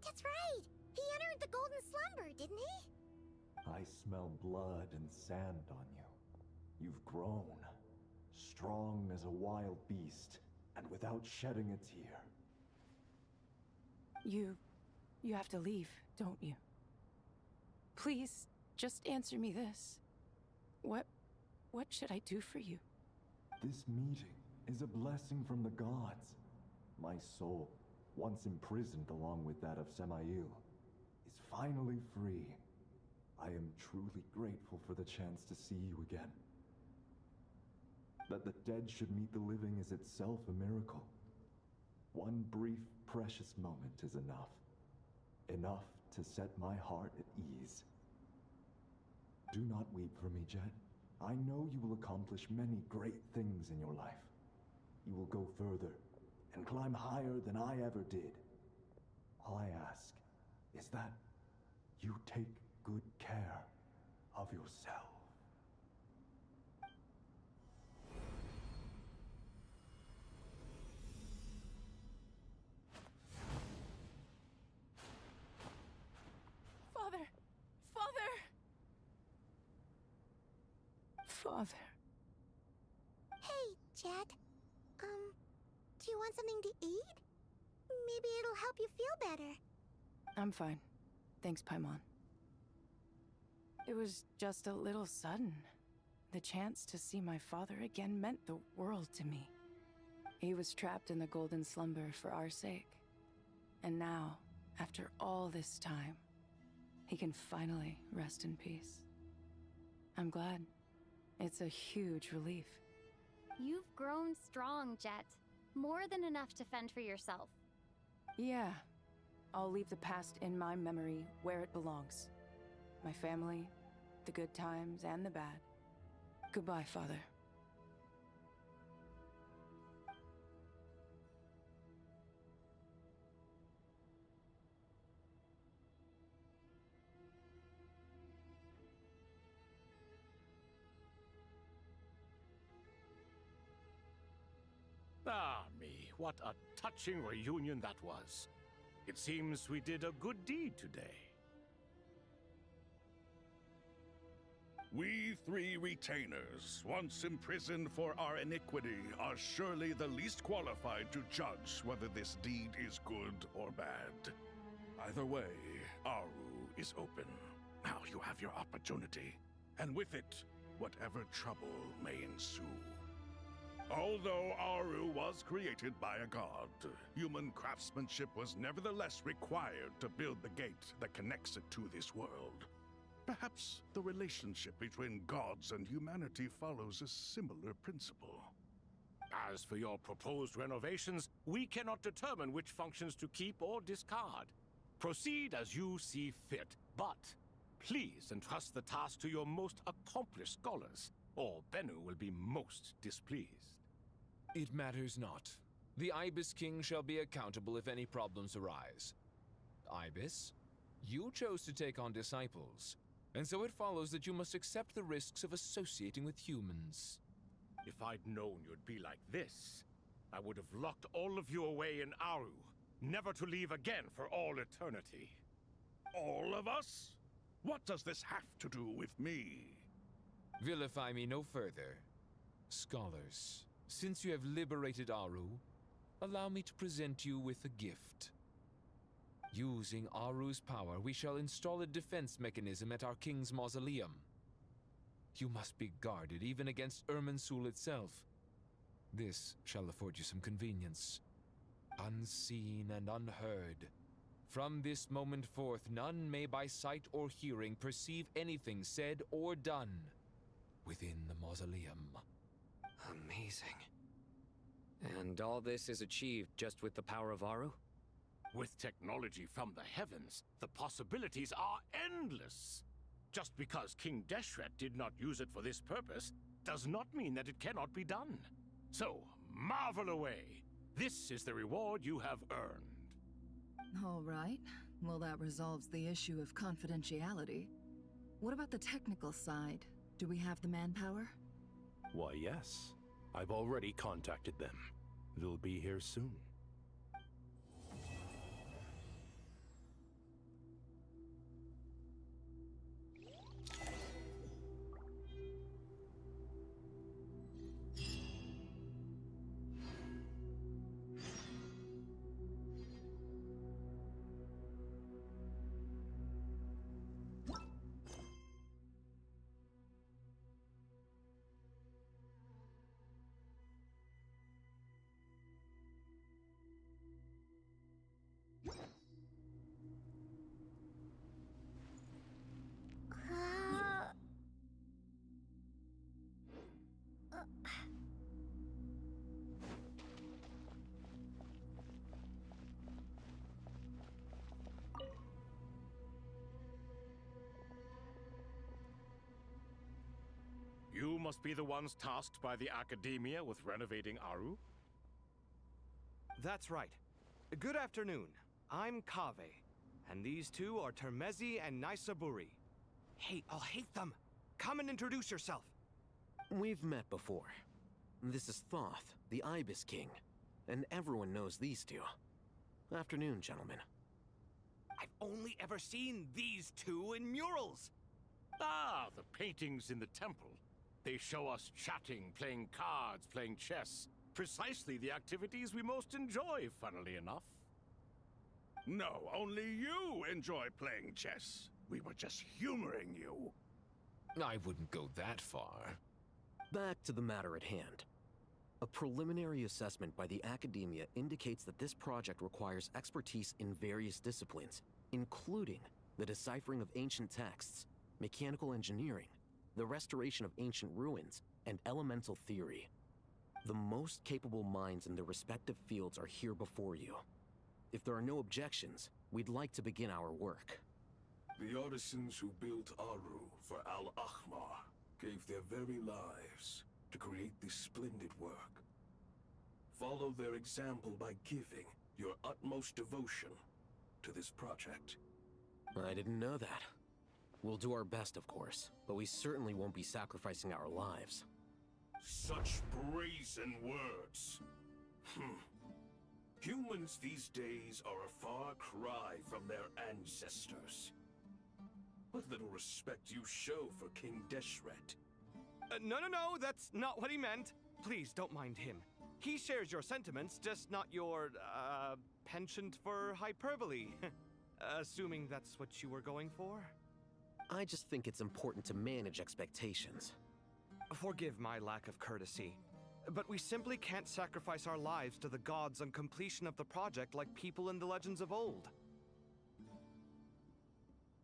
S8: That's right! He entered the Golden Slumber, didn't he?
S18: I smell blood and sand on you. You've grown, strong as a wild beast, and without shedding a tear.
S12: You have to leave, don't you? Please, just answer me this. What should I do for you?
S18: This meeting is a blessing from the gods. My soul, once imprisoned along with that of Samael, is finally free. I am truly grateful for the chance to see you again. That the dead should meet the living is itself a miracle. One brief, precious moment is enough. Enough to set my heart at ease. Do not weep for me, Jet. I know you will accomplish many great things in your life. You will go further and climb higher than I ever did. All I ask is that you take good care of yourself.
S12: Father.
S8: Hey, Jet. Do you want something to eat? Maybe it'll help you feel better.
S12: I'm fine. Thanks, Paimon. It was just a little sudden. The chance to see my father again meant the world to me. He was trapped in the golden slumber for our sake. And now, after all this time, he can finally rest in peace. I'm glad. It's a huge relief.
S14: You've grown strong, Jet. More than enough to fend for yourself.
S12: Yeah. I'll leave the past in my memory where it belongs. My family, the good times and the bad. Goodbye, Father.
S23: Ah, me, what a touching reunion that was. It seems we did a good deed today.
S16: We three retainers, once imprisoned for our iniquity, are surely the least qualified to judge whether this deed is good or bad. Either way, Aru is open. Now you have your opportunity, and with it, whatever trouble may ensue. Although Aru was created by a god, human craftsmanship was nevertheless required to build the gate that connects it to this world. Perhaps the relationship between gods and humanity follows a similar principle.
S23: As for your proposed renovations, we cannot determine which functions to keep or discard. Proceed as you see fit, but please entrust the task to your most accomplished scholars, or Bennu will be most displeased.
S20: It matters not. The Ibis King shall be accountable if any problems arise. Ibis, you chose to take on disciples, and so it follows that you must accept the risks of associating with humans.
S23: If I'd known you'd be like this, I would have locked all of you away in Aru, never to leave again for all eternity.
S16: All of us? What does this have to do with me?
S20: Vilify me no further. Scholars, since you have liberated Aru, allow me to present you with a gift. Using Aru's power, we shall install a defense mechanism at our king's mausoleum. You must be guarded even against Irminsul itself. This shall afford you some convenience. Unseen and unheard. From this moment forth, none may by sight or hearing perceive anything said or done within the mausoleum.
S7: Amazing. And all this is achieved just with the power of Aru?
S23: With technology from the heavens, the possibilities are endless. Just because King Deshret did not use it for this purpose does not mean that it cannot be done. So, marvel away. This is the reward you have earned.
S9: All right. Well, that resolves the issue of confidentiality. What about the technical side? Do we have the manpower?
S10: Why, yes. I've already contacted them. They'll be here soon.
S23: must be the ones tasked by the Academia with renovating Aru?
S1: That's right. Good afternoon. I'm Kave, and these two are Termezi and Naisaburi. Hey, I'll hate them! Come and introduce yourself!
S11: We've met before. This is Thoth, the Ibis King, and everyone knows these two. Afternoon, gentlemen.
S1: I've only ever seen these two in murals!
S23: Ah, the paintings in the temple. They show us chatting, playing cards, playing chess. Precisely the activities we most enjoy, funnily enough.
S16: No, only you enjoy playing chess. We were just humoring you.
S20: I wouldn't go that far.
S11: Back to the matter at hand. A preliminary assessment by the Academia indicates that this project requires expertise in various disciplines, including the deciphering of ancient texts, mechanical engineering, the restoration of ancient ruins, and elemental theory. The most capable minds in their respective fields are here before you. If there are no objections, we'd like to begin our work.
S15: The artisans who built Aru for Al-Ahmar gave their very lives to create this splendid work. Follow their example by giving your utmost devotion to this project.
S11: I didn't know that. We'll do our best, of course, but we certainly won't be sacrificing our lives.
S15: Such brazen words. Humans these days are a far cry from their ancestors. What little respect you show for King Deshret.
S1: No, that's not what he meant. Please, don't mind him. He shares your sentiments, just not your, penchant for hyperbole. Assuming that's what you were going for?
S11: I just think it's important to manage expectations.
S1: Forgive my lack of courtesy, but we simply can't sacrifice our lives to the gods on completion of the project like people in the legends of old.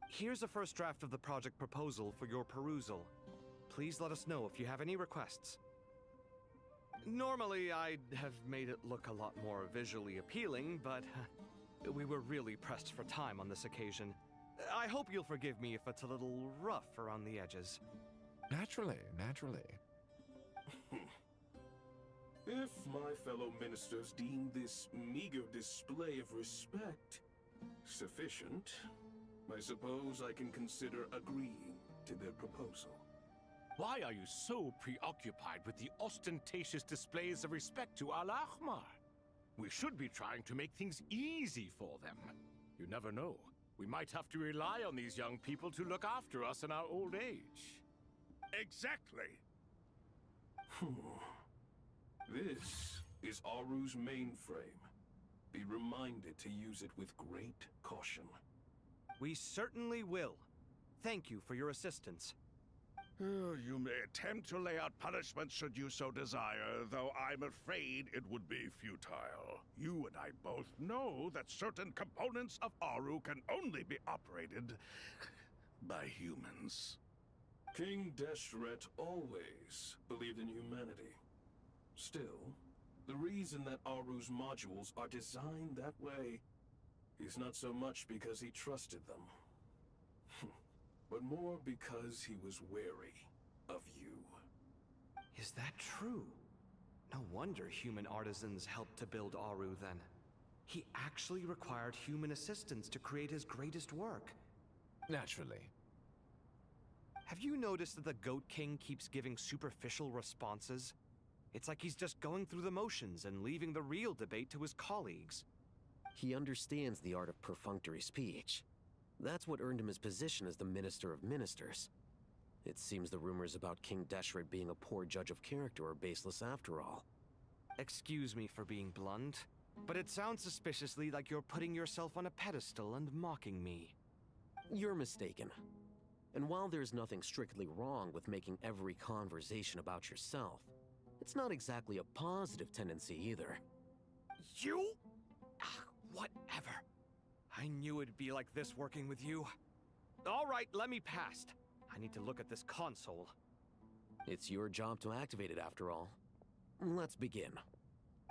S1: Here's a first draft of the project proposal for your perusal. Please let us know if you have any requests. Normally, I'd have made it look a lot more visually appealing, but we were really pressed for time on this occasion. I hope you'll forgive me if it's a little rough around the edges.
S20: Naturally.
S15: If my fellow ministers deem this meager display of respect sufficient, I suppose I can consider agreeing to their proposal.
S23: Why are you so preoccupied with the ostentatious displays of respect to Al-Ahmar? We should be trying to make things easy for them. You never know. We might have to rely on these young people to look after us in our old age.
S16: Exactly.
S15: This is Aru's mainframe. Be reminded to use it with great caution.
S1: We certainly will. Thank you for your assistance.
S16: You may attempt to lay out punishment should you so desire, though I'm afraid it would be futile. You and I both know that certain components of Aru can only be operated by humans.
S15: King Deshret always believed in humanity. Still, the reason that Aru's modules are designed that way is not so much because he trusted them, but more because he was wary of you.
S1: Is that true? No wonder human artisans helped to build Aru then. He actually required human assistance to create his greatest work.
S20: Naturally.
S1: Have you noticed that the Goat King keeps giving superficial responses? It's like he's just going through the motions and leaving the real debate to his colleagues.
S11: He understands the art of perfunctory speech. That's what earned him his position as the Minister of Ministers. It seems the rumors about King Deshret being a poor judge of character are baseless after all.
S1: Excuse me for being blunt, but it sounds suspiciously like you're putting yourself on a pedestal and mocking me.
S11: You're mistaken. And while there's nothing strictly wrong with making every conversation about yourself, it's not exactly a positive tendency either.
S1: You? Whatever. I knew it'd be like this working with you. All right, let me past. I need to look at this console.
S11: It's your job to activate it after all. Let's begin.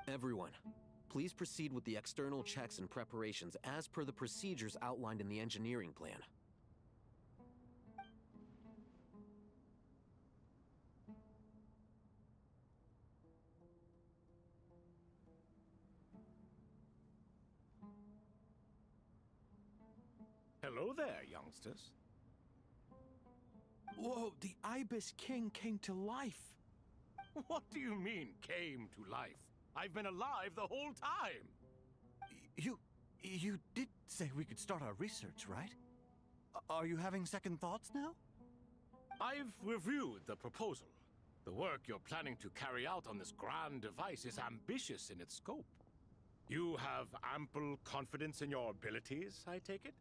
S11: Everyone, please proceed with the external checks and preparations as per the procedures outlined in the engineering plan.
S23: Hello there, youngsters.
S2: Whoa, the Ibis King came to life.
S23: What do you mean, came to life? I've been alive the whole time.
S19: You did say we could start our research, right? Are you having second thoughts now?
S23: I've reviewed the proposal. The work you're planning to carry out on this grand device is ambitious in its scope. You have ample confidence in your abilities, I take it?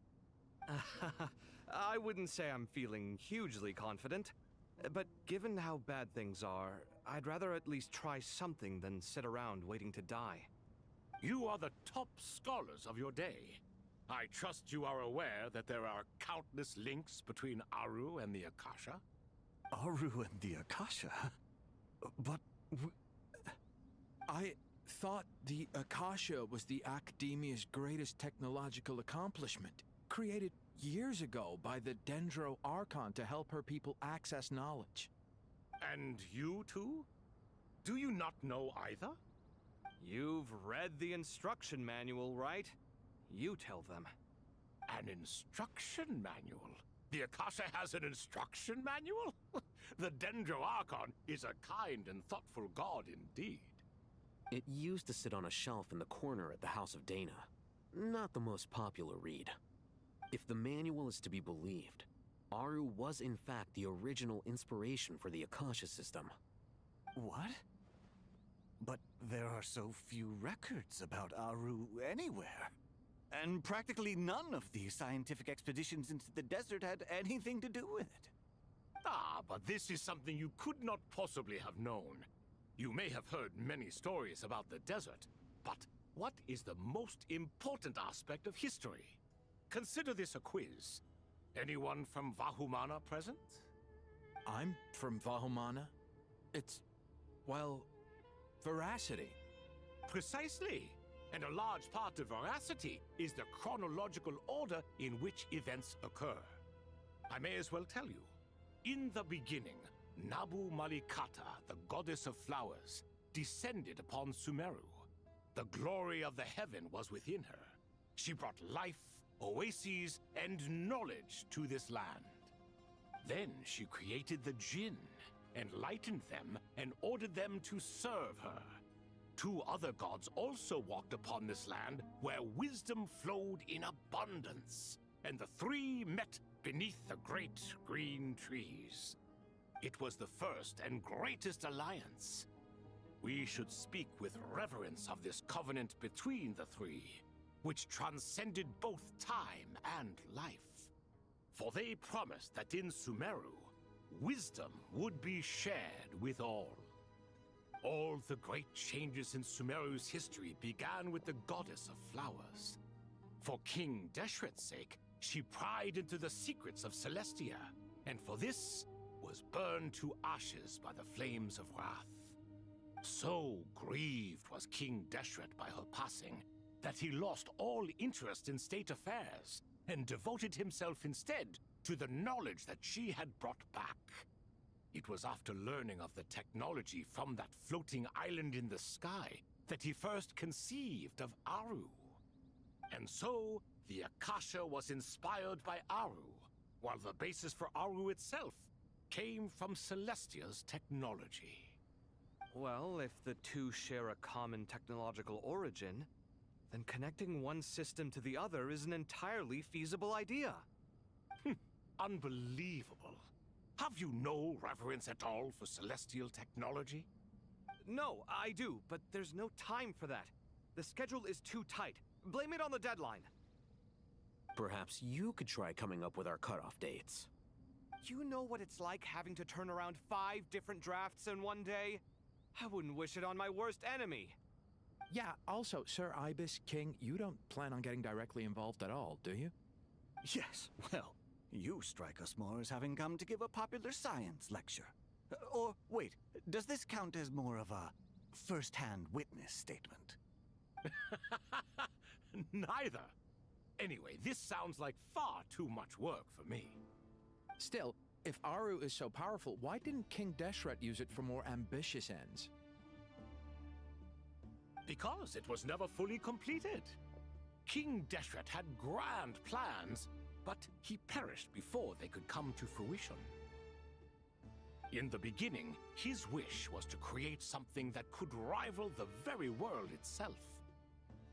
S1: I wouldn't say I'm feeling hugely confident, but given how bad things are, I'd rather at least try something than sit around waiting to die.
S23: You are the top scholars of your day. I trust you are aware that there are countless links between Aru and the Akasha?
S19: Aru and the Akasha? But...
S2: I thought the Akasha was the Academia's greatest technological accomplishment, created years ago by the Dendro Archon to help her people access knowledge.
S23: And you too? Do you not know either?
S1: You've read the instruction manual, right? You tell them.
S23: An instruction manual? The Akasha has an instruction manual? The Dendro Archon is a kind and thoughtful god indeed.
S11: It used to sit on a shelf in the corner at the House of Dana. Not the most popular read. If the manual is to be believed, Aru was in fact the original inspiration for the Akasha system.
S19: What? But there are so few records about Aru anywhere. And practically none of these scientific expeditions into the desert had anything to do with it.
S23: Ah, but this is something you could not possibly have known. You may have heard many stories about the desert, but what is the most important aspect of history? Consider this a quiz. Anyone from Vahumana present?
S2: I'm from Vahumana. It's, well, veracity.
S23: Precisely. And a large part of veracity is the chronological order in which events occur. I may as well tell you. In the beginning, Nabu Malikata, the goddess of flowers, descended upon Sumeru. The glory of the heaven was within her. She brought life, oases, and knowledge to this land. Then she created the Jinn, enlightened them, and ordered them to serve her. Two other gods also walked upon this land where wisdom flowed in abundance, and the three met beneath the great green trees. It was the first and greatest alliance. We should speak with reverence of this covenant between the three, which transcended both time and life. For they promised that in Sumeru, wisdom would be shared with all. All the great changes in Sumeru's history began with the goddess of flowers. For King Deshret's sake, she pried into the secrets of Celestia, and for this was burned to ashes by the flames of wrath. So grieved was King Deshret by her passing that he lost all interest in state affairs and devoted himself instead to the knowledge that she had brought back. It was after learning of the technology from that floating island in the sky that he first conceived of Aru. And so, the Akasha was inspired by Aru, while the basis for Aru itself came from Celestia's technology.
S1: Well, if the two share a common technological origin, then connecting one system to the other is an entirely feasible idea.
S23: Unbelievable. Have you no reverence at all for celestial technology?
S1: No, I do, but there's no time for that. The schedule is too tight. Blame it on the deadline.
S11: Perhaps you could try coming up with our cutoff dates.
S1: You know what it's like having to turn around 5 different drafts in one day? I wouldn't wish it on my worst enemy.
S2: Yeah, also, Sir Ibis King, you don't plan on getting directly involved at all, do you?
S19: Yes, well, you strike us more as having come to give a popular science lecture. Or, wait, does this count as more of a first-hand witness statement?
S23: Neither. Anyway, this sounds like far too much work for me.
S2: Still, if Aru is so powerful, why didn't King Deshret use it for more ambitious ends?
S23: Because it was never fully completed. King Deshret had grand plans, but he perished before they could come to fruition. In the beginning, his wish was to create something that could rival the very world itself.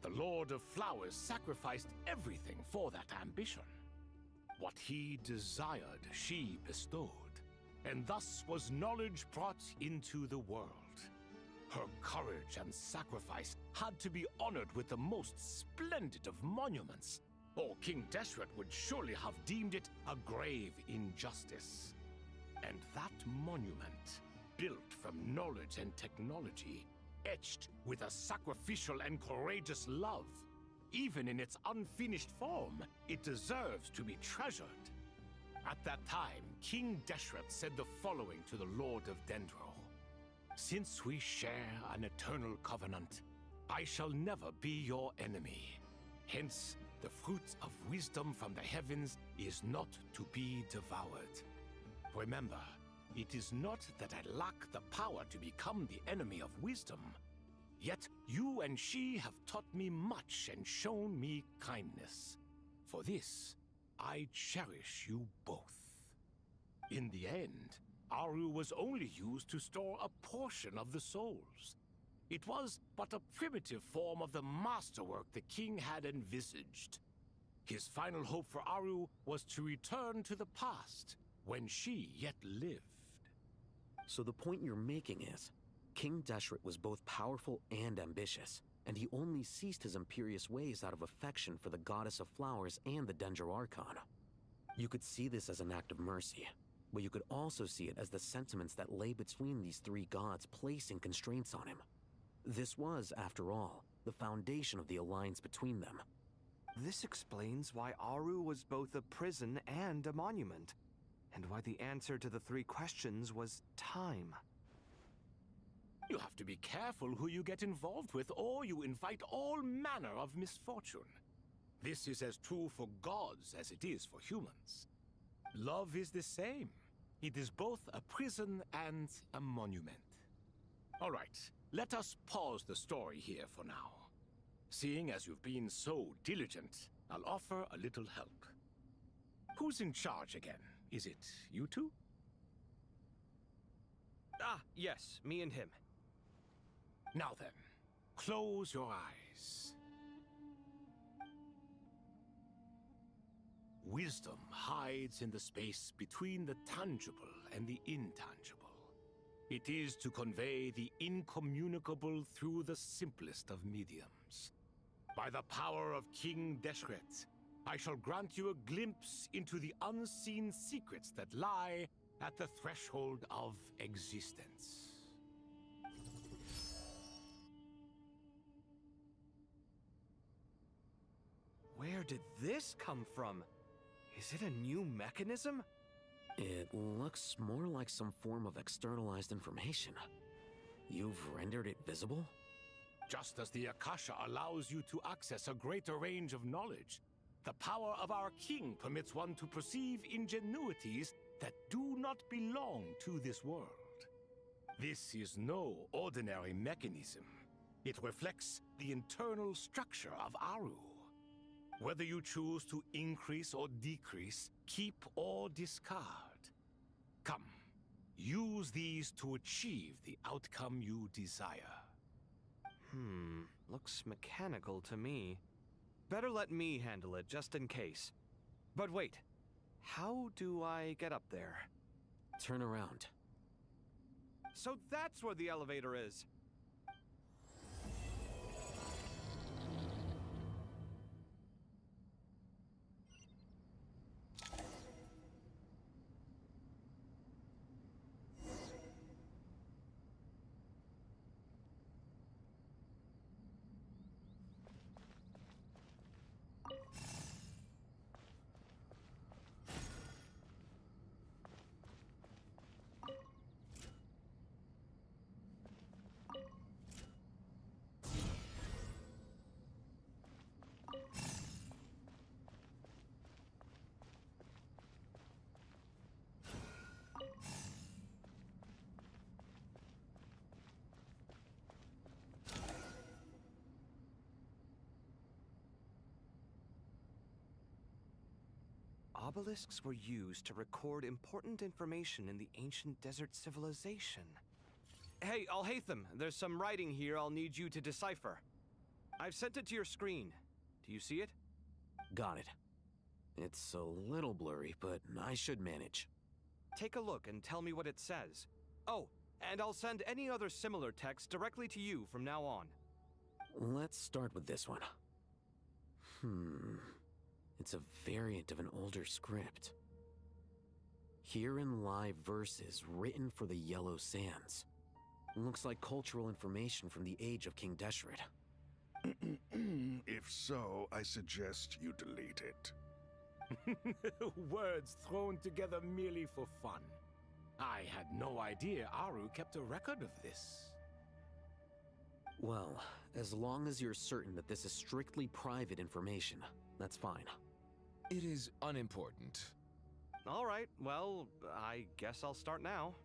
S23: The Lord of Flowers sacrificed everything for that ambition. What he desired, she bestowed, and thus was knowledge brought into the world. Her courage and sacrifice had to be honored with the most splendid of monuments, or King Deshret would surely have deemed it a grave injustice. And that monument, built from knowledge and technology, etched with a sacrificial and courageous love, even in its unfinished form, it deserves to be treasured. At that time, King Deshret said the following to the Lord of Dendro. Since we share an eternal covenant, I shall never be your enemy. Hence, the fruit of wisdom from the heavens is not to be devoured. Remember, it is not that I lack the power to become the enemy of wisdom. Yet you and she have taught me much and shown me kindness. For this, I cherish you both. In the end, Aru was only used to store a portion of the souls. It was but a primitive form of the masterwork the king had envisaged. His final hope for Aru was to return to the past, when she yet lived.
S11: So the point you're making is, King Deshret was both powerful and ambitious, and he only ceased his imperious ways out of affection for the Goddess of Flowers and the Dendro Archon. You could see this as an act of mercy, but you could also see it as the sentiments that lay between these three gods placing constraints on him. This was, after all, the foundation of the alliance between them.
S1: This explains why Aru was both a prison and a monument, and why the answer to the three questions was time.
S23: You have to be careful who you get involved with, or you invite all manner of misfortune. This is as true for gods as it is for humans. Love is the same. It is both a prison and a monument. All right, let us pause the story here for now. Seeing as you've been so diligent, I'll offer a little help. Who's in charge again? Is it you two?
S1: Ah, yes, me and him.
S23: Now then, close your eyes. Wisdom hides in the space between the tangible and the intangible. It is to convey the incommunicable through the simplest of mediums. By the power of King Deshret, I shall grant you a glimpse into the unseen secrets that lie at the threshold of existence.
S1: Where did this come from? Is it a new mechanism?
S11: It looks more like some form of externalized information. You've rendered it visible?
S23: Just as the Akasha allows you to access a greater range of knowledge, the power of our king permits one to perceive ingenuities that do not belong to this world. This is no ordinary mechanism. It reflects the internal structure of Aru. Whether you choose to increase or decrease, keep or discard. Come, use these to achieve the outcome you desire.
S1: Looks mechanical to me. Better let me handle it, just in case. But wait, how do I get up there?
S11: Turn around.
S1: So that's where the elevator is. Obelisks were used to record important information in the ancient desert civilization. Hey, Alhaitham, there's some writing here I'll need you to decipher. I've sent it to your screen. Do you see it?
S11: Got it. It's a little blurry, but I should manage.
S1: Take a look and tell me what it says. Oh, and I'll send any other similar text directly to you from now on.
S11: Let's start with this one. It's a variant of an older script. Herein lie verses written for the Yellow Sands. Looks like cultural information from the age of King Deshret.
S16: If so, I suggest you delete it.
S23: Words thrown together merely for fun. I had no idea Aru kept a record of this.
S11: Well, as long as you're certain that this is strictly private information, that's fine.
S20: It is unimportant.
S1: All right, well, I guess I'll start now.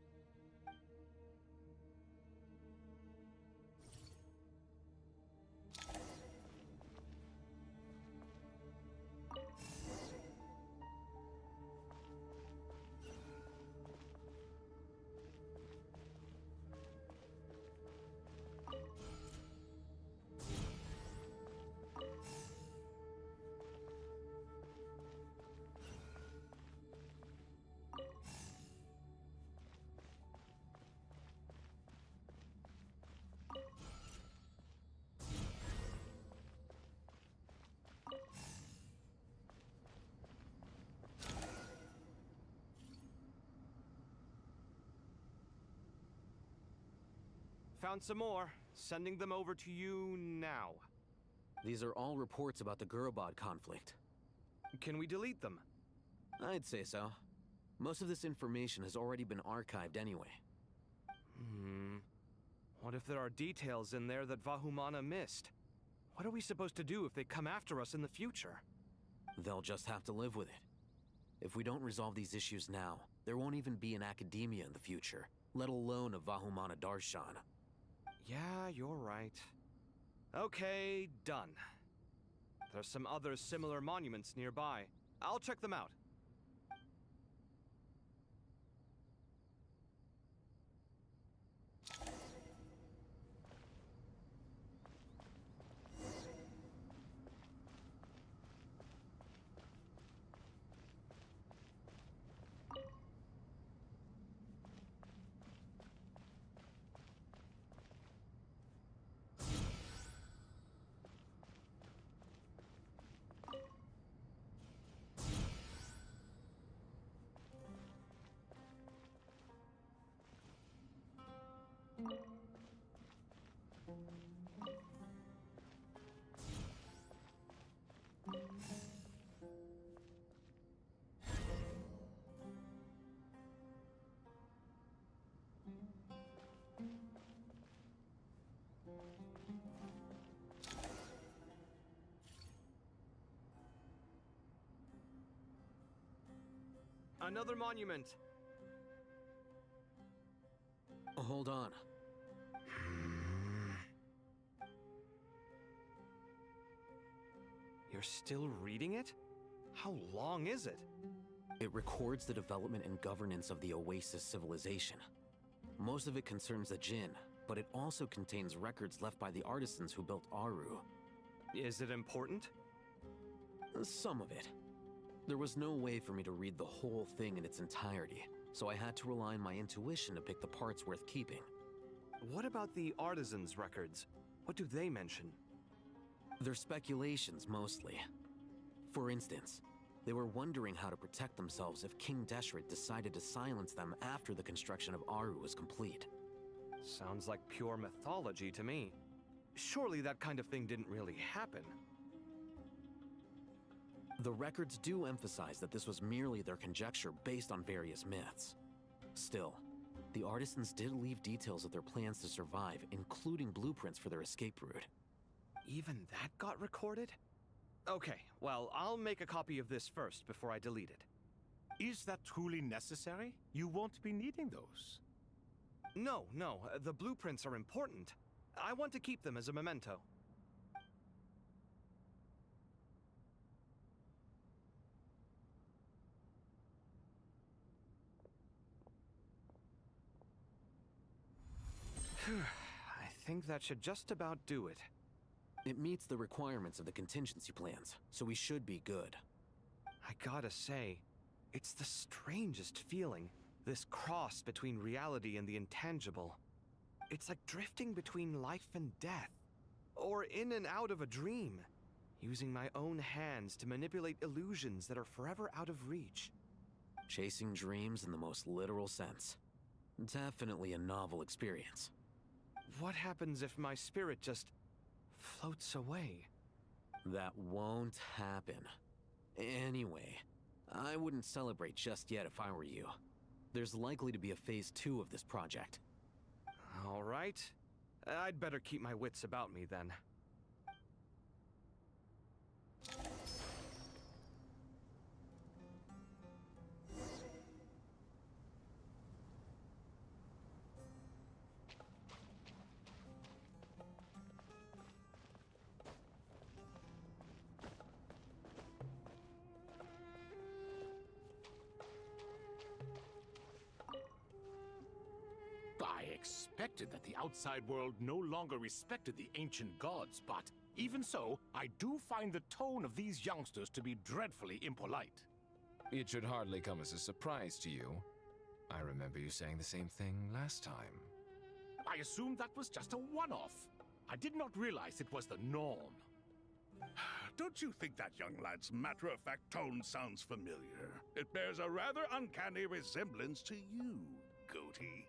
S1: Found some more. Sending them over to you now.
S11: These are all reports about the Gurubad conflict.
S1: Can we delete them?
S11: I'd say so. Most of this information has already been archived anyway.
S1: What if there are details in there that Vahumana missed? What are we supposed to do if they come after us in the future?
S11: They'll just have to live with it. If we don't resolve these issues now, there won't even be an academia in the future, let alone a Vahumana Darshan.
S1: Yeah, you're right. Okay, done. There's some other similar monuments nearby. I'll check them out. Another monument.
S11: Hold on.
S1: You're still reading it? How long is it?
S11: It records the development and governance of the Oasis civilization. Most of it concerns the Jinn, but it also contains records left by the artisans who built Aru.
S1: Is it important?
S11: Some of it. There was no way for me to read the whole thing in its entirety, so I had to rely on my intuition to pick the parts worth keeping.
S1: What about the artisans' records? What do they mention?
S11: They're speculations, mostly. For instance, they were wondering how to protect themselves if King Deshret decided to silence them after the construction of Aru was complete.
S1: Sounds like pure mythology to me. Surely that kind of thing didn't really happen.
S11: The records do emphasize that this was merely their conjecture based on various myths. Still, the artisans did leave details of their plans to survive, including blueprints for their escape route.
S1: Even that got recorded? Okay, well, I'll make a copy of this first before I delete it.
S23: Is that truly necessary? You won't be needing those.
S1: No, the blueprints are important. I want to keep them as a memento. I think that should just about do it.
S11: It meets the requirements of the contingency plans, so we should be good.
S1: I gotta say, it's the strangest feeling, this cross between reality and the intangible. It's like drifting between life and death, or in and out of a dream, using my own hands to manipulate illusions that are forever out of reach.
S11: Chasing dreams in the most literal sense. Definitely a novel experience.
S1: What happens if my spirit just floats away?
S11: That won't happen. Anyway, I wouldn't celebrate just yet if I were you. There's likely to be a phase 2 of this project.
S1: All right. I'd better keep my wits about me then.
S6: I expected that the outside world no longer respected the ancient gods, but even so, I do find the tone of these youngsters to be dreadfully impolite.
S20: It should hardly come as a surprise to you. I remember you saying the same thing last time.
S6: I assumed that was just a one-off. I did not realize it was the norm.
S16: Don't you think that young lad's matter-of-fact tone sounds familiar? It bears a rather uncanny resemblance to you, Goatee.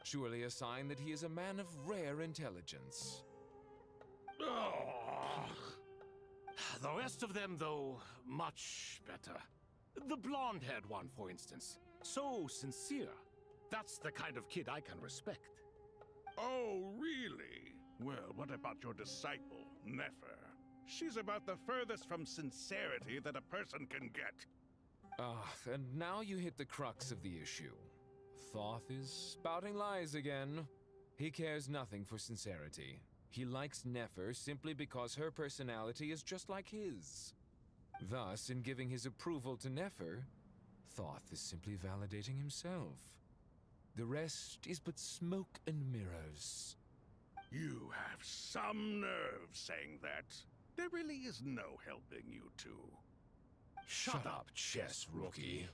S20: Surely a sign that he is a man of rare intelligence.
S6: Oh. The rest of them, though, much better. The blonde-haired one, for instance. So sincere. That's the kind of kid I can respect.
S16: Oh, really? Well, what about your disciple, Nefer? She's about the furthest from sincerity that a person can get.
S20: Ah, and now you hit the crux of the issue. Thoth is spouting lies again. He cares nothing for sincerity. He likes Nefer simply because her personality is just like his. Thus, in giving his approval to Nefer, Thoth is simply validating himself. The rest is but smoke and mirrors.
S16: You have some nerve saying that. There really is no helping you two.
S20: Shut up, chess rookie.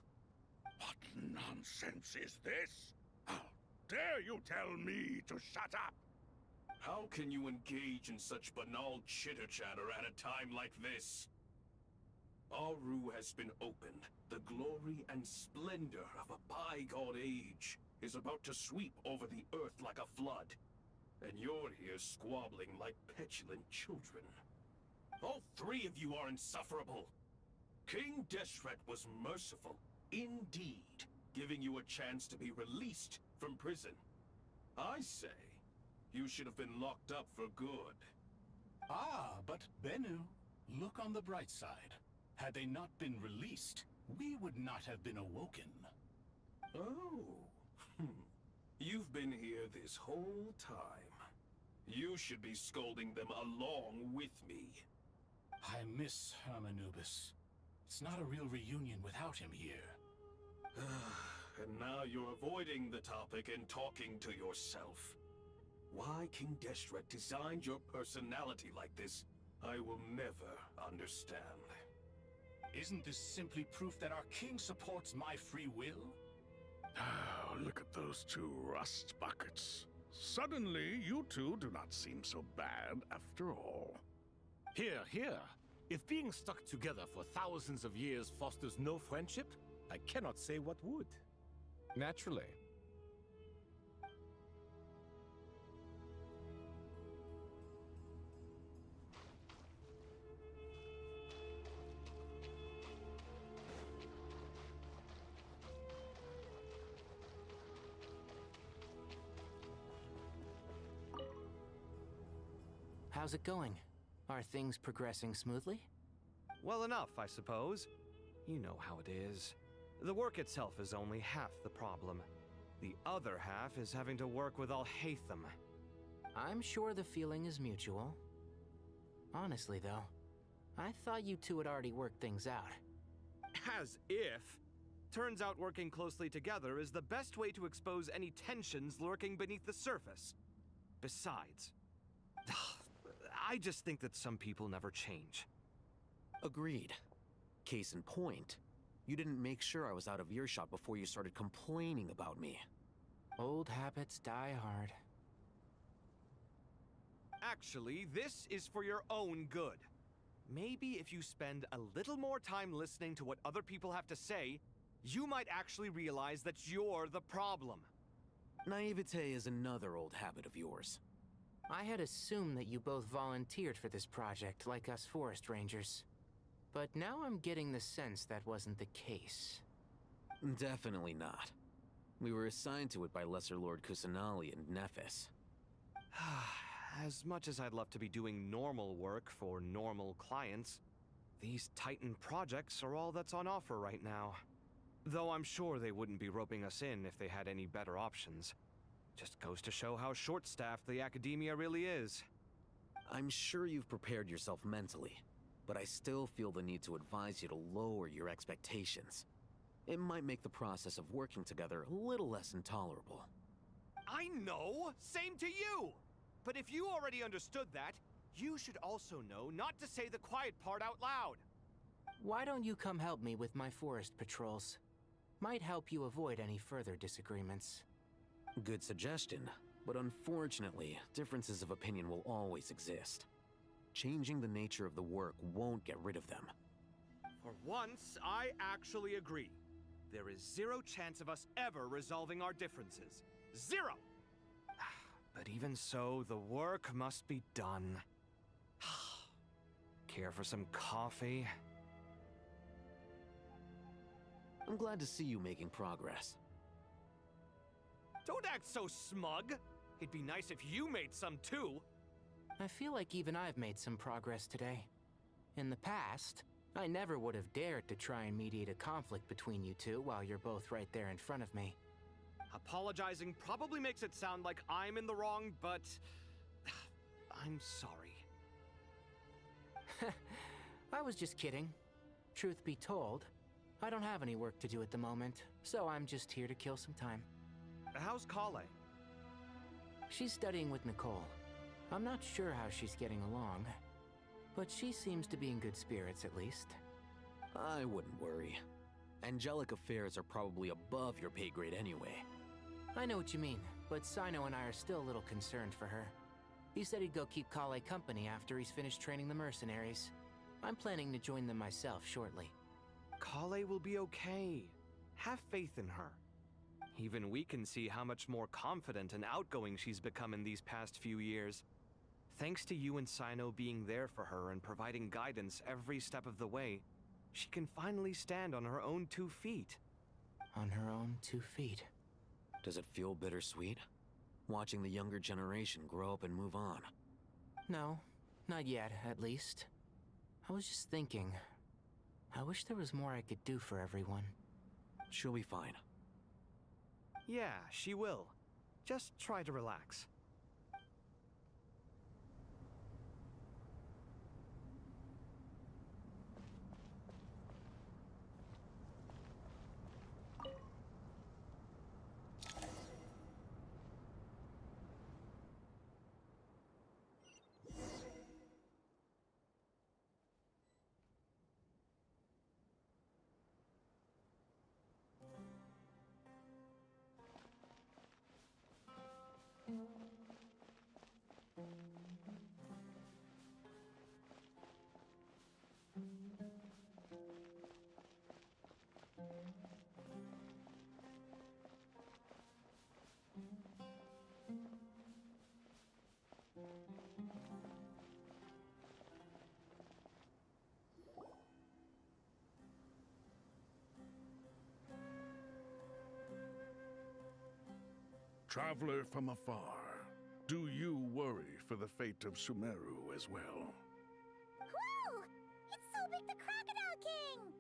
S16: What nonsense is this? How dare you tell me to shut up?
S15: How can you engage in such banal chitter-chatter at a time like this? Aru has been opened. The glory and splendor of a bygone age is about to sweep over the earth like a flood. And you're here squabbling like petulant children. All three of you are insufferable. King Deshret was merciful, indeed, giving you a chance to be released from prison. I say, you should have been locked up for good.
S6: Ah, but Bennu, look on the bright side. Had they not been released, we would not have been awoken.
S15: Oh. You've been here this whole time. You should be scolding them along with me.
S6: I miss Hermanubis. It's not a real reunion without him here.
S15: And now you're avoiding the topic and talking to yourself. Why King Deshret designed your personality like this, I will never understand.
S6: Isn't this simply proof that our king supports my free will?
S16: Oh, look at those two rust buckets. Suddenly, you two do not seem so bad after all.
S6: Here, here. If being stuck together for thousands of years fosters no friendship, I cannot say what would.
S20: Naturally.
S5: How's it going? Are things progressing smoothly?
S1: Well enough, I suppose. You know how it is. The work itself is only half the problem. The other half is having to work with Al-Haytham.
S5: I'm sure the feeling is mutual. Honestly, though, I thought you two had already worked things out.
S1: As if! Turns out working closely together is the best way to expose any tensions lurking beneath the surface. Besides, I just think that some people never change.
S11: Agreed. Case in point, you didn't make sure I was out of earshot before you started complaining about me.
S5: Old habits die hard.
S1: Actually, this is for your own good. Maybe if you spend a little more time listening to what other people have to say, you might actually realize that you're the problem.
S11: Naivete is another old habit of yours.
S5: I had assumed that you both volunteered for this project, like us forest rangers. But now I'm getting the sense that wasn't the case.
S11: Definitely not. We were assigned to it by Lesser Lord Kusanali and Nephis.
S1: As much as I'd love to be doing normal work for normal clients, these Titan projects are all that's on offer right now. Though I'm sure they wouldn't be roping us in if they had any better options. Just goes to show how short-staffed the academia really is.
S11: I'm sure you've prepared yourself mentally, but I still feel the need to advise you to lower your expectations. It might make the process of working together a little less intolerable.
S1: I know! Same to you! But if you already understood that, you should also know not to say the quiet part out loud.
S5: Why don't you come help me with my forest patrols? Might help you avoid any further disagreements.
S11: Good suggestion, but unfortunately, differences of opinion will always exist. Changing the nature of the work won't get rid of them.
S1: For once, I actually agree. There is zero chance of us ever resolving our differences. Zero! But even so, the work must be done. Care for some coffee?
S11: I'm glad to see you making progress.
S1: Don't act so smug! It'd be nice if you made some too!
S5: I feel like even I've made some progress today. In the past, I never would have dared to try and mediate a conflict between you two while you're both right there in front of me.
S1: Apologizing probably makes it sound like I'm in the wrong, but I'm sorry.
S5: I was just kidding. Truth be told, I don't have any work to do at the moment, so I'm just here to kill some time.
S1: How's Kale?
S5: She's studying with Nicole. I'm not sure how she's getting along, but she seems to be in good spirits at least.
S11: I wouldn't worry. Angelic affairs are probably above your pay grade anyway.
S5: I know what you mean, but Sino and I are still a little concerned for her. He said he'd go keep Kale company after he's finished training the mercenaries. I'm planning to join them myself shortly.
S1: Kale will be okay. Have faith in her. Even we can see how much more confident and outgoing she's become in these past few years. Thanks to you and Sino being there for her and providing guidance every step of the way, she can finally stand on her own 2 feet.
S5: On her own 2 feet.
S11: Does it feel bittersweet? Watching the younger generation grow up and move on?
S5: No, not yet, at least. I was just thinking, I wish there was more I could do for everyone.
S11: She'll be fine.
S1: Yeah, she will. Just try to relax.
S16: Traveler from afar, do you worry for the fate of Sumeru as well?
S8: Whoa! It's Sobek the Crocodile King!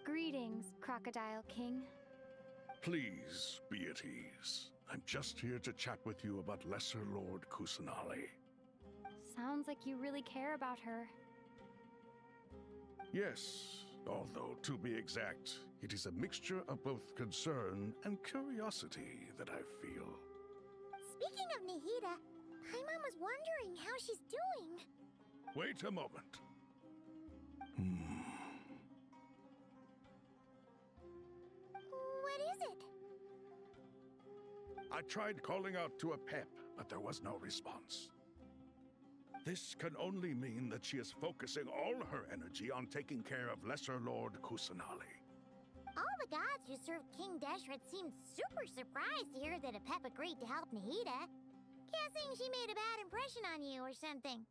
S3: Greetings, Crocodile King.
S16: Please be at ease. I'm just here to chat with you about Lesser Lord Kusanali.
S3: Sounds like you really care about her.
S16: Yes, although to be exact, it is a mixture of both concern and curiosity that I feel.
S8: Speaking of Nihida, Paimon was wondering how she's doing.
S16: Wait a moment.
S8: What is it?
S16: I tried calling out to a pep, but there was no response. This can only mean that she is focusing all her energy on taking care of Lesser Lord Kusanali.
S8: All the gods who served King Deshret seemed super surprised to hear that a pep agreed to help Nahida. Guessing she made a bad impression on you or something.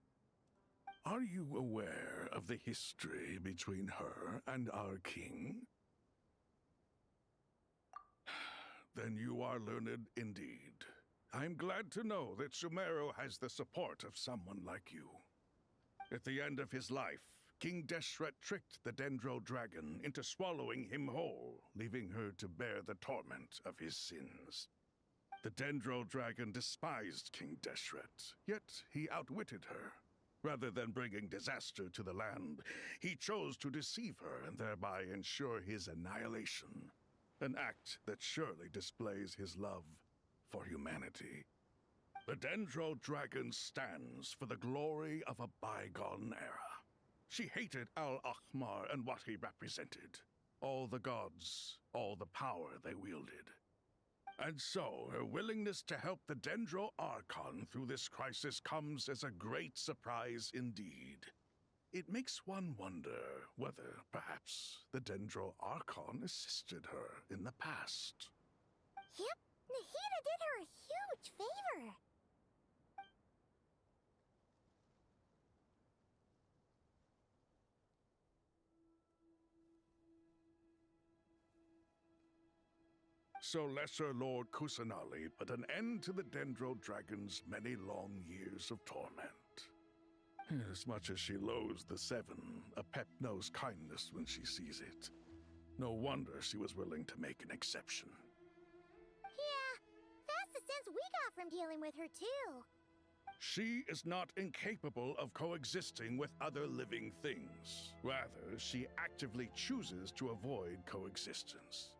S16: Are you aware of the history between her and our king? Then you are learned indeed. I'm glad to know that Sumeru has the support of someone like you. At the end of his life, King Deshret tricked the Dendro Dragon into swallowing him whole, leaving her to bear the torment of his sins. The Dendro Dragon despised King Deshret, yet he outwitted her. Rather than bringing disaster to the land, he chose to deceive her and thereby ensure his annihilation. An act that surely displays his love for humanity. The Dendro Dragon stands for the glory of a bygone era. She hated Al-Ahmar and what he represented. All the gods, all the power they wielded. And so, her willingness to help the Dendro Archon through this crisis comes as a great surprise indeed. It makes one wonder whether, perhaps, the Dendro Archon assisted her in the past.
S8: Yep, Nahida did her a huge favor.
S16: So Lesser Lord Kusanali put an end to the Dendro Dragon's many long years of torment. As much as she loathes the Seven, a pep knows kindness when she sees it. No wonder she was willing to make an exception.
S8: Yeah, that's the sense we got from dealing with her too.
S16: She is not incapable of coexisting with other living things. Rather, she actively chooses to avoid coexistence.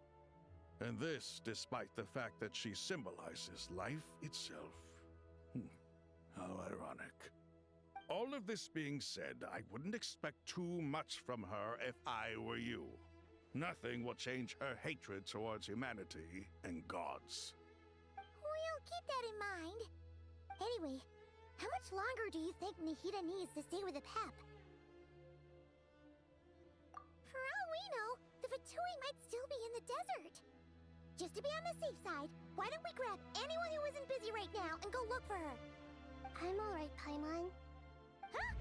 S16: And this despite the fact that she symbolizes life itself. How ironic. All of this being said, I wouldn't expect too much from her if I were you. Nothing will change her hatred towards humanity and gods.
S8: We'll keep that in mind. Anyway, how much longer do you think Nahida needs to stay with the pep? For all we know, the Fatui might still be in the desert. Just to be on the safe side, why don't we grab anyone who isn't busy right now and go look for her?
S14: I'm alright, Paimon.
S8: Huh?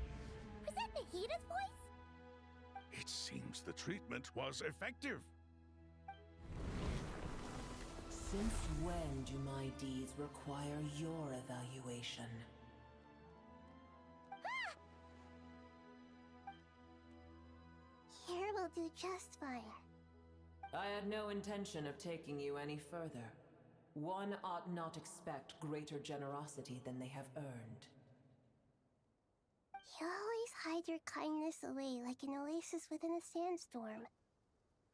S8: Was that Nahida's voice?
S16: It seems the treatment was effective.
S17: Since when do my deeds require your evaluation?
S14: Here will do just fine.
S17: I had no intention of taking you any further. One ought not expect greater generosity than they have earned.
S14: You always hide your kindness away like an oasis within a sandstorm.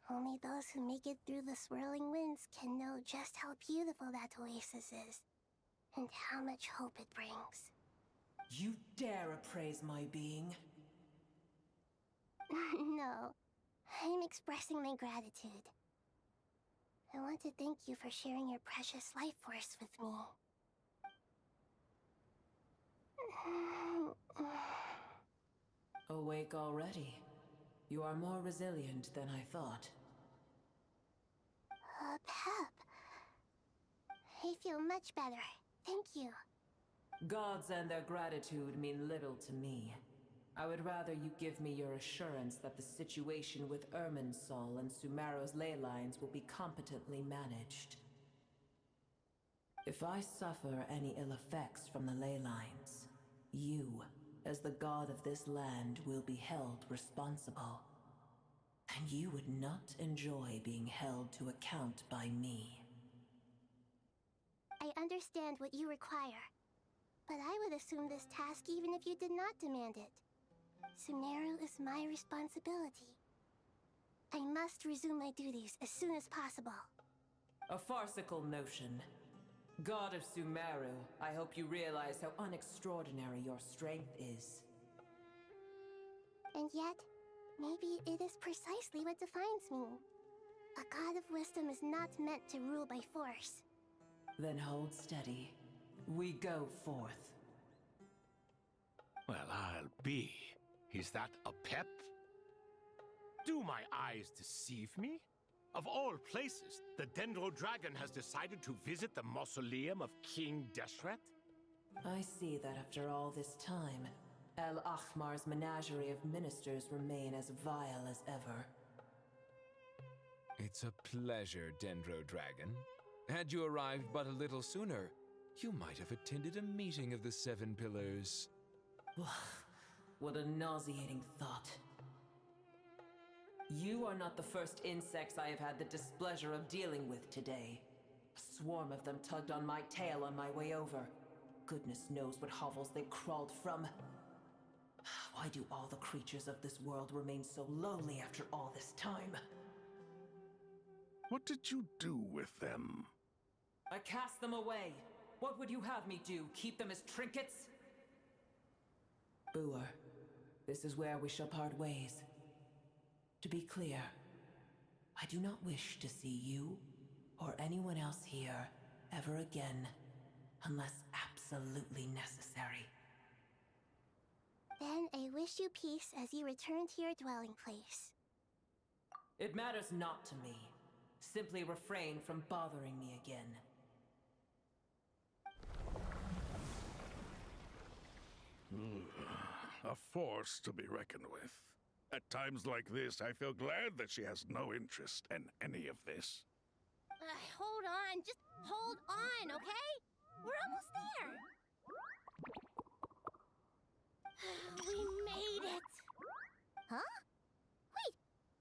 S14: Only those who make it through the swirling winds can know just how beautiful that oasis is, and how much hope it brings.
S17: You dare appraise my being?
S14: No, I'm expressing my gratitude. I want to thank you for sharing your precious life force with me.
S17: Awake already? You are more resilient than I thought.
S14: Pep. I feel much better. Thank you.
S17: Gods and their gratitude mean little to me. I would rather you give me your assurance that the situation with Irminsul and Sumeru's ley lines will be competently managed. If I suffer any ill effects from the ley lines, you, as the god of this land, will be held responsible. And you would not enjoy being held to account by me.
S14: I understand what you require, but I would assume this task even if you did not demand it. Sumeru is my responsibility. I must resume my duties as soon as possible.
S17: A farcical notion. God of Sumeru, I hope you realize how unextraordinary your strength is.
S8: And yet, maybe it is precisely what defines me. A god of wisdom is not meant to rule by force.
S17: Then hold steady. We go forth.
S23: Well, I'll be. Is that a pep? Do my eyes deceive me? Of all places, the Dendro Dragon has decided to visit the mausoleum of King Deshret?
S17: I see that after all this time, El Ahmar's menagerie of ministers remain as vile as ever.
S20: It's a pleasure, Dendro Dragon. Had you arrived but a little sooner, you might have attended a meeting of the Seven Pillars.
S17: What a nauseating thought. You are not the first insects I have had the displeasure of dealing with today. A swarm of them tugged on my tail on my way over. Goodness knows what hovels they crawled from. Why do all the creatures of this world remain so lowly after all this time?
S16: What did you do with them?
S17: I cast them away. What would you have me do? Keep them as trinkets? Boer, this is where we shall part ways. To be clear, I do not wish to see you or anyone else here ever again, unless absolutely necessary.
S8: Then I wish you peace as you return to your dwelling place.
S17: It matters not to me. Simply refrain from bothering me again.
S16: A force to be reckoned with. At times like this, I feel glad that she has no interest in any of this.
S14: Hold on, just hold on, okay? We're almost there. We made it.
S8: Huh? Wait,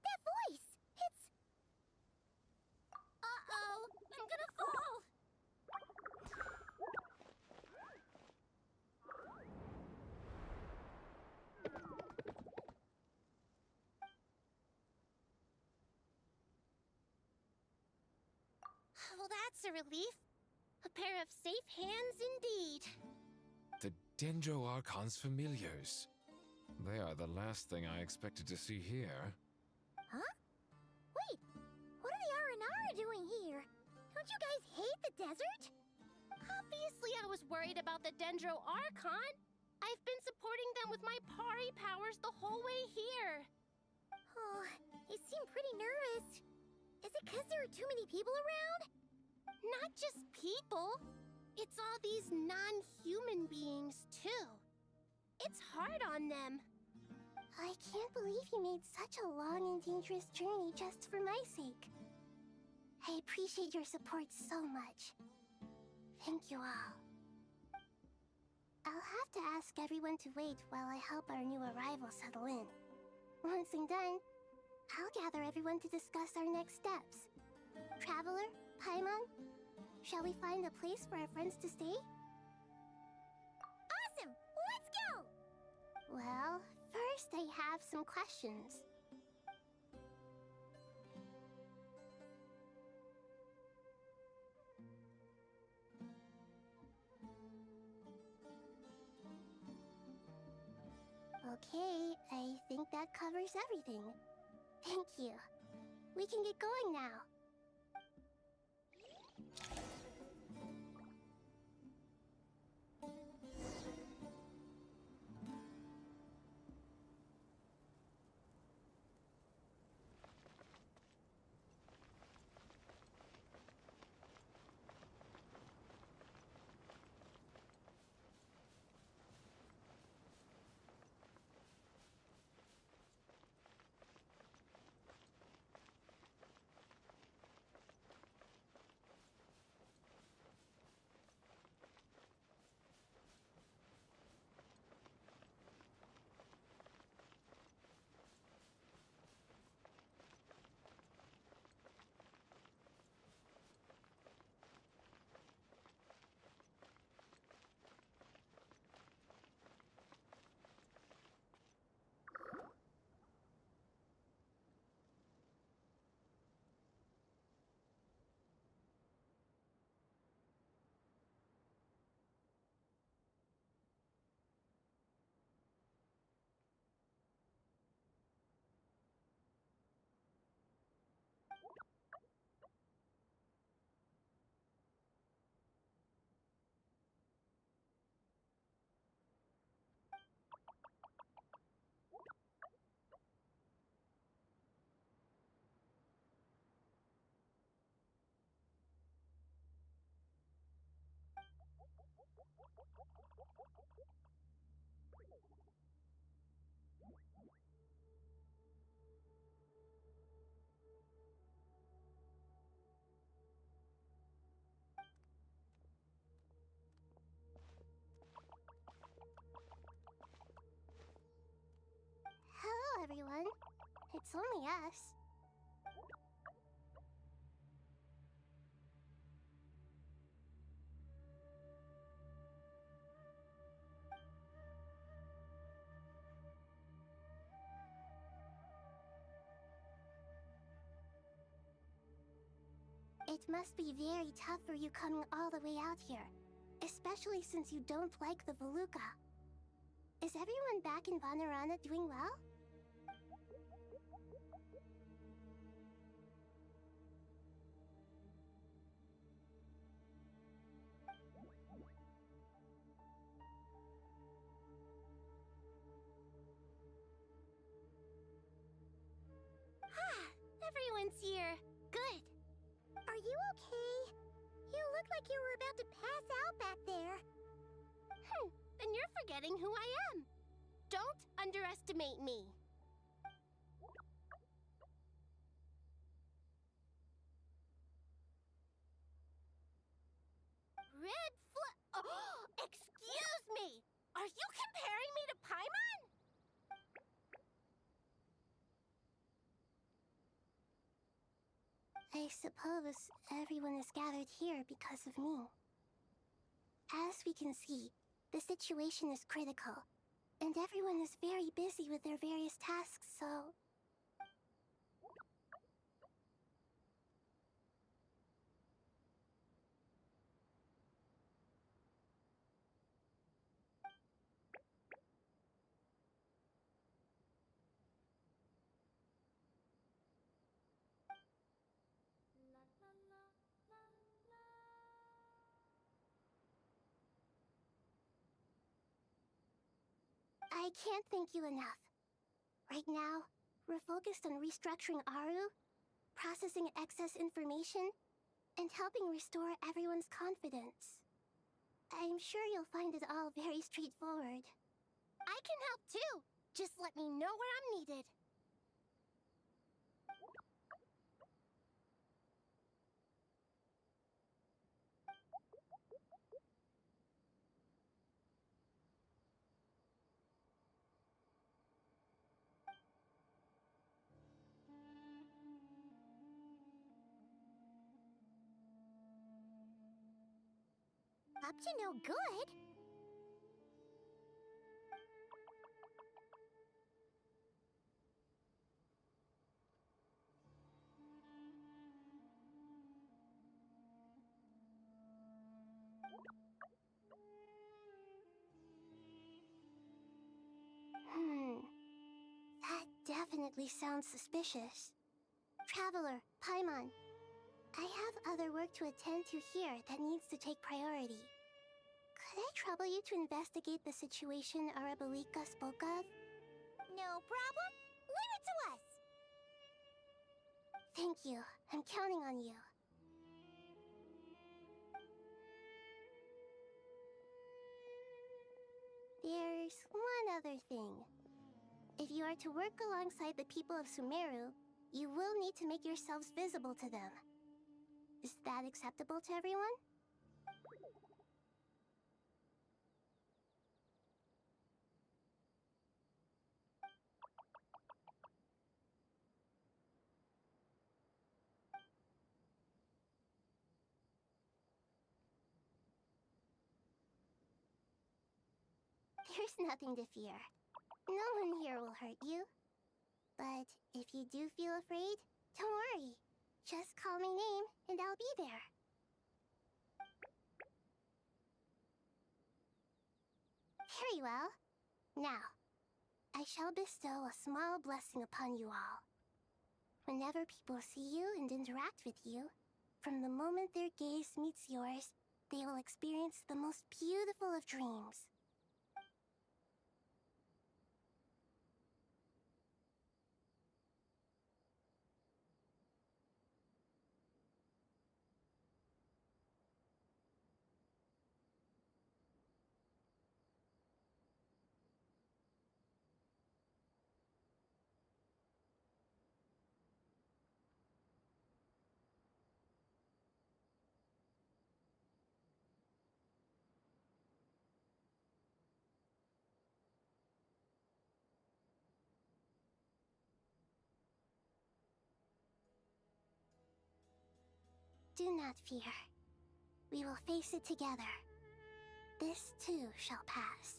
S8: that voice! It's...
S14: Uh-oh, I'm gonna fall. Well, that's a relief. A pair of safe hands indeed.
S20: The Dendro Archon's familiars. They are the last thing I expected to see here.
S8: Huh? Wait, what are the Aranara doing here? Don't you guys hate the desert?
S14: Obviously, I was worried about the Dendro Archon. I've been supporting them with my Pari powers the whole way here.
S8: Oh, they seem pretty nervous. Is it because there are too many people around?
S14: Not just people. It's all these non-human beings, too. It's hard on them.
S8: I can't believe you made such a long and dangerous journey just for my sake. I appreciate your support so much. Thank you all. I'll have to ask everyone to wait while I help our new arrival settle in. Once I'm done, I'll gather everyone to discuss our next steps. Traveler, Paimon, shall we find a place for our friends to stay?
S14: Awesome! Let's go!
S8: Well, first I have some questions. Okay, I think that covers everything. Thank you. We can get going now. It's only us. It must be very tough for you coming all the way out here, especially since you don't like the Veluca. Is everyone back in Vanarana doing well? Everyone's here. Good. Are you okay? You look like you were about to pass out back there. Then you're forgetting who I am. Don't underestimate me. Red Oh, excuse me! Are you comparing me to Paimon? I suppose everyone is gathered here because of me. As we can see, the situation is critical, and everyone is very busy with their various tasks, so... I can't thank you enough. Right now, we're focused on restructuring Aru, processing excess information, and helping restore everyone's confidence. I'm sure you'll find it all very straightforward. I can help too! Just let me know where I'm needed. Up to no good? That definitely sounds suspicious. Traveler, Paimon, I have other work to attend to here that needs to take priority. Could I trouble you to investigate the situation Arabalika spoke of? No problem. Leave it to us! Thank you. I'm counting on you. There's one other thing. If you are to work alongside the people of Sumeru, you will need to make yourselves visible to them. Is that acceptable to everyone? There's nothing to fear. No one here will hurt you. But if you do feel afraid, don't worry. Just call my name, and I'll be there. Very well. Now, I shall bestow a small blessing upon you all. Whenever people see you and interact with you, from the moment their gaze meets yours, they will experience the most beautiful of dreams. Do not fear. We will face it together. This too shall pass.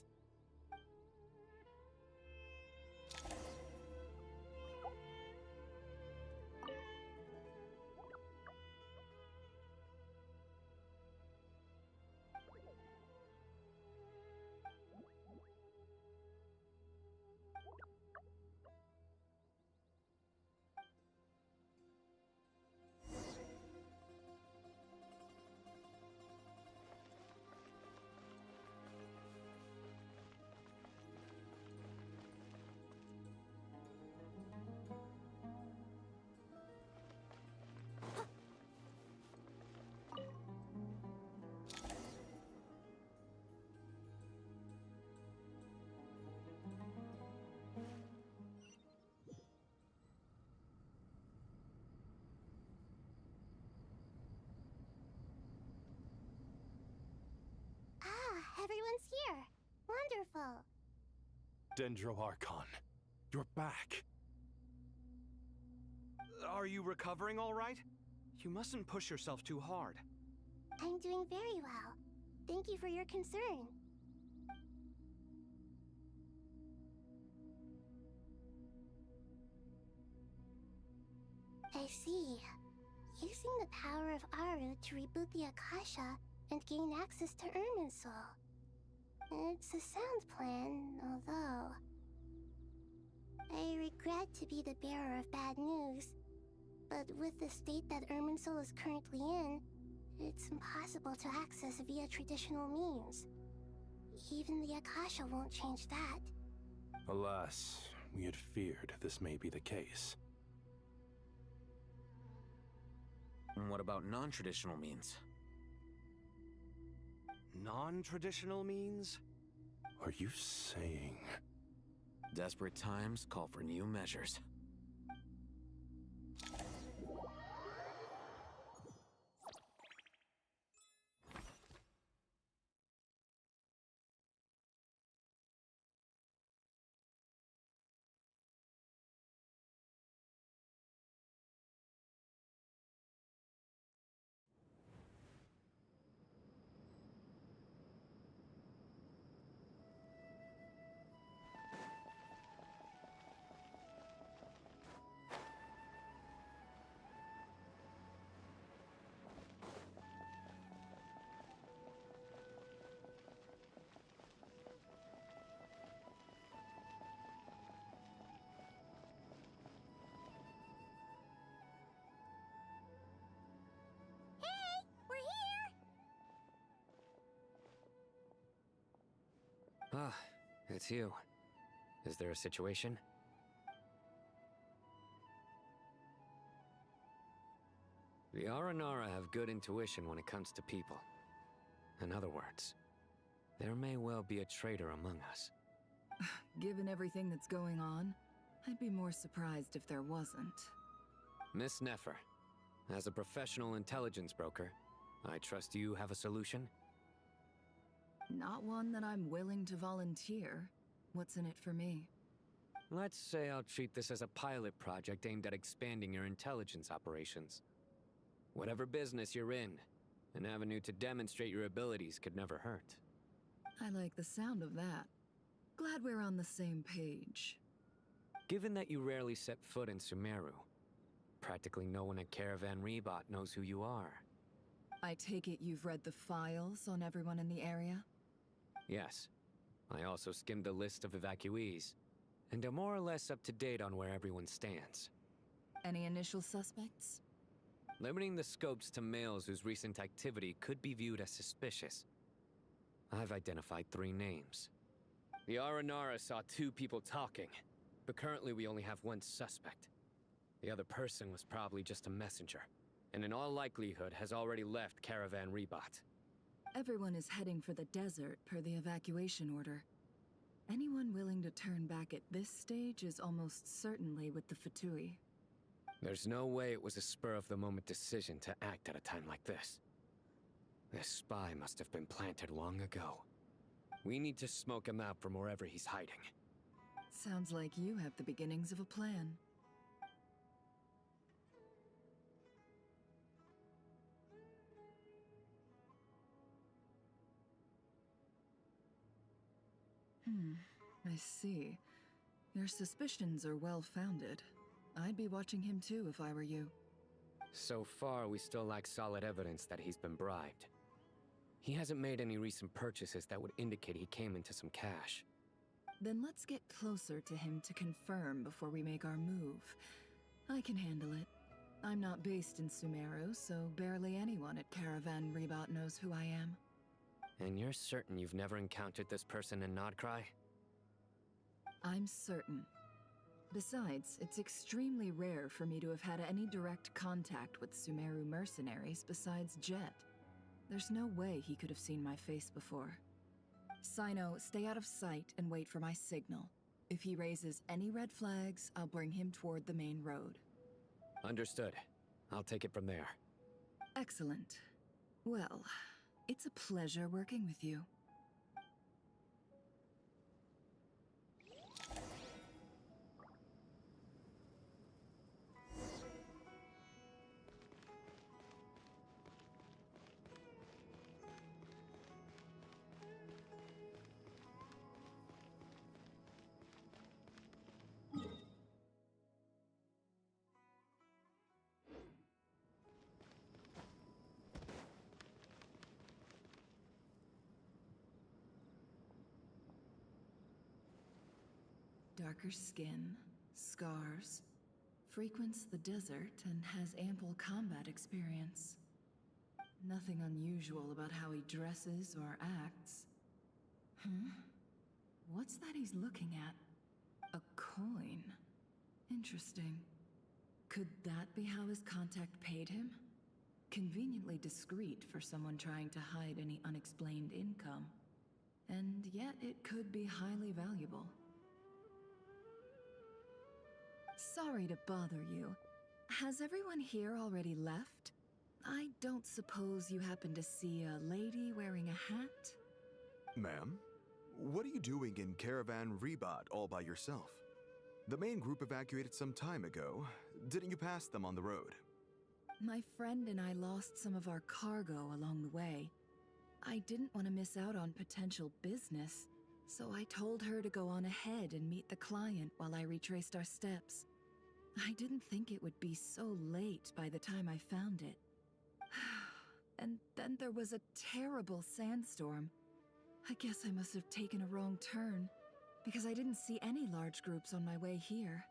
S8: Everyone's here. Wonderful.
S10: Dendro Archon, you're back.
S1: Are you recovering all right? You mustn't push yourself too hard.
S8: I'm doing very well. Thank you for your concern. I see. Using the power of Aru to reboot the Akasha and gain access to Irminsul. It's a sound plan, although... I regret to be the bearer of bad news, but with the state that Irminsul is currently in, it's impossible to access via traditional means. Even the Akasha won't change that.
S10: Alas, we had feared this may be the case.
S11: And what about non-traditional means?
S1: Non-traditional means?
S10: Are you saying...
S11: Desperate times call for new measures.
S7: Ah, it's you. Is there a situation? The Aranara have good intuition when it comes to people. In other words, there may well be a traitor among us.
S9: Given everything that's going on, I'd be more surprised if there wasn't.
S7: Miss Nefer, as a professional intelligence broker, I trust you have a solution?
S9: Not one that I'm willing to volunteer. What's in it for me?
S7: Let's say I'll treat this as a pilot project aimed at expanding your intelligence operations. Whatever business you're in, an avenue to demonstrate your abilities could never hurt.
S9: I like the sound of that. Glad we're on the same page.
S7: Given that you rarely set foot in Sumeru, practically no one at Caravan Rebot knows who you are.
S9: I take it you've read the files on everyone in the area?
S7: Yes. I also skimmed the list of evacuees, and am more or less up to date on where everyone stands.
S9: Any initial suspects?
S7: Limiting the scopes to males whose recent activity could be viewed as suspicious. I've identified 3 names. The Aranara saw 2 people talking, but currently we only have 1 suspect. The other person was probably just a messenger, and in all likelihood has already left Caravan Rebot.
S9: Everyone is heading for the desert per the evacuation order. Anyone willing to turn back at this stage is almost certainly with the Fatui.
S7: There's no way it was a spur-of-the-moment decision to act at a time like this. This spy must have been planted long ago. We need to smoke him out from wherever he's hiding.
S9: Sounds like you have the beginnings of a plan. I see. Your suspicions are well-founded. I'd be watching him too if I were you.
S7: So far, we still lack solid evidence that he's been bribed. He hasn't made any recent purchases that would indicate he came into some cash.
S9: Then let's get closer to him to confirm before we make our move. I can handle it. I'm not based in Sumeru, so barely anyone at Caravan Rebot knows who I am.
S7: And you're certain you've never encountered this person in Nodcry?
S9: I'm certain. Besides, it's extremely rare for me to have had any direct contact with Sumeru mercenaries besides Jet. There's no way he could have seen my face before. Sino, stay out of sight and wait for my signal. If he raises any red flags, I'll bring him toward the main road.
S7: Understood. I'll take it from there.
S9: Excellent. Well, it's a pleasure working with you. Darker skin, scars, frequents the desert and has ample combat experience. Nothing unusual about how he dresses or acts. What's that he's looking at? A coin. Interesting. Could that be how his contact paid him? Conveniently discreet for someone trying to hide any unexplained income. And yet it could be highly valuable. Sorry to bother you. Has everyone here already left? I don't suppose you happen to see a lady wearing a hat?
S13: Ma'am, what are you doing in Caravan Rebot all by yourself? The main group evacuated some time ago. Didn't you pass them on the road?
S9: My friend and I lost some of our cargo along the way. I didn't want to miss out on potential business, so I told her to go on ahead and meet the client while I retraced our steps. I didn't think it would be so late by the time I found it. And then there was a terrible sandstorm. I guess I must have taken a wrong turn, because I didn't see any large groups on my way here.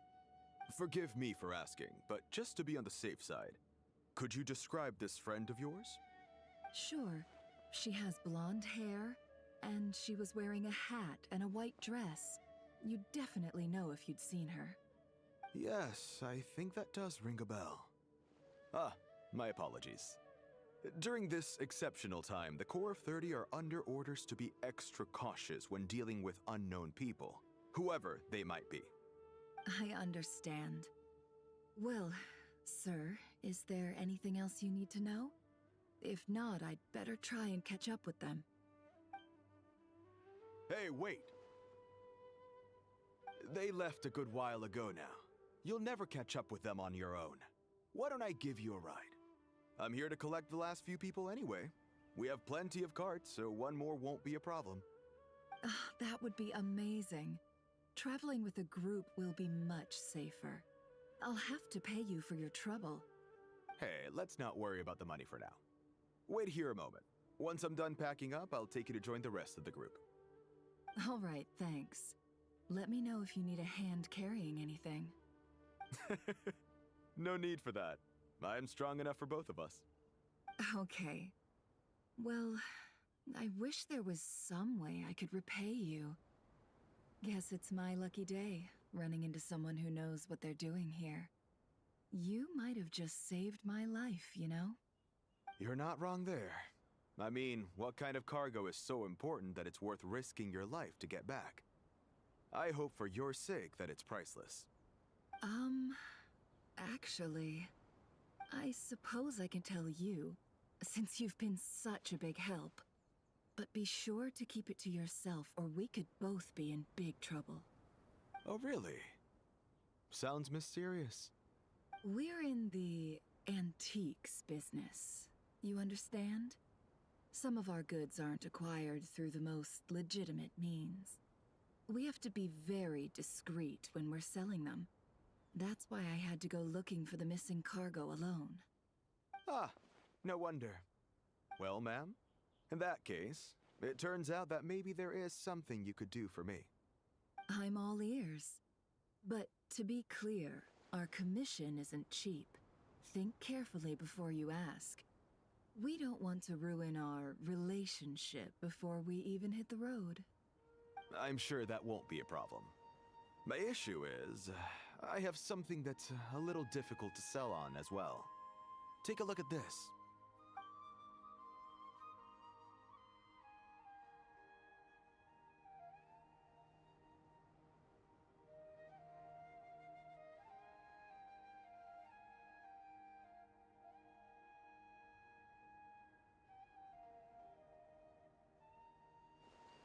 S13: Forgive me for asking, but just to be on the safe side, could you describe this friend of yours?
S9: Sure. She has blonde hair, and she was wearing a hat and a white dress. You'd definitely know if you'd seen her.
S13: Yes, I think that does ring a bell. Ah, my apologies. During this exceptional time, the Core of 30 are under orders to be extra cautious when dealing with unknown people, whoever they might be.
S9: I understand. Well, sir, is there anything else you need to know? If not, I'd better try and catch up with them.
S13: Hey, wait! They left a good while ago now. You'll never catch up with them on your own. Why don't I give you a ride? I'm here to collect the last few people anyway. We have plenty of carts, so one more won't be a problem.
S9: That would be amazing. Traveling with a group will be much safer. I'll have to pay you for your trouble.
S13: Hey, let's not worry about the money for now. Wait here a moment. Once I'm done packing up, I'll take you to join the rest of the group.
S9: All right, thanks. Let me know if you need a hand carrying anything.
S13: No need for that. I'm strong enough for both of us.
S9: Okay. Well, I wish there was some way I could repay you. Guess it's my lucky day, running into someone who knows what they're doing here. You might have just saved my life, you know?
S13: You're not wrong there. I mean, what kind of cargo is so important that it's worth risking your life to get back? I hope for your sake that it's priceless.
S9: Actually, I suppose I can tell you, since you've been such a big help. But be sure to keep it to yourself, or we could both be in big trouble.
S13: Oh, really? Sounds mysterious.
S9: We're in the antiques business. You understand? Some of our goods aren't acquired through the most legitimate means. We have to be very discreet when we're selling them. That's why I had to go looking for the missing cargo alone.
S13: Ah, no wonder. Well, ma'am, in that case, it turns out that maybe there is something you could do for me.
S9: I'm all ears. But to be clear, our commission isn't cheap. Think carefully before you ask. We don't want to ruin our relationship before we even hit the road.
S13: I'm sure that won't be a problem. My issue is, I have something that's a little difficult to sell on as well. Take a look at this.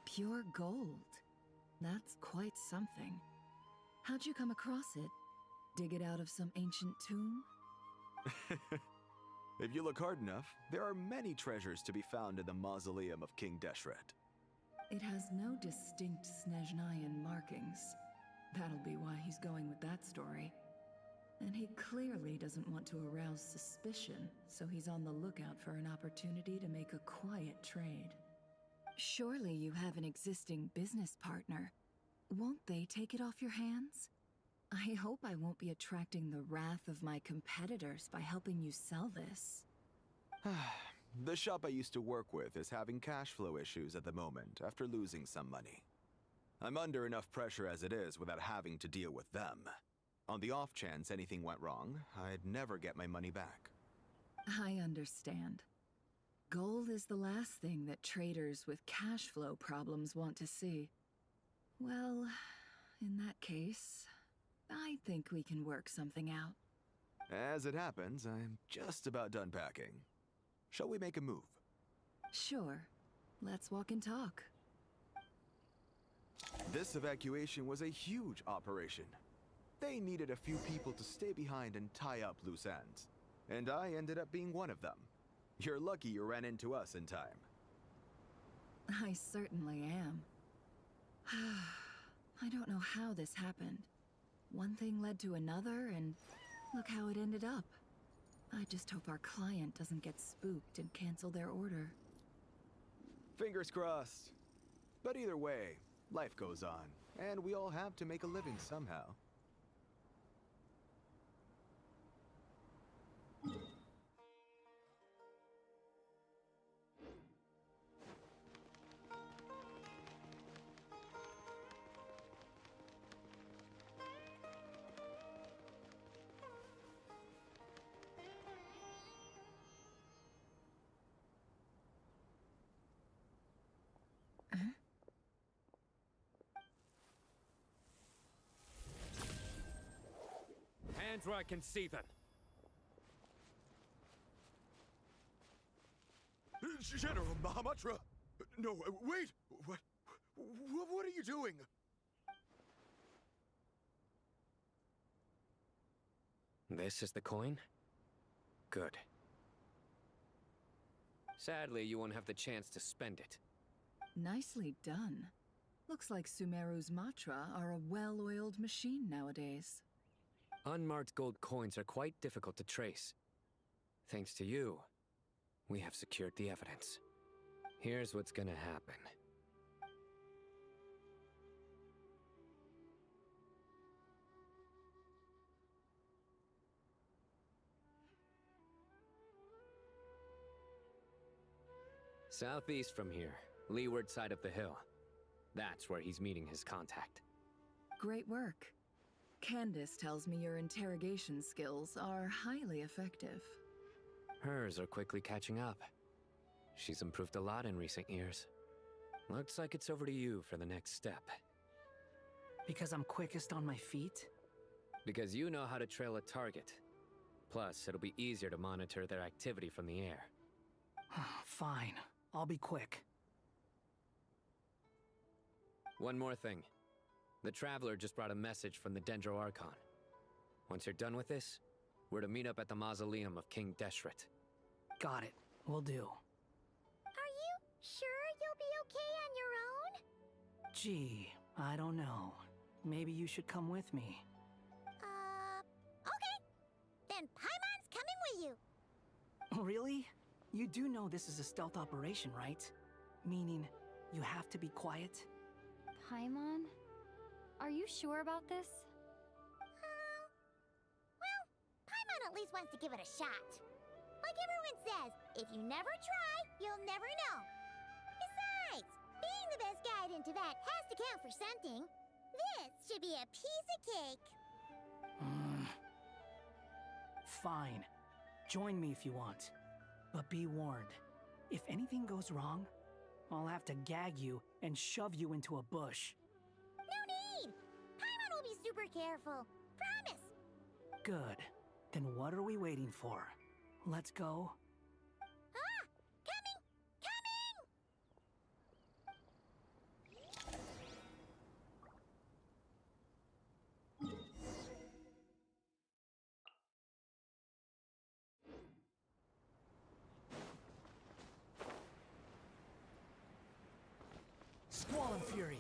S9: Pure gold. That's quite something. How'd you come across it? Dig it out of some ancient tomb?
S13: If you look hard enough, there are many treasures to be found in the mausoleum of King Deshret.
S9: It has no distinct Snezhnayan markings. That'll be why he's going with that story. And he clearly doesn't want to arouse suspicion, so he's on the lookout for an opportunity to make a quiet trade. Surely you have an existing business partner. Won't they take it off your hands? I hope I won't be attracting the wrath of my competitors by helping you sell this.
S13: The shop I used to work with is having cash flow issues at the moment after losing some money. I'm under enough pressure as it is without having to deal with them. On the off chance anything went wrong, I'd never get my money back.
S9: I understand. Gold is the last thing that traders with cash flow problems want to see. Well, in that case, I think we can work something out.
S13: As it happens, I'm just about done packing. Shall we make a move?
S9: Sure. Let's walk and talk.
S13: This evacuation was a huge operation. They needed a few people to stay behind and tie up loose ends. And I ended up being one of them. You're lucky you ran into us in time.
S9: I certainly am. I don't know how this happened. One thing led to another, and look how it ended up. I just hope our client doesn't get spooked and cancel their order.
S13: Fingers crossed. But either way, life goes on, and we all have to make a living somehow.
S1: Hands where I can see them.
S10: General Mahamatra! No, wait! What are you doing?
S7: This is the coin? Good. Sadly, you won't have the chance to spend it.
S9: Nicely done. Looks like Sumeru's Matra are a well-oiled machine nowadays.
S7: Unmarked gold coins are quite difficult to trace. Thanks to you, we have secured the evidence. Here's what's gonna happen. Southeast from here, leeward side of the hill. That's where he's meeting his contact.
S9: Great work. Candace tells me your interrogation skills are highly effective.
S7: Hers are quickly catching up. She's improved a lot in recent years. Looks like it's over to you for the next step.
S5: Because I'm quickest on my feet?
S7: Because you know how to trail a target. Plus, it'll be easier to monitor their activity from the air.
S5: Fine. I'll be quick.
S7: One more thing. The Traveler just brought a message from the Dendro Archon. Once you're done with this, we're to meet up at the mausoleum of King Deshret.
S5: Got it. Will do.
S8: Are you sure you'll be okay on your own?
S5: Gee,
S4: I don't know. Maybe you should come with me.
S8: Okay. Then Paimon's coming with you.
S4: Really? You do know this is a stealth operation, right? Meaning, you have to be quiet?
S3: Paimon? Are you sure about this?
S8: Well, Paimon at least wants to give it a shot. Like everyone says, if you never try, you'll never know. Besides, being the best guide into that has to count for something. This should be a piece of cake.
S4: Fine. Join me if you want. But be warned, if anything goes wrong, I'll have to gag you and shove you into a bush.
S8: No need! Paimon will be super careful. Promise!
S4: Good. Then what are we waiting for? Let's go.
S8: Ah! Coming! Coming!
S4: Squall and Fury.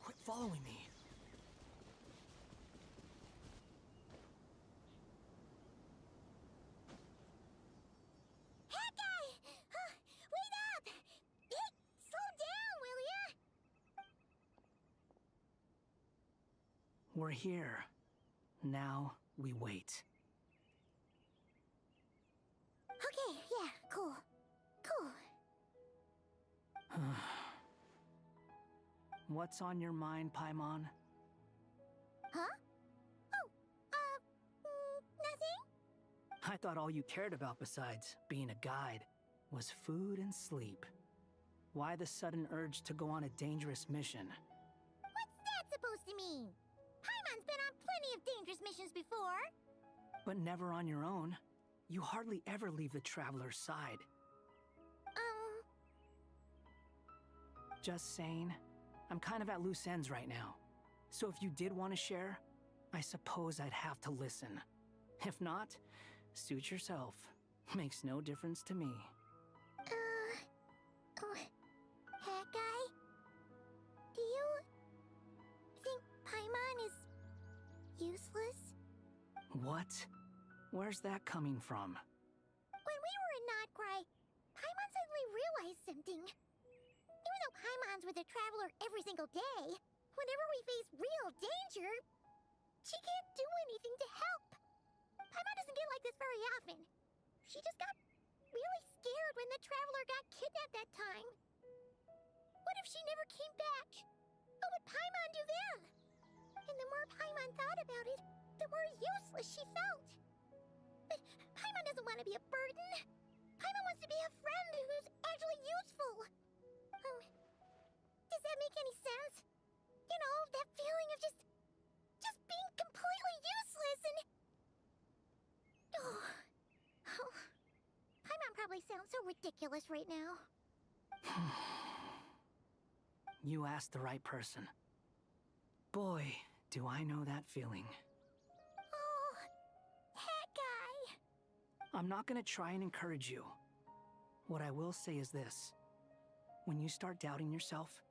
S4: Quit following me.
S8: Wait up! Hey, slow down, will ya?
S4: We're here. Now we wait.
S8: Okay, yeah, cool. Cool.
S4: What's on your mind, Paimon?
S8: Huh? Oh, nothing?
S4: I thought all you cared about besides being a guide was food and sleep. Why the sudden urge to go on a dangerous mission?
S8: What's that supposed to mean? Paimon's been on plenty of dangerous missions before.
S4: But never on your own. You hardly ever leave the Traveler's side. Just saying, I'm kind of at loose ends right now. So if you did want to share, I suppose I'd have to listen. If not, suit yourself. Makes no difference to me.
S8: Hat guy? Do you think Paimon is useless?
S4: What? Where's that coming from?
S8: When we were in Notcry, Paimon suddenly realized something. Even though Paimon's with the Traveler every single day, whenever we face real danger, she can't do anything to help. Paimon doesn't get like this very often. She just got really scared when the Traveler got kidnapped that time. What if she never came back? What would Paimon do then? And the more Paimon thought about it, the more useless she felt. But Paimon doesn't want to be a burden. Paimon wants to be a friend who's actually useful. Does that make any sense? You know, that feeling of just being completely useless and... Oh. Paimon probably sounds so ridiculous right now.
S4: You asked the right person. Boy, do I know that feeling.
S8: Oh, hat guy.
S4: I'm not gonna try and encourage you. What I will say is this. When you start doubting yourself,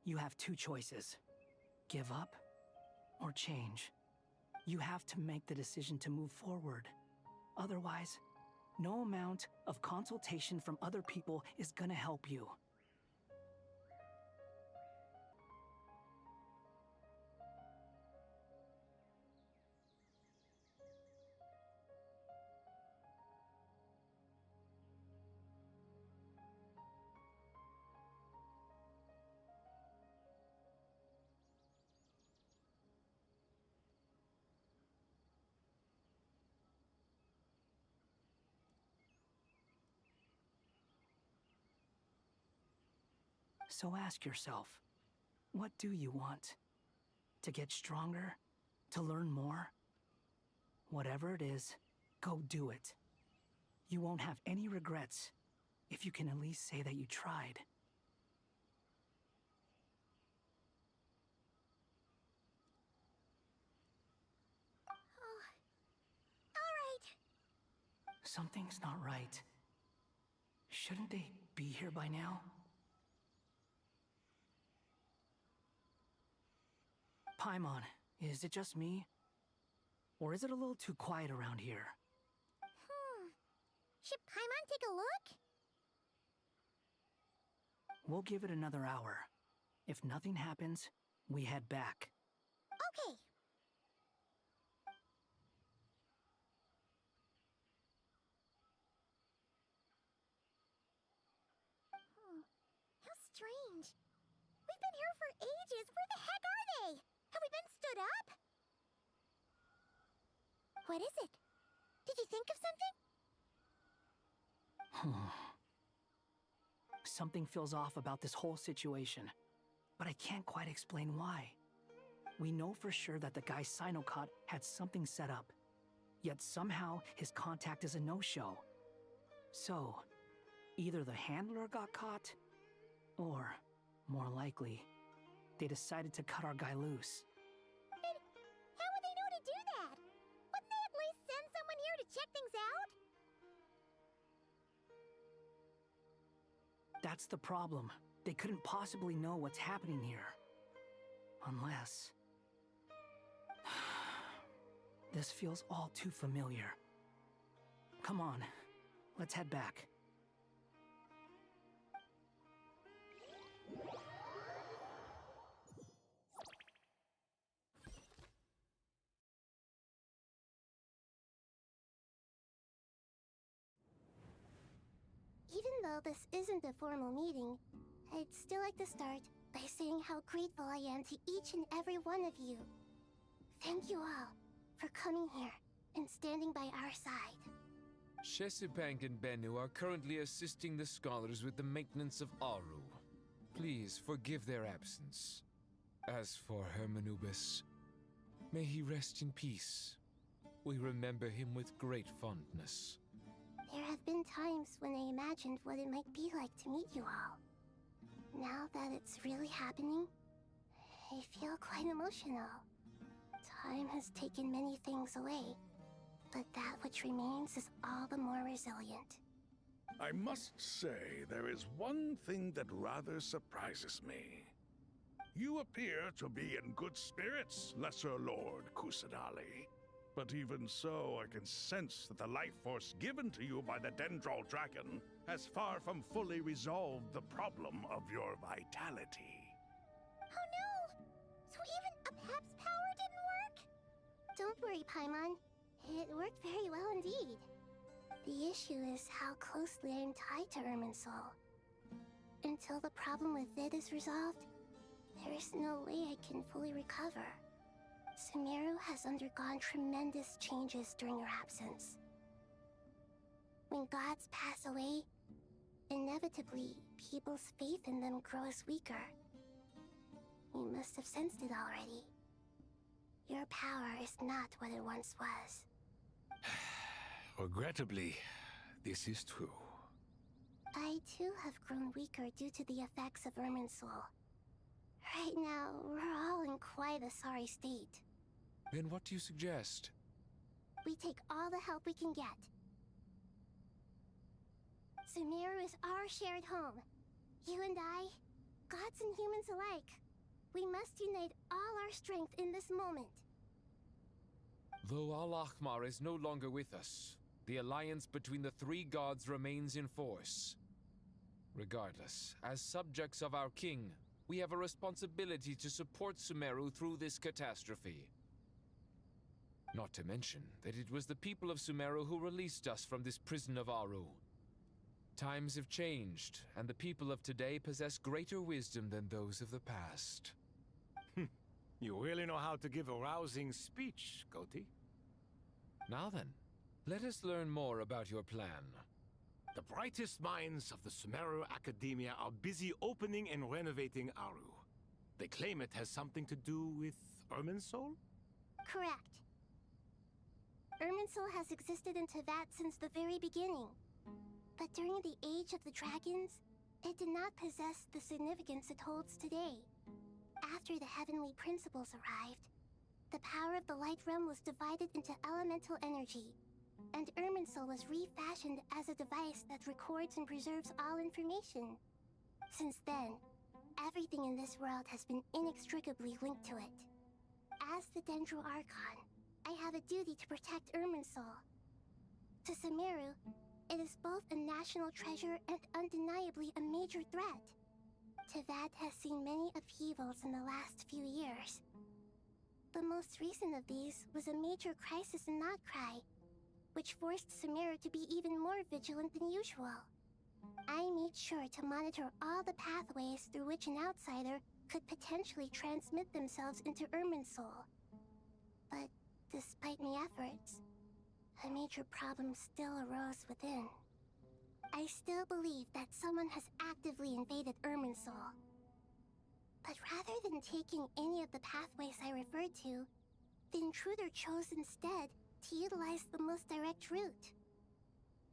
S4: you have two choices. Give up or change. You have to make the decision to move forward. Otherwise, no amount of consultation from other people is gonna help you. So ask yourself, what do you want? To get stronger? To learn more? Whatever it is, go do it. You won't have any regrets if you can at least say that you tried. Something's not right. Shouldn't they be here by now? Paimon, is it just me? Or is it a little too quiet around here?
S8: Should Paimon take a look?
S4: We'll give it another hour. If nothing happens, we head back.
S8: Okay. How strange. We've been here for ages. Where the heck are they? Have we been stood up? What is it? Did you think of something?
S4: Something feels off about this whole situation, but I can't quite explain why. We know for sure that the guy Sino caught had something set up, yet somehow his contact is a no-show. So, either the handler got caught, or, more likely, they decided to cut our guy loose.
S8: Then how would they know to do that? Wouldn't they at least send someone here to check things out?
S4: That's the problem. They couldn't possibly know what's happening here. Unless... This feels all too familiar. Come on, let's head back.
S8: Even though this isn't a formal meeting, I'd still like to start by saying how grateful I am to each and every one of you. Thank you all for coming here and standing by our side.
S20: Shesipank and Bennu are currently assisting the scholars with the maintenance of Aru. Please forgive their absence. As for Hermanubis, may he rest in peace. We remember him with great fondness.
S8: There have been times when I imagined what it might be like to meet you all. Now that it's really happening, I feel quite emotional. Time has taken many things away, but that which remains is all the more resilient.
S16: I must say, there is one thing that rather surprises me. You appear to be in good spirits, Lesser Lord Kusanali. But even so, I can sense that the life force given to you by the Dendral Dragon has far from fully resolved the problem of your vitality.
S8: Oh no! So even Apep's power didn't work? Don't worry, Paimon. It worked very well indeed. The issue is how closely I am tied to Irminsul. Until the problem with it is resolved, there is no way I can fully recover. Sumeru has undergone tremendous changes during your absence. When gods pass away, inevitably, people's faith in them grows weaker. You must have sensed it already. Your power is not what it once was.
S20: Regrettably, this is true.
S8: I too have grown weaker due to the effects of Irminsul. Right now, we're all in quite a sorry state.
S20: Then what do you suggest?
S8: We take all the help we can get. Sumeru is our shared home. You and I, gods and humans alike. We must unite all our strength in this moment.
S20: Though Al-Ahmar is no longer with us, the alliance between the three gods remains in force. Regardless, as subjects of our king, we have a responsibility to support Sumeru through this catastrophe. Not to mention that it was the people of Sumeru who released us from this prison of Aru. Times have changed, and the people of today possess greater wisdom than those of the past.
S23: You really know how to give a rousing speech, Goti.
S20: Now then, let us learn more about your plan.
S23: The brightest minds of the Sumeru Academia are busy opening and renovating Aru. They claim it has something to do with Irminsul?
S18: Correct. Irminsul has existed in Teyvat since the very beginning. But during the Age of the Dragons, it did not possess the significance it holds today. After the heavenly principles arrived, the power of the Light Realm was divided into elemental energy, and Irminsul was refashioned as a device that records and preserves all information. Since then, everything in this world has been inextricably linked to it. As the Dendro Archon, I have a duty to protect Irminsul. To Sumeru, it is both a national treasure and undeniably a major threat. Teyvat has seen many upheavals in the last few years. The most recent of these was a major crisis in Notcry, which forced Sumeru to be even more vigilant than usual. I made sure to monitor all the pathways through which an outsider could potentially transmit themselves into Irminsul. But despite my efforts, a major problem still arose within. I still believe that someone has actively invaded Irminsul. But rather than taking any of the pathways I referred to, the intruder chose instead to utilize the most direct route,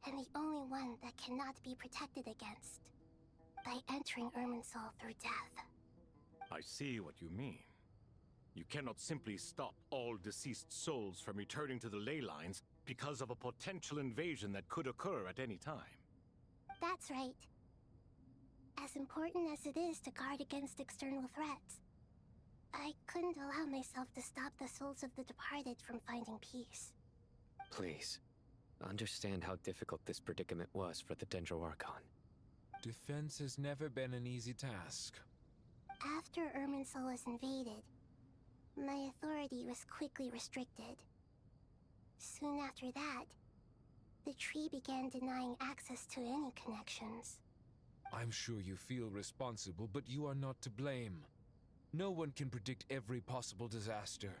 S18: and the only one that cannot be protected against, by entering Irminsul through death.
S23: I see what you mean. You cannot simply stop all deceased souls from returning to the ley lines because of a potential invasion that could occur at any time.
S18: That's right. As important as it is to guard against external threats, I couldn't allow myself to stop the souls of the departed from finding peace.
S7: Please, understand how difficult this predicament was for the Dendro Archon.
S20: Defense has never been an easy task.
S18: After Irminsul was invaded, my authority was quickly restricted. Soon after that, the tree began denying access to any connections.
S20: I'm sure you feel responsible, but you are not to blame. No one can predict every possible disaster.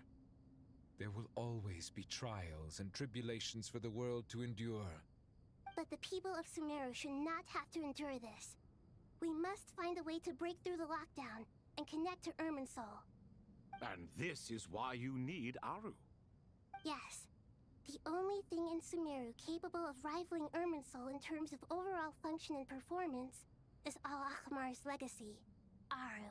S20: There will always be trials and tribulations for the world to endure.
S18: But the people of Sumeru should not have to endure this. We must find a way to break through the lockdown and connect to Irminsul.
S23: And this is why you need Aru.
S18: Yes. The only thing in Sumeru capable of rivaling Irminsul in terms of overall function and performance is Al-Akhmar's legacy, Aru.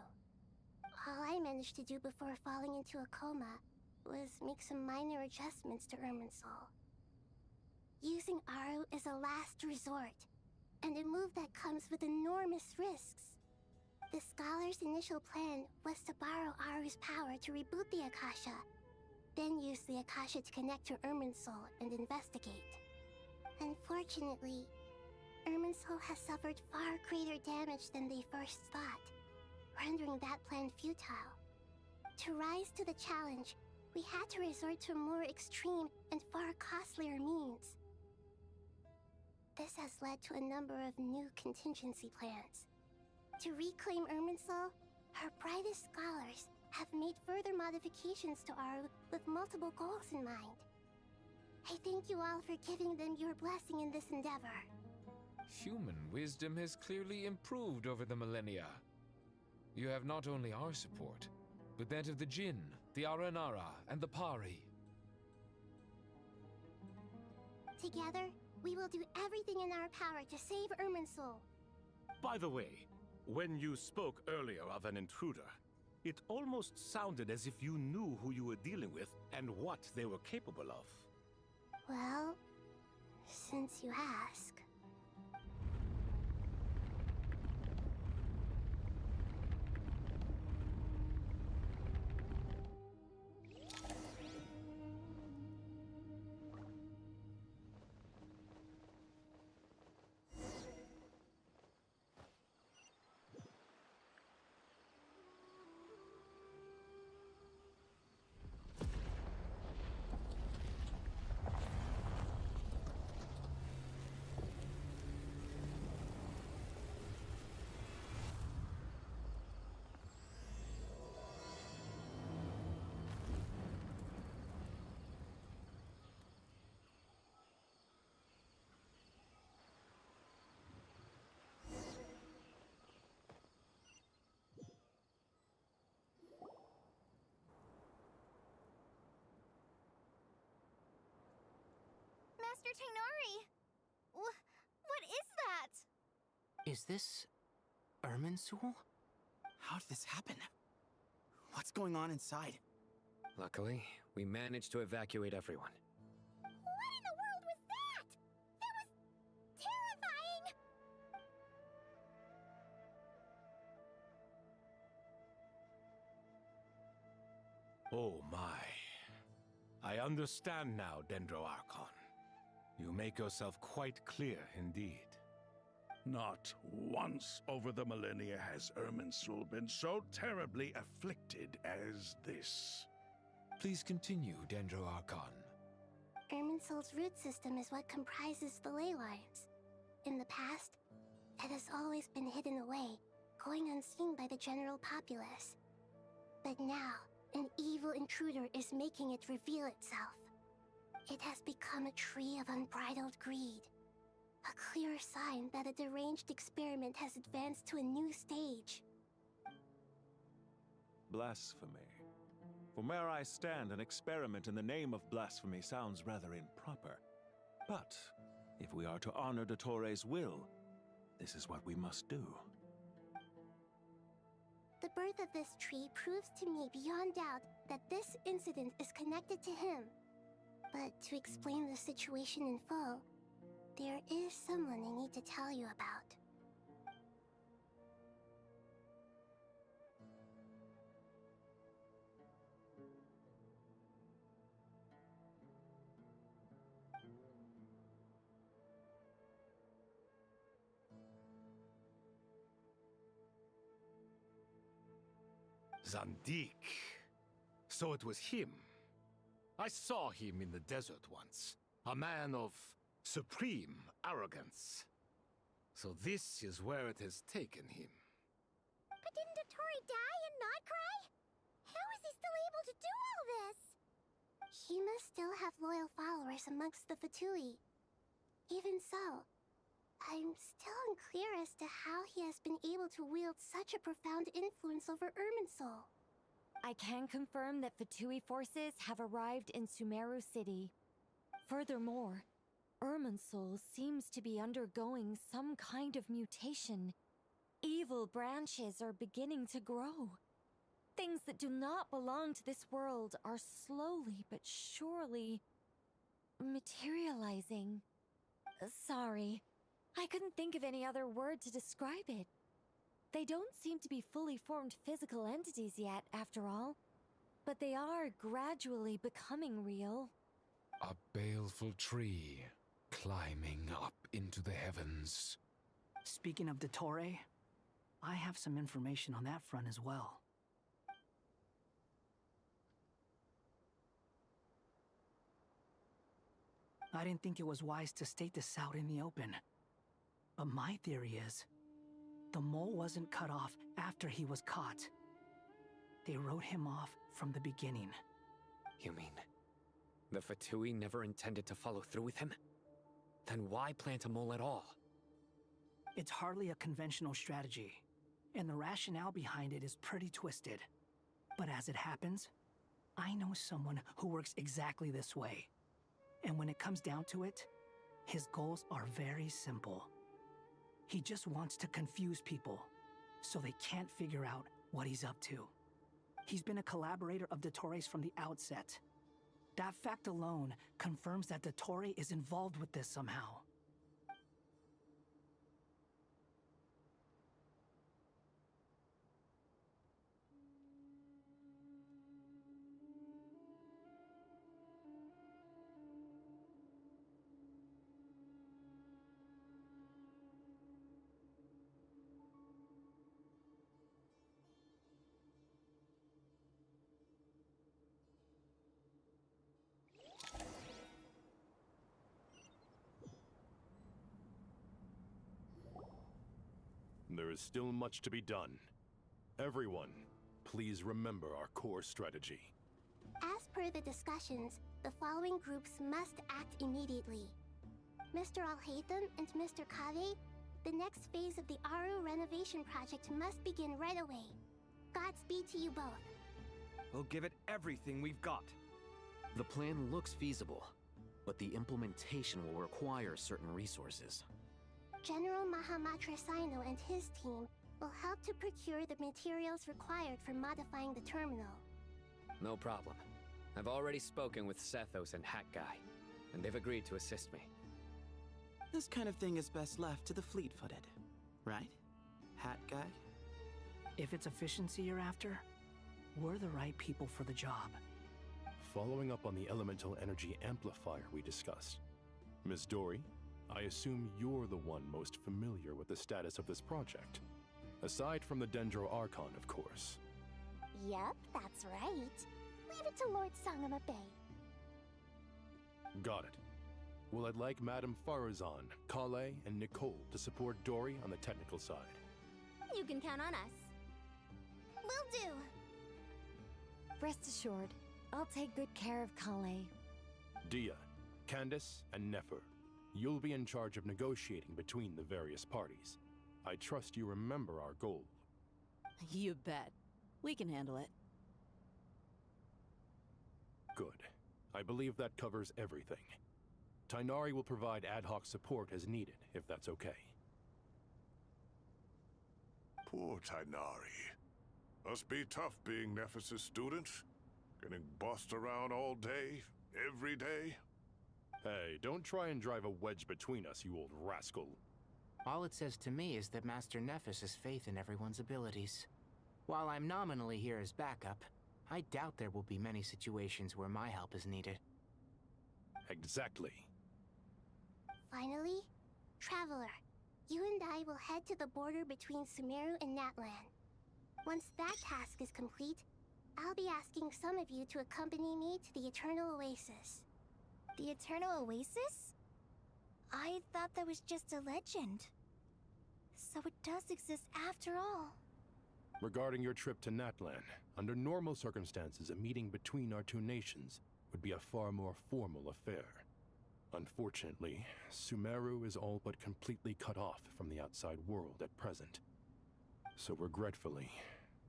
S18: All I managed to do before falling into a coma was make some minor adjustments to Irminsul. Using Aru is a last resort, and a move that comes with enormous risks. The Scholar's initial plan was to borrow Aru's power to reboot the Akasha, then use the Akasha to connect to Irminsul and investigate. Unfortunately, Irminsul has suffered far greater damage than they first thought, rendering that plan futile. To rise to the challenge, we had to resort to a more extreme and far costlier means. This has led to a number of new contingency plans. To reclaim Irminsul, her brightest scholars have made further modifications to Aru with multiple goals in mind. I thank you all for giving them your blessing in this endeavor.
S20: Human wisdom has clearly improved over the millennia. You have not only our support, but that of the Jinn, the Aranara, and the Pari.
S18: Together, we will do everything in our power to save Irminsul.
S23: By the way, when you spoke earlier of an intruder, it almost sounded as if you knew who you were dealing with and what they were capable of.
S18: Well, since you ask.
S3: Mr. Tainari! What is that?
S5: Is this Irminsul?
S12: How did this happen? What's going on inside?
S7: Luckily, we managed to evacuate everyone.
S8: What in the world was that? That was terrifying!
S23: Oh my. I understand now, Dendro Archon. You make yourself quite clear indeed.
S16: Not once over the millennia has Irminsul been so terribly afflicted as this.
S20: Please continue, Dendro Archon.
S18: Irminsul's root system is what comprises the ley lines. In the past, it has always been hidden away, going unseen by the general populace. But now, an evil intruder is making it reveal itself. It has become a tree of unbridled greed. A clear sign that a deranged experiment has advanced to a new stage.
S21: Blasphemy. From where I stand, an experiment in the name of blasphemy sounds rather improper. But if we are to honor Dottores' will, this is what we must do.
S18: The birth of this tree proves to me beyond doubt that this incident is connected to him. But to explain the situation in full, there is someone I need to tell you about.
S23: Zandik. So it was him. I saw him in the desert once. A man of supreme arrogance. So this is where it has taken him.
S8: But didn't Dottore die and not cry? How is he still able to do all this?
S18: He must still have loyal followers amongst the Fatui. Even so, I'm still unclear as to how he has been able to wield such a profound influence over Irminsul.
S22: I can confirm that Fatui forces have arrived in Sumeru City. Furthermore, Irminsul seems to be undergoing some kind of mutation. Evil branches are beginning to grow. Things that do not belong to this world are slowly but surely materializing. Sorry, I couldn't think of any other word to describe it. They don't seem to be fully formed physical entities yet, after all, but they are gradually becoming real.
S20: A baleful tree climbing up into the heavens.
S4: Speaking of Dottore, I have some information on that front as well. I didn't think it was wise to state this out in the open. But my theory is, the mole wasn't cut off after he was caught. They wrote him off from the beginning.
S7: You mean, the Fatui never intended to follow through with him? Then why plant a mole at all?
S4: It's hardly a conventional strategy, and the rationale behind it is pretty twisted. But as it happens, I know someone who works exactly this way. And when it comes down to it, his goals are very simple. He just wants to confuse people, so they can't figure out what he's up to. He's been a collaborator of Dottore's from the outset. That fact alone confirms that Dottore is involved with this somehow.
S10: There is still much to be done. Everyone, please remember our core strategy.
S18: As per the discussions, the following groups must act immediately. Mr. Alhaitham and Mr. Kave, the next phase of the Aru renovation project must begin right away. Godspeed to you both.
S1: We'll give it everything we've got.
S11: The plan looks feasible, but the implementation will require certain resources.
S18: General Mahamatra Sino and his team will help to procure the materials required for modifying the terminal.
S7: No problem. I've already spoken with Sethos and Hat Guy, and they've agreed to assist me.
S12: This kind of thing is best left to the fleet-footed, right? Hat Guy?
S4: If it's efficiency you're after, we're the right people for the job.
S10: Following up on the elemental energy amplifier we discussed, Ms. Dory, I assume you're the one most familiar with the status of this project. Aside from the Dendro Archon, of course.
S18: Yep, that's right. Leave it to Lord Sangama Bay.
S10: Got it. Well, I'd like Madame Farazan, Kale, and Nicole to support Dory on the technical side.
S14: You can count on us.
S18: Will do.
S22: Rest assured, I'll take good care of Kale.
S10: Dia, Candace, and Nefer, you'll be in charge of negotiating between the various parties. I trust you remember our goal.
S2: You bet. We can handle it.
S10: Good. I believe that covers everything. Tainari will provide ad hoc support as needed, if that's okay.
S16: Poor Tainari. Must be tough being Nephis' student. Getting bossed around all day, every day.
S10: Hey, don't try and drive a wedge between us, you old rascal.
S5: All it says to me is that Master Nephis has faith in everyone's abilities. While I'm nominally here as backup, I doubt there will be many situations where my help is needed.
S10: Exactly.
S18: Finally, Traveler, you and I will head to the border between Sumeru and Natlan. Once that task is complete, I'll be asking some of you to accompany me to the Eternal Oasis.
S22: The Eternal Oasis? I thought that was just a legend. So it does exist after all.
S10: Regarding your trip to Natlan, under normal circumstances, a meeting between our two nations would be a far more formal affair. Unfortunately, Sumeru is all but completely cut off from the outside world at present. So regretfully,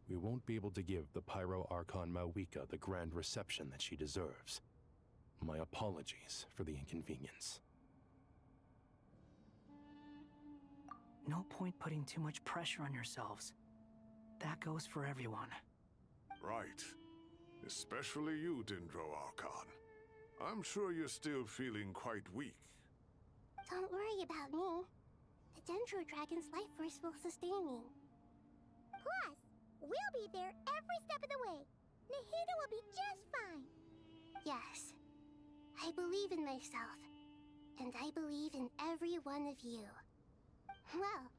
S10: we won't be able to give the Pyro Archon Mawika the grand reception that she deserves. My apologies for the inconvenience.
S4: No point putting too much pressure on yourselves. That goes for everyone.
S16: Right. Especially you, Dendro Archon. I'm sure you're still feeling quite weak.
S18: Don't worry about me. The Dendro Dragon's life force will sustain me. Plus, we'll be there every step of the way. Nahida will be just fine. Yes. I believe in myself. And I believe in every one of you. Well,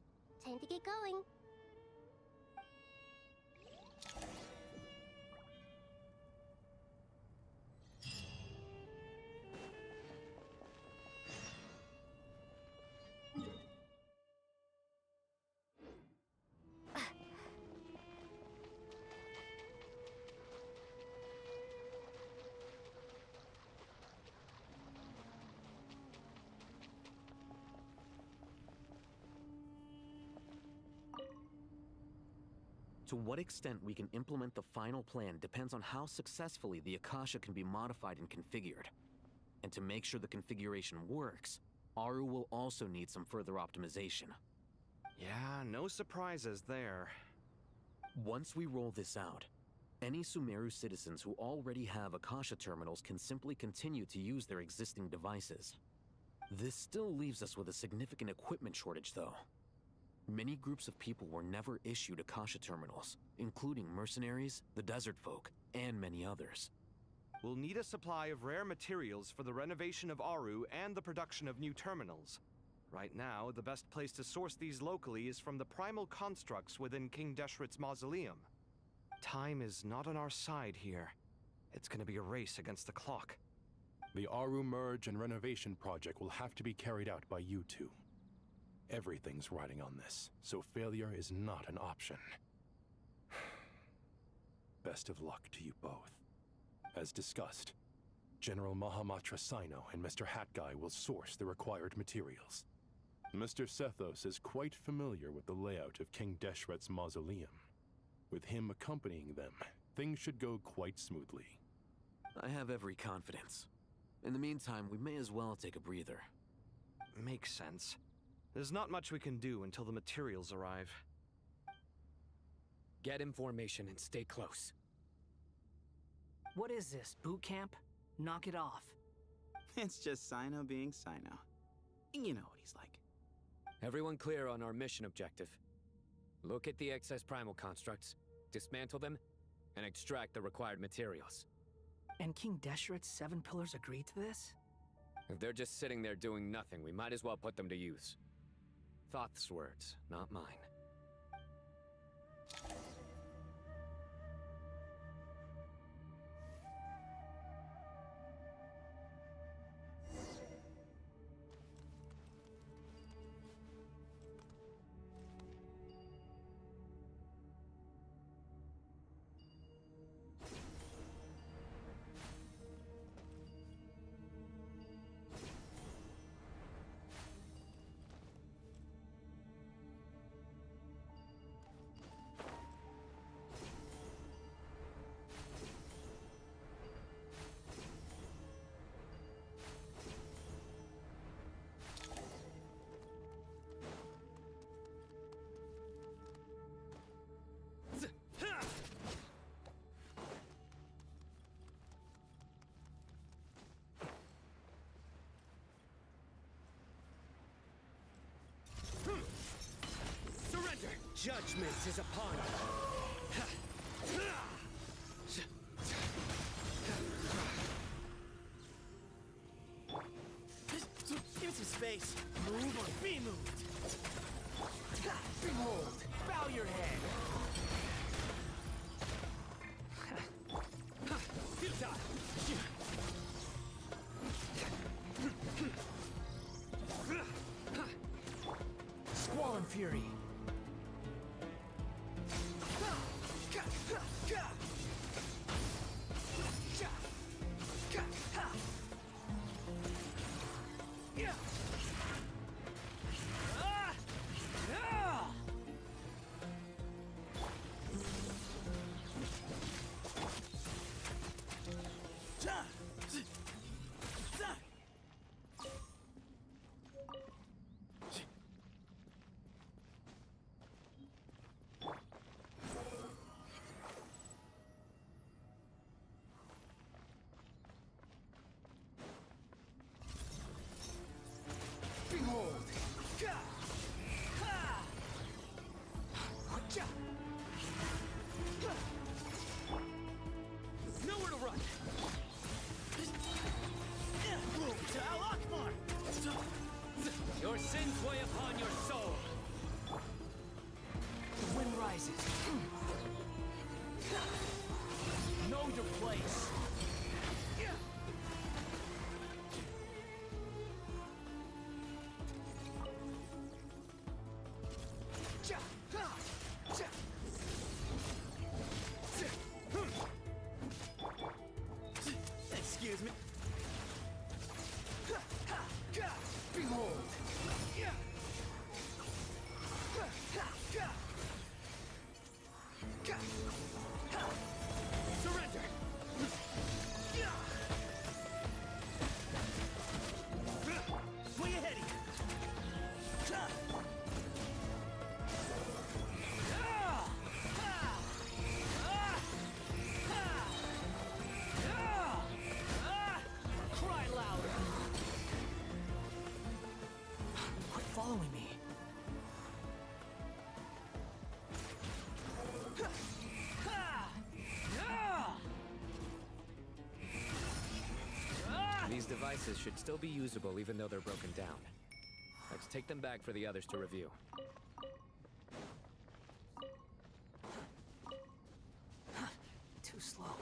S18: time to get going.
S11: To what extent we can implement the final plan depends on how successfully the Akasha can be modified and configured. And to make sure the configuration works, Aru will also need some further optimization.
S1: Yeah, no surprises there.
S11: Once we roll this out, any Sumeru citizens who already have Akasha terminals can simply continue to use their existing devices. This still leaves us with a significant equipment shortage, though. Many groups of people were never issued Akasha terminals, including mercenaries, the desert folk, and many others.
S1: We'll need a supply of rare materials for the renovation of Aru and the production of new terminals. Right now, the best place to source these locally is from the primal constructs within King Deshret's mausoleum. Time is not on our side here. It's gonna be a race against the clock.
S10: The Aru merge and renovation project will have to be carried out by you two. Everything's riding on this, so failure is not an option. Best of luck to you both. As discussed, General Mahamatra Sino and Mr. Hat Guy will source the required materials. Mr. Sethos is quite familiar with the layout of King Deshret's mausoleum. With him accompanying them, things should go quite smoothly.
S11: I have every confidence. In the meantime, we may as well take a breather.
S1: Makes sense. There's not much we can do until the materials arrive.
S7: Get information and stay close.
S4: What is this, boot camp? Knock it off.
S12: It's just Sino being Sino. You know what he's like.
S7: Everyone clear on our mission objective. Look at the excess primal constructs, dismantle them, and extract the required materials.
S4: And King Deshret's 7 pillars agreed to this?
S7: If they're just sitting there doing nothing, we might as well put them to use. Thoth's words, not mine. Judgment is upon you.
S4: Give me some space. Move or be moved. Behold, bow your head. Squall and fury. Behold! Nowhere to run!
S7: Your sins weigh upon your soul!
S4: The wind rises. Know your place.
S12: Excuse me.
S4: Behold! Surrender! Swing ahead here! Cry louder! Quit following me.
S7: These devices should still be usable even though they're broken down. Let's take them back for the others to review.
S4: Too slow.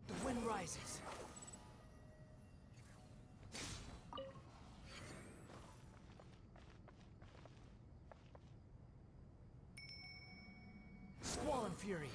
S4: The wind rises. Squall and fury.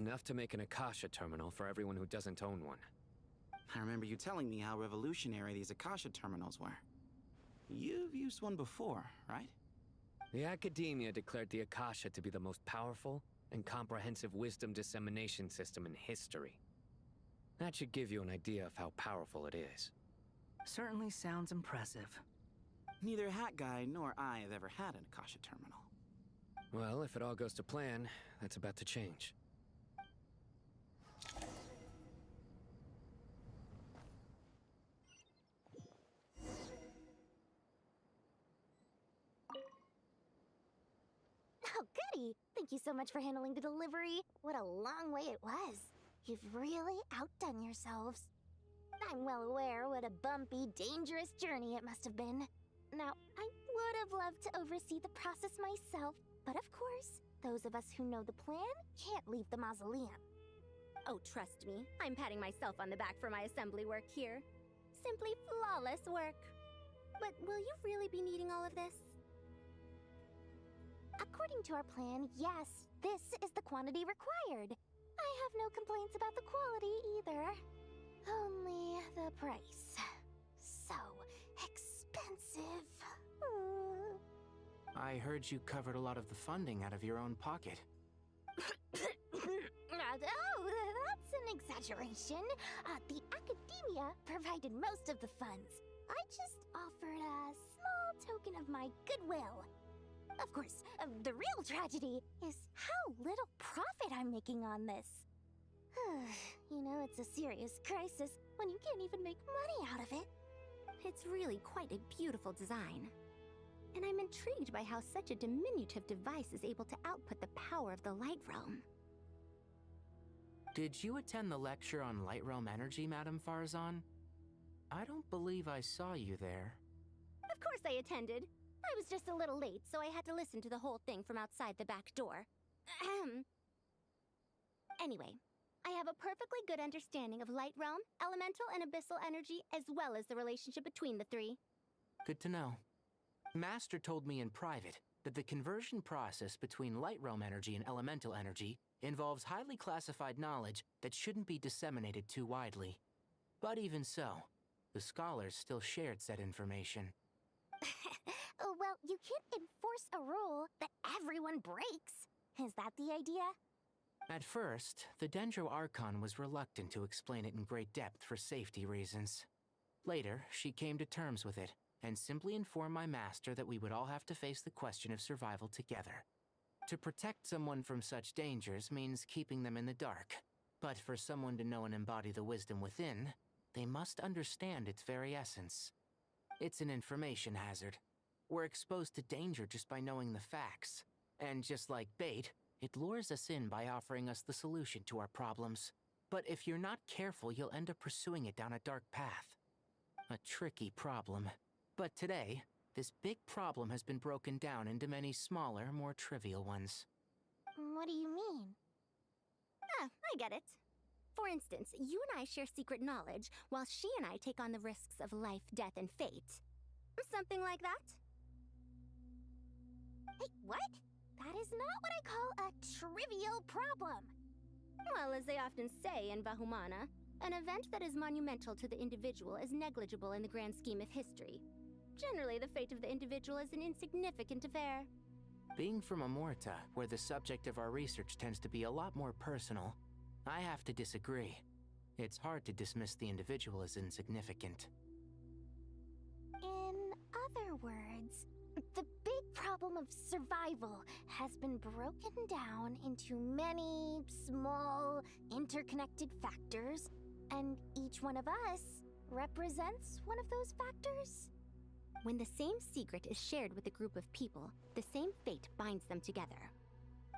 S7: Enough to make an Akasha terminal for everyone who doesn't own one.
S12: I remember you telling me how revolutionary these Akasha terminals were. You've used one before, right?
S7: The Academia declared the Akasha to be the most powerful and comprehensive wisdom dissemination system in history. That should give you an idea of how powerful it is.
S4: Certainly sounds impressive.
S12: Neither Hat Guy nor I have ever had an Akasha terminal.
S7: Well, if it all goes to plan, that's about to change.
S18: Oh, goody! Thank you so much for handling the delivery. What a long way it was. You've really outdone yourselves. I'm well aware what a bumpy, dangerous journey it must have been. Now, I would have loved to oversee the process myself, but of course, those of us who know the plan can't leave the mausoleum.
S14: Oh, trust me, I'm patting myself on the back for my assembly work here. Simply flawless work. But will you really be needing all of this?
S18: According to our plan, yes, this is the quantity required. I have no complaints about the quality either. Only the price. So expensive.
S5: I heard you covered a lot of the funding out of your own pocket.
S18: Oh, that's an exaggeration. The Academia provided most of the funds. I just offered a small token of my goodwill. Of course, the real tragedy is how little profit I'm making on this. You know, it's a serious crisis when you can't even make money out of it.
S14: It's really quite a beautiful design. And I'm intrigued by how such a diminutive device is able to output the power of the Light Realm.
S5: Did you attend the lecture on Light Realm energy, Madame Farzan? I don't believe I saw you there.
S14: Of course I attended. I was just a little late, so I had to listen to the whole thing from outside the back door. Anyway, I have a perfectly good understanding of Light Realm, elemental and abyssal energy, as well as the relationship between the three.
S5: Good to know. Master told me in private that the conversion process between Light Realm energy and elemental energy involves highly classified knowledge that shouldn't be disseminated too widely. But even so, the scholars still shared said information.
S18: Well, you can't enforce a rule that everyone breaks. Is that the idea?
S5: At first, the Dendro Archon was reluctant to explain it in great depth for safety reasons. Later, she came to terms with it, and simply informed my master that we would all have to face the question of survival together. To protect someone from such dangers means keeping them in the dark. But for someone to know and embody the wisdom within, they must understand its very essence. It's an information hazard. We're exposed to danger just by knowing the facts. And just like bait, it lures us in by offering us the solution to our problems. But if you're not careful, you'll end up pursuing it down a dark path. A tricky problem. But today, this big problem has been broken down into many smaller, more trivial ones.
S18: What do you mean?
S14: I get it. For instance, you and I share secret knowledge, while she and I take on the risks of life, death, and fate. Something like that?
S18: Hey, what? That is not what I call a trivial problem.
S14: Well, as they often say in Vahumana, an event that is monumental to the individual is negligible in the grand scheme of history. Generally, the fate of the individual is an insignificant affair.
S5: Being from Amorta, where the subject of our research tends to be a lot more personal, I have to disagree. It's hard to dismiss the individual as insignificant.
S18: In other words, the big problem of survival has been broken down into many small, interconnected factors, and each one of us represents one of those factors.
S14: When the same secret is shared with a group of people, the same fate binds them together.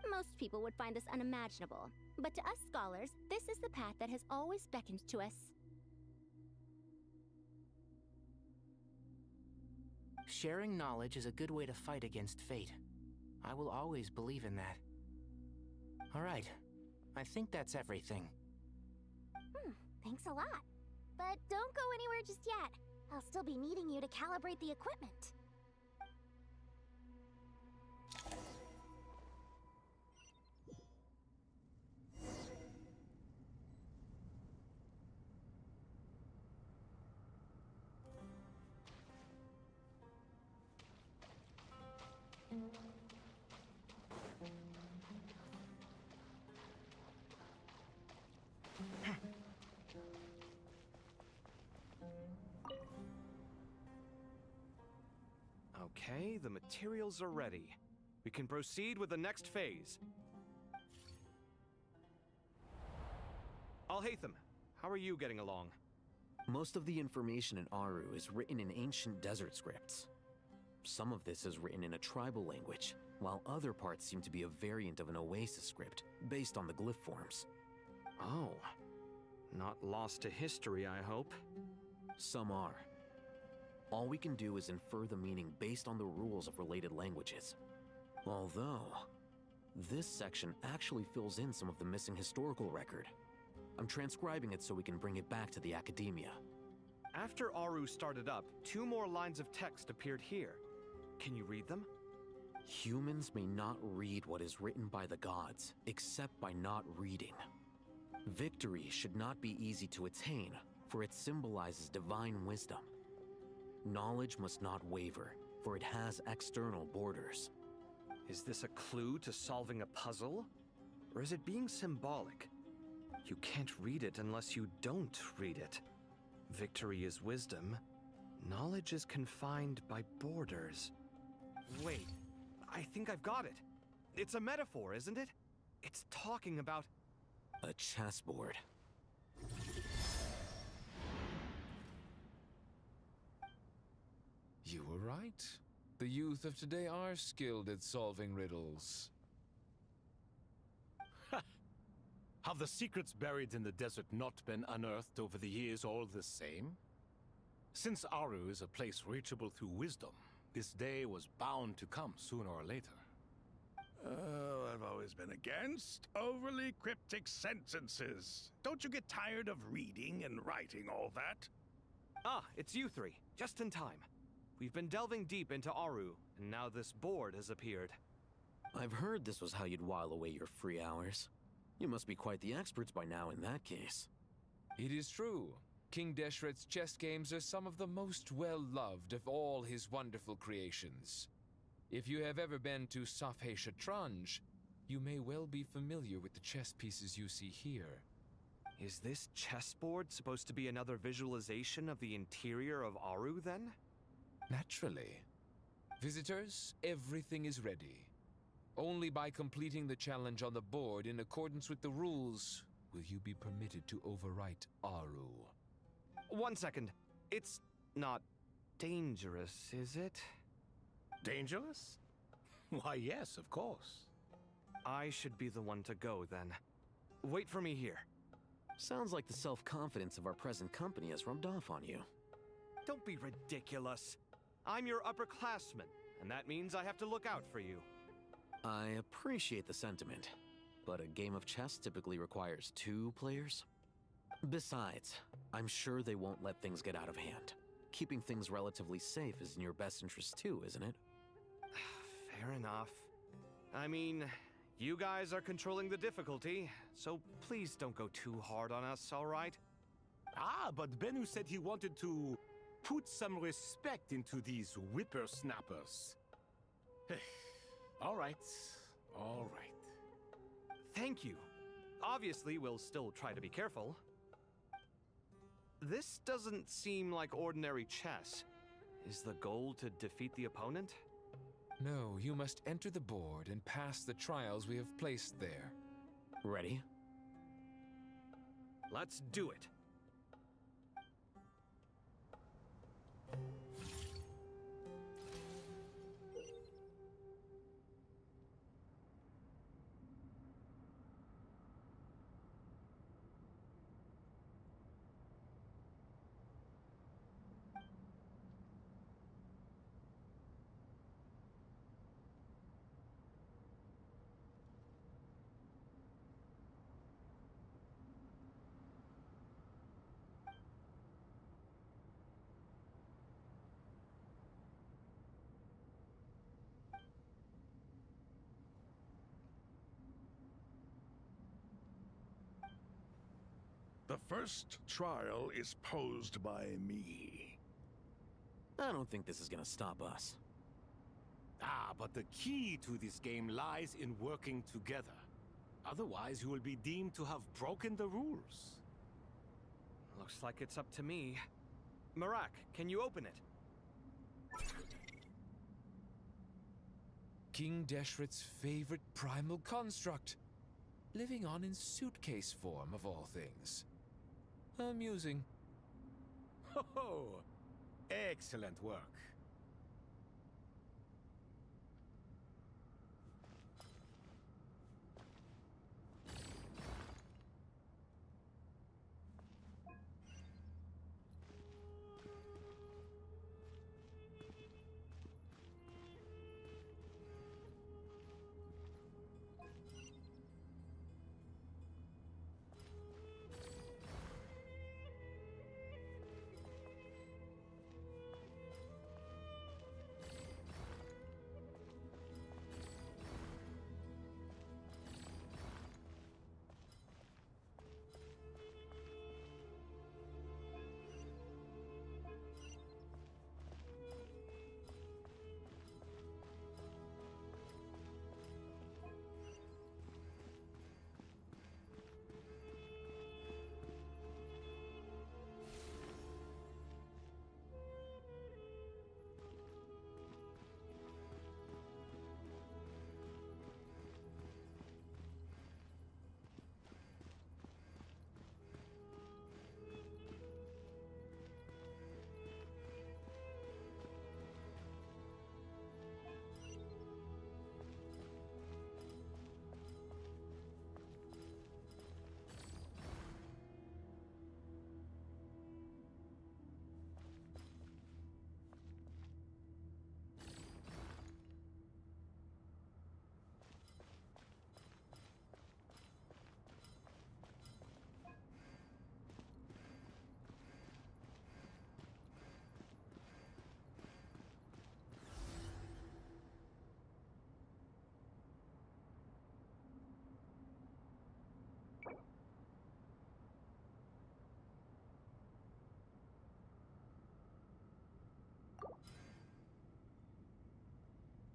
S14: Most people would find this unimaginable, but to us scholars, this is the path that has always beckoned to us.
S5: Sharing knowledge is a good way to fight against fate. I will always believe in that. All right, I think that's everything.
S18: Thanks a lot. But don't go anywhere just yet. I'll still be needing you to calibrate the equipment.
S1: Okay, the materials are ready. We can proceed with the next phase. Alhaitham, how are you getting along?
S11: Most of the information in Aru is written in ancient desert scripts. Some of this is written in a tribal language, while other parts seem to be a variant of an Oasis script, based on the glyph forms.
S1: Oh. Not lost to history, I hope.
S11: Some are. All we can do is infer the meaning based on the rules of related languages. Although, this section actually fills in some of the missing historical record. I'm transcribing it so we can bring it back to the academia.
S1: After Aru started up, 2 more lines of text appeared here. Can you read them?
S11: Humans may not read what is written by the gods, except by not reading. Victory should not be easy to attain, for it symbolizes divine wisdom. Knowledge must not waver, for it has external borders.
S1: Is this a clue to solving a puzzle? Or is it being symbolic? You can't read it unless you don't read it. Victory is wisdom. Knowledge is confined by borders. Wait, I think I've got it. It's a metaphor, isn't it? It's talking about...
S11: a chessboard.
S20: You were right. The youth of today are skilled at solving riddles.
S23: Have the secrets buried in the desert not been unearthed over the years all the same? Since Aru is a place reachable through wisdom, this day was bound to come sooner or later.
S16: Oh, I've always been against overly cryptic sentences. Don't you get tired of reading and writing all that?
S1: Ah, it's you 3, just in time. We've been delving deep into Aru, and now this board has appeared.
S11: I've heard this was how you'd while away your free hours. You must be quite the experts by now in that case.
S20: It is true. King Deshret's chess games are some of the most well-loved of all his wonderful creations. If you have ever been to Safhe Shatranj, you may well be familiar with the chess pieces you see here.
S1: Is this chessboard supposed to be another visualization of the interior of Aru, then?
S20: Naturally. Visitors, everything is ready. Only by completing the challenge on the board in accordance with the rules will you be permitted to overwrite Aru.
S1: 1 second. It's not dangerous, is it?
S23: Dangerous? Why, yes, of course.
S1: I should be the one to go, then. Wait for me here.
S11: Sounds like the self-confidence of our present company has rubbed off on you.
S1: Don't be ridiculous. I'm your upperclassman, and that means I have to look out for you.
S11: I appreciate the sentiment, but a game of chess typically requires 2 players. Besides, I'm sure they won't let things get out of hand. Keeping things relatively safe is in your best interest too, isn't it?
S1: Fair enough. I mean, you guys are controlling the difficulty, so please don't go too hard on us, all right?
S23: Ah, but Bennu said he wanted to put some respect into these whippersnappers. All right, all right.
S1: Thank you. Obviously, we'll still try to be careful. This doesn't seem like ordinary chess. Is the goal to defeat the opponent?
S20: No, you must enter the board and pass the trials we have placed there.
S11: Ready?
S1: Let's do it.
S16: The first trial is posed by me.
S11: I don't think this is gonna stop us.
S23: Ah, but the key to this game lies in working together. Otherwise, you will be deemed to have broken the rules.
S1: Looks like it's up to me. Marak, can you open it?
S20: King Deshret's favorite primal construct, living on in suitcase form of all things. Amusing.
S23: Ho ho! Excellent work.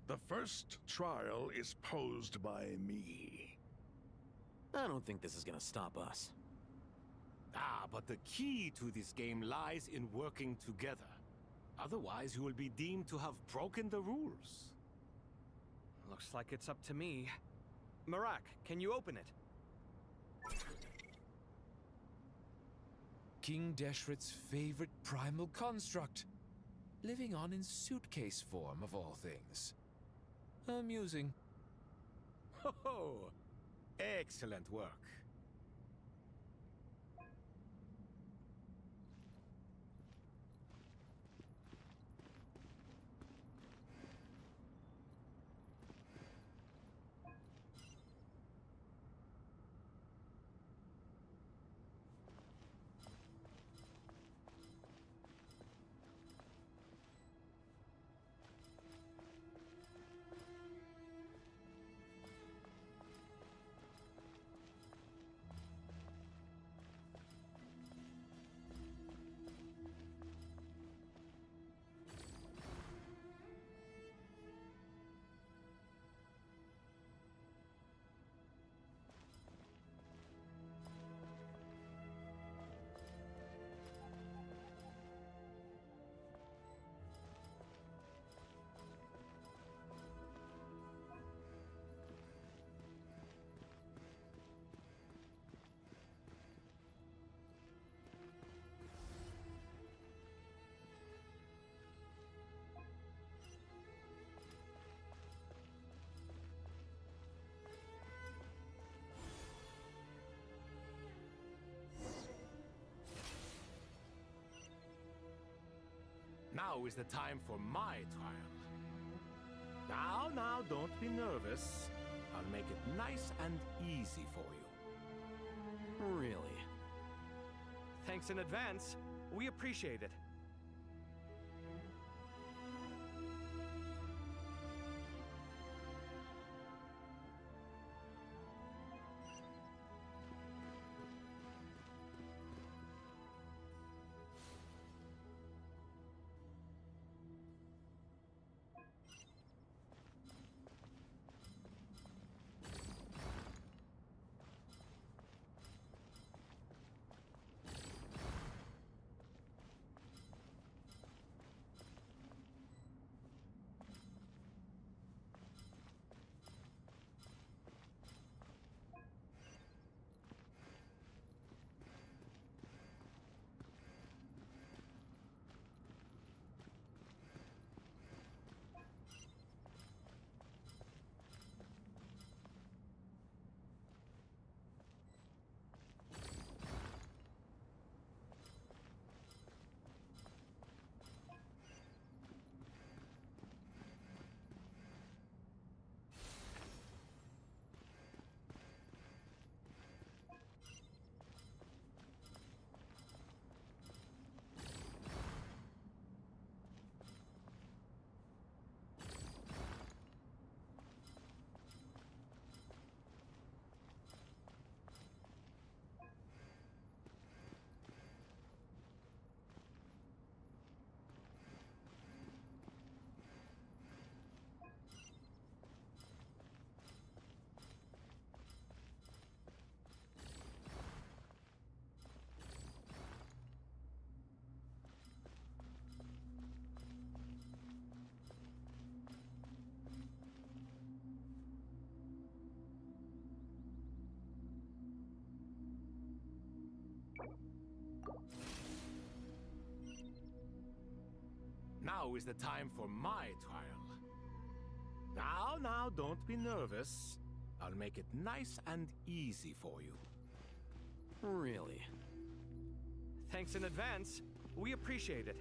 S16: The first trial is posed by me.
S11: I don't think this is gonna stop us.
S23: Ah, but the key to this game lies in working together. Otherwise, you will be deemed to have broken the rules.
S1: Looks like it's up to me. Marak, can you open it?
S20: King Deshret's favorite primal construct, living on in suitcase form of all things. Amusing.
S23: Ho ho! Excellent work. Now is the time for my trial. Now, don't be nervous. I'll make it nice and easy for you.
S11: Really?
S1: Thanks in advance. We appreciate it.
S23: Now is the time for my trial. Now, don't be nervous. I'll make it nice and easy for you.
S11: Really?
S1: Thanks in advance. We appreciate it.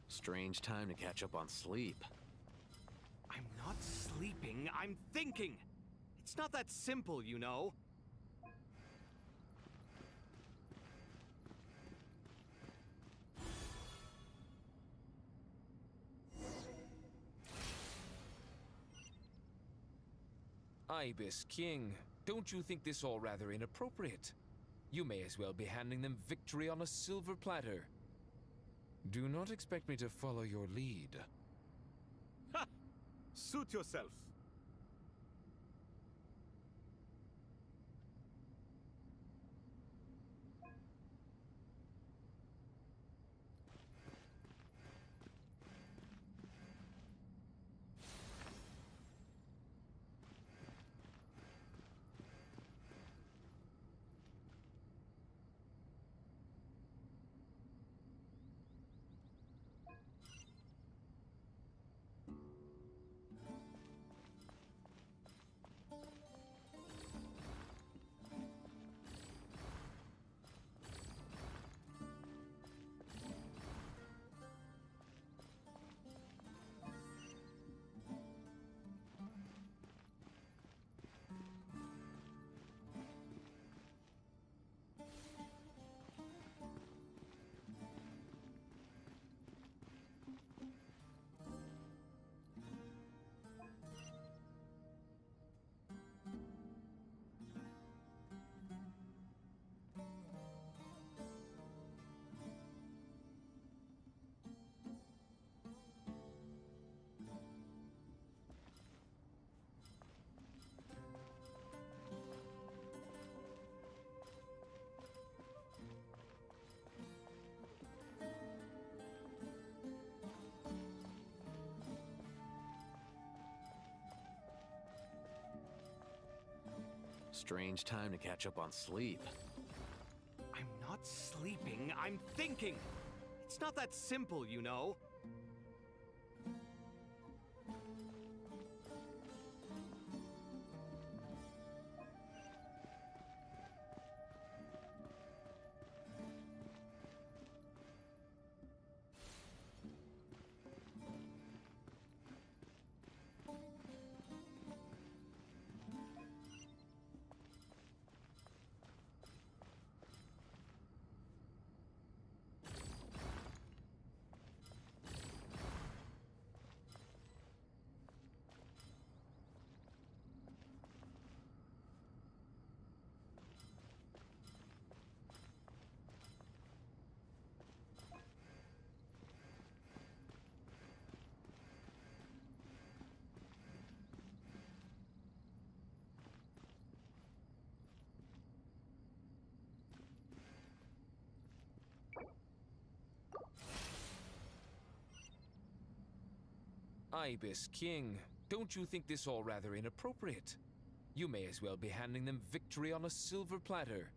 S11: Strange time to catch up on sleep.
S1: I'm not sleeping, I'm thinking! It's not that simple, you know.
S20: Ibis King, don't you think this all rather inappropriate? You may as well be handing them victory on a silver platter. Do not expect me to follow your lead.
S23: Ha! Suit yourself.
S11: Strange time to catch up on sleep.
S1: I'm not sleeping, I'm thinking! It's not that simple, you know.
S20: Ibis King, don't you think this all rather inappropriate? You may as well be handing them victory on a silver platter.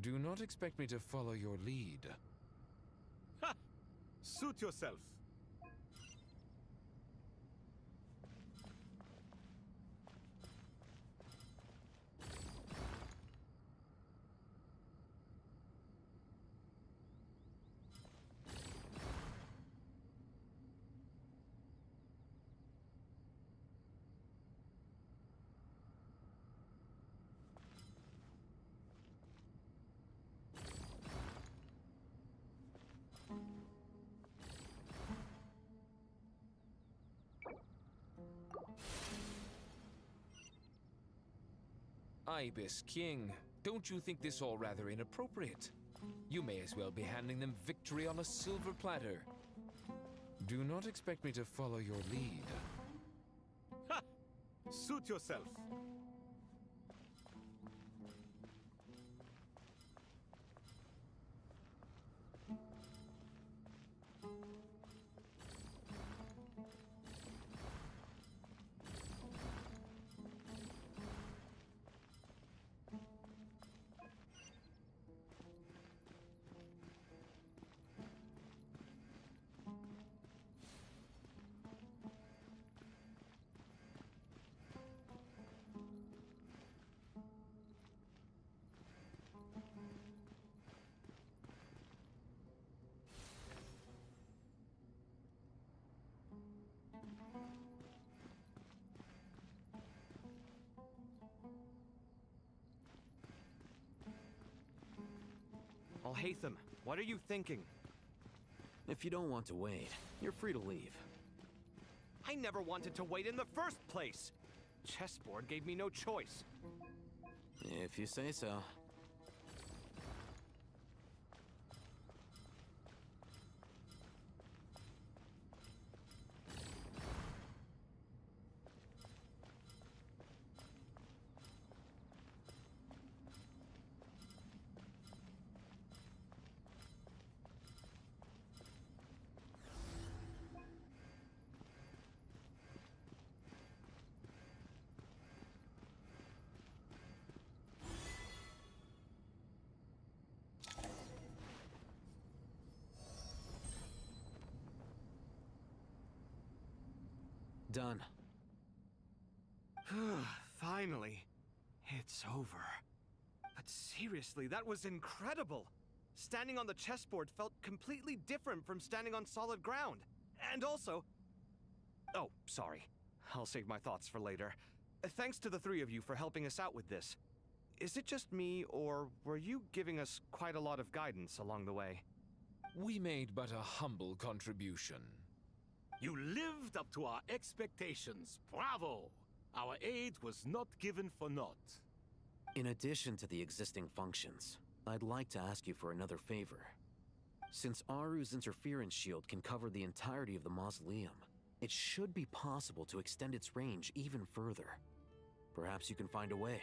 S20: Do not expect me to follow your lead.
S23: Ha! Suit yourself.
S20: Ibis King, don't you think this all rather inappropriate? You may as well be handing them victory on a silver platter. Do not expect me to follow your lead.
S1: Ha! Suit yourself. Alhaitham, what are you thinking?
S11: If you don't want to wait, you're free to leave.
S1: I never wanted to wait in the first place. Chessboard gave me no choice.
S11: If you say so. Done.
S1: Finally. It's over. But seriously, that was incredible. Standing on the chessboard felt completely different from standing on solid ground. And also... Oh, sorry. I'll save my thoughts for later. Thanks to the three of you for helping us out with this. Is it just me, or were you giving us quite a lot of guidance along the way?
S20: We made but a humble contribution.
S23: You lived up to our expectations. Bravo! Our aid was not given for naught.
S11: In addition to the existing functions, I'd like to ask you for another favor. Since Aru's interference shield can cover the entirety of the mausoleum, it should be possible to extend its range even further. Perhaps you can find a way.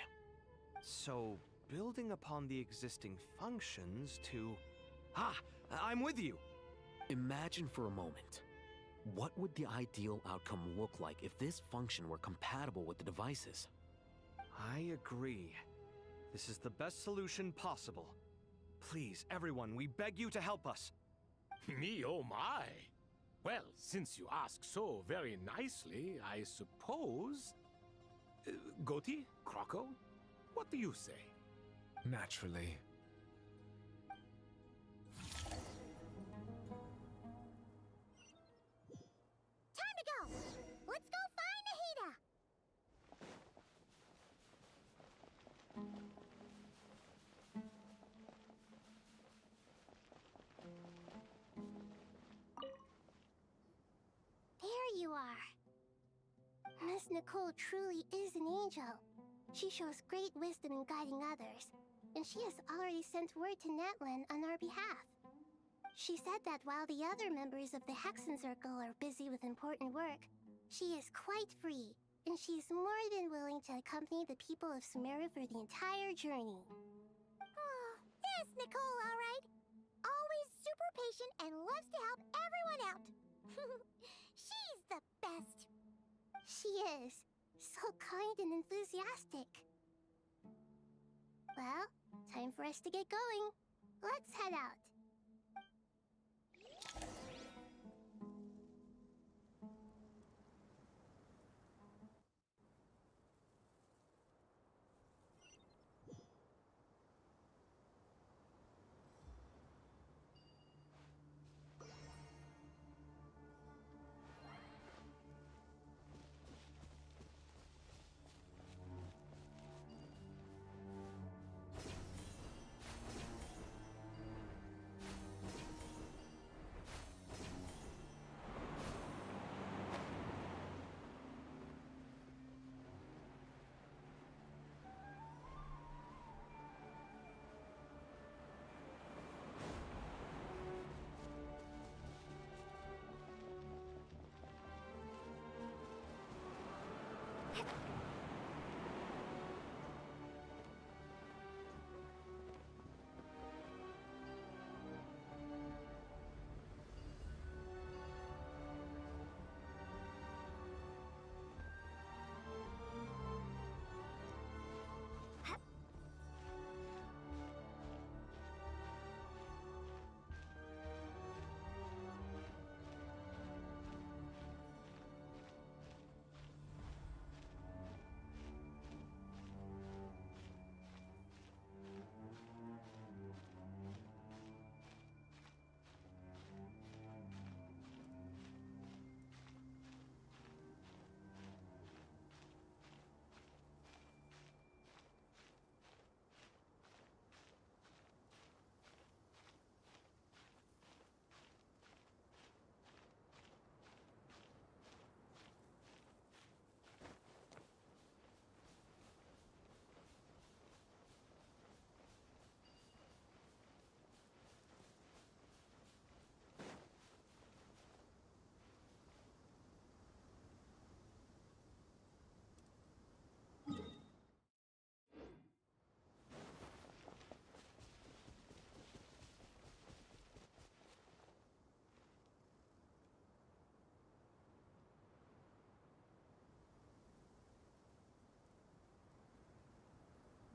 S1: So, building upon the existing functions to... Ah! I'm with you!
S11: Imagine for a moment. What would the ideal outcome look like if this function were compatible with the devices?
S1: I agree. This is the best solution possible. Please, everyone, we beg you to help us.
S23: Me, oh my! Well, since you ask so very nicely, I suppose... Goti? Croco? What do you say?
S20: Naturally.
S8: Time to go! Let's go find Nahida!
S18: There you are. Miss Nicole truly is an angel. She shows great wisdom in guiding others, and she has already sent word to Netland on our behalf. She said that while the other members of the Hexen Circle are busy with important work, she is quite free, and she is more than willing to accompany the people of Sumeru for the entire journey.
S8: Oh, there's Nicole, all right. Always super patient and loves to help everyone out. She's the best.
S18: She is. So kind and enthusiastic. Well, time for us to get going. Let's head out.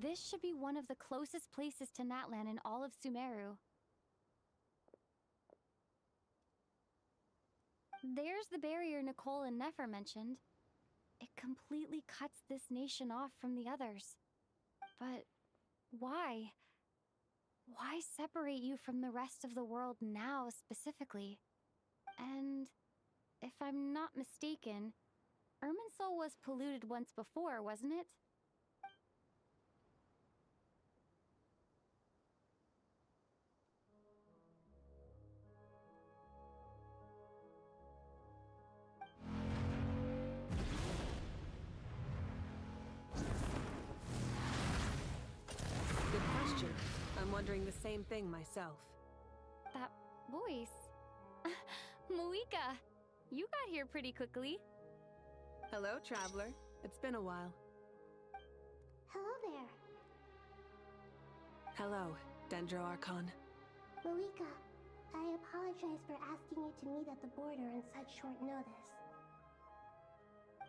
S3: This should be one of the closest places to Natlan in all of Sumeru. There's the barrier Nicole and Nefer mentioned. It completely cuts this nation off from the others. But why? Why separate you from the rest of the world now, specifically? And if I'm not mistaken, Irminsul was polluted once before, wasn't it?
S6: Good question. I'm wondering the same thing myself.
S3: That voice. Moika, you got here pretty quickly.
S6: Hello, traveler. It's been a while.
S18: Hello there.
S6: Hello, Dendro Archon.
S18: Moika, I apologize for asking you to meet at the border on such short notice.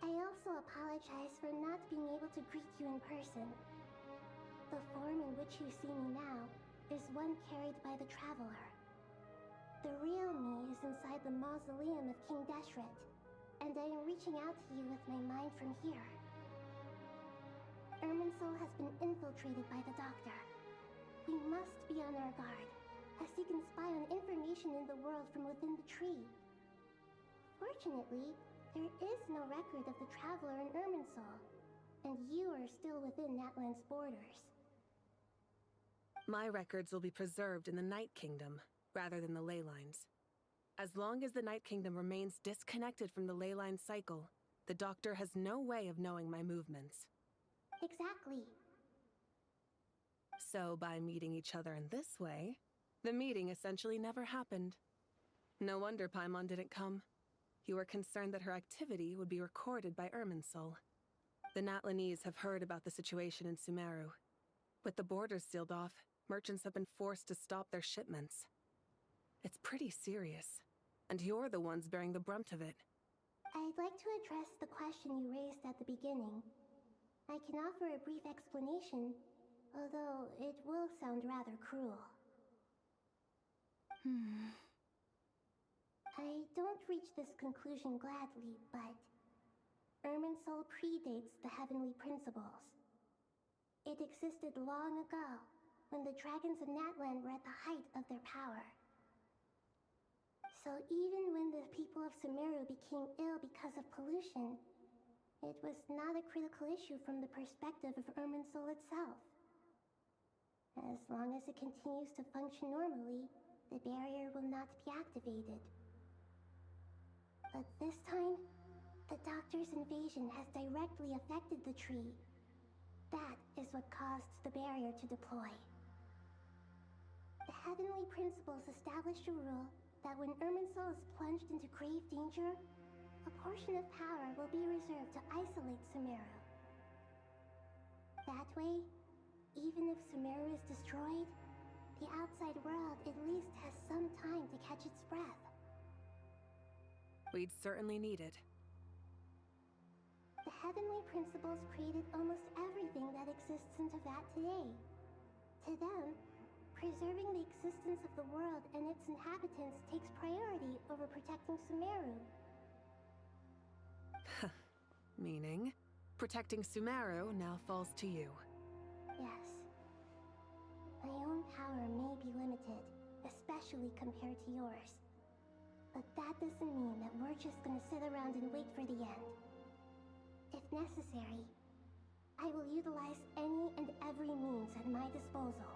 S18: I also apologize for not being able to greet you in person. The form in which you see me now is one carried by the traveler. The real me is inside the mausoleum of King Deshret, and I am reaching out to you with my mind from here. Irminsul has been infiltrated by the Doctor. We must be on our guard, as he can spy on information in the world from within the tree. Fortunately, there is no record of the traveler in Irminsul, and you are still within Natlan's borders.
S6: My records will be preserved in the Night Kingdom, rather than the ley lines. As long as the Night Kingdom remains disconnected from the ley line cycle, the Doctor has no way of knowing my movements.
S18: Exactly.
S6: So by meeting each other in this way, the meeting essentially never happened. No wonder Paimon didn't come. You were concerned that her activity would be recorded by Irminsul. The Natlanese have heard about the situation in Sumeru. With the borders sealed off, merchants have been forced to stop their shipments. It's pretty serious, and you're the ones bearing the brunt of it.
S18: I'd like to address the question you raised at the beginning. I can offer a brief explanation, although it will sound rather cruel. I don't reach this conclusion gladly, but Irminsul predates the heavenly principles. It existed long ago, when the dragons of Natlan were at the height of their power. So even when the people of Sumeru became ill because of pollution, it was not a critical issue from the perspective of Irminsul itself. As long as it continues to function normally, the barrier will not be activated. But this time, the Doctor's invasion has directly affected the tree. That is what caused the barrier to deploy. The heavenly principles established a rule that when Irminsul is plunged into grave danger, a portion of power will be reserved to isolate Sumeru. That way, even if Sumeru is destroyed, the outside world at least has some time to catch its breath.
S6: We'd certainly need it.
S18: The heavenly principles created almost everything that exists in Teyvat today. To them, preserving the existence of the world and its inhabitants takes priority over protecting Sumeru.
S6: Meaning, protecting Sumeru now falls to you.
S18: Yes. My own power may be limited, especially compared to yours. But that doesn't mean that we're just gonna sit around and wait for the end. If necessary, I will utilize any and every means at my disposal.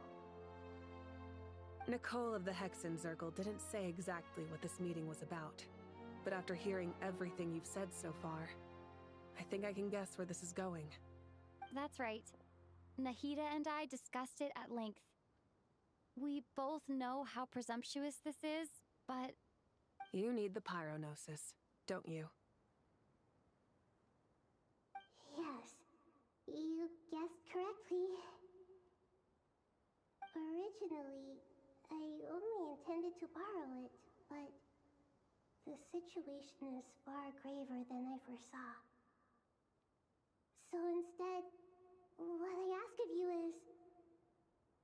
S6: Nicole of the Hexen Circle didn't say exactly what this meeting was about, but after hearing everything you've said so far, I think I can guess where this is going.
S3: That's right. Nahida and I discussed it at length. We both know how presumptuous this is, but...
S6: You need the pyronosis, don't you?
S18: Yes, you guessed correctly. Originally, I only intended to borrow it, but the situation is far graver than I foresaw. So instead, What I ask of you is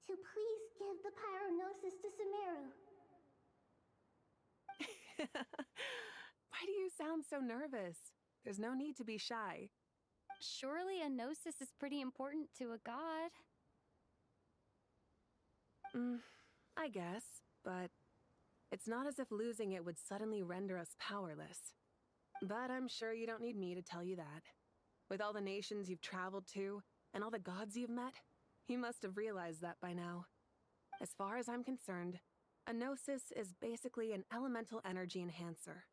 S18: to please give the pyronosis to Sumeru.
S6: Why do you sound so nervous? There's no need to be shy.
S3: Surely a gnosis is pretty important to a god.
S6: I guess, but it's not as if losing it would suddenly render us powerless. But I'm sure you don't need me to tell you that. With all the nations you've traveled to, and all the gods you've met, you must have realized that by now. As far as I'm concerned, a gnosis is basically an elemental energy enhancer.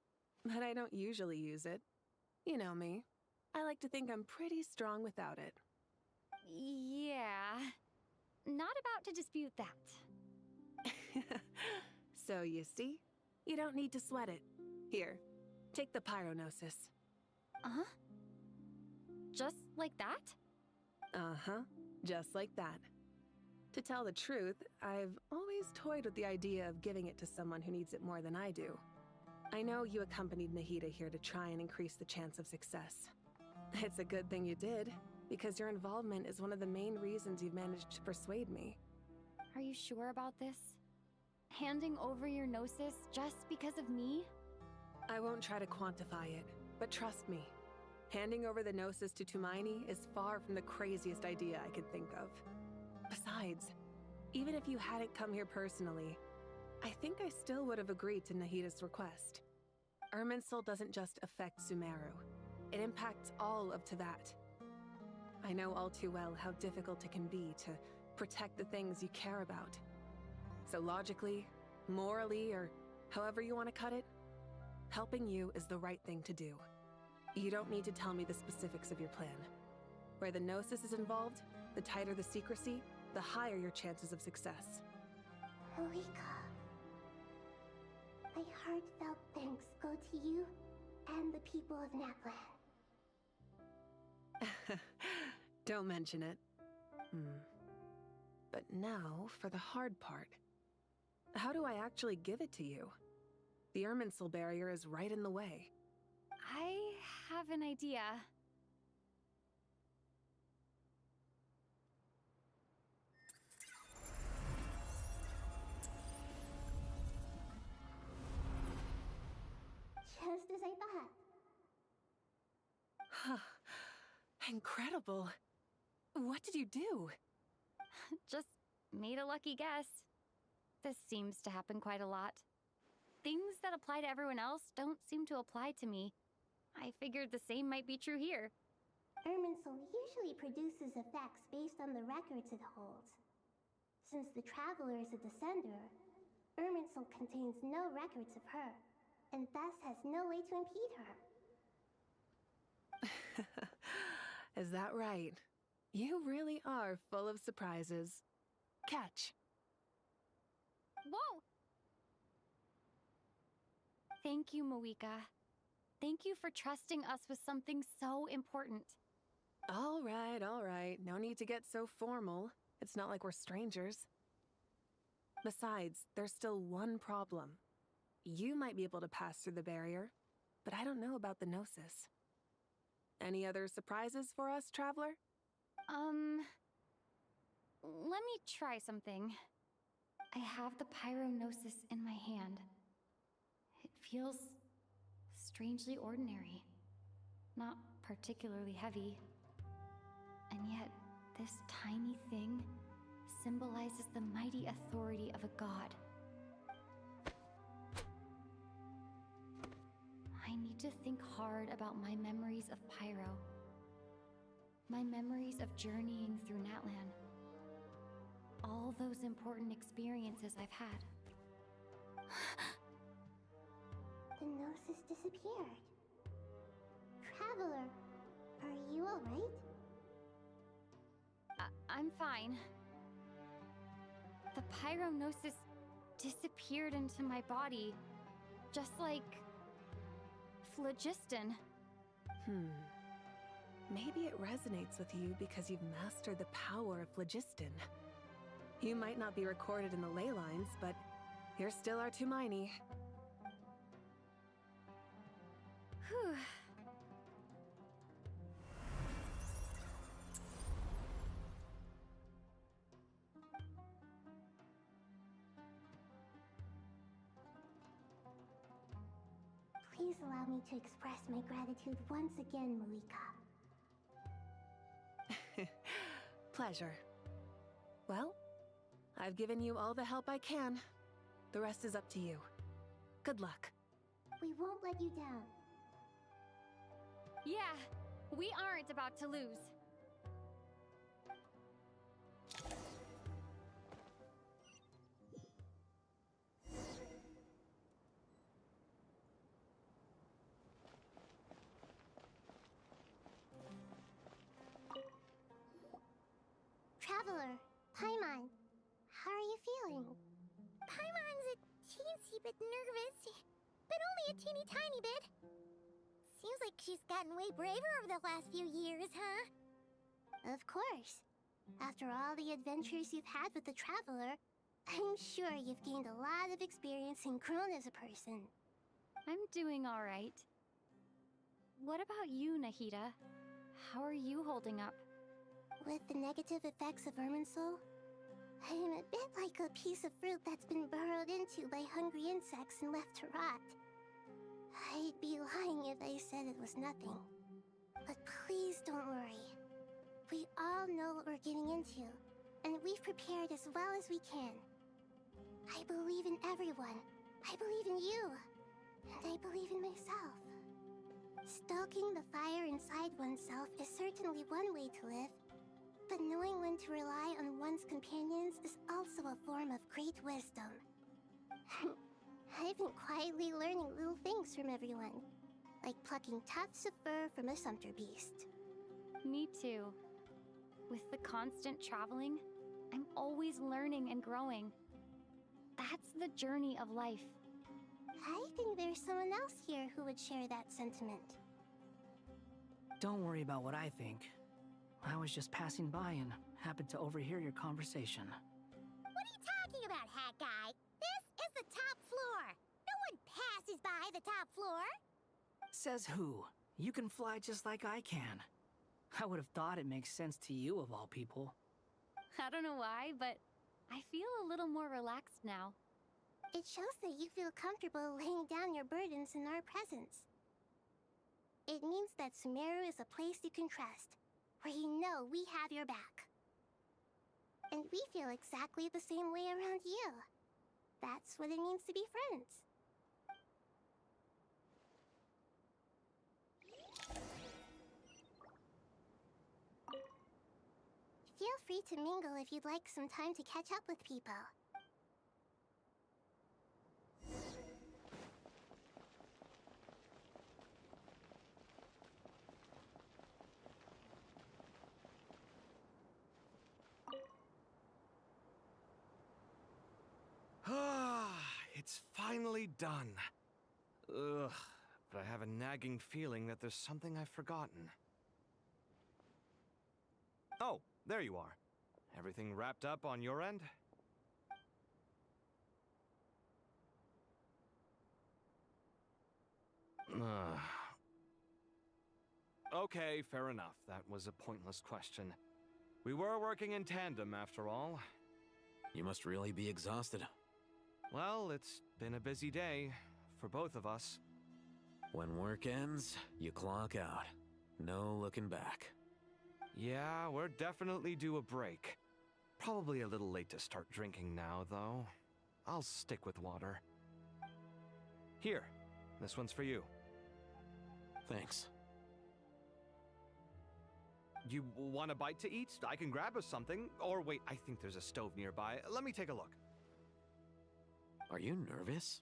S6: But I don't usually use it. You know me. I like to think I'm pretty strong without it.
S3: Yeah. Not about to dispute that.
S6: So you see, you don't need to sweat it. Here, take the pyronosis.
S3: Uh-huh? Just like that?
S6: Uh-huh, just like that. To tell the truth, I've always toyed with the idea of giving it to someone who needs it more than I do. I know you accompanied Nahida here to try and increase the chance of success. It's a good thing you did, because your involvement is one of the main reasons you've managed to persuade me.
S3: Are you sure about this? Handing over your gnosis just because of me?
S6: I won't try to quantify it, but trust me. Handing over the gnosis to Tumaini is far from the craziest idea I could think of. Besides, even if you hadn't come here personally, I think I still would have agreed to Nahida's request. Irminsul doesn't just affect Sumeru. It impacts all of Teyvat. I know all too well how difficult it can be to protect the things you care about. So logically, morally, or however you want to cut it, helping you is the right thing to do. You don't need to tell me the specifics of your plan. Where the gnosis is involved, the tighter the secrecy, the higher your chances of success.
S18: Moika, my heartfelt thanks go to you and the people of Natlan.
S6: Don't mention it. But now, for the hard part. How do I actually give it to you? The Irminsul barrier is right in the way.
S3: I have an idea.
S18: Just as I thought.
S6: Incredible. What did you do?
S3: Just made a lucky guess. This seems to happen quite a lot. Things that apply to everyone else don't seem to apply to me. I figured the same might be true here.
S18: Irminsul usually produces effects based on the records it holds. Since the Traveler is a descender, Irminsul contains no records of her, and thus has no way to impede her.
S6: Is that right? You really are full of surprises. Catch.
S3: Whoa! Thank you, Moika. Thank you for trusting us with something so important.
S6: All right. No need to get so formal. It's not like we're strangers. Besides, there's still one problem. You might be able to pass through the barrier, but I don't know about the gnosis. Any other surprises for us, Traveler?
S3: Let me try something. I have the pyronosis in my hand. It feels strangely ordinary. Not particularly heavy. And yet, this tiny thing symbolizes the mighty authority of a god. I need to think hard about my memories of Pyro. My memories of journeying through Natlan. All those important experiences I've had.
S18: The gnosis disappeared. Traveler, are you alright?
S3: I'm fine. The pyronosis disappeared into my body, just like phlogiston.
S6: Maybe it resonates with you because you've mastered the power of phlogiston. You might not be recorded in the ley lines, but you're still our Tumaini.
S3: Whew.
S18: like to express my gratitude once again, Malika.
S6: Pleasure. Well, I've given you all the help I can. The rest is up to you. Good luck.
S18: We won't let you down.
S3: Yeah, we aren't about to lose.
S18: Traveler, Paimon, how are you feeling?
S8: Paimon's a teensy bit nervous, but only a teeny tiny bit. Seems like she's gotten way braver over the last few years, huh?
S18: Of course. After all the adventures you've had with the Traveler, I'm sure you've gained a lot of experience and grown as a person.
S3: I'm doing all right. What about you, Nahida? How are you holding up?
S18: With the negative effects of Irminsul, I'm a bit like a piece of fruit that's been burrowed into by hungry insects and left to rot. I'd be lying if I said it was nothing. But please don't worry. We all know what we're getting into, and we've prepared as well as we can. I believe in everyone. I believe in you. And I believe in myself. Stoking the fire inside oneself is certainly one way to live. But knowing when to rely on one's companions is also a form of great wisdom. I've been quietly learning little things from everyone, like plucking tufts of fur from a sumpter beast.
S3: Me too. With the constant traveling, I'm always learning and growing. That's the journey of life.
S18: I think there's someone else here who would share that sentiment.
S4: Don't worry about what I think. I was just passing by and happened to overhear your conversation.
S8: What are you talking about, hat guy? This is the top floor. No one passes by the top floor.
S4: Says who? You can fly just like I can. I would have thought it makes sense to you of all people.
S3: I don't know why, but I feel a little more relaxed now.
S18: It shows that you feel comfortable laying down your burdens in our presence. It means that Sumeru is a place you can trust, where you know we have your back. And we feel exactly the same way around you. That's what it means to be friends. Feel free to mingle if you'd like some time to catch up with people.
S1: It's finally done. Ugh, but I have a nagging feeling that there's something I've forgotten. Oh, there you are. Everything wrapped up on your end? Okay, fair enough. That was a pointless question. We were working in tandem, after all.
S11: You must really be exhausted.
S1: Well, it's been a busy day for both of us.
S11: When work ends, you clock out. No looking back.
S1: Yeah, we're definitely due a break. Probably a little late to start drinking now, though. I'll stick with water. Here, this one's for you.
S11: Thanks.
S1: You want a bite to eat? I can grab us something. Or wait, I think there's a stove nearby. Let me take a look.
S11: Are you nervous?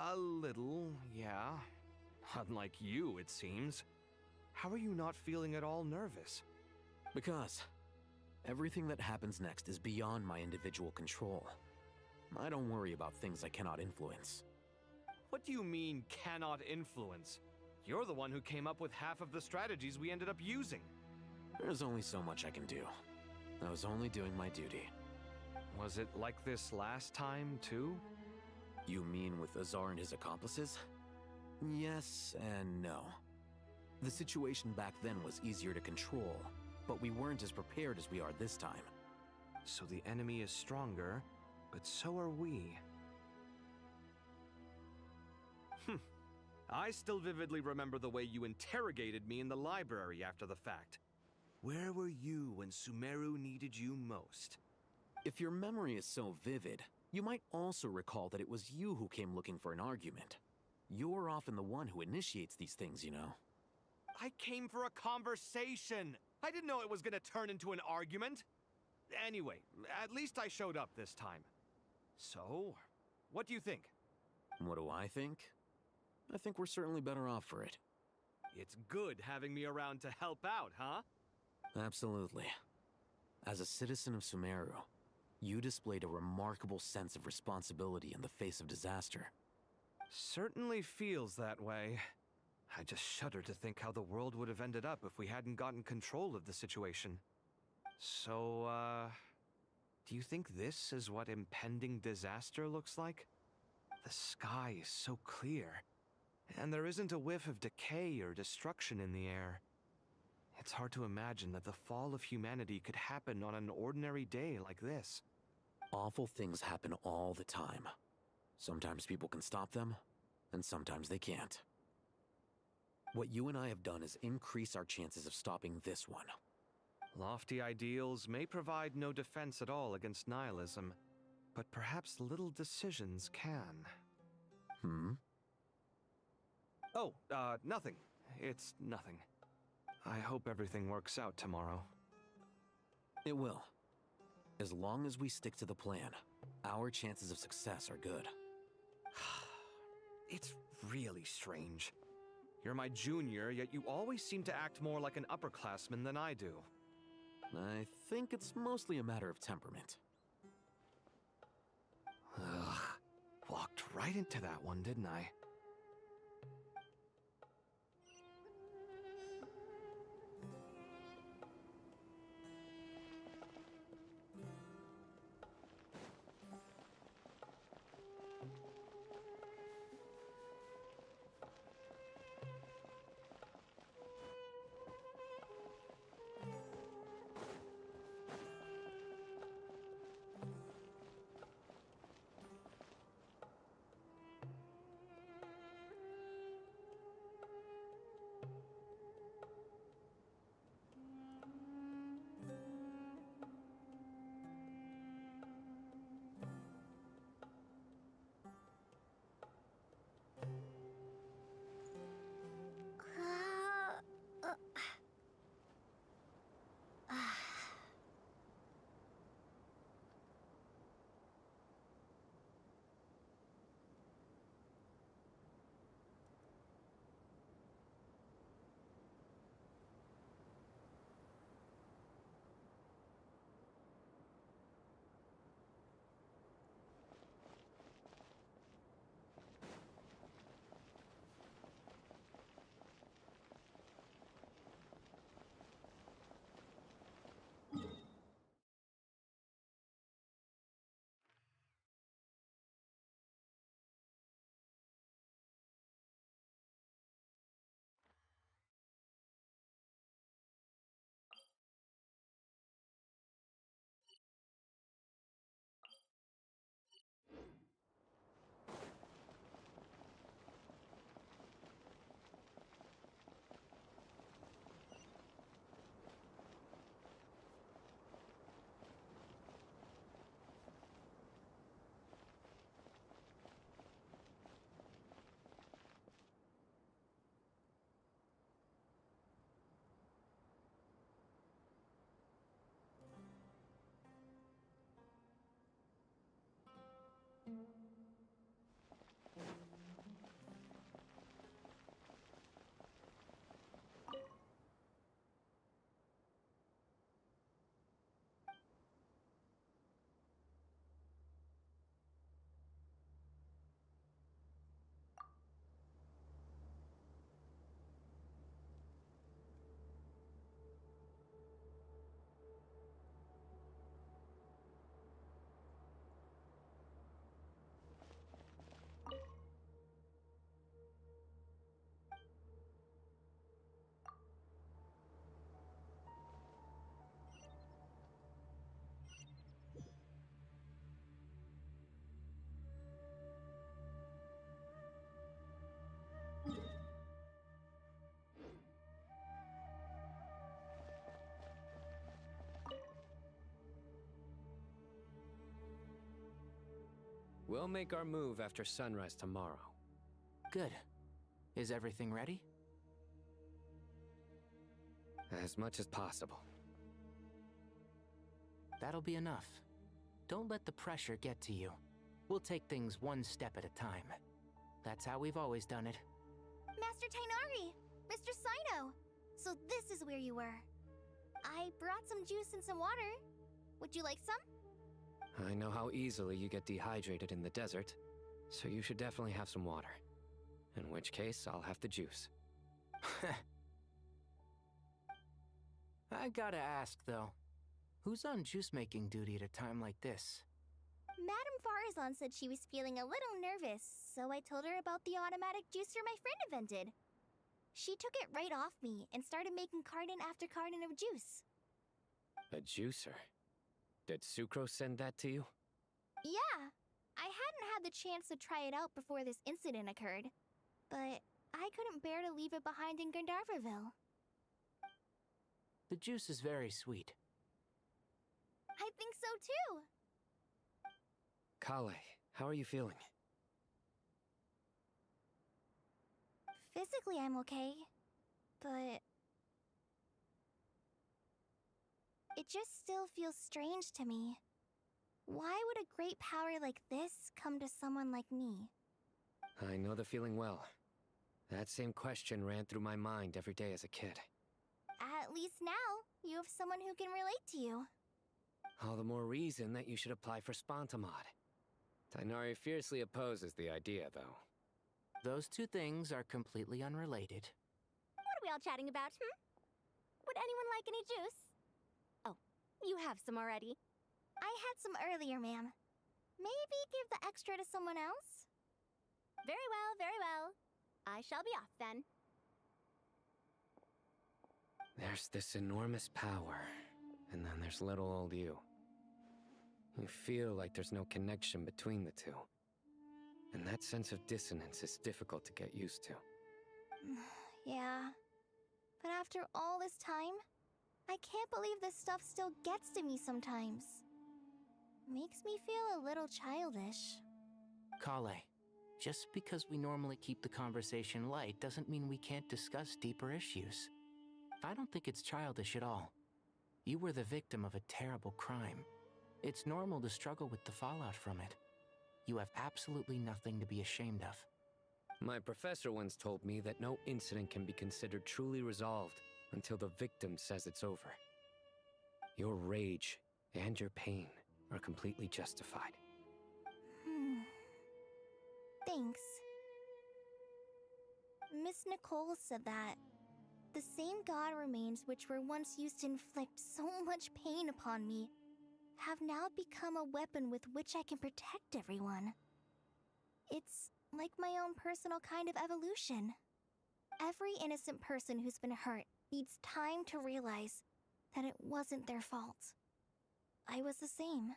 S1: A little, yeah. Unlike you, it seems. How are you not feeling at all nervous?
S11: Because everything that happens next is beyond my individual control. I don't worry about things I cannot influence.
S1: What do you mean, cannot influence? You're the one who came up with half of the strategies we ended up using.
S11: There's only so much I can do. I was only doing my duty.
S1: Was it like this last time, too?
S11: You mean with Azar and his accomplices? Yes and no. The situation back then was easier to control, but we weren't as prepared as we are this time.
S1: So the enemy is stronger, but so are we. I still vividly remember the way you interrogated me in the library after the fact. Where were you when Sumeru needed you most?
S11: If your memory is so vivid, you might also recall that it was you who came looking for an argument. You're often the one who initiates these things, you know.
S1: I came for a conversation. I didn't know it was gonna turn into an argument. Anyway, at least I showed up this time. So, what do you think?
S11: What do I think? I think we're certainly better off for it.
S1: It's good having me around to help out, huh?
S11: Absolutely. As a citizen of Sumeru, you displayed a remarkable sense of responsibility in the face of disaster.
S1: Certainly feels that way. I just shudder to think how the world would have ended up if we hadn't gotten control of the situation. So, do you think this is what impending disaster looks like? The sky is so clear, and there isn't a whiff of decay or destruction in the air. It's hard to imagine that the fall of humanity could happen on an ordinary day like this.
S11: Awful things happen all the time. Sometimes people can stop them, and sometimes they can't. What you and I have done is increase our chances of stopping this one.
S1: Lofty ideals may provide no defense at all against nihilism, but perhaps little decisions can. Oh, nothing. It's nothing. I hope everything works out tomorrow.
S11: It will. As long as we stick to the plan, our chances of success are good.
S1: It's really strange. You're my junior, yet you always seem to act more like an upperclassman than I do.
S11: I think it's mostly a matter of temperament.
S1: Ugh. Walked right into that one, didn't I?
S7: We'll make our move after sunrise tomorrow.
S5: Good. Is everything ready?
S7: As much as possible.
S5: That'll be enough. Don't let the pressure get to you. We'll take things one step at a time. That's how we've always done it.
S18: Master Tainari! Mr. Saito! So this is where you were. I brought some juice and some water. Would you like some?
S7: I know how easily you get dehydrated in the desert, so you should definitely have some water. In which case, I'll have the juice.
S5: I gotta ask, though. Who's on juice-making duty at a time like this?
S18: Madame Farazan said she was feeling a little nervous, so I told her about the automatic juicer my friend invented. She took it right off me and started making carton after carton of juice.
S7: A juicer? Did Sucrose send that to you?
S18: Yeah. I hadn't had the chance to try it out before this incident occurred, but I couldn't bear to leave it behind in Gandharvaville.
S5: The juice is very sweet.
S18: I think so too.
S7: Kale, how are you feeling?
S18: Physically, I'm okay, but it just still feels strange to me. Why would a great power like this come to someone like me?
S7: I know the feeling well. That same question ran through my mind every day as a kid.
S18: At least now, you have someone who can relate to you.
S7: All the more reason that you should apply for Spontamod. Tainari fiercely opposes the idea, though.
S5: Those two things are completely unrelated.
S14: What are we all chatting about, Would anyone like any juice? Oh, you have some already.
S18: I had some earlier, ma'am. Maybe give the extra to someone else?
S14: Very well, very well. I shall be off then.
S7: There's this enormous power, and then there's little old you. You feel like there's no connection between the two. And that sense of dissonance is difficult to get used to.
S18: Yeah. But after all this time, I can't believe this stuff still gets to me sometimes. Makes me feel a little childish.
S5: Kale, just because we normally keep the conversation light doesn't mean we can't discuss deeper issues. I don't think it's childish at all. You were the victim of a terrible crime. It's normal to struggle with the fallout from it. You have absolutely nothing to be ashamed of.
S7: My professor once told me that no incident can be considered truly resolved until the victim says it's over. Your rage and your pain are completely justified.
S18: Thanks. Miss Nicole said that the same god remains which were once used to inflict so much pain upon me have now become a weapon with which I can protect everyone. It's like my own personal kind of evolution. Every innocent person who's been hurt needs time to realize that it wasn't their fault. I was the same.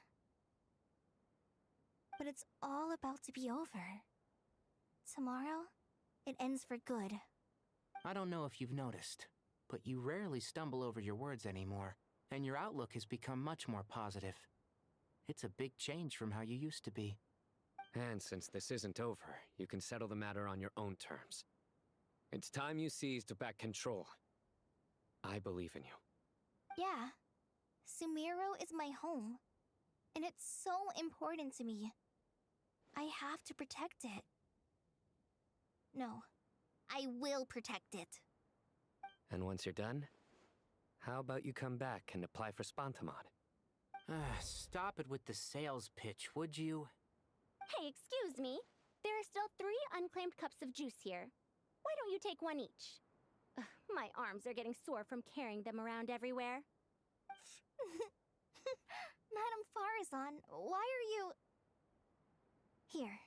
S18: But it's all about to be over. Tomorrow, it ends for good.
S5: I don't know if you've noticed, but you rarely stumble over your words anymore, and your outlook has become much more positive. It's a big change from how you used to be.
S7: And since this isn't over, you can settle the matter on your own terms. It's time you seized back control. I believe in you.
S18: Yeah. Sumero is my home. And it's so important to me. I have to protect it. No, I will protect it.
S7: And once you're done, how about you come back and apply for Spontamod?
S5: Stop it with the sales pitch, would you?
S14: Hey, excuse me. There are still 3 unclaimed cups of juice here. Why don't you take one each? Ugh, my arms are getting sore from carrying them around everywhere.
S18: Madame Farazan, why are you... Here,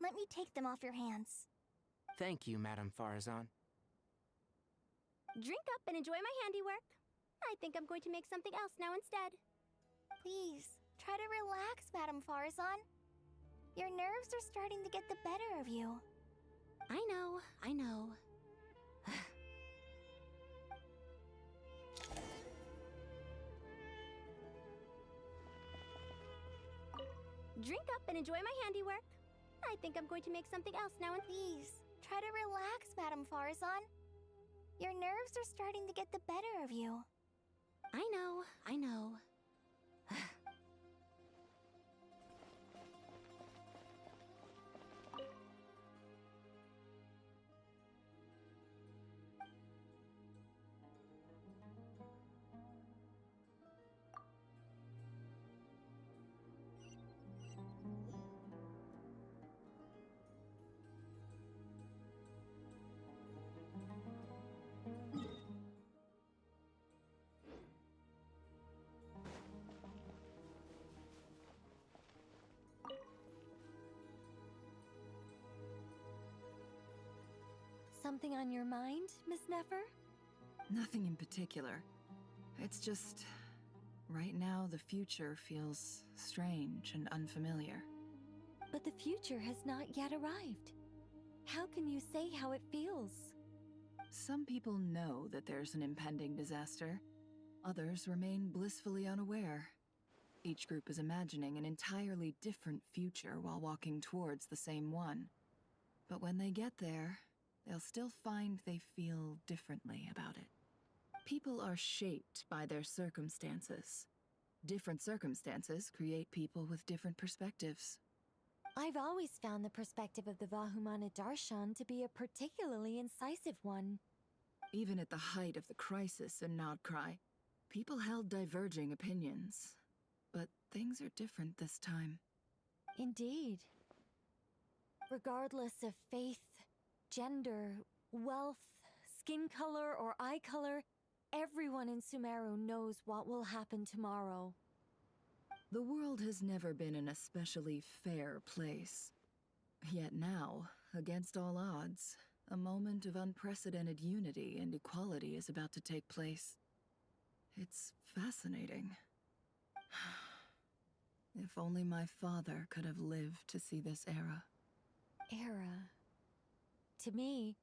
S18: let me take them off your hands.
S5: Thank you, Madame Farazan.
S14: Drink up and enjoy my handiwork. I think I'm going to make something else now instead.
S18: Please, try to relax, Madame Farazan. Your nerves are starting to get the better of you.
S14: I know, I know. drink up and enjoy my handiwork. I think I'm going to make something else now and
S18: Please, try to relax, Madame Farazan. Your nerves are starting to get the better of you.
S14: I know. Something on your mind, Miss Nefer?
S9: Nothing in particular. It's just... right now, the future feels strange and unfamiliar.
S22: But the future has not yet arrived. How can you say how it feels?
S9: Some people know that there's an impending disaster. Others remain blissfully unaware. Each group is imagining an entirely different future while walking towards the same one. But when they get there, they'll still find they feel differently about it. People are shaped by their circumstances. Different circumstances create people with different perspectives.
S22: I've always found the perspective of the Vahumana Darshan to be a particularly incisive one.
S9: Even at the height of the crisis in Nodcry, people held diverging opinions. But things are different this time.
S22: Indeed. Regardless of faith, gender, wealth, skin color, or eye color, everyone in Sumeru knows what will happen tomorrow.
S9: The world has never been an especially fair place. Yet now, against all odds, a moment of unprecedented unity and equality is about to take place. It's fascinating. If only my father could have lived to see this era.
S22: Era. To me,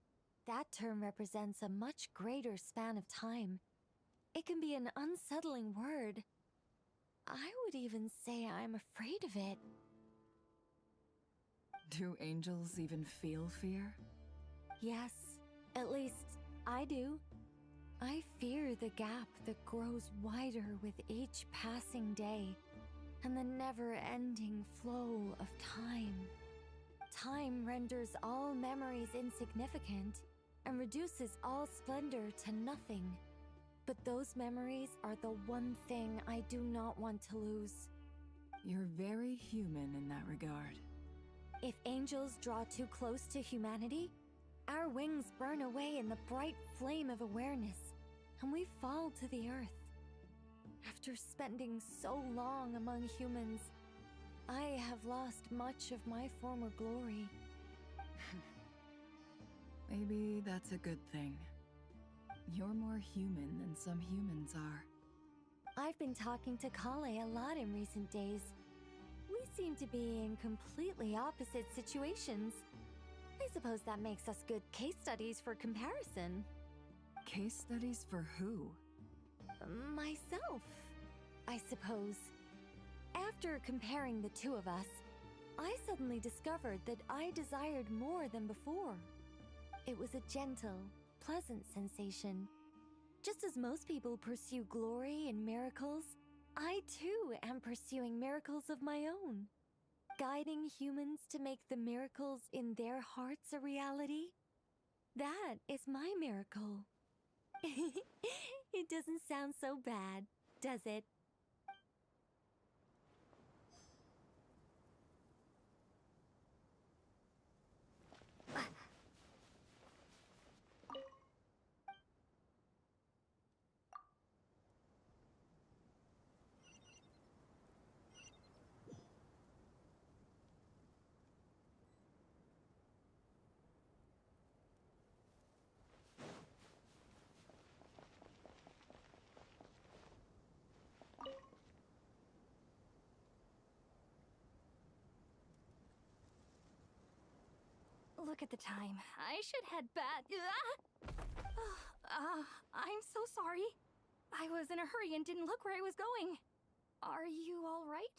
S22: that term represents a much greater span of time. It can be an unsettling word. I would even say I'm afraid of it.
S9: Do angels even feel fear?
S22: Yes, at least I do. I fear the gap that grows wider with each passing day, and the never-ending flow of time. Time renders all memories insignificant, and reduces all splendor to nothing. But those memories are the one thing I do not want to lose.
S9: You're very human in that regard.
S22: If angels draw too close to humanity, our wings burn away in the bright flame of awareness, and we fall to the earth. After spending so long among humans, I have lost much of my former glory.
S9: Maybe that's a good thing. You're more human than some humans are.
S22: I've been talking to Kale a lot in recent days. We seem to be in completely opposite situations. I suppose that makes us good case studies for comparison.
S9: Case studies for who?
S22: Myself, I suppose. After comparing the two of us, I suddenly discovered that I desired more than before. It was a gentle, pleasant sensation. Just as most people pursue glory and miracles, I too am pursuing miracles of my own. Guiding humans to make the miracles in their hearts a reality. That is my miracle. It doesn't sound so bad, does it?
S15: Look at the time. I should head back. I'm so sorry. I was in a hurry and didn't look where I was going. Are you all right?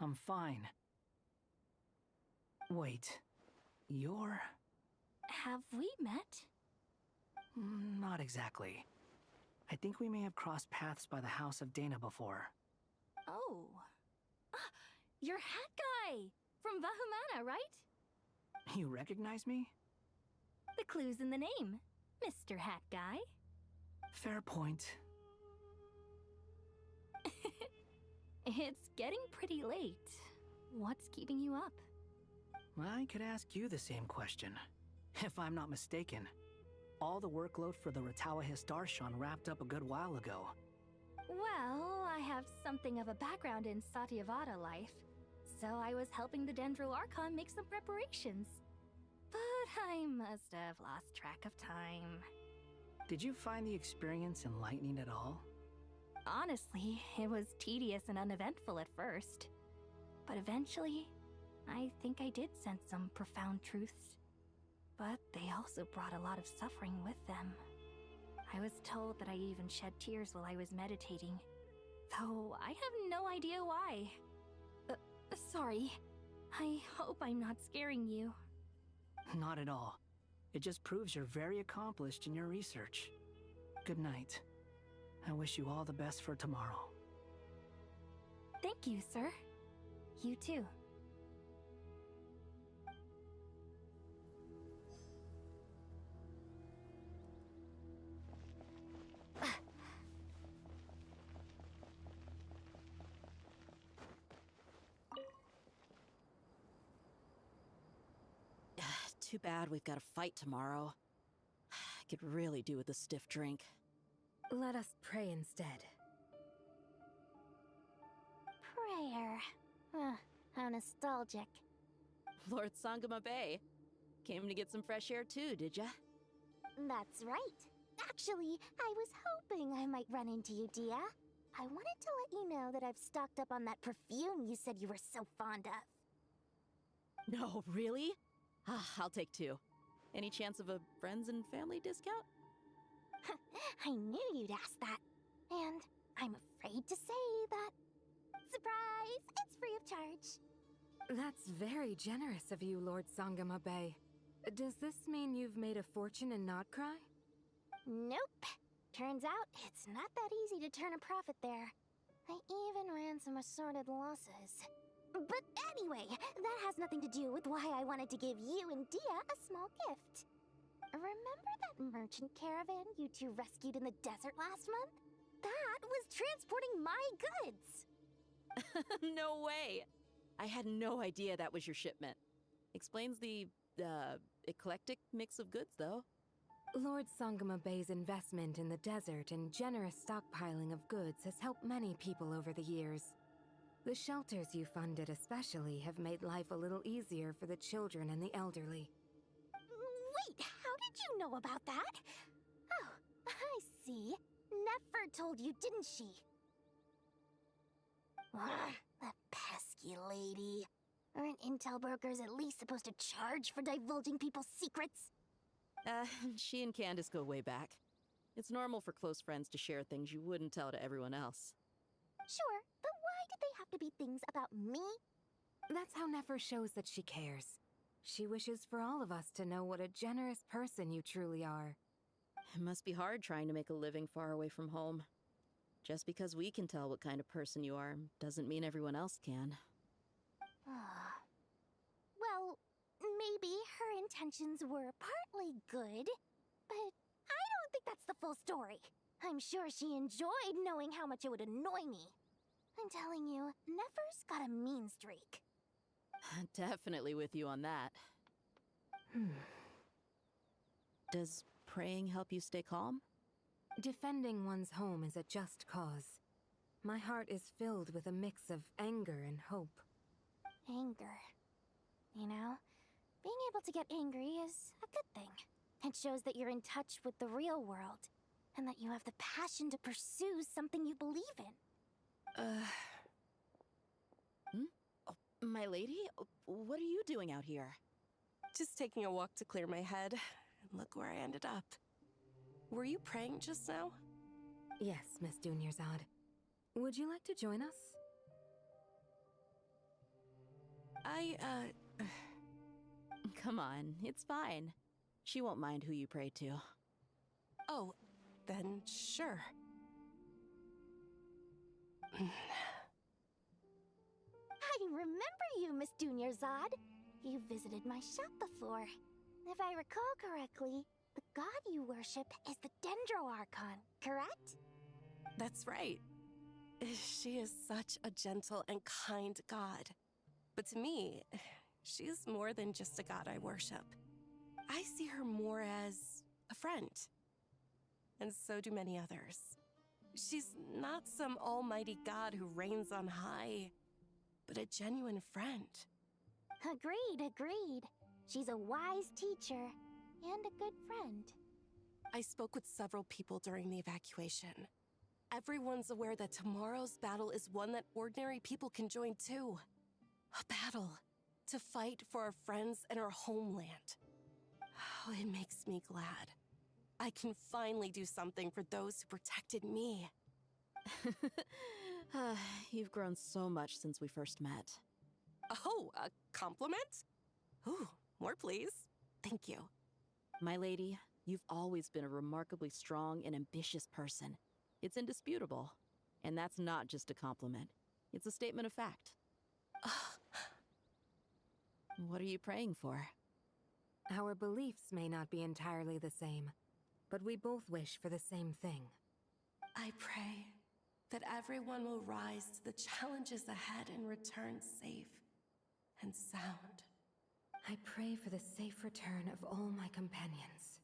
S4: I'm fine. Wait, you're...
S15: Have we met?
S4: Not exactly. I think we may have crossed paths by the house of Dana before.
S15: Oh. Ah, you're Hat Guy! From Vahumana, right?
S4: You recognize me?
S15: The clue's in the name, Mr. Hat Guy.
S4: Fair point.
S15: It's getting pretty late. What's keeping you up?
S4: I could ask you the same question. If I'm not mistaken, all the workload for the Ratawa Histarshan wrapped up a good while ago.
S15: Well, I have something of a background in Satyavada life, so I was helping the Dendro Archon make some preparations. But I must have lost track of time.
S4: Did you find the experience enlightening at all?
S15: Honestly, it was tedious and uneventful at first. But eventually, I think I did sense some profound truths. But they also brought a lot of suffering with them. I was told that I even shed tears while I was meditating, though I have no idea why. Sorry. I hope I'm not scaring you.
S4: Not at all. It just proves you're very accomplished in your research. Good night. I wish you all the best for tomorrow.
S15: Thank you, sir. You too.
S2: Too bad we've got a fight tomorrow. I could really do with a stiff drink.
S13: Let us pray instead.
S8: Prayer. How nostalgic.
S2: Lord Sangama Bay. Came to get some fresh air too, did ya?
S8: That's right. Actually, I was hoping I might run into you, Dia. I wanted to let you know that I've stocked up on that perfume you said you were so fond of.
S2: No, really? I'll take 2. Any chance of a friends and family discount?
S8: I knew you'd ask that. And I'm afraid to say that... Surprise! It's free of charge.
S13: That's very generous of you, Lord Sangama Bay. Does this mean you've made a fortune in Nodcry?
S8: Nope. Turns out, it's not that easy to turn a profit there. I even ran some assorted losses. But anyway, that has nothing to do with why I wanted to give you and Dia a small gift. Remember that merchant caravan you two rescued in the desert last month? That was transporting my goods!
S2: No way! I had no idea that was your shipment. Explains the, eclectic mix of goods, though.
S13: Lord Sangama Bay's investment in the desert and generous stockpiling of goods has helped many people over the years. The shelters you funded especially have made life a little easier for the children and the elderly.
S8: Wait, how did you know about that? Oh, I see. Nefer told you, didn't she? That pesky lady. Aren't intel brokers at least supposed to charge for divulging people's secrets?
S2: She and Candace go way back. It's normal for close friends to share things you wouldn't tell to everyone else.
S8: Sure, but why did they have to be things about me?
S13: That's how Nefer shows that she cares. She wishes for all of us to know what a generous person you truly are.
S2: It must be hard trying to make a living far away from home. Just because we can tell what kind of person you are doesn't mean everyone else can.
S8: Well, maybe her intentions were partly good, but I don't think that's the full story. I'm sure she enjoyed knowing how much it would annoy me. I'm telling you, Nefer's got a mean streak.
S2: Definitely with you on that. Does praying help you stay calm?
S13: Defending one's home is a just cause. My heart is filled with a mix of anger and hope.
S8: Anger. You know, being able to get angry is a good thing. It shows that you're in touch with the real world, and that you have the passion to pursue something you believe in.
S2: Oh, my lady? What are you doing out here?
S17: Just taking a walk to clear my head, and look where I ended up. Were you praying just now?
S13: Yes, Miss Dunyarzad. Would you like to join us?
S2: Come on, it's fine. She won't mind who you pray to.
S6: Oh, then sure.
S8: I remember you, Miss Dunyarzad. You visited my shop before. If I recall correctly, the god you worship is the Dendro Archon, correct?
S6: That's right. She is such a gentle and kind god. But to me, she's more than just a god I worship. I see her more as a friend. And so do many others. She's not some almighty god who reigns on high, but a genuine friend.
S8: Agreed. She's a wise teacher and a good friend.
S6: I spoke with several people during the evacuation. Everyone's aware that tomorrow's battle is one that ordinary people can join too. A battle to fight for our friends and our homeland. Oh, it makes me glad. I can finally do something for those who protected me.
S2: You've grown so much since we first met.
S6: Oh, a compliment? Ooh, more please. Thank you.
S2: My lady, you've always been a remarkably strong and ambitious person. It's indisputable. And that's not just a compliment. It's a statement of fact. What are you praying for?
S13: Our beliefs may not be entirely the same, but we both wish for the same thing.
S6: I pray that everyone will rise to the challenges ahead and return safe and sound.
S13: I pray for the safe return of all my companions.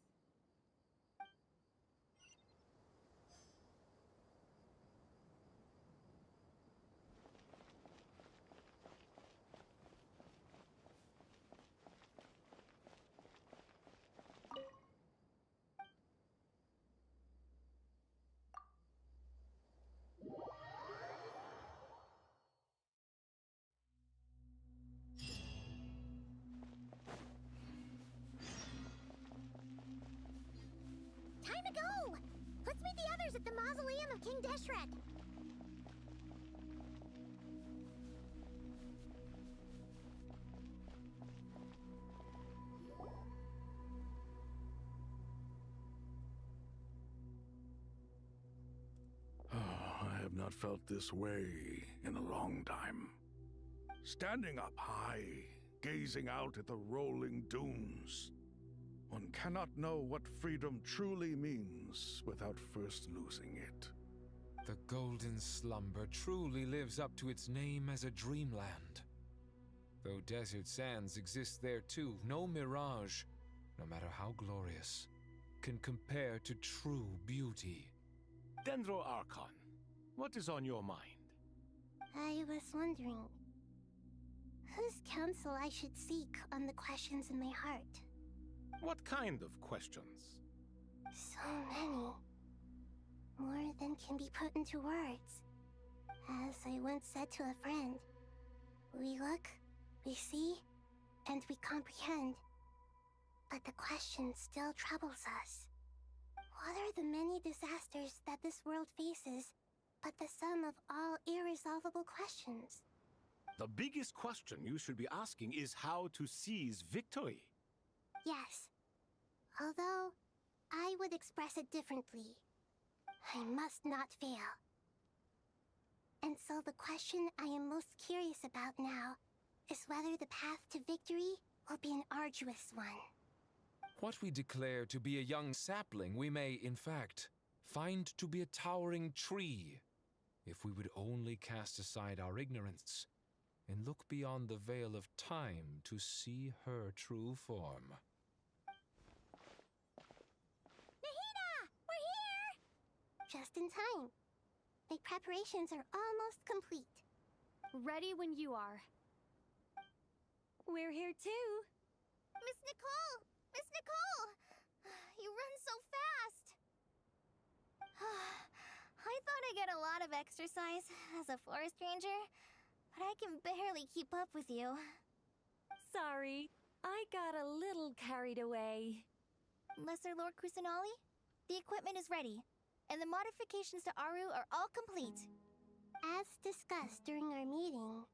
S8: Time to go! Let's meet the others at the mausoleum of King Deshret.
S16: I have not felt this way in a long time. Standing up high, gazing out at the rolling dunes. One cannot know what freedom truly means without first losing it.
S20: The golden slumber truly lives up to its name as a dreamland. Though desert sands exist there too, no mirage, no matter how glorious, can compare to true beauty.
S23: Dendro Archon, what is on your mind?
S18: I was wondering whose counsel I should seek on the questions in my heart.
S23: What kind of questions?
S18: So many. More than can be put into words. As I once said to a friend, we look, we see, and we comprehend. But the question still troubles us. What are the many disasters that this world faces, but the sum of all irresolvable questions?
S23: The biggest question you should be asking is how to seize victory.
S18: Yes. Although, I would express it differently. I must not fail. And so the question I am most curious about now is whether the path to victory will be an arduous one.
S20: What we declare to be a young sapling, we may, in fact, find to be a towering tree, if we would only cast aside our ignorance and look beyond the veil of time to see her true form.
S18: Just in time. The preparations are almost complete.
S3: Ready when you are.
S15: We're here too.
S8: Miss Nicole! Miss Nicole! You run so fast! I thought I'd get a lot of exercise as a forest ranger, but I can barely keep up with you.
S15: Sorry, I got a little carried away.
S8: Lesser Lord Kusanali, the equipment is ready, and the modifications to Aru are all complete. As discussed during our meeting.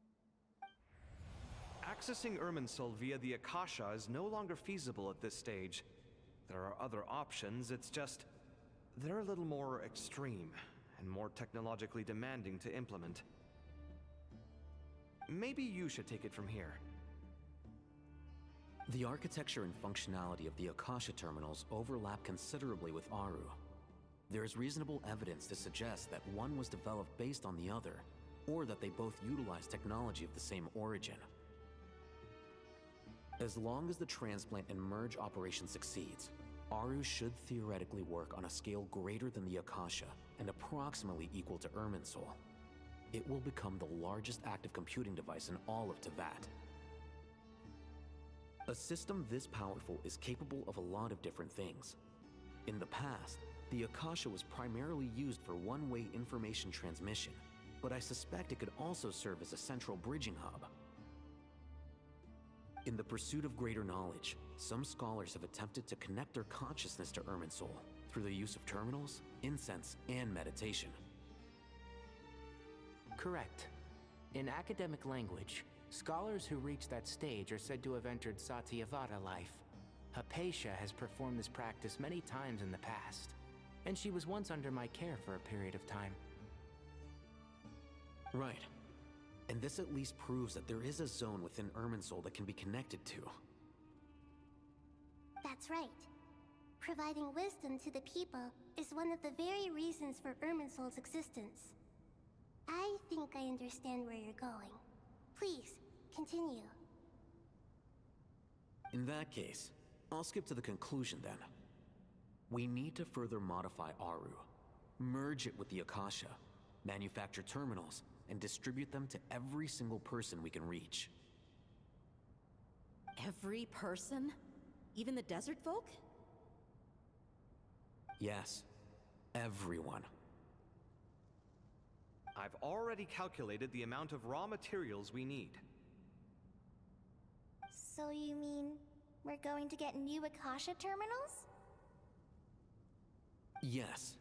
S1: Accessing Irminsul via the Akasha is no longer feasible at this stage. There are other options, it's just... they're a little more extreme, and more technologically demanding to implement. Maybe you should take it from here.
S11: The architecture and functionality of the Akasha terminals overlap considerably with Aru. There is reasonable evidence to suggest that one was developed based on the other, or that they both utilize technology of the same origin. As long as the transplant and merge operation succeeds, Aru should theoretically work on a scale greater than the Akasha and approximately equal to Irminsul. It will become the largest active computing device in all of Teyvat. A system this powerful is capable of a lot of different things. In the past, the Akasha was primarily used for one-way information transmission, but I suspect it could also serve as a central bridging hub. In the pursuit of greater knowledge, some scholars have attempted to connect their consciousness to Irminsul through the use of terminals, incense, and meditation.
S5: Correct. In academic language, scholars who reach that stage are said to have entered Satyavada life. Hypatia has performed this practice many times in the past, and she was once under my care for a period of time.
S11: Right. And this at least proves that there is a zone within Irminsul that can be connected to.
S18: That's right. Providing wisdom to the people is one of the very reasons for Irminsul's existence. I think I understand where you're going. Please, continue.
S11: In that case, I'll skip to the conclusion then. We need to further modify Aru, merge it with the Akasha, manufacture terminals, and distribute them to every single person we can reach.
S2: Every person? Even the desert folk?
S11: Yes, everyone.
S1: I've already calculated the amount of raw materials we need.
S8: So you mean we're going to get new Akasha terminals?
S11: Yes,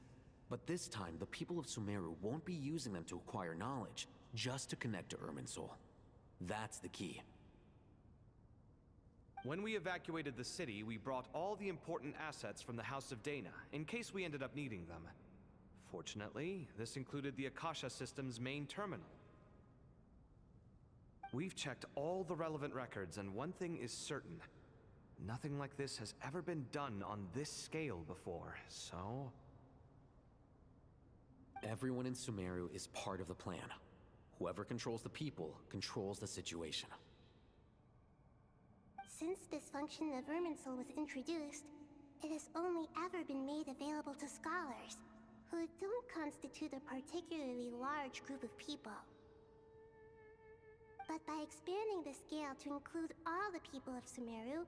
S11: but this time the people of Sumeru won't be using them to acquire knowledge, just to connect to Irminsul. That's the key.
S1: When we evacuated the city, we brought all the important assets from the House of Dana, in case we ended up needing them. Fortunately, this included the Akasha system's main terminal. We've checked all the relevant records, and one thing is certain. Nothing like this has ever been done on this scale before, so...
S11: Everyone in Sumeru is part of the plan. Whoever controls the people controls the situation.
S18: Since this function of Irminsul was introduced, it has only ever been made available to scholars, who don't constitute a particularly large group of people. But by expanding the scale to include all the people of Sumeru,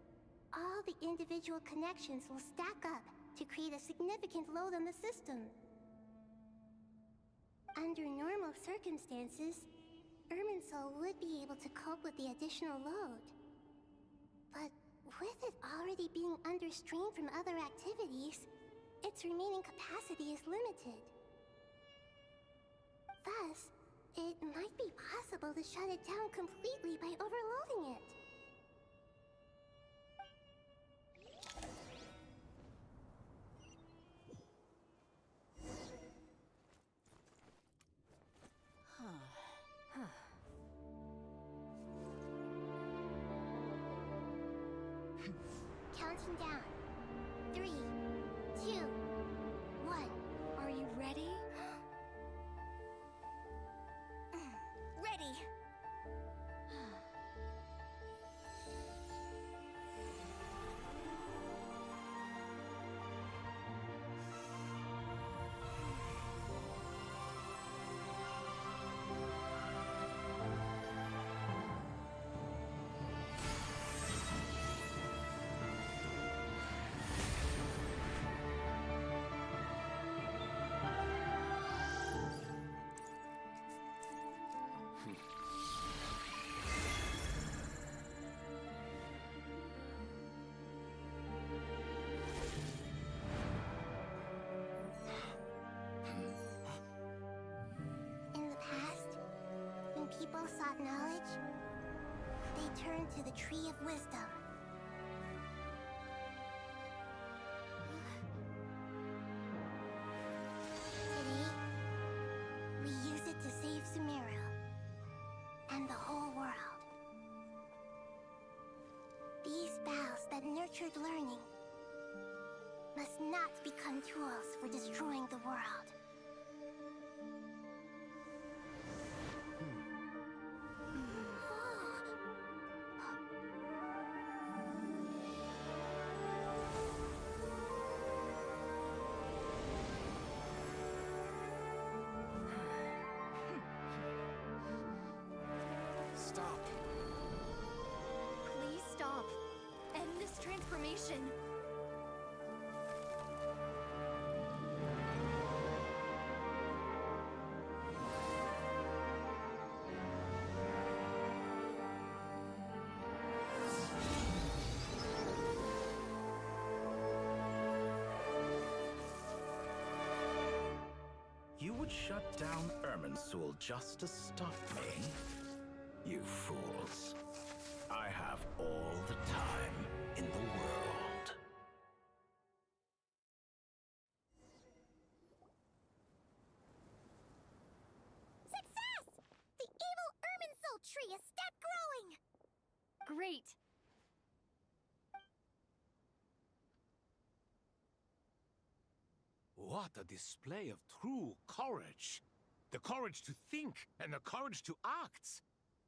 S18: all the individual connections will stack up to create a significant load on the system. Under normal circumstances, Irminsul would be able to cope with the additional load. But with it already being under strain from other activities, its remaining capacity is limited. Thus, it might be possible to shut it down completely by overloading it. Counting down. 3, 2, 1.
S15: Are you ready?
S8: Ready! People sought knowledge, they
S18: return to the Tree of Wisdom. Today, we use it to save Sumeru and the whole world. These boughs that nurtured learning must not become tools for destroying the world.
S2: Stop. Please stop. End this transformation.
S10: You would shut down Irminsul just to stop me? You fools. I have all the time in the world.
S8: Success! The evil Irminsul tree has stopped growing!
S3: Great!
S23: What a display of true courage! The courage to think and the courage to act!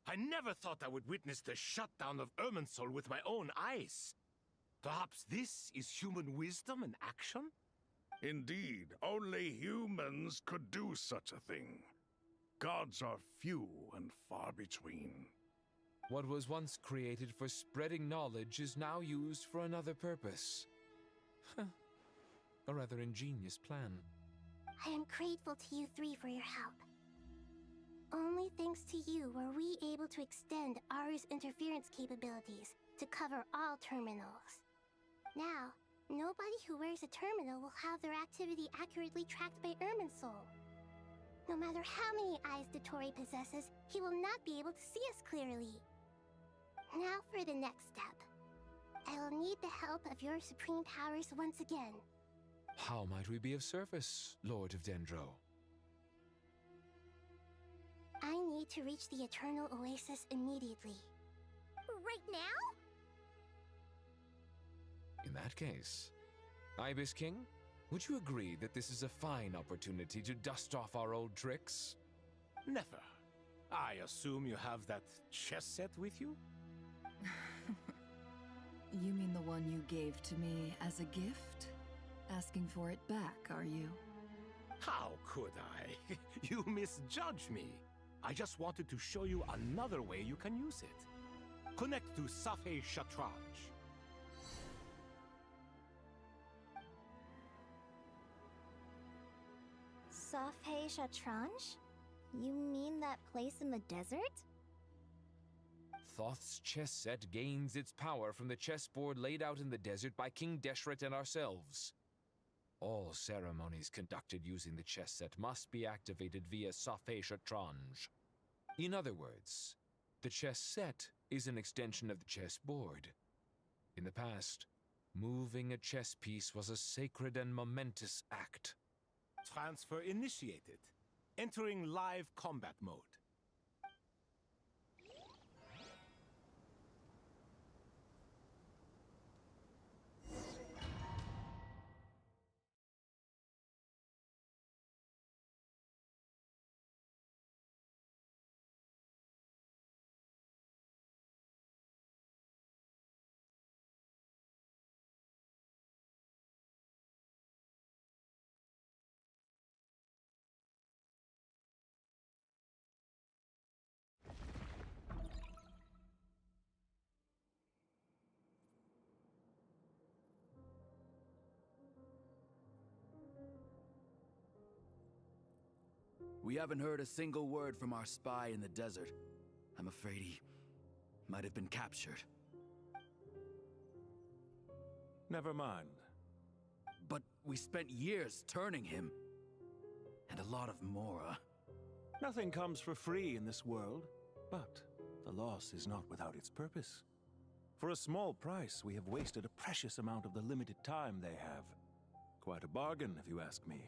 S23: I never thought I would witness the shutdown of Irminsul with my own eyes. Perhaps this is human wisdom in action?
S16: Indeed, only humans could do such a thing. Gods are few and far between.
S20: What was once created for spreading knowledge is now used for another purpose. A rather ingenious plan.
S18: I am grateful to you three for your help. Only thanks to you were we able to extend Aru's interference capabilities to cover all terminals. Now, nobody who wears a terminal will have their activity accurately tracked by Irminsul. No matter how many eyes Dotori possesses, he will not be able to see us clearly. Now for the next step. I will need the help of your supreme powers once again.
S20: How might we be of service, Lord of Dendro?
S18: I need to reach the Eternal Oasis immediately.
S8: Right now?
S20: In that case, Ibis King, would you agree that this is a fine opportunity to dust off our old tricks?
S23: Never. I assume you have that chess set with you?
S9: You mean the one you gave to me as a gift? Asking for it back, are you?
S23: How could I? You misjudge me. I just wanted to show you another way you can use it. Connect to Safei Shatranj.
S8: Safei Shatranj? You mean that place in the desert?
S20: Thoth's chess set gains its power from the chessboard laid out in the desert by King Deshret and ourselves. All ceremonies conducted using the chess set must be activated via Safei Shatranj. In other words, the chess set is an extension of the chessboard. In the past, moving a chess piece was a sacred and momentous act.
S23: Transfer initiated. Entering live combat mode.
S10: We haven't heard a single word from our spy in the desert. I'm afraid he might have been captured.
S23: Never mind.
S10: But we spent years turning him. And a lot of Mora.
S23: Nothing comes for free in this world, but
S12: the loss is not without its purpose. For a small price, we have wasted a precious amount of the limited time they have. Quite a bargain, if you ask me.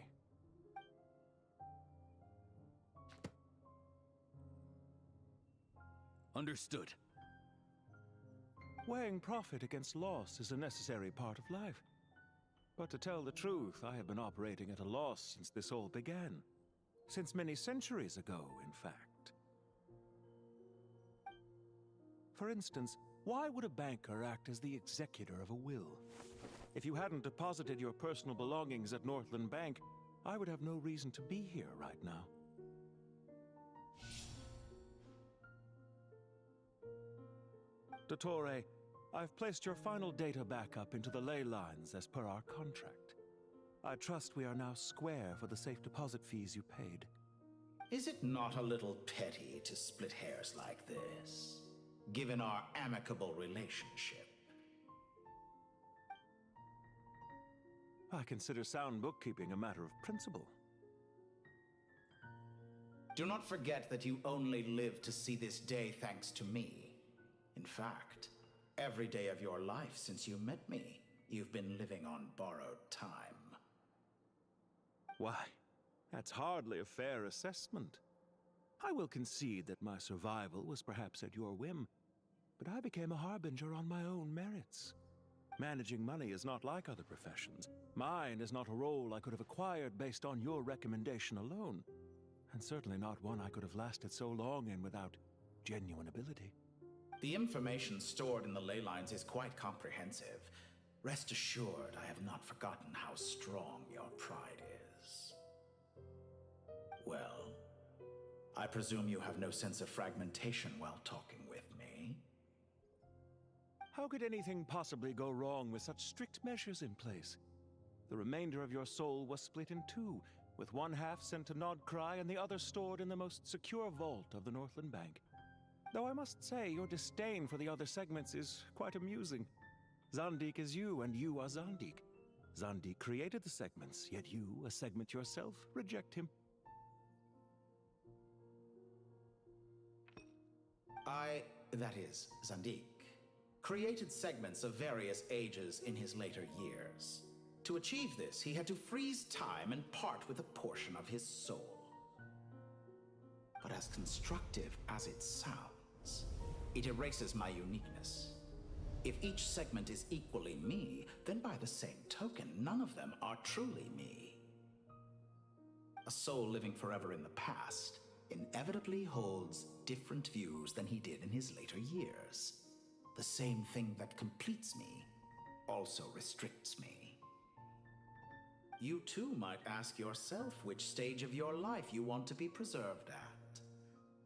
S19: Understood.
S12: Weighing profit against loss is a necessary part of life. But to tell the truth, I have been operating at a loss since this all began. Since many centuries ago, in fact. For instance, why would a banker act as the executor of a will? If you hadn't deposited your personal belongings at Northland Bank, I would have no reason to be here right now. Dottore, I've placed your final data backup into the ley lines as per our contract. I trust we are now square for the safe deposit fees you paid.
S10: Is it not a little petty to split hairs like this, given our amicable relationship?
S12: I consider sound bookkeeping a matter of principle.
S10: Do not forget that you only live to see this day thanks to me. In fact, every day of your life since you met me, you've been living on borrowed time.
S12: Why, that's hardly a fair assessment. I will concede that my survival was perhaps at your whim, but I became a harbinger on my own merits. Managing money is not like other professions. Mine is not a role I could have acquired based on your recommendation alone, and certainly not one I could have lasted so long in without genuine ability.
S10: The information stored in the ley lines is quite comprehensive. Rest assured, I have not forgotten how strong your pride is. Well, I presume you have no sense of fragmentation while talking with me.
S12: How could anything possibly go wrong with such strict measures in place? The remainder of your soul was split in two, with one half sent to Nodcry and the other stored in the most secure vault of the Northland Bank. Though I must say, your disdain for the other segments is quite amusing. Zandik is you, and you are Zandik. Zandik created the segments, yet you, a segment yourself, reject him.
S10: That is, Zandik, created segments of various ages in his later years. To achieve this, he had to freeze time and part with a portion of his soul. But as constructive as it sounds, it erases my uniqueness. If each segment is equally me, then by the same token, none of them are truly me. A soul living forever in the past inevitably holds different views than he did in his later years. The same thing that completes me also restricts me. You too might ask yourself which stage of your life you want to be preserved at.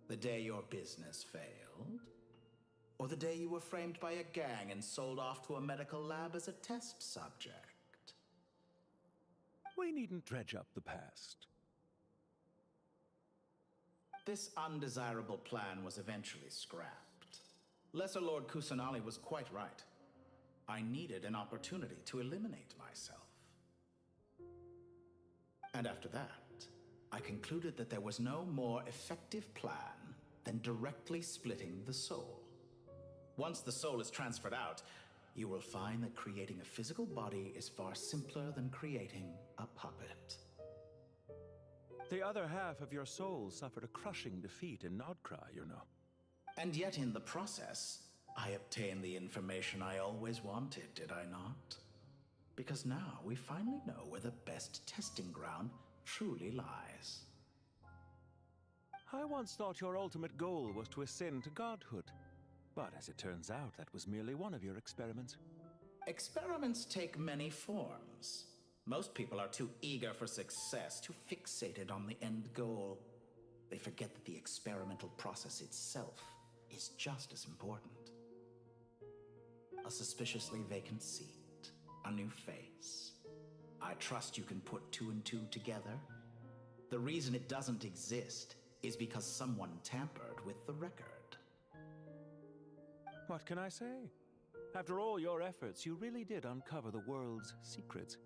S10: The day your business failed? Or the day you were framed by a gang and sold off to a medical lab as a test subject?
S12: We needn't dredge up the past.
S10: This undesirable plan was eventually scrapped. Lesser Lord Kusanali was quite right. I needed an opportunity to eliminate myself. And after that, I concluded that there was no more effective plan than directly splitting the soul. Once the soul is transferred out, you will find that creating a physical body is far simpler than creating a puppet.
S12: The other half of your soul suffered a crushing defeat in Nodcry, you know.
S10: And yet in the process, I obtained the information I always wanted, did I not? Because now we finally know where the best testing ground truly lies.
S12: I once thought your ultimate goal was to ascend to godhood. But as it turns out, that was merely one of your experiments.
S10: Experiments take many forms. Most people are too eager for success, too fixated on the end goal. They forget that the experimental process itself is just as important. A suspiciously vacant seat, a new face. I trust you can put two and two together. The reason it doesn't exist is because someone tampered with the record.
S12: What can I say? After all your efforts, you really did uncover the world's secrets.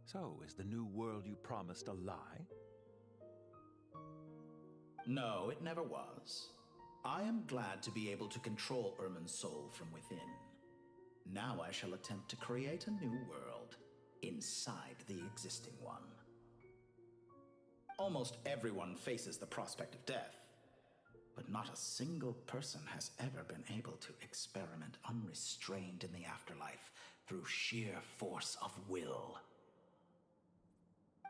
S12: So, is the new world you promised a lie?
S10: No, it never was. I am glad to be able to control Irmin's soul from within. Now I shall attempt to create a new world inside the existing one. Almost everyone faces the prospect of death, but not a single person has ever been able to experiment unrestrained in the afterlife through sheer force of will.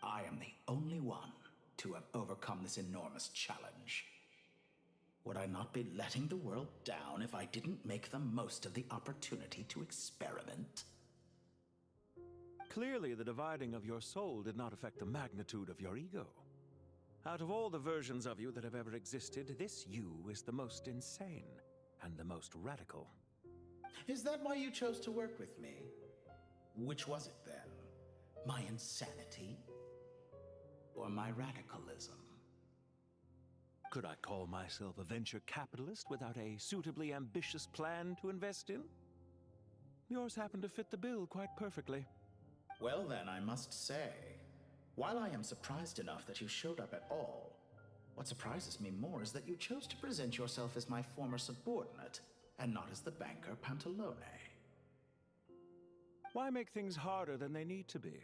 S10: I am the only one to have overcome this enormous challenge. Would I not be letting the world down if I didn't make the most of the opportunity to experiment?
S12: Clearly, the dividing of your soul did not affect the magnitude of your ego. Out of all the versions of you that have ever existed, this you is the most insane and the most radical.
S10: Is that why you chose to work with me? Which was it then? My insanity? Or my radicalism?
S12: Could I call myself a venture capitalist without a suitably ambitious plan to invest in? Yours happened to fit the bill quite perfectly.
S10: Well then, I must say, while I am surprised enough that you showed up at all, what surprises me more is that you chose to present yourself as my former subordinate, and not as the banker Pantalone.
S12: Why make things harder than they need to be?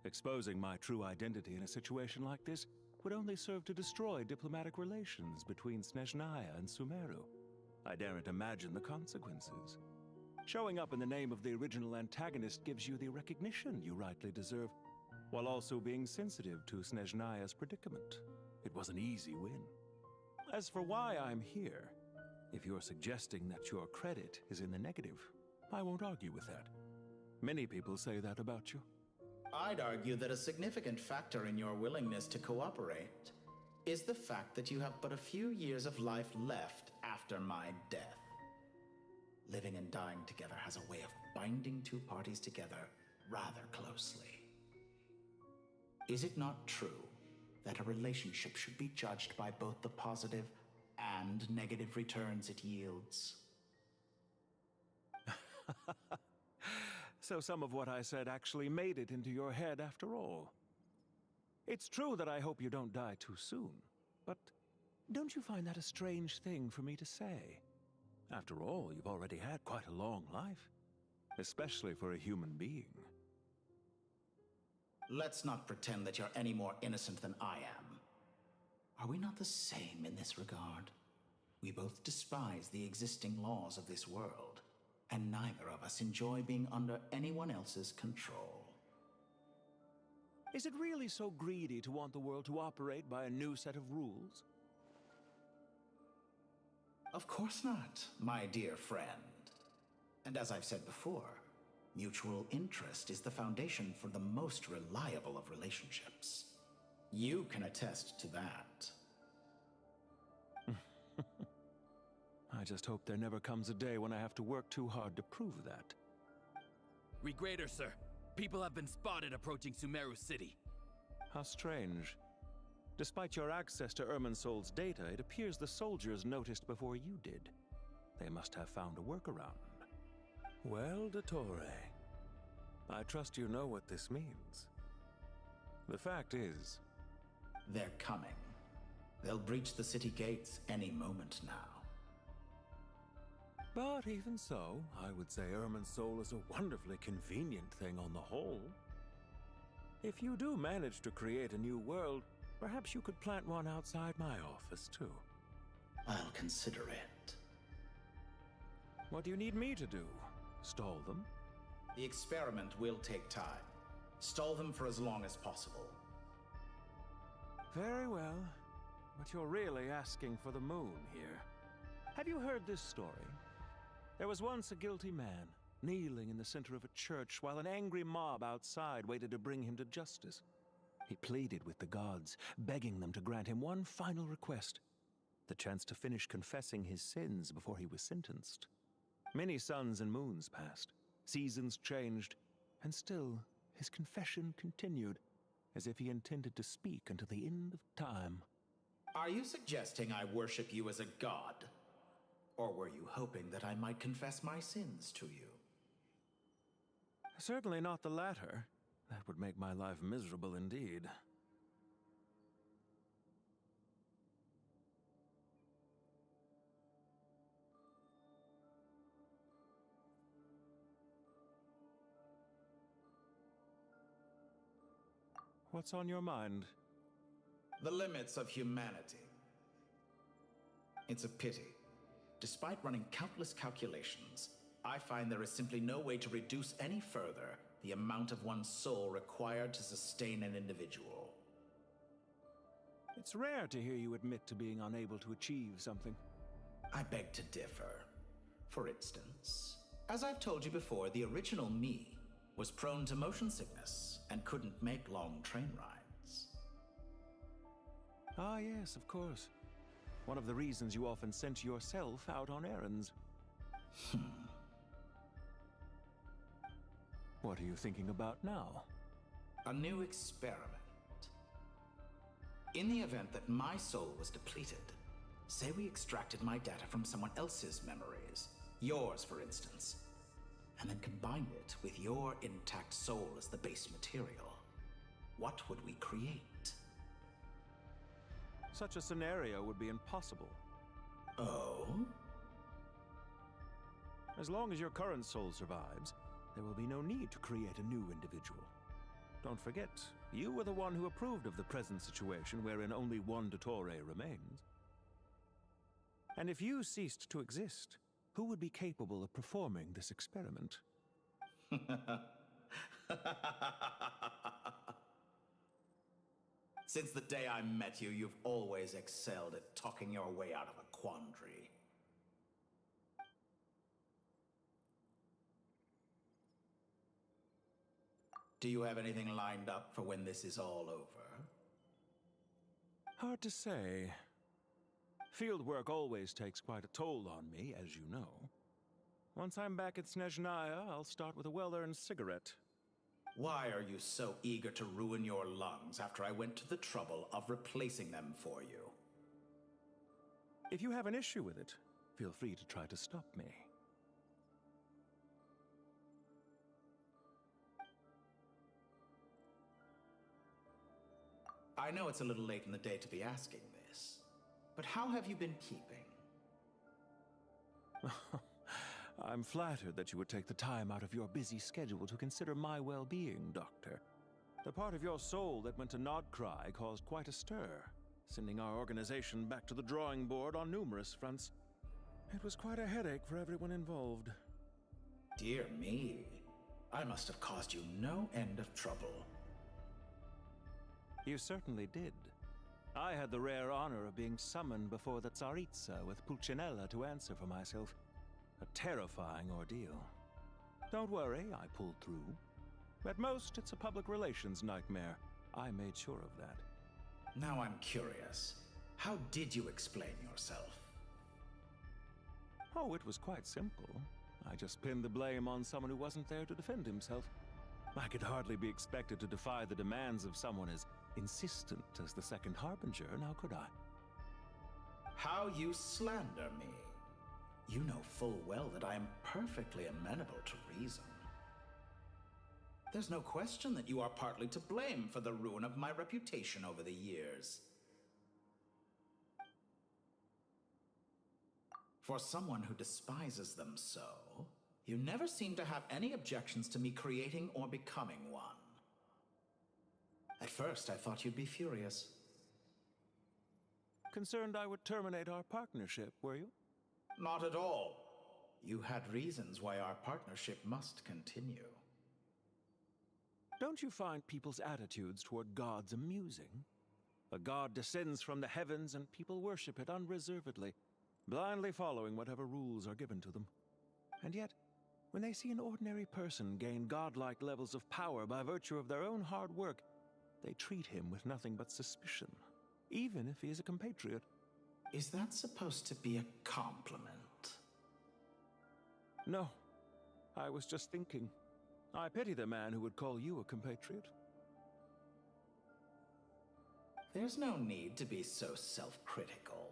S12: Exposing my true identity in a situation like this would only serve to destroy diplomatic relations between Snezhnaya and Sumeru. I daren't imagine the consequences. Showing up in the name of the original antagonist gives you the recognition you rightly deserve, while also being sensitive to Snezhnaya's predicament. It was an easy win. As for why I'm here, if you're suggesting that your credit is in the negative, I won't argue with that. Many people say that about you.
S10: I'd argue that a significant factor in your willingness to cooperate is the fact that you have but a few years of life left after my death. Living and dying together has a way of binding two parties together rather closely. Is it not true that a relationship should be judged by both the positive and negative returns it yields?
S12: So some of what I said actually made it into your head after all. It's true that I hope you don't die too soon, but don't you find that a strange thing for me to say? After all, you've already had quite a long life, especially for a human being.
S10: Let's not pretend that you're any more innocent than I am. Are we not the same in this regard? We both despise the existing laws of this world, and neither of us enjoy being under anyone else's control.
S12: Is it really so greedy to want the world to operate by a new set of rules?
S10: Of course not, my dear friend. And as I've said before, mutual interest is the foundation for the most reliable of relationships. You can attest to that.
S12: I just hope there never comes a day when I have to work too hard to prove that.
S7: Regrader, sir. People have been spotted approaching Sumeru City.
S12: How strange. Despite your access to Irminsol's data, it appears the soldiers noticed before you did. They must have found a workaround. Well, Dottore, I trust you know what this means. The fact is...
S10: They're coming. They'll breach the city gates any moment now.
S12: But even so, I would say Irminsol is a wonderfully convenient thing on the whole. If you do manage to create a new world, perhaps you could plant one outside my office, too.
S10: I'll consider it.
S12: What do you need me to do? Stall them?
S10: The experiment will take time. Stall them for as long as possible.
S12: Very well. But you're really asking for the moon here. Have you heard this story? There was once a guilty man, kneeling in the center of a church while an angry mob outside waited to bring him to justice. He pleaded with the gods, begging them to grant him one final request, the chance to finish confessing his sins before he was sentenced. Many suns and moons passed, seasons changed, and still his confession continued, as if he intended to speak until the end of time.
S10: Are you suggesting I worship you as a god? Or were you hoping that I might confess my sins to you?
S12: Certainly not the latter. That would make my life miserable indeed. What's on your mind?
S10: The limits of humanity. It's a pity. Despite running countless calculations, I find there is simply no way to reduce any further the amount of one's soul required to sustain an individual.
S12: It's rare to hear you admit to being unable to achieve something.
S10: I beg to differ. For instance, as I've told you before, the original me was prone to motion sickness and couldn't make long train rides.
S12: Ah, yes, of course. One of the reasons you often sent yourself out on errands. What are you thinking about now?
S10: A new experiment. In the event that my soul was depleted, say we extracted my data from someone else's memories, yours for instance, and then combined it with your intact soul as the base material, what would we create?
S12: Such a scenario would be impossible.
S10: Oh?
S12: As long as your current soul survives, there will be no need to create a new individual. Don't forget, you were the one who approved of the present situation wherein only one dottore remains. And if you ceased to exist, who would be capable of performing this experiment?
S10: Since the day I met you, you've always excelled at talking your way out of a quandary. Do you have anything lined up for when this is all over?
S12: Hard to say. Field work always takes quite a toll on me, as you know. Once I'm back at Snezhnaya, I'll start with a well-earned cigarette.
S10: Why are you so eager to ruin your lungs after I went to the trouble of replacing them for you?
S12: If you have an issue with it, feel free to try to stop me.
S10: I know it's a little late in the day to be asking this, but how have you been keeping?
S12: I'm flattered that you would take the time out of your busy schedule to consider my well-being, Doctor. The part of your soul that went to Nodcry caused quite a stir, sending our organization back to the drawing board on numerous fronts. It was quite a headache for everyone involved.
S10: Dear me, I must have caused you no end of trouble.
S12: You certainly did. I had the rare honor of being summoned before the Tsaritsa with Pulcinella to answer for myself. A terrifying ordeal. Don't worry, I pulled through. At most, it's a public relations nightmare. I made sure of that.
S10: Now I'm curious. How did you explain yourself?
S12: Oh, it was quite simple. I just pinned the blame on someone who wasn't there to defend himself. I could hardly be expected to defy the demands of someone as insistent as the Second Harbinger, now could I?
S10: How you slander me. You know full well that I am perfectly amenable to reason. There's no question that you are partly to blame for the ruin of my reputation over the years. For someone who despises them so, you never seem to have any objections to me creating or becoming one. At first, I thought you'd be furious.
S12: Concerned I would terminate our partnership, were you?
S10: Not at all. You had reasons why our partnership must continue.
S12: Don't you find people's attitudes toward gods amusing? A god descends from the heavens and people worship it unreservedly, blindly following whatever rules are given to them. And yet, when they see an ordinary person gain godlike levels of power by virtue of their own hard work, they treat him with nothing but suspicion, even if he is a compatriot.
S10: Is that supposed to be a compliment?
S12: No. I was just thinking. I pity the man who would call you a compatriot.
S10: There's no need to be so self-critical.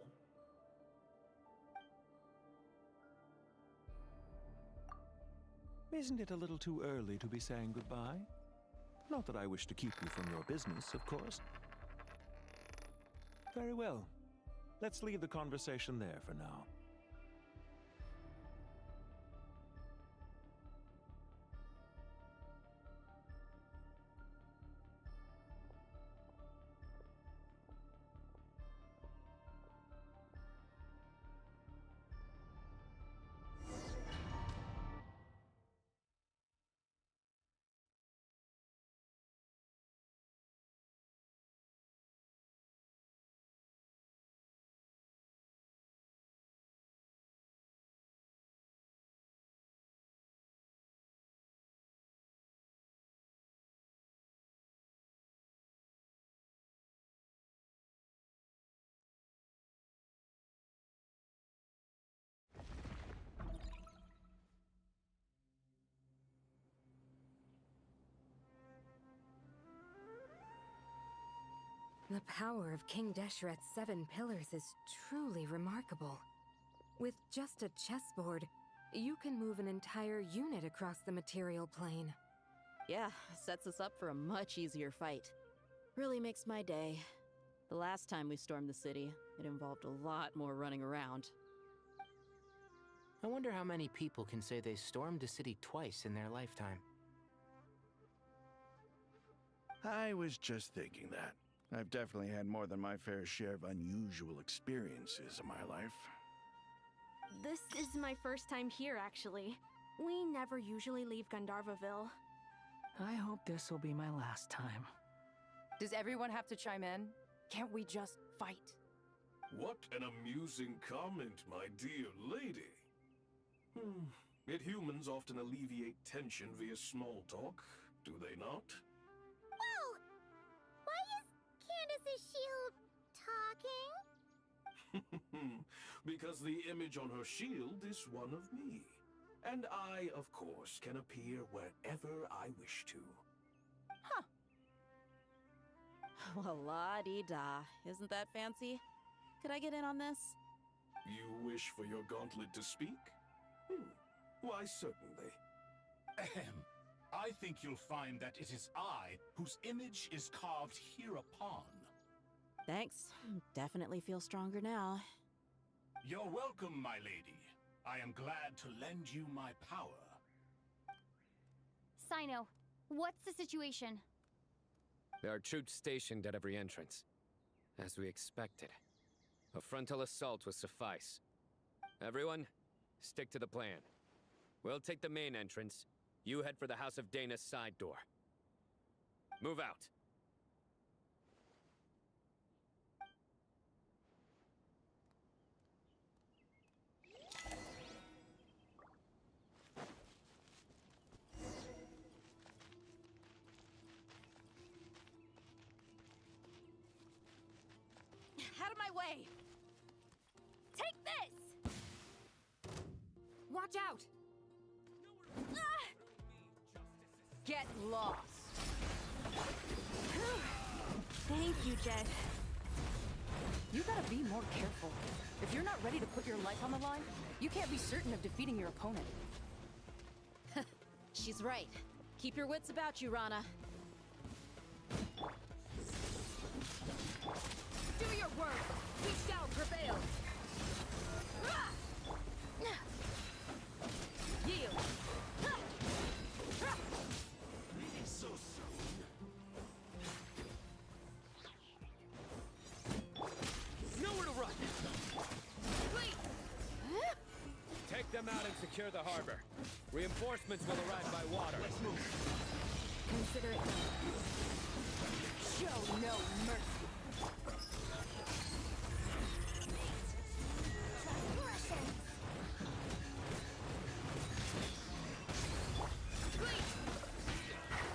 S12: Isn't it a little too early to be saying goodbye? Not that I wish to keep you from your business, of course. Very well. Let's leave the conversation there for now.
S13: The power of King Deshret's 7 pillars is truly remarkable. With just a chessboard, you can move an entire unit across the material plane.
S2: Yeah, sets us up for a much easier fight. Really makes my day. The last time we stormed the city, it involved a lot more running around.
S5: I wonder how many people can say they stormed a city twice in their lifetime.
S16: I was just thinking that. I've definitely had more than my fair share of unusual experiences in my life.
S14: This is my first time here, actually. We never usually leave Gandharvaville.
S4: I hope this will be my last time.
S19: Does everyone have to chime in? Can't we just fight?
S21: What an amusing comment, my dear lady. Yet humans often alleviate tension via small talk, do they not?
S8: Whoa! Why is Candace's shield talking?
S21: Because the image on her shield is one of me. And I, of course, can appear wherever I wish to.
S2: Well, la-dee-da. Isn't that fancy? Could I get in on this?
S21: You wish for your gauntlet to speak? Why, certainly.
S24: Ahem. I think you'll find that it is I whose image is carved hereupon.
S2: Thanks. Definitely feel stronger now.
S24: You're welcome, my lady. I am glad to lend you my power.
S3: Sino, what's the situation?
S25: There are troops stationed at every entrance. As we expected. A frontal assault will suffice. Everyone, stick to the plan. We'll take the main entrance. You head for the House of Dana's side door. Move out.
S19: Out of my way! Take this! Watch out! Get lost!
S14: Thank you, Jed.
S19: You gotta be more careful. If you're not ready to put your life on the line, you can't be certain of defeating your opponent.
S2: She's right. Keep your wits about you, Rana.
S19: Do your work! We shall prevail! Yield!
S21: So soon.
S25: Nowhere to run!
S19: Wait!
S25: Take them out and secure the harbor. Reinforcements will arrive by water.
S21: Let's move.
S19: Consider it done. Show no mercy.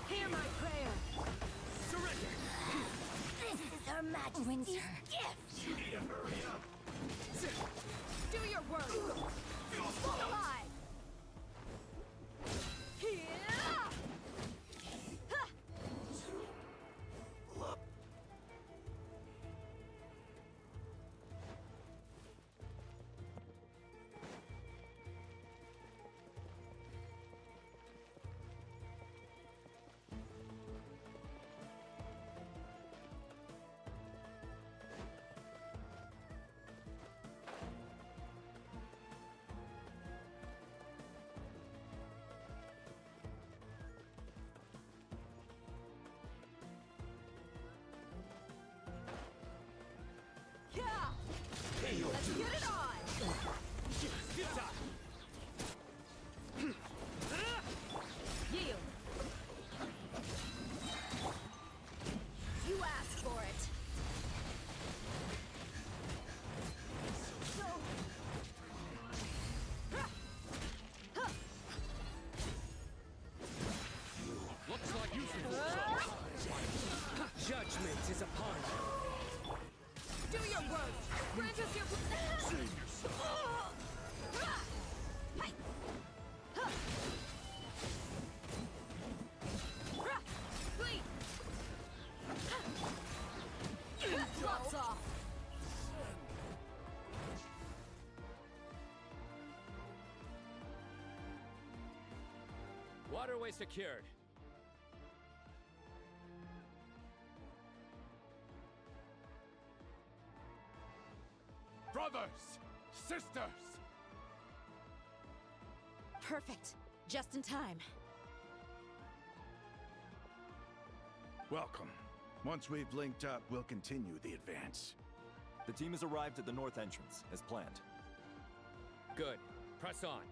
S19: Hear my prayer.
S21: Surrender.
S18: This is Her Majesty's gift.
S21: Hurry up.
S19: Do your work. Full alive. Here.
S25: Waterway secured.
S21: Brothers! Sisters!
S2: Perfect. Just in time.
S16: Welcome. Once we've linked up, we'll continue the advance.
S1: The team has arrived at the north entrance, as planned.
S25: Good. Press on.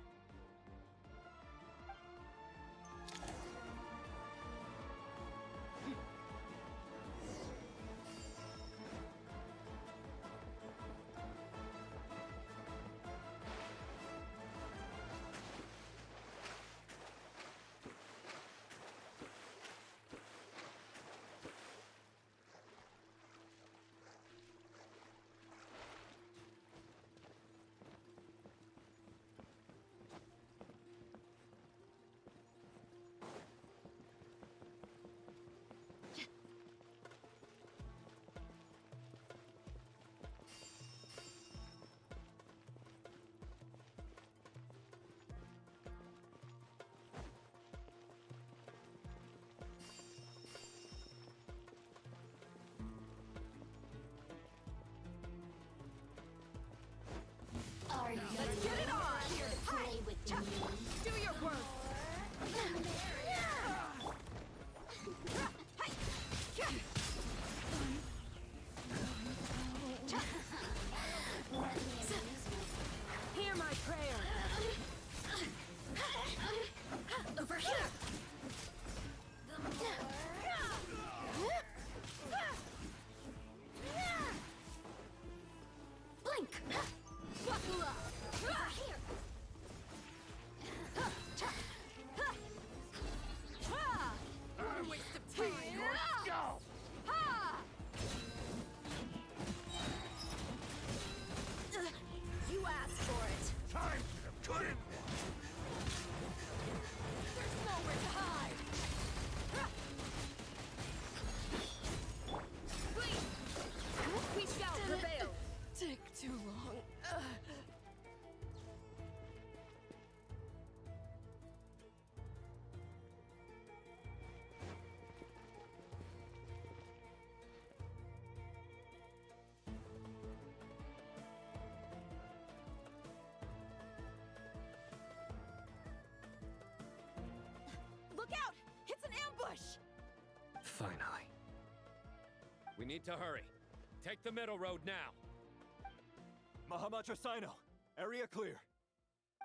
S2: Let's get it on! Hi! Do your work! Hear my prayer! Over here! Blink! Buckle up! What a waste of time! Let's go! You asked for it!
S21: Time to cut it!
S2: There's nowhere to hide! Please! We shall prevail!
S14: Take too long.
S2: Look out! It's an ambush!
S25: Finally. We need to hurry. Take the middle road now.
S1: Mahamacho Sino, area clear.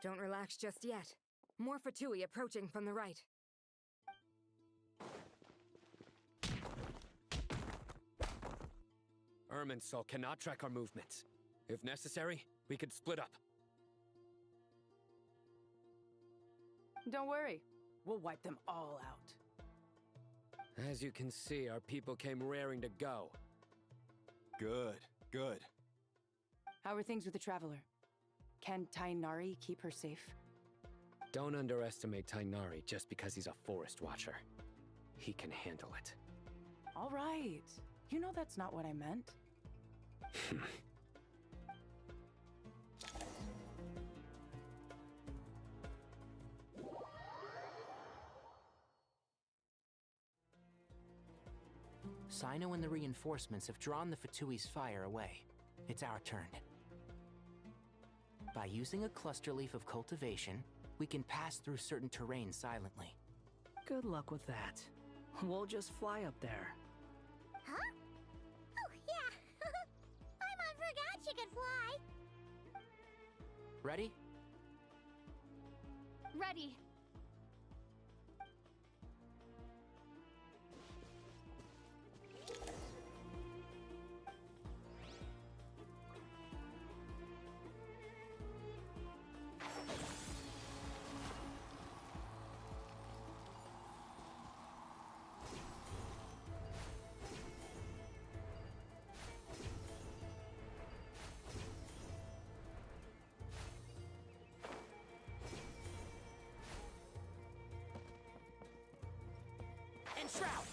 S13: Don't relax just yet. More Fatui approaching from the right.
S25: Irminsul cannot track our movements. If necessary, we could split up.
S19: Don't worry. We'll wipe them all out.
S25: As you can see, our people came raring to go.
S1: Good, good.
S19: How are things with the Traveler? Can Tainari keep her safe?
S25: Don't underestimate Tainari just because he's a forest watcher. He can handle it.
S19: All right. You know that's not what I meant.
S5: Sino and the reinforcements have drawn the Fatui's fire away. It's our turn. By using a cluster leaf of cultivation, we can pass through certain terrain silently.
S4: Good luck with that. We'll just fly up there.
S8: Huh? Oh, yeah. Paimon forgot she could fly.
S5: Ready?
S3: Ready.
S2: Shroud!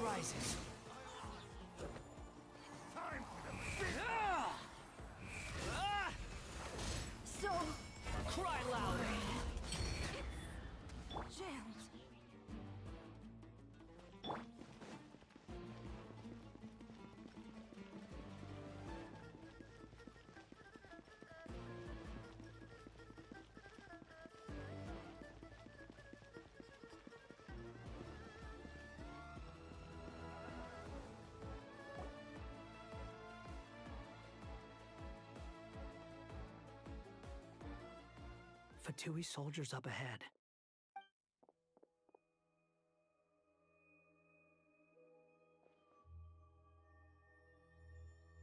S4: rises.
S24: Time for them.
S19: So, cry loud. Jammed.
S4: Fatui soldiers up ahead.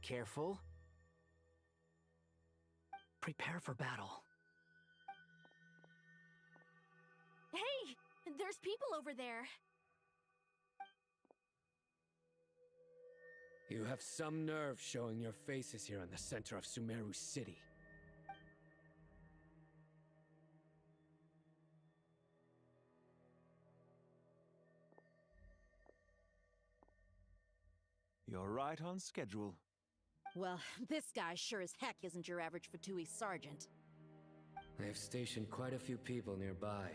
S5: Careful.
S4: Prepare for battle.
S14: Hey! There's people over there.
S25: You have some nerve showing your faces here in the center of Sumeru City.
S12: You're right on schedule.
S2: Well, this guy sure as heck isn't your average Fatui sergeant.
S25: I have stationed quite a few people nearby.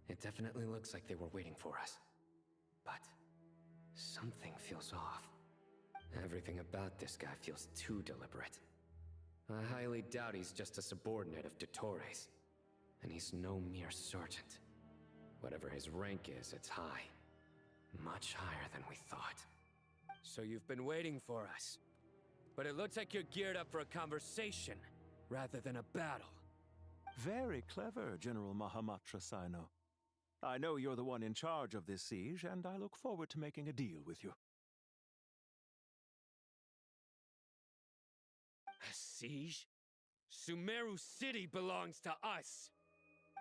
S25: It definitely looks like they were waiting for us. But something feels off. Everything about this guy feels too deliberate. I highly doubt he's just a subordinate of Dottores. And he's no mere sergeant. Whatever his rank is, it's high. Much higher than we thought. So you've been waiting for us. But it looks like you're geared up for a conversation, rather than a battle.
S12: Very clever, General Mahamatra Sino. I know you're the one in charge of this siege, and I look forward to making a deal with you.
S25: A siege? Sumeru City belongs to us!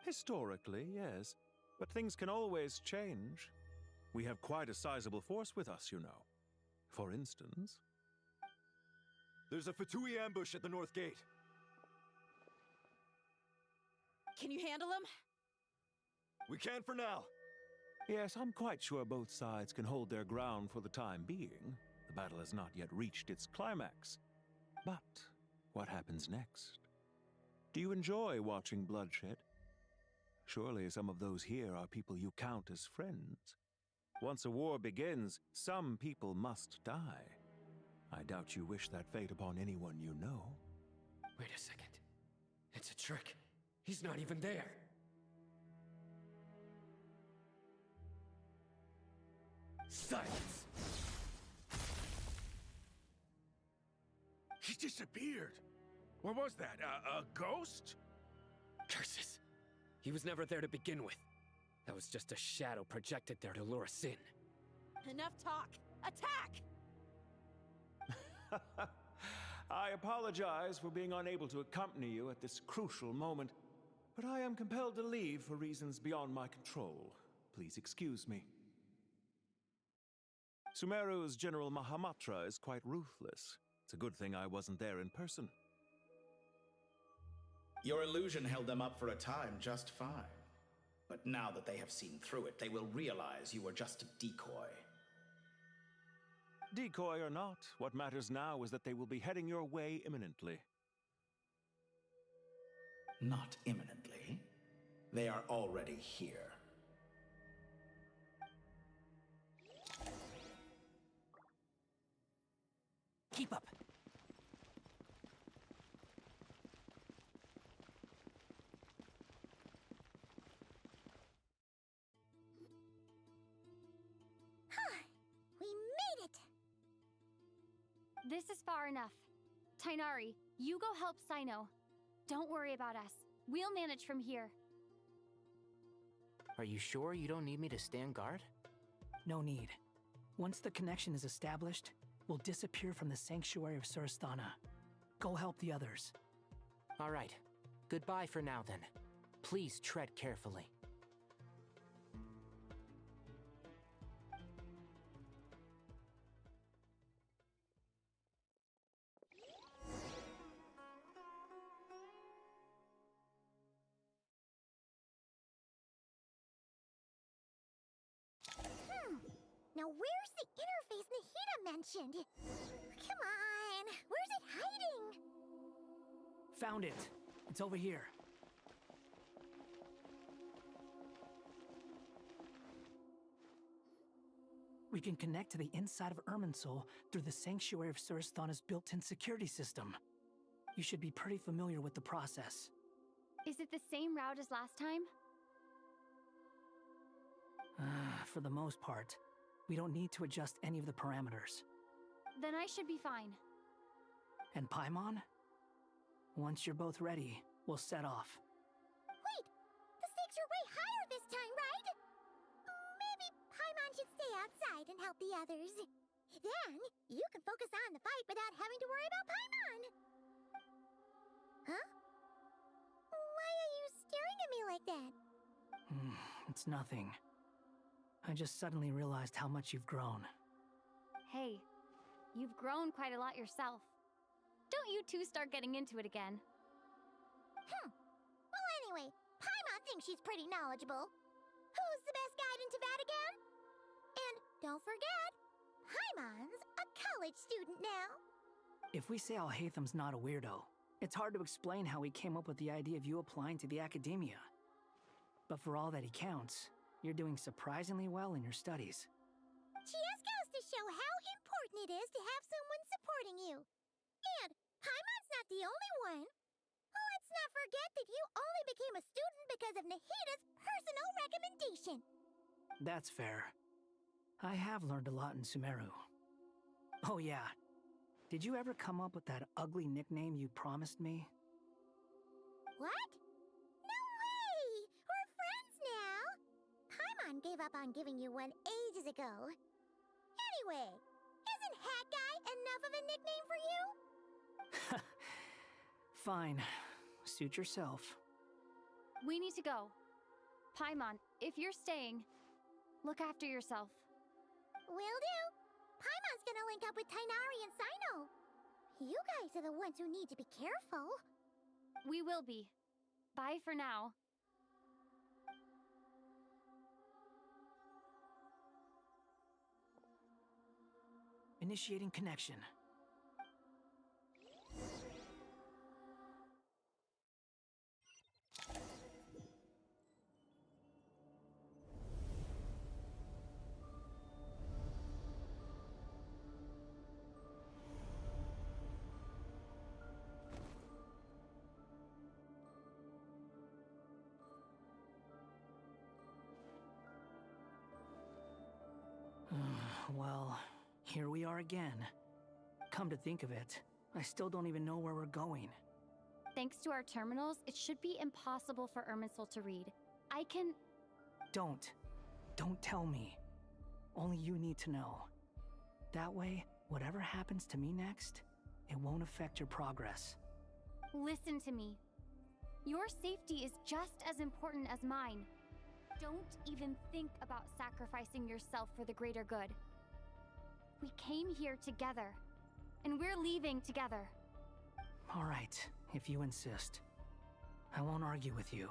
S12: Historically, yes. But things can always change. We have quite a sizable force with us, you know. For instance...
S1: There's a Fatui ambush at the north gate.
S2: Can you handle him?
S1: We can for now.
S12: Yes, I'm quite sure both sides can hold their ground for the time being. The battle has not yet reached its climax. But what happens next? Do you enjoy watching bloodshed? Surely some of those here are people you count as friends. Once a war begins, some people must die. I doubt you wish that fate upon anyone you know.
S25: Wait a second. It's a trick. He's not even there. Silence!
S16: He disappeared. What was that? A ghost?
S25: Curses. He was never there to begin with. That was just a shadow projected there to lure us in.
S2: Enough talk. Attack!
S12: I apologize for being unable to accompany you at this crucial moment, but I am compelled to leave for reasons beyond my control. Please excuse me. Sumeru's General Mahamatra is quite ruthless. It's a good thing I wasn't there in person.
S10: Your illusion held them up for a time just fine. But now that they have seen through it, they will realize you were just a decoy.
S12: Decoy or not, what matters now is that they will be heading your way imminently.
S10: Not imminently. They are already here.
S4: Keep up.
S8: We made it!
S3: This is far enough. Tainari, you go help Sino. Don't worry about us. We'll manage from here.
S5: Are you sure you don't need me to stand guard?
S4: No need. Once the connection is established, we'll disappear from the sanctuary of Surasthana. Go help the others.
S5: All right. Goodbye for now, then. Please tread carefully.
S8: Now where's the interface Nahida mentioned? Come on, where's it hiding?
S4: Found it. It's over here. We can connect to the inside of Irminsul through the Sanctuary of Surasthana's built-in security system. You should be pretty familiar with the process.
S3: Is it the same route as last time?
S4: For the most part, we don't need to adjust any of the parameters.
S3: Then I should be fine.
S4: And Paimon? Once you're both ready, we'll set off.
S8: Wait! The stakes are way higher this time, right? Maybe Paimon should stay outside and help the others. Then, you can focus on the fight without having to worry about Paimon. Huh? Why are you staring at me like that?
S4: It's nothing. I just suddenly realized how much you've grown.
S3: Hey, you've grown quite a lot yourself. Don't you two start getting into it again.
S8: Well, anyway, Paimon thinks she's pretty knowledgeable. Who's the best guide in Teyvat again? And don't forget, Paimon's a college student now.
S4: If we say Alhatham's not a weirdo, it's hard to explain how he came up with the idea of you applying to the academia. But for all that he counts, you're doing surprisingly well in your studies.
S8: Just goes to show how important it is to have someone supporting you. And Paimon's not the only one. Let's not forget that you only became a student because of Nahida's personal recommendation.
S4: That's fair. I have learned a lot in Sumeru. Oh yeah. Did you ever come up with that ugly nickname you promised me?
S8: What? No way! We're friends now! Paimon gave up on giving you one ages ago. Anyway, isn't Hat Guy enough of a nickname for you?
S4: Fine. Suit yourself.
S3: We need to go. Paimon, if you're staying, look after yourself.
S8: Will do. Paimon's gonna link up with Tighnari and Sino. You guys are the ones who need to be careful.
S3: We will be. Bye for now.
S4: Initiating connection. Well, here we are again. Come to think of it, I still don't even know where we're going.
S3: Thanks to our terminals, it should be impossible for Irminsul to read. I can...
S4: Don't tell me. Only you need to know. That way, whatever happens to me next, it won't affect your progress.
S3: Listen to me. Your safety is just as important as mine. Don't even think about sacrificing yourself for the greater good. We came here together, and we're leaving together.
S4: All right, if you insist. I won't argue with you.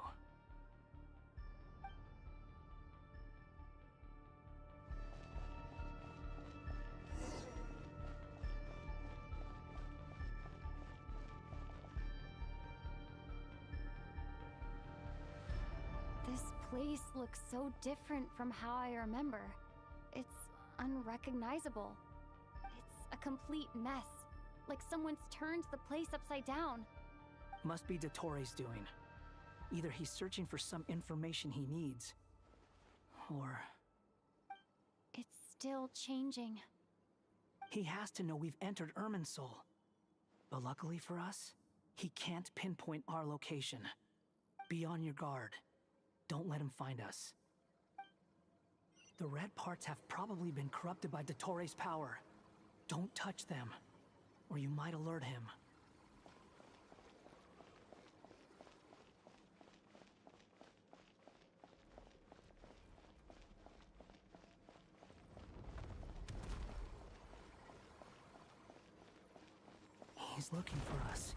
S3: This place looks so different from how I remember. It's unrecognizable. It's a complete mess. Like someone's turned the place upside down.
S4: Must be Dottoro's doing. Either he's searching for some information he needs, or...
S3: It's still changing.
S4: He has to know we've entered Irminsul. But luckily for us, he can't pinpoint our location. Be on your guard. Don't let him find us. The red parts have probably been corrupted by Dottoro's power. Don't touch them, or you might alert him. He's looking for us.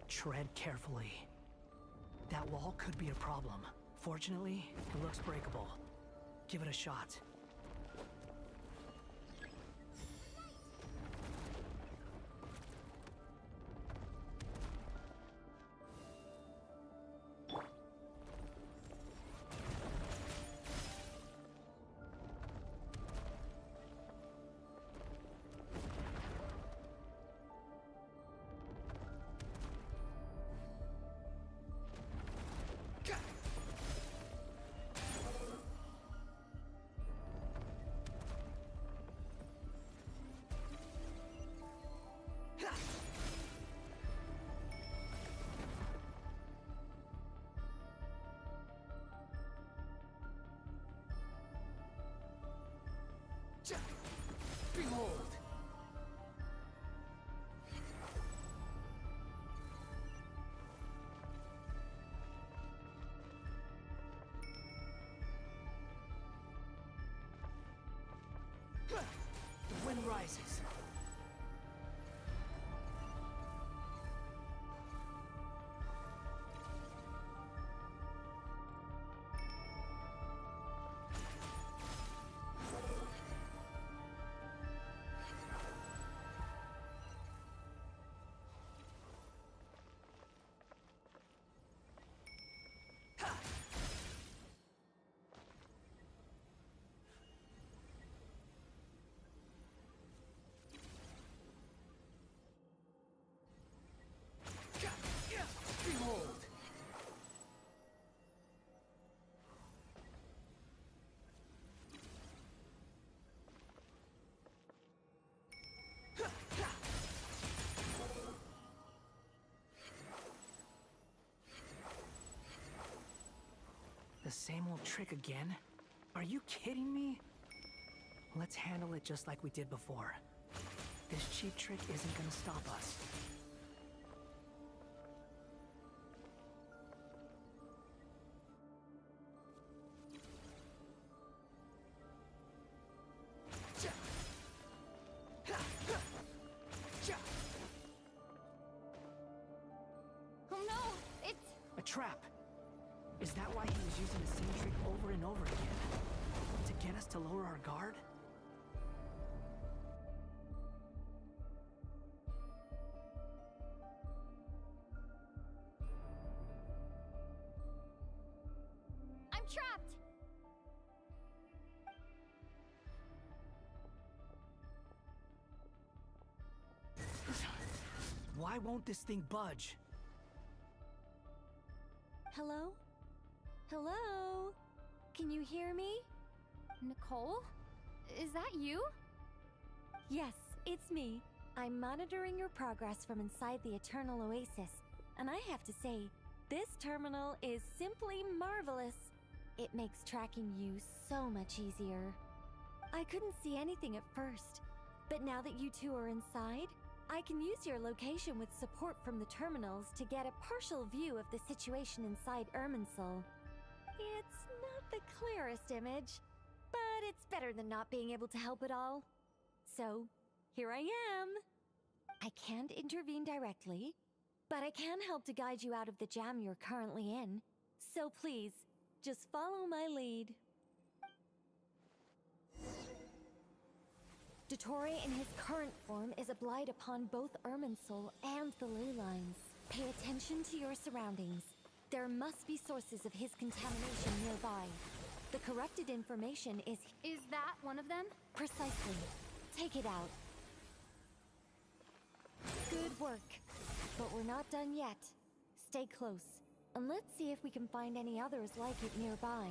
S4: Tread carefully. That wall could be a problem. Fortunately, it looks breakable. Give it a shot. sun rises. Behold! The same old trick again? Are you kidding me? Let's handle it just like we did before. This cheap trick isn't gonna stop us.
S3: Oh no, it's...
S4: A trap! Is that why he was using the same trick over and over again? To get us to lower our guard?
S3: I'm trapped!
S4: Why won't this thing budge?
S3: Hello? Hello? Can you hear me? Nicole? Is that you?
S6: Yes, it's me. I'm monitoring your progress from inside the Eternal Oasis, and I have to say, this terminal is simply marvelous. It makes tracking you so much easier. I couldn't see anything at first, but now that you two are inside, I can use your location with support from the terminals to get a partial view of the situation inside Irminsul. It's not the clearest image, but it's better than not being able to help at all. So, here I am. I can't intervene directly, but I can help to guide you out of the jam you're currently in. So please, just follow my lead. Dottore in his current form is a blight upon both Irminsul and the ley lines. Pay attention to your surroundings. There must be sources of his contamination nearby. The corrupted information is...
S3: Is that one of them?
S6: Precisely. Take it out. Good work. But we're not done yet. Stay close, and let's see if we can find any others like it nearby.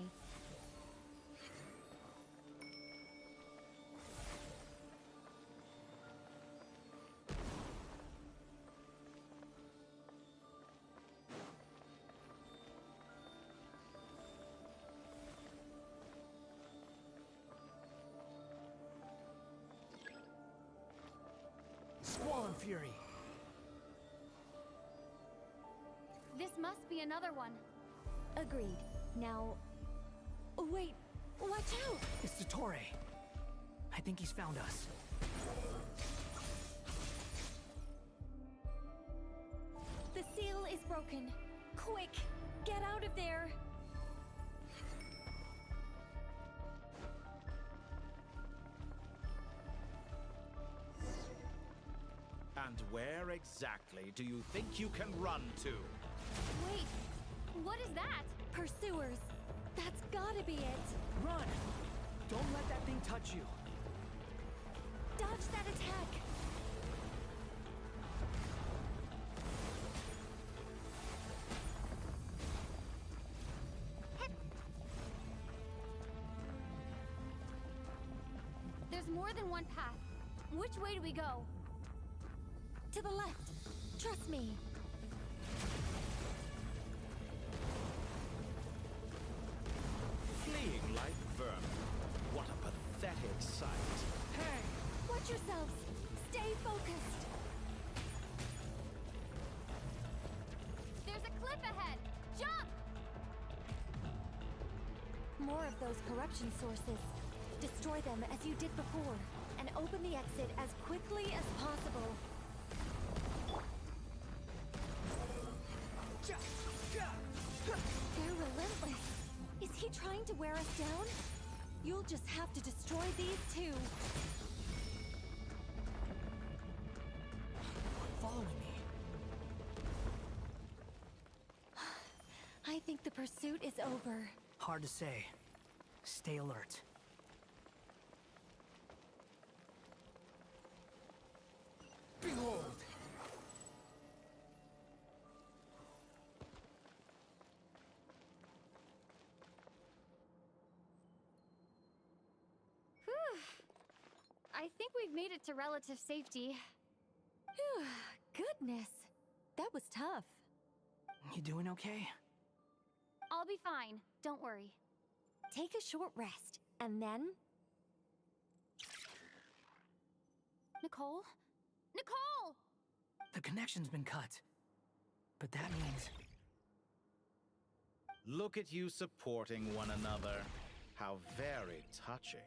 S4: Squall Fury!
S3: This must be another one.
S6: Agreed. Now... Oh, wait! Watch out!
S4: It's Dottore. I think he's found us.
S6: The seal is broken. Quick! Get out of there!
S10: And where exactly do you think you can run to?
S3: Wait, what is that?
S6: Pursuers. That's gotta be it.
S4: Run! Don't let that thing touch you.
S6: Dodge that attack.
S3: There's more than one path. Which way do we go?
S6: To the left. Trust me.
S10: Fleeing like vermin. What a pathetic sight.
S4: Hey!
S6: Watch yourselves. Stay focused.
S3: There's a cliff ahead. Jump!
S6: More of those corruption sources. Destroy them as you did before, and open the exit as quickly as possible. They're relentless. Is he trying to wear us down? You'll just have to destroy these two.
S4: Following me.
S6: I think the pursuit is over.
S4: Hard to say. Stay alert.
S5: Behold!
S3: I think we've made it to relative safety.
S6: Phew, goodness. That was tough.
S4: You doing okay?
S3: I'll be fine. Don't worry.
S6: Take a short rest, and then...
S3: Nicole? Nicole!
S4: The connection's been cut. But that means...
S10: Look at you supporting one another. How very touching.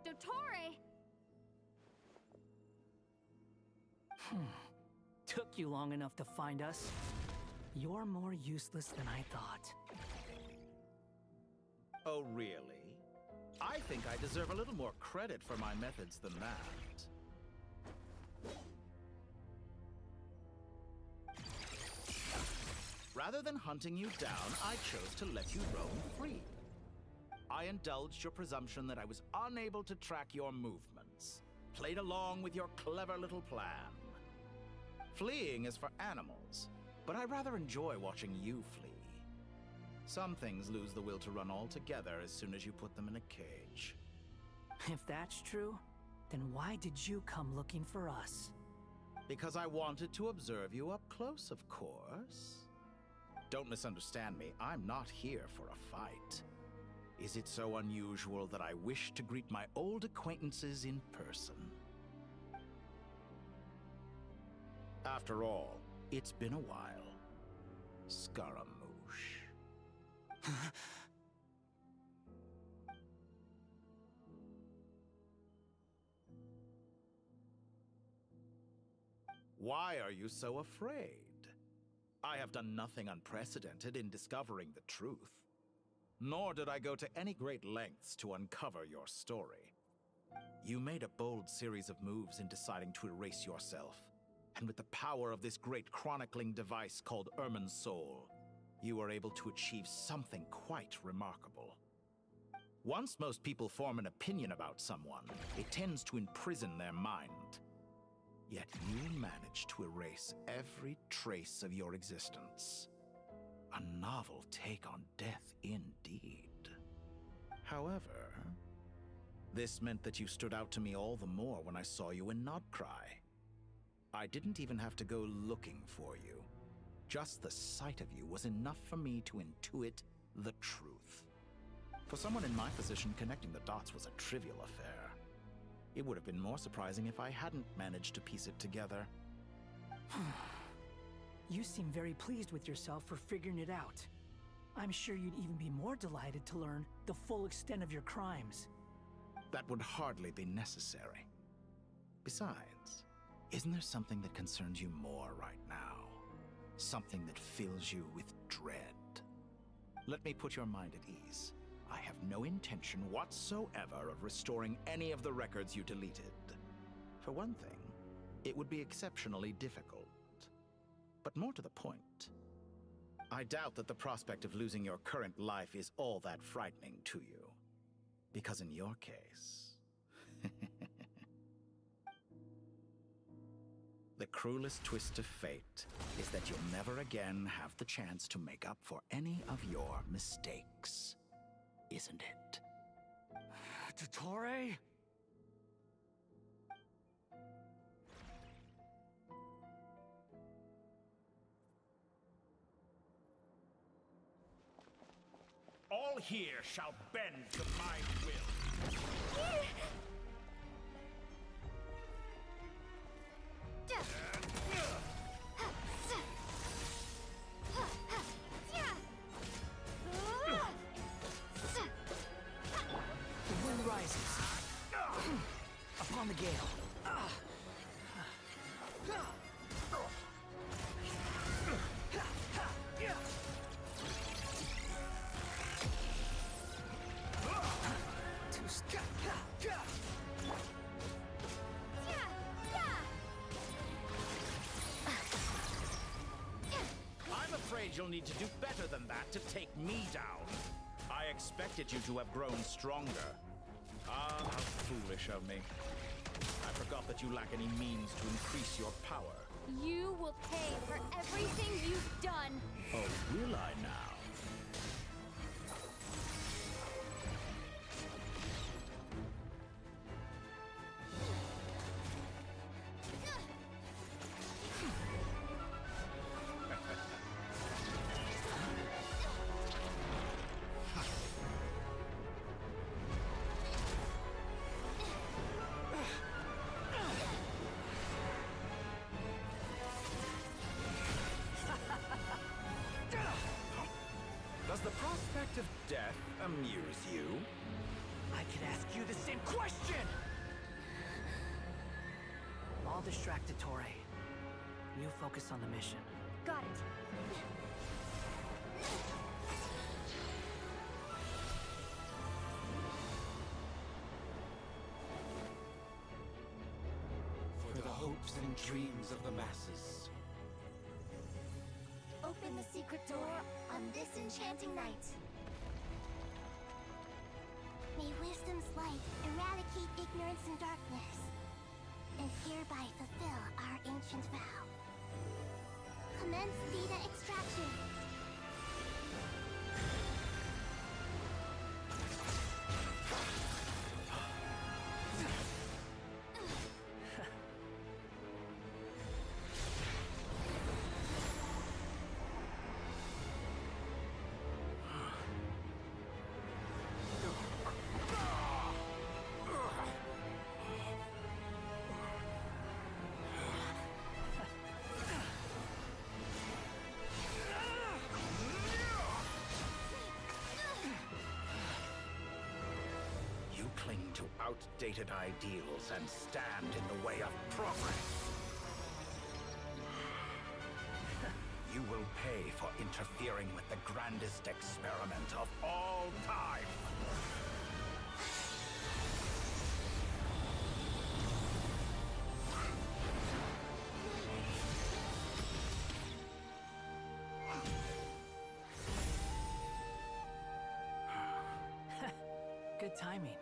S3: Dottore!
S4: Took you long enough to find us. You're more useless than I thought.
S10: Oh, really? I think I deserve a little more credit for my methods than that. Rather than hunting you down, I chose to let you roam free. I indulged your presumption that I was unable to track your movements, played along with your clever little plan. Fleeing is for animals, but I rather enjoy watching you flee. Some things lose the will to run altogether as soon as you put them in a cage.
S4: If that's true, then why did you come looking for us?
S10: Because I wanted to observe you up close, of course. Don't misunderstand me, I'm not here for a fight. Is it so unusual that I wish to greet my old acquaintances in person? After all, it's been a while. Scaramouche. Why are you so afraid? I have done nothing unprecedented in discovering the truth. Nor did I go to any great lengths to uncover your story. You made a bold series of moves in deciding to erase yourself. And with the power of this great chronicling device called Irmin's Soul, you were able to achieve something quite remarkable. Once most people form an opinion about someone, it tends to imprison their mind. Yet you managed to erase every trace of your existence. A novel take on death indeed. However, this meant that you stood out to me all the more when I saw you in Nodcry. I didn't even have to go looking for you. Just the sight of you was enough for me to intuit the truth. For someone in my position, connecting the dots was a trivial affair. It would have been more surprising if I hadn't managed to piece it together.
S4: You seem very pleased with yourself for figuring it out. I'm sure you'd even be more delighted to learn the full extent of your crimes.
S10: That would hardly be necessary. Besides, isn't there something that concerns you more right now? Something that fills you with dread? Let me put your mind at ease. I have no intention whatsoever of restoring any of the records you deleted. For one thing, it would be exceptionally difficult. But more to the point, I doubt that the prospect of losing your current life is all that frightening to you. Because in your case... the cruelest twist of fate is that you'll never again have the chance to make up for any of your mistakes. Isn't it?
S4: Dottore?
S10: All here shall bend to my will.
S4: Upon the gale.
S10: I'm afraid you'll need to do better than that to take me down. I expected you to have grown stronger. Ah, how foolish of me. I forgot that you lack any means to increase your power.
S3: You will pay for everything you've done.
S10: Oh, will I now? Does the prospect of death amuse you?
S4: I could ask you the same question! I'll distract Ettore. You focus on the mission.
S3: Got it.
S10: For the hopes and dreams of the masses.
S18: Open the secret door on this enchanting night. May wisdom's light eradicate ignorance and darkness, and hereby fulfill our ancient vow. Commence data extraction.
S10: Cling to outdated ideals and stand in the way of progress. You will pay for interfering with the grandest experiment of all time.
S4: Good timing.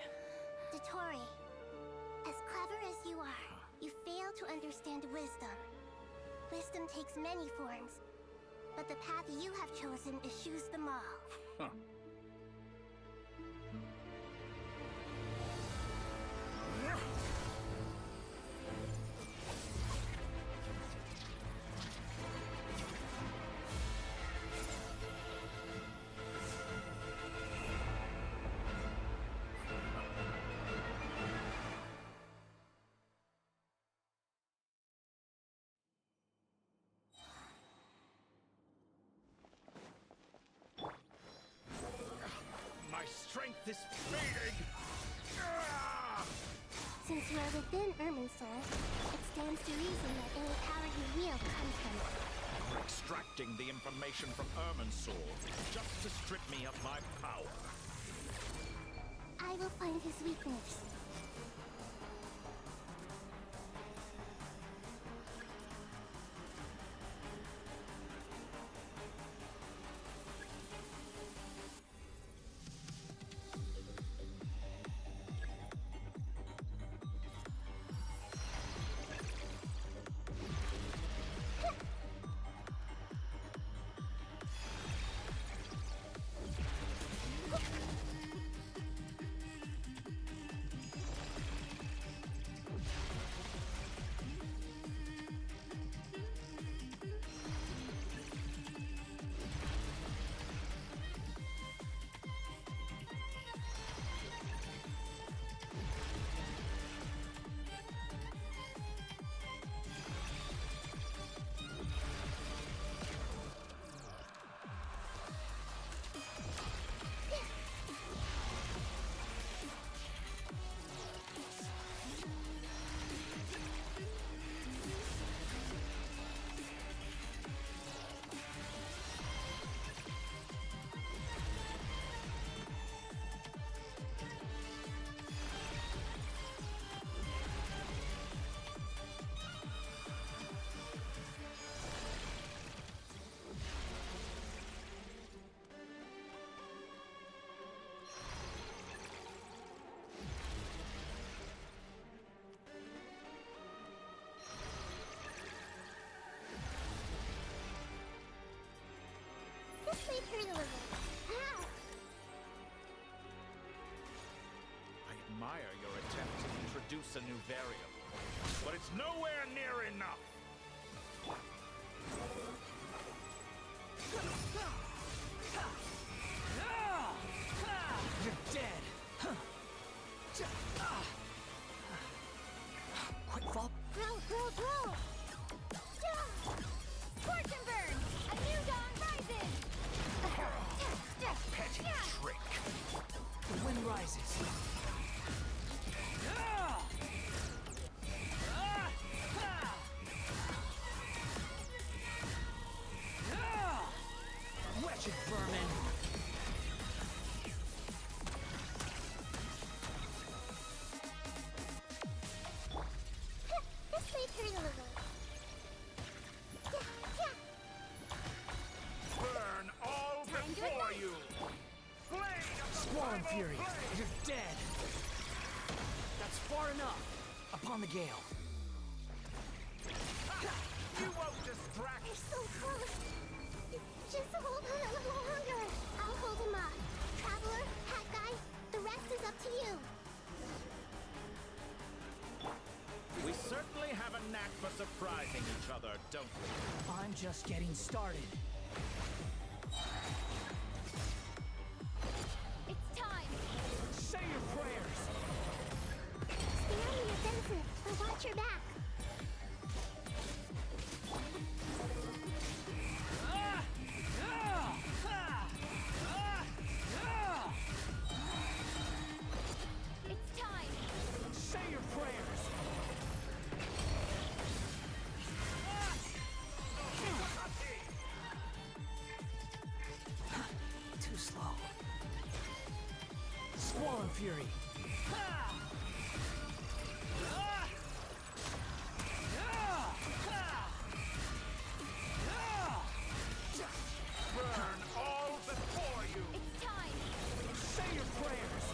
S18: Ettore, as clever as you are, you fail to understand wisdom. Wisdom takes many forms, but the path you have chosen eschews them all.
S10: Huh. My strength is fading!
S18: Since you are within Ermin's soul, it stands to reason that any power you wield comes from it.
S10: You're extracting the information from Ermin's soul just to strip me of my power.
S18: I will find his weakness. may turn a little. Ow!
S9: I admire your attempt to introduce a new variable, but it's nowhere near enough.
S4: You're dead. Quick fall.
S18: Roll! Scorch and burn! A new dawn rises!
S4: Petty trick. The wind rises. Wretched vermin.
S18: This may turn a little.
S9: Burn all before you!
S4: Squall Fury, you're dead. That's far enough. Upon the gale.
S9: You won't distract.
S18: They're so close. Just hold on a little longer. I'll hold him off. Traveler, hat guy, the rest is up to you.
S9: We certainly have a knack for surprising each other, don't we?
S4: I'm just getting started.
S18: It's time.
S4: Say your prayers.
S18: Stay on your defensive, but watch your back. It's time.
S4: Say your prayers. Too slow. Squall and Fury.
S9: Burn all before you!
S18: It's time.
S4: Say your prayers.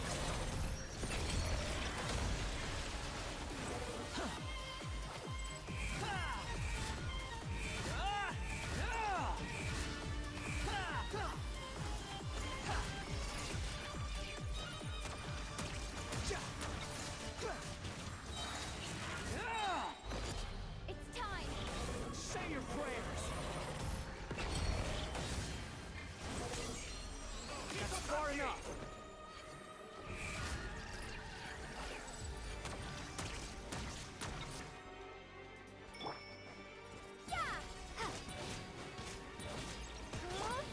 S18: It's time.
S4: Say your prayers. That's far enough.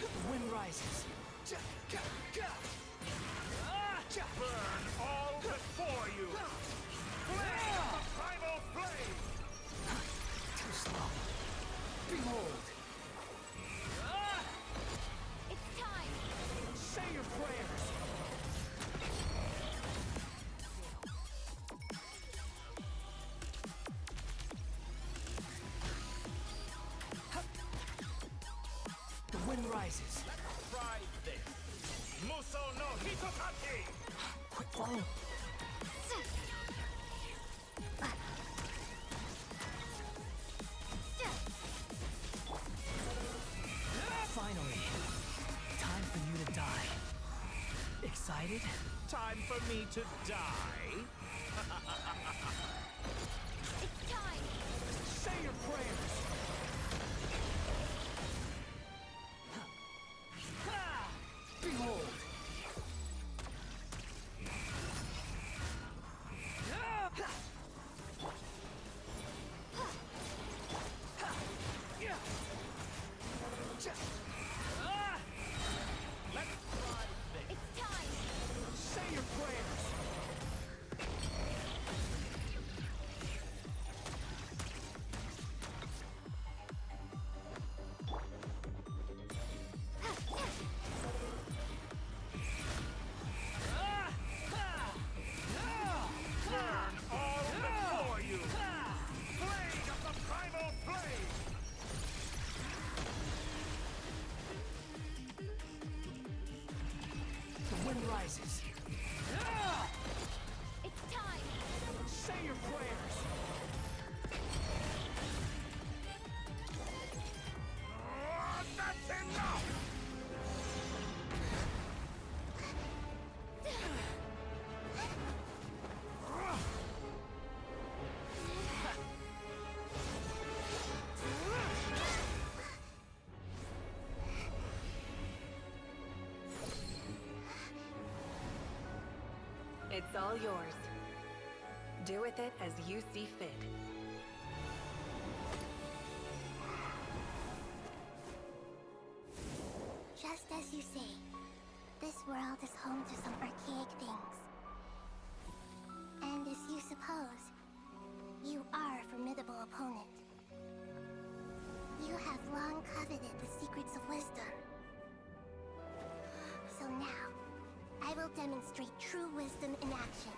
S4: The wind rises.
S9: Burn all before you! Flame the primal flame!
S4: Too slow. Behold.
S18: It's time.
S4: Say your prayers. The wind rises.
S9: Let's try this. Muso no Hitotaki!
S4: Quick follow. Finally. Time for you to die. Excited?
S9: Time for me to die?
S18: It's time.
S4: Say your prayers. Behold.
S9: Let's try this.
S18: It's time.
S4: Say your prayers.
S9: Burn all before you! Flame of the primal flame!
S4: The wind rises.
S18: It's time.
S4: Say your prayers.
S9: That's enough!
S11: It's all yours. Do with it as you see fit.
S18: Just as you say, this world is home to some archaic things. And as you suppose, you are a formidable opponent. You have long coveted the secrets of wisdom. So now, I will demonstrate true wisdom in action.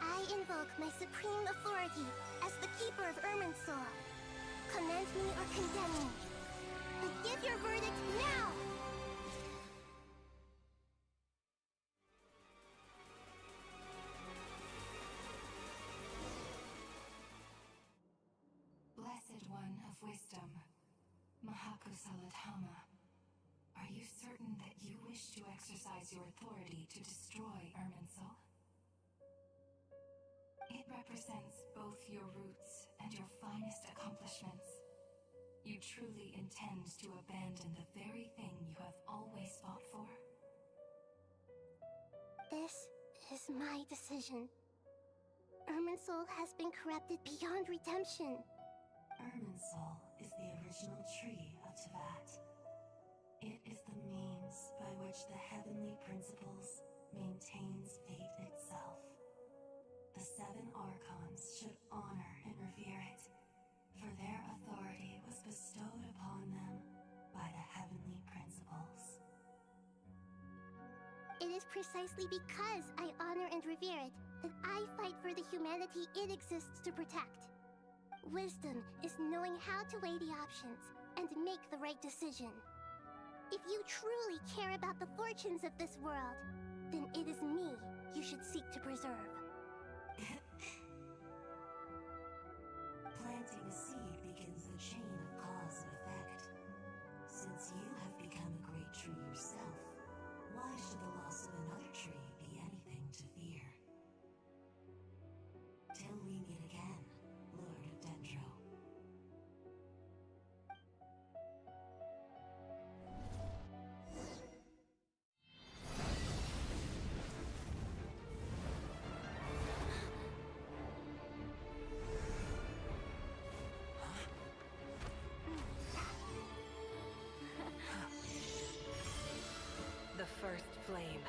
S18: I invoke my supreme authority as the keeper of Irminsul. Commend me or condemn me. But give your verdict now!
S15: Blessed One of Wisdom, Mahakusaladhama, are you certain that you wish to exercise your authority to destroy Irminsul? It represents both your roots and your finest accomplishments. You truly intend to abandon the very thing you have always fought for?
S18: This is my decision. Irminsul has been corrupted beyond redemption.
S15: Irminsul is the original tree of Teyvat. It is the means by which the heavenly principles maintains fate itself. The 7 Archons should honor and revere it, for their authority was bestowed upon them by the heavenly principles.
S18: It is precisely because I honor and revere it that I fight for the humanity it exists to protect. Wisdom is knowing how to weigh the options and make the right decision. If you truly care about the fortunes of this world, then it is me you should seek to preserve.
S15: Planting a seed begins the chain of cause and effect. Since you have become a great tree yourself, why should the loss of another tree be anything to fear? Till we meet again, Lord of Dendro.
S11: The first flame.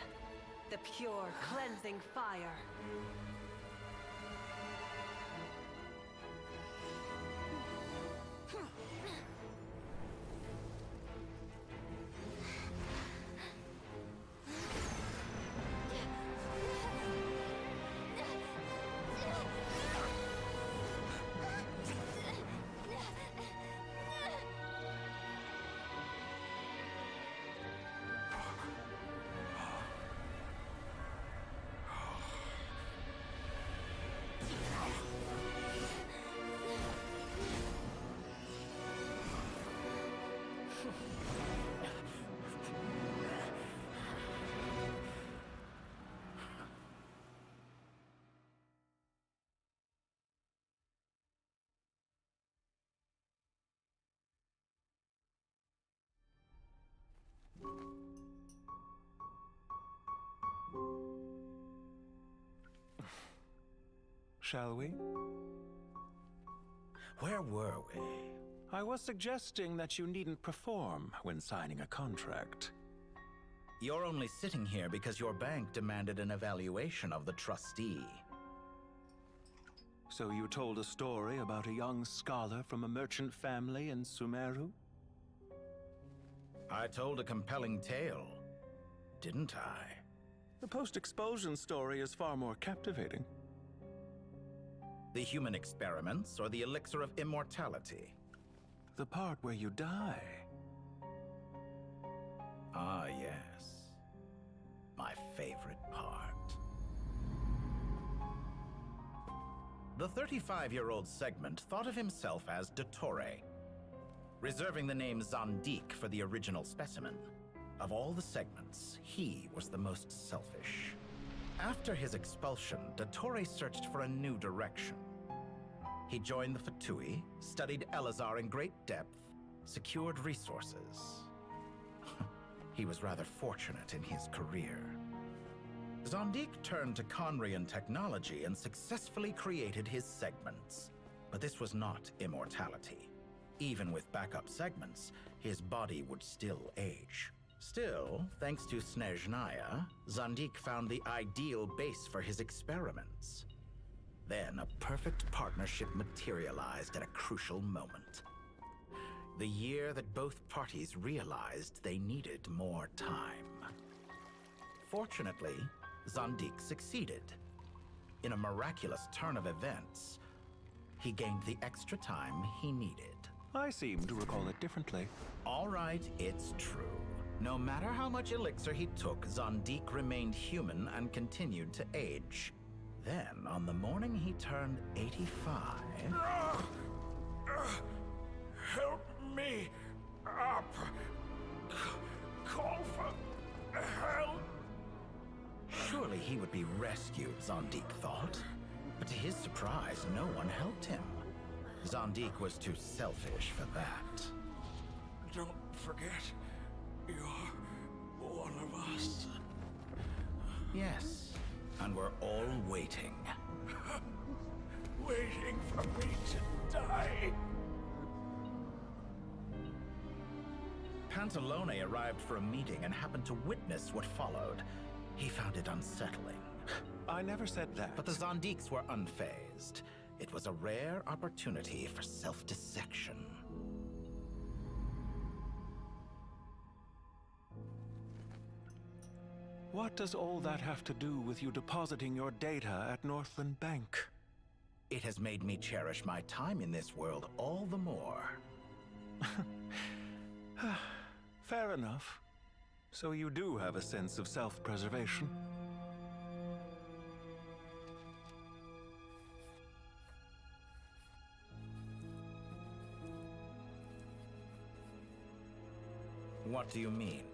S11: The pure, cleansing fire.
S12: Shall we?
S10: Where were we?
S12: I was suggesting that you needn't perform when signing a contract.
S10: You're only sitting here because your bank demanded an evaluation of the trustee.
S12: So you told a story about a young scholar from a merchant family in Sumeru?
S10: I told a compelling tale, didn't I?
S12: The post-expulsion story is far more captivating.
S10: The human experiments or the elixir of immortality?
S12: The part where you die.
S10: Ah, yes. My favorite part. The 35-year-old segment thought of himself as Dottore, reserving the name Zandik for the original specimen. Of all the segments, he was the most selfish. After his expulsion, Dottore searched for a new direction. He joined the Fatui, studied Elazar in great depth, secured resources. He was rather fortunate in his career. Zondik turned to Conrian technology and successfully created his segments. But this was not immortality. Even with backup segments, his body would still age. Still, thanks to Snezhnaya, Zondik found the ideal base for his experiments. Then a perfect partnership materialized at a crucial moment. The year that both parties realized they needed more time. Fortunately, Zondik succeeded. In a miraculous turn of events, he gained the extra time he needed.
S12: I seem to recall it differently.
S10: All right, it's true. No matter how much elixir he took, Zondik remained human and continued to age. Then, on the morning he turned 85...
S16: Help me up! Call for help!
S10: Surely he would be rescued, Zondik thought. But to his surprise, no one helped him. Zondik was too selfish for that.
S16: Don't forget, you're one of us.
S10: Yes, and we're all waiting.
S16: Waiting for me to die.
S10: Pantalone arrived for a meeting and happened to witness what followed. He found it unsettling.
S12: I never said that.
S10: But the Zondiks were unfazed. It was a rare opportunity for self-dissection.
S12: What does all that have to do with you depositing your data at Northland Bank?
S10: It has made me cherish my time in this world all the more.
S12: Fair enough. So you do have a sense of self-preservation.
S10: What do you mean?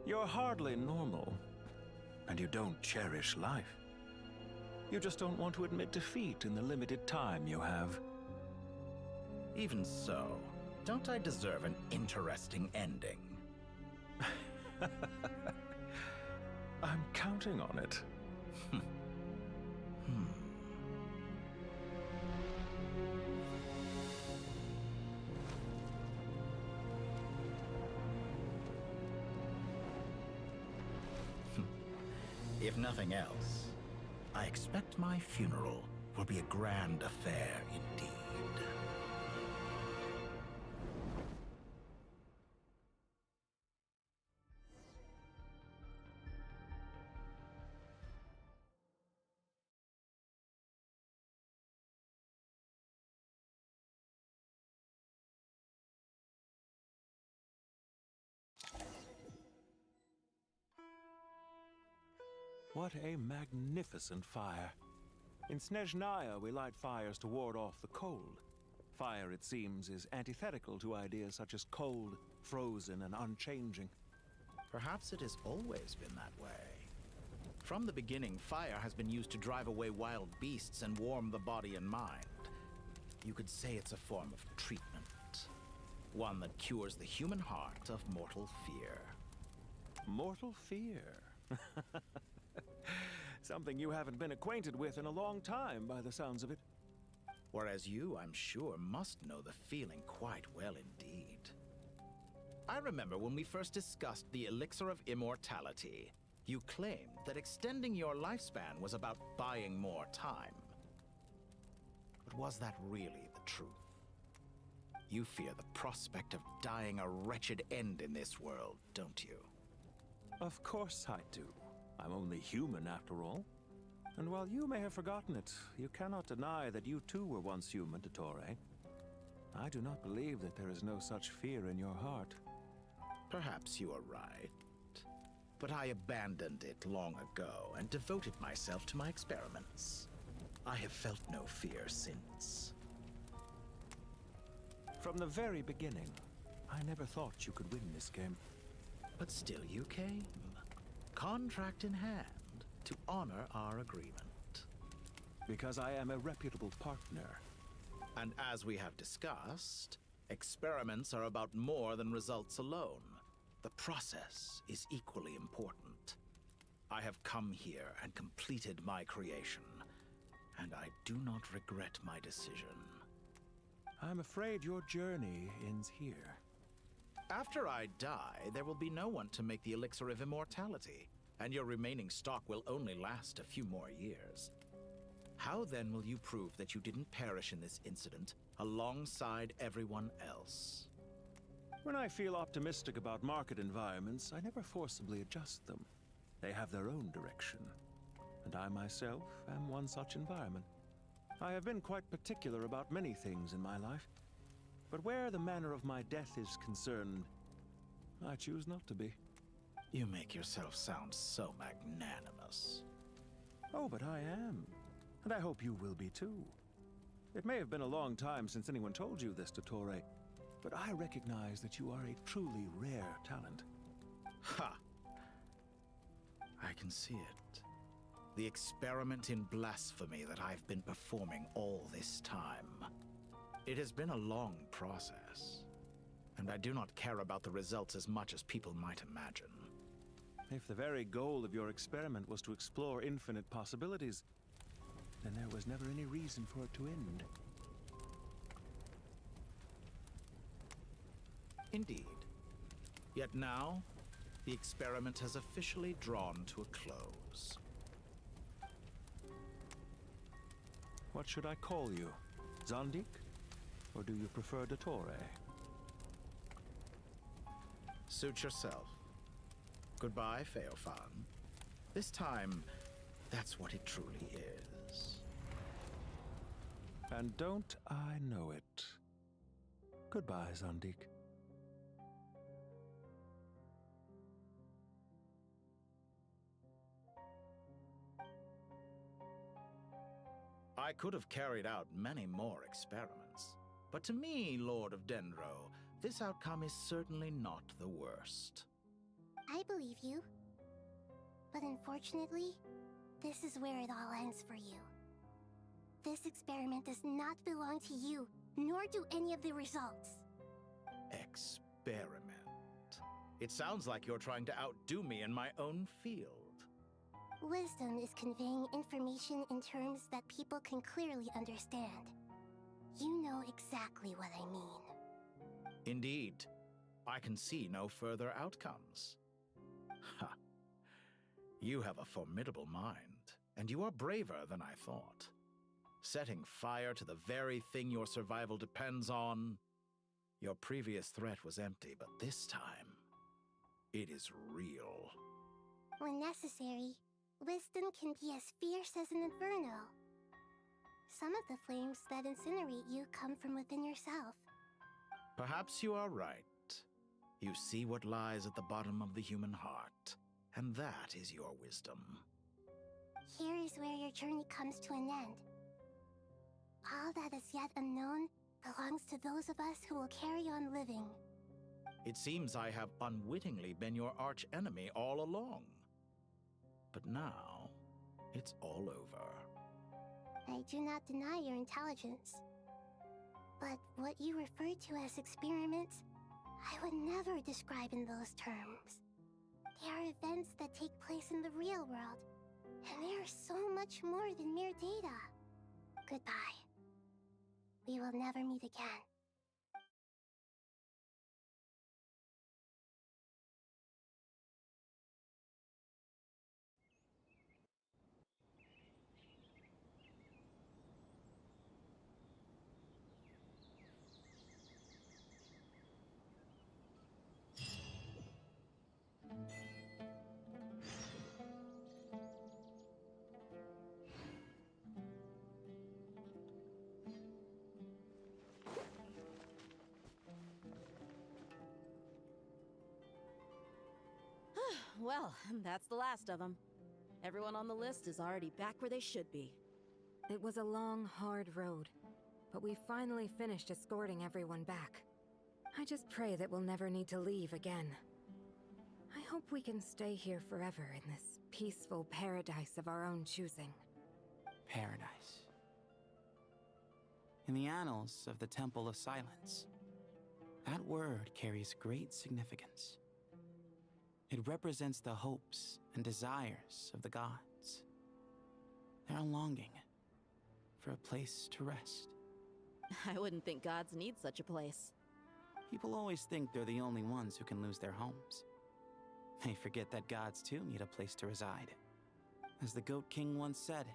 S12: You're hardly normal, and you don't cherish life. You just don't want to admit defeat in the limited time you have.
S10: Even so, don't I deserve an interesting ending?
S12: I'm counting on it.
S10: If nothing else, I expect my funeral will be a grand affair indeed.
S12: What a magnificent fire. In Snezhnaya, we light fires to ward off the cold. Fire, it seems, is antithetical to ideas such as cold, frozen, and unchanging.
S10: Perhaps it has always been that way. From the beginning, fire has been used to drive away wild beasts and warm the body and mind. You could say it's a form of treatment. One that cures the human heart of mortal fear.
S12: Mortal fear? Something you haven't been acquainted with in a long time, by the sounds of it.
S10: Whereas you, I'm sure, must know the feeling quite well indeed. I remember when we first discussed the elixir of immortality, you claimed that extending your lifespan was about buying more time. But was that really the truth? You fear the prospect of dying a wretched end in this world, don't you?
S12: Of course I do. I'm only human, after all. And while you may have forgotten it, you cannot deny that you too were once human, Dottore. I do not believe that there is no such fear in your heart.
S10: Perhaps you are right. But I abandoned it long ago and devoted myself to my experiments. I have felt no fear since.
S12: From the very beginning, I never thought you could win this game.
S10: But still you came. Contract in hand, to honor our agreement.
S12: Because I am a reputable partner.
S10: And as we have discussed, experiments are about more than results alone. The process is equally important. I have come here and completed my creation, and I do not regret my decision.
S12: I'm afraid your journey ends here.
S10: After I die, there will be no one to make the elixir of immortality, and your remaining stock will only last a few more years. How then will you prove that you didn't perish in this incident alongside everyone else?
S12: When I feel optimistic about market environments, I never forcibly adjust them. They have their own direction, and I myself am one such environment. I have been quite particular about many things in my life, but where the manner of my death is concerned, I choose not to be.
S10: You make yourself sound so magnanimous.
S12: Oh, but I am, and I hope you will be too. It may have been a long time since anyone told you this, Dottore, but I recognize that you are a truly rare talent.
S10: Ha! I can see it. The experiment in blasphemy that I've been performing all this time. It has been a long process, and I do not care about the results as much as people might imagine.
S12: If the very goal of your experiment was to explore infinite possibilities, then there was never any reason for it to end.
S10: Indeed. Yet now, the experiment has officially drawn to a close.
S12: What should I call you? Zandik? Or do you prefer Dottore?
S10: Suit yourself. Goodbye, Feofan. This time, that's what it truly is.
S12: And don't I know it? Goodbye, Zandik.
S10: I could have carried out many more experiments, but to me, Lord of Dendro, this outcome is certainly not the worst.
S18: I believe you. But unfortunately, this is where it all ends for you. This experiment does not belong to you, nor do any of the results.
S10: Experiment. It sounds like you're trying to outdo me in my own field.
S18: Wisdom is conveying information in terms that people can clearly understand. You know exactly what I mean.
S10: Indeed. I can see no further outcomes. Ha. You have a formidable mind, and you are braver than I thought. Setting fire to the very thing your survival depends on. Your previous threat was empty, but this time, it is real.
S18: When necessary, wisdom can be as fierce as an inferno. Some of the flames that incinerate you come from within yourself.
S10: Perhaps you are right. You see what lies at the bottom of the human heart, and that is your wisdom.
S18: Here is where your journey comes to an end. All that is yet unknown belongs to those of us who will carry on living.
S10: It seems I have unwittingly been your arch enemy all along. But now, it's all over.
S18: I do not deny your intelligence. But what you refer to as experiments, I would never describe in those terms. They are events that take place in the real world, and they are so much more than mere data. Goodbye. We will never meet again.
S2: Well, that's the last of them. Everyone on the list is already back where they should be.
S13: It was a long, hard road, but we finally finished escorting everyone back. I just pray that we'll never need to leave again. I hope we can stay here forever in this peaceful paradise of our own choosing.
S7: Paradise. In the annals of the Temple of Silence, that word carries great significance. It represents the hopes and desires of the gods. They're longing for a place to rest.
S2: I wouldn't think gods need such a place.
S7: People always think they're the only ones who can lose their homes. They forget that gods too need a place to reside. As the Goat King once said,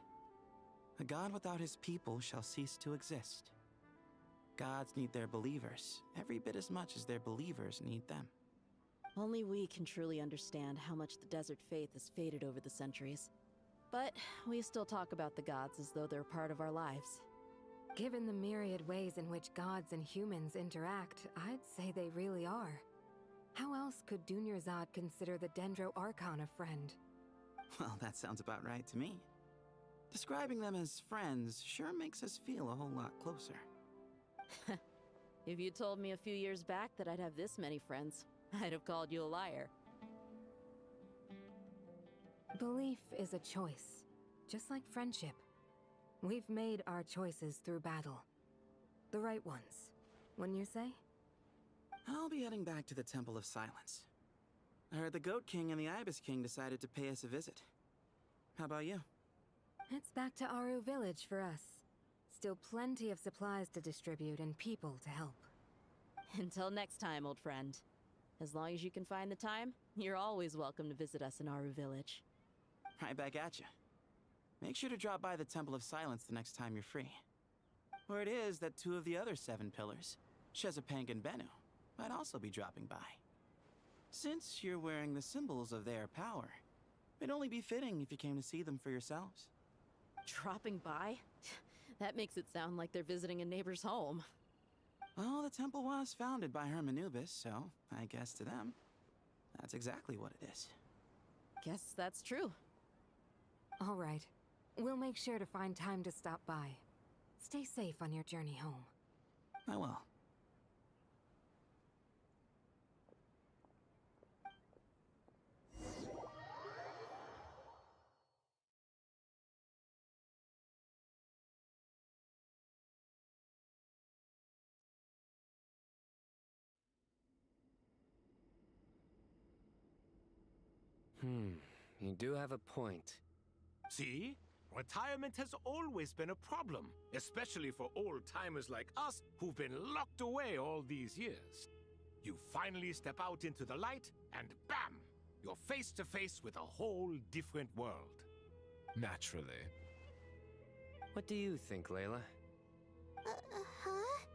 S7: "A god without his people shall cease to exist." Gods need their believers every bit as much as their believers need them.
S2: Only we can truly understand how much the desert faith has faded over the centuries. But we still talk about the gods as though they're part of our lives.
S13: Given the myriad ways in which gods and humans interact, I'd say they really are. How else could Dunyarzad consider the Dendro Archon a friend?
S7: Well, that sounds about right to me. Describing them as friends sure makes us feel a whole lot closer.
S2: If you told me a few years back that I'd have this many friends, I'd have called you a liar.
S13: Belief is a choice, just like friendship. We've made our choices through battle. The right ones, wouldn't you say?
S7: I'll be heading back to the Temple of Silence. I heard the Goat King and the Ibis King decided to pay us a visit. How about you?
S13: It's back to Aru Village for us. Still plenty of supplies to distribute and people to help.
S2: Until next time, old friend. As long as you can find the time, you're always welcome to visit us in Aru Village.
S7: Right back at you. Make sure to drop by the Temple of Silence the next time you're free. Word is that 2 of the other 7 pillars, Shezapank and Bennu, might also be dropping by. Since you're wearing the symbols of their power, it'd only be fitting if you came to see them for yourselves.
S2: Dropping by? That makes it sound like they're visiting a neighbor's home.
S7: Well, the temple was founded by Hermanubis, so I guess to them, that's exactly what it is.
S2: Guess that's true.
S13: All right. We'll make sure to find time to stop by. Stay safe on your journey home.
S7: I will.
S25: You do have a point.
S9: See? Retirement has always been a problem, especially for old-timers like us who've been locked away all these years. You finally step out into the light, and bam! You're face to face with a whole different world.
S24: Naturally.
S25: What do you think, Layla?
S18: Huh?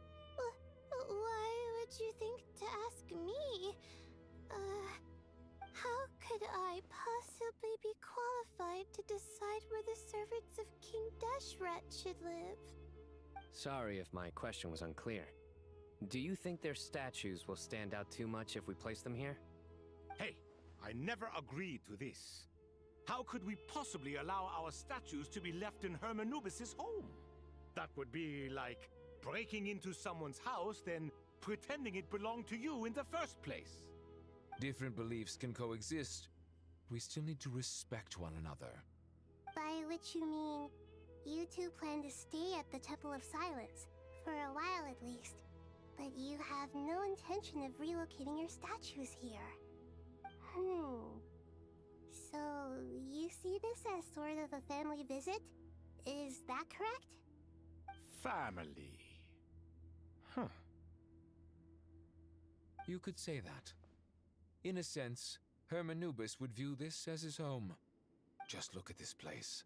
S18: Why would you think to ask me? How could I possibly be qualified to decide where the servants of King Deshret should live?
S25: Sorry if my question was unclear. Do you think their statues will stand out too much if we place them here?
S9: Hey, I never agreed to this. How could we possibly allow our statues to be left in Hermanubis' home? That would be like breaking into someone's house, then pretending it belonged to you in the first place.
S24: Different beliefs can coexist. We still need to respect one another.
S18: By which you mean, you two plan to stay at the Temple of Silence, for a while at least, but you have no intention of relocating your statues here. So, you see this as sort of a family visit? Is that correct?
S9: Family.
S24: You could say that. In a sense, Hermanubis would view this as his home. Just look at this place.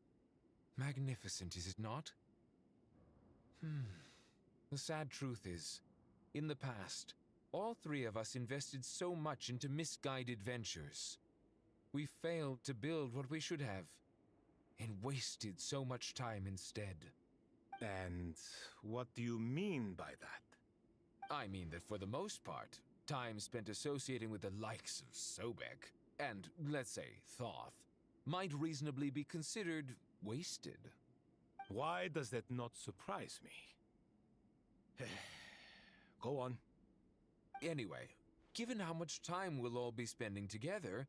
S24: Magnificent, is it not? The sad truth is, in the past, all 3 of us invested so much into misguided ventures. We failed to build what we should have, and wasted so much time instead.
S9: And what do you mean by that?
S24: I mean that for the most part, time spent associating with the likes of Sobek, and, let's say, Thoth, might reasonably be considered wasted.
S9: Why does that not surprise me? Go on.
S24: Anyway, given how much time we'll all be spending together,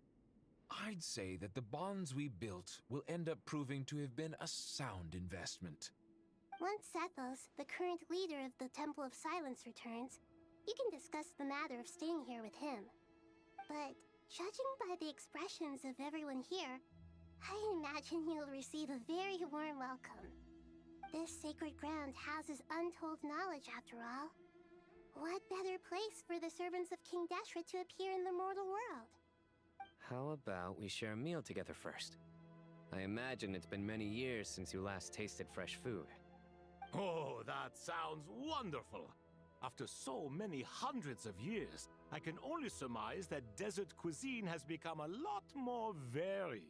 S24: I'd say that the bonds we built will end up proving to have been a sound investment.
S18: Once Sethos, the current leader of the Temple of Silence, returns, you can discuss the matter of staying here with him. But Judging by the expressions of everyone here, I imagine you'll receive a very warm welcome. This sacred ground houses untold knowledge, after all. What better place for the servants of King Deshra to appear in the mortal world?
S25: How about we share a meal together first? I imagine it's been many years since you last tasted fresh food.
S9: Oh, that sounds wonderful! After so many hundreds of years, I can only surmise that desert cuisine has become a lot more varied.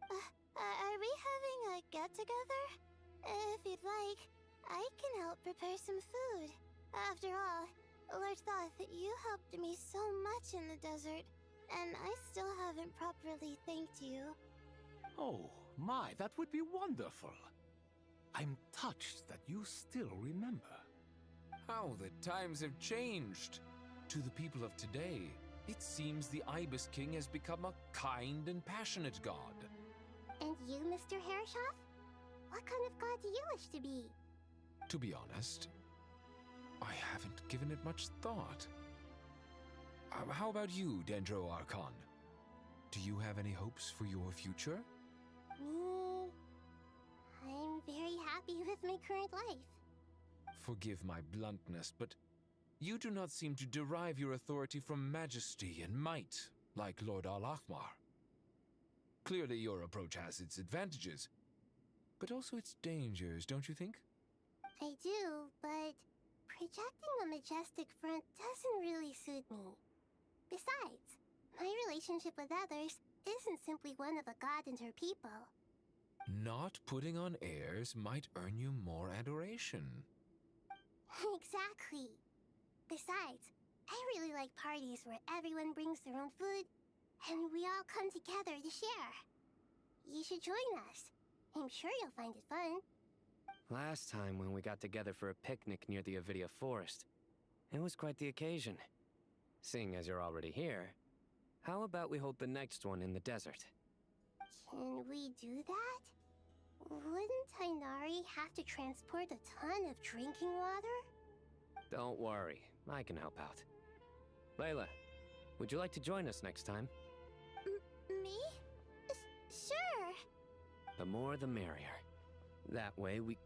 S18: Are we having a get-together? If you'd like, I can help prepare some food. After all, Lord Thoth, you helped me so much in the desert, and I still haven't properly thanked you.
S9: Oh, my, that would be wonderful. I'm touched that you still remember.
S24: How the times have changed. To the people of today, it seems the Ibis King has become a kind and passionate god.
S18: And you, Mr. Herreshoff? What kind of god do you wish to be?
S24: To be honest, I haven't given it much thought. How about you, Dendro Archon? Do you have any hopes for your future?
S18: Me? I'm very happy with my current life.
S24: Forgive my bluntness, but you do not seem to derive your authority from majesty and might, like Lord Al-Akhmar. Clearly your approach has its advantages, but also its dangers, don't you think?
S18: I do, but projecting a majestic front doesn't really suit me. Besides, my relationship with others isn't simply one of a god and her people.
S24: Not putting on airs might earn you more adoration.
S18: Exactly. Besides, I really like parties where everyone brings their own food, and we all come together to share. You should join us. I'm sure you'll find it fun.
S25: Last time when we got together for a picnic near the Avidia Forest, it was quite the occasion. Seeing as you're already here, how about we hold the next one in the desert?
S18: Can we do that? Wouldn't Tainari have to transport a ton of drinking water?
S25: Don't worry, I can help out. Layla, would you like to join us next time?
S18: Me? Sure.
S25: The more the merrier. That way we...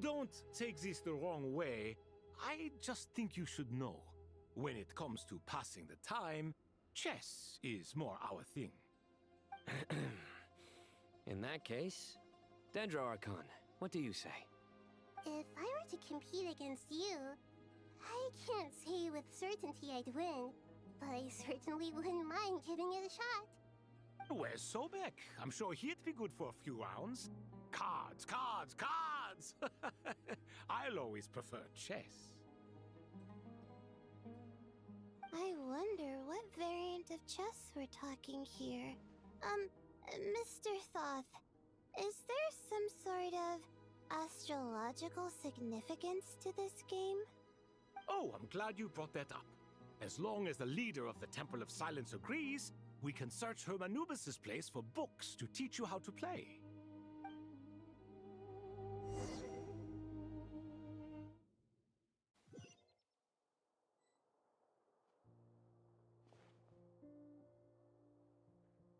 S9: Don't take this the wrong way. I just think you should know. When it comes to passing the time, chess is more our thing.
S25: In that case, Dendro Archon, what do you say?
S18: If I were to compete against you, I can't say with certainty I'd win, but I certainly wouldn't mind giving it a shot.
S9: Where's Sobek? I'm sure he'd be good for a few rounds. Cards, cards, cards! I'll always prefer chess.
S18: I wonder what variant of chess we're talking here. Mr. Thoth, is there some sort of astrological significance to this game?
S9: Oh, I'm glad you brought that up. As long as the leader of the Temple of Silence agrees, we can search Hermanubis' place for books to teach you how to play.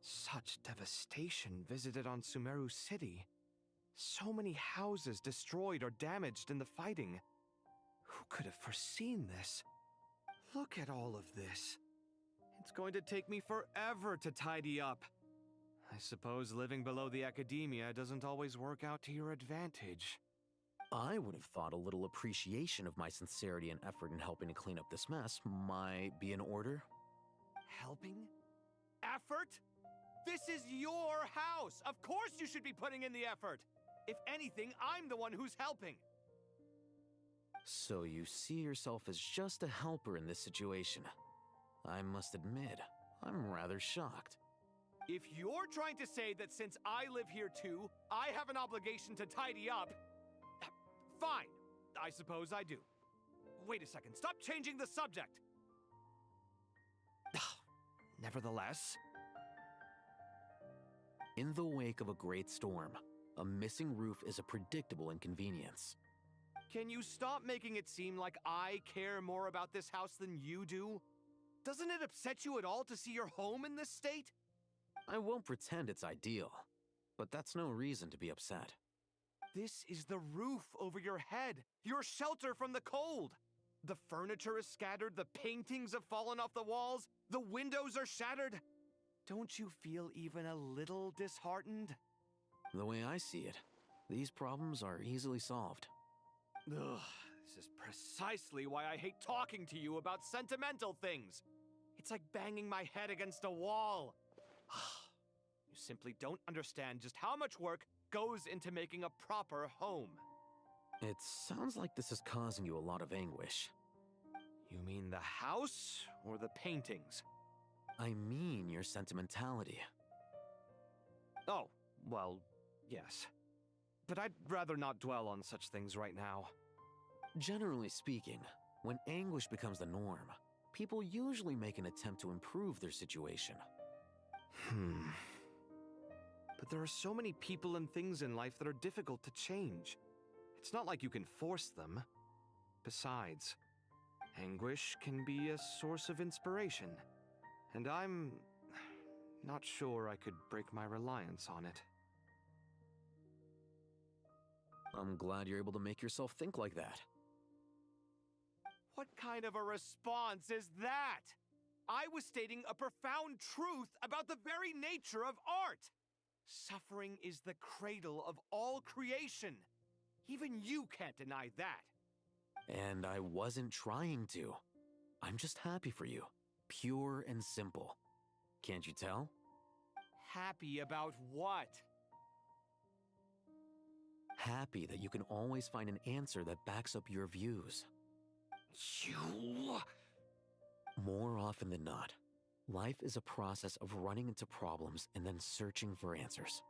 S17: Such devastation visited on Sumeru City. So many houses destroyed or damaged in the fighting. Who could have foreseen this? Look at all of this. It's going to take me forever to tidy up. I suppose living below the academia doesn't always work out to your advantage.
S20: I would have thought a little appreciation of my sincerity and effort in helping to clean up this mess might be in order.
S17: Helping? Effort? This is your house! Of course you should be putting in the effort! If anything, I'm the one who's helping!
S20: So you see yourself as just a helper in this situation. I must admit, I'm rather shocked.
S17: If you're trying to say that since I live here too, I have an obligation to tidy up, fine, I suppose I do. Wait a second, stop changing the subject! Nevertheless...
S20: In the wake of a great storm, a missing roof is a predictable inconvenience.
S17: Can you stop making it seem like I care more about this house than you do? Doesn't it upset you at all to see your home in this state?
S20: I won't pretend it's ideal, but that's no reason to be upset.
S17: This is the roof over your head, your shelter from the cold. The furniture is scattered, the paintings have fallen off the walls, the windows are shattered. Don't you feel even a little disheartened?
S20: The way I see it, these problems are easily solved.
S17: Ugh, this is precisely why I hate talking to you about sentimental things. It's like banging my head against a wall. You simply don't understand just how much work goes into making a proper home.
S20: It sounds like this is causing you a lot of anguish.
S17: You mean the house or the paintings?
S20: I mean your sentimentality.
S17: Oh, well, yes. But I'd rather not dwell on such things right now.
S20: Generally speaking, when anguish becomes the norm, people usually make an attempt to improve their situation.
S17: But there are so many people and things in life that are difficult to change. It's not like you can force them. Besides, anguish can be a source of inspiration, and I'm not sure I could break my reliance on it.
S20: I'm glad you're able to make yourself think like that.
S17: What kind of a response is that? I was stating a profound truth about the very nature of art. Suffering is the cradle of all creation. Even you can't deny that.
S20: And I wasn't trying to. I'm just happy for you. Pure and simple. Can't you tell?
S17: Happy about what?
S20: Happy that you can always find an answer that backs up your views.
S17: You...
S20: More often than not, life is a process of running into problems and then searching for answers.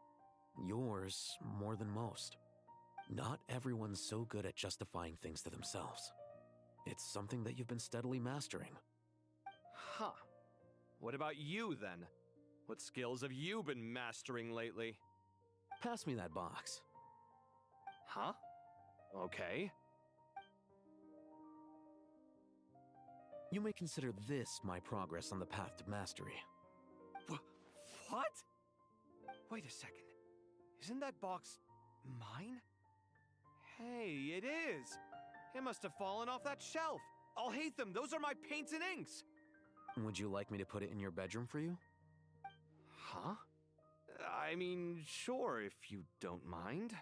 S20: Yours more than most. Not everyone's so good at justifying things to themselves. It's something that you've been steadily mastering.
S17: Huh. What about you, then? What skills have you been mastering lately?
S20: Pass me that box.
S17: Huh? Okay.
S20: You may consider this my progress on the path to mastery.
S17: What? Wait a second. Isn't that box mine? Hey, it is! It must have fallen off that shelf! I'll hate them! Those are my paints and inks!
S20: Would you like me to put it in your bedroom for you?
S17: Huh? I mean, sure, if you don't mind.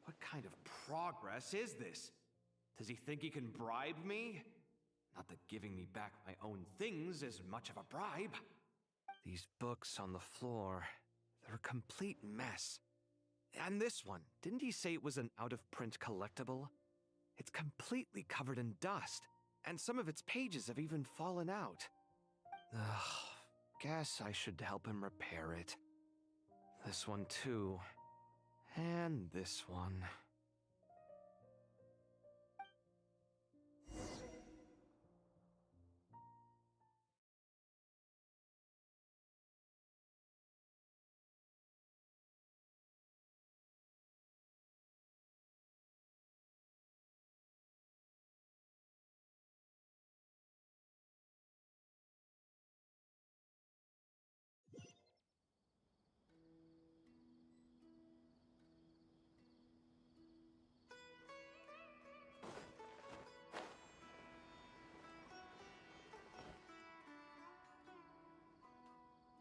S17: What kind of progress is this? Does he think he can bribe me? Not that giving me back my own things is much of a bribe. These books on the floor, they're a complete mess. And this one, didn't he say it was an out-of-print collectible? It's completely covered in dust, and some of its pages have even fallen out. Ugh, guess I should help him repair it. This one too. And this one.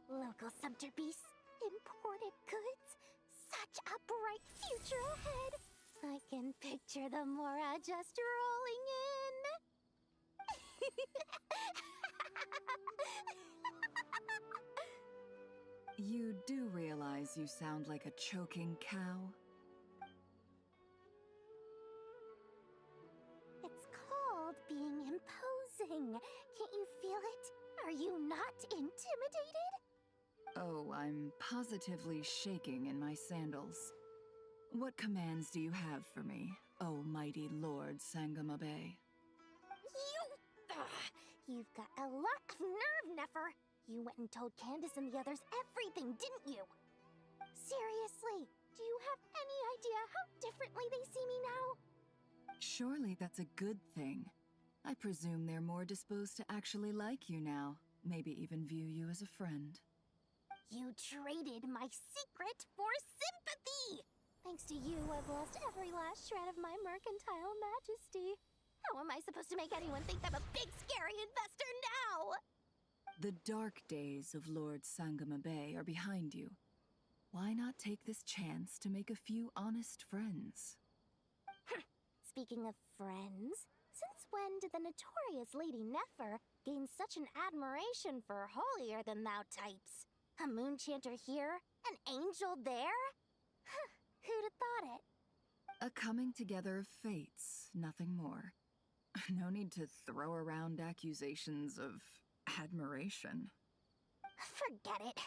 S8: Local subterbeasts, imported goods, such a bright future ahead. I can picture the Mora just rolling in.
S14: You do realize you sound like a choking cow?
S8: It's called being imposing. Can't you feel it? Are you not intimidated?
S14: Oh, I'm positively shaking in my sandals. What commands do you have for me, oh mighty Lord Sangamabe?
S8: You've got a lot of nerve, Nefer. You went and told Candace and the others everything, didn't you? Seriously, do you have any idea how differently they see me now?
S14: Surely that's a good thing. I presume they're more disposed to actually like you now, maybe even view you as a friend.
S8: You traded my secret for sympathy! Thanks to you, I've lost every last shred of my mercantile majesty. How am I supposed to make anyone think I'm a big, scary investor now?
S14: The dark days of Lord Sangama Bay are behind you. Why not take this chance to make a few honest friends?
S8: Speaking of friends, since when did the notorious Lady Nefer gain such an admiration for holier-than-thou types? A moon chanter here, an angel there? Who'd have thought it?
S14: A coming together of fates, nothing more. No need to throw around accusations of admiration.
S8: Forget it.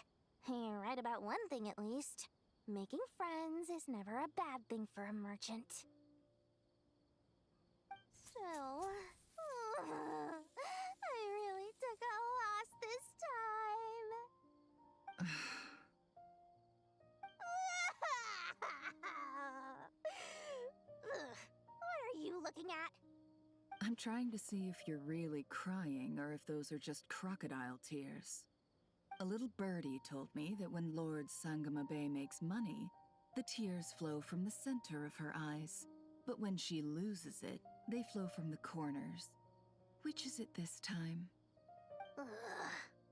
S8: You're right about one thing at least. Making friends is never a bad thing for a merchant. So, I really took a loss this time. What are you looking at?
S14: I'm trying to see if you're really crying or if those are just crocodile tears. A little birdie told me that when Lord Sangama Bay makes money, the tears flow from the center of her eyes. But when she loses it, they flow from the corners. Which is it this time?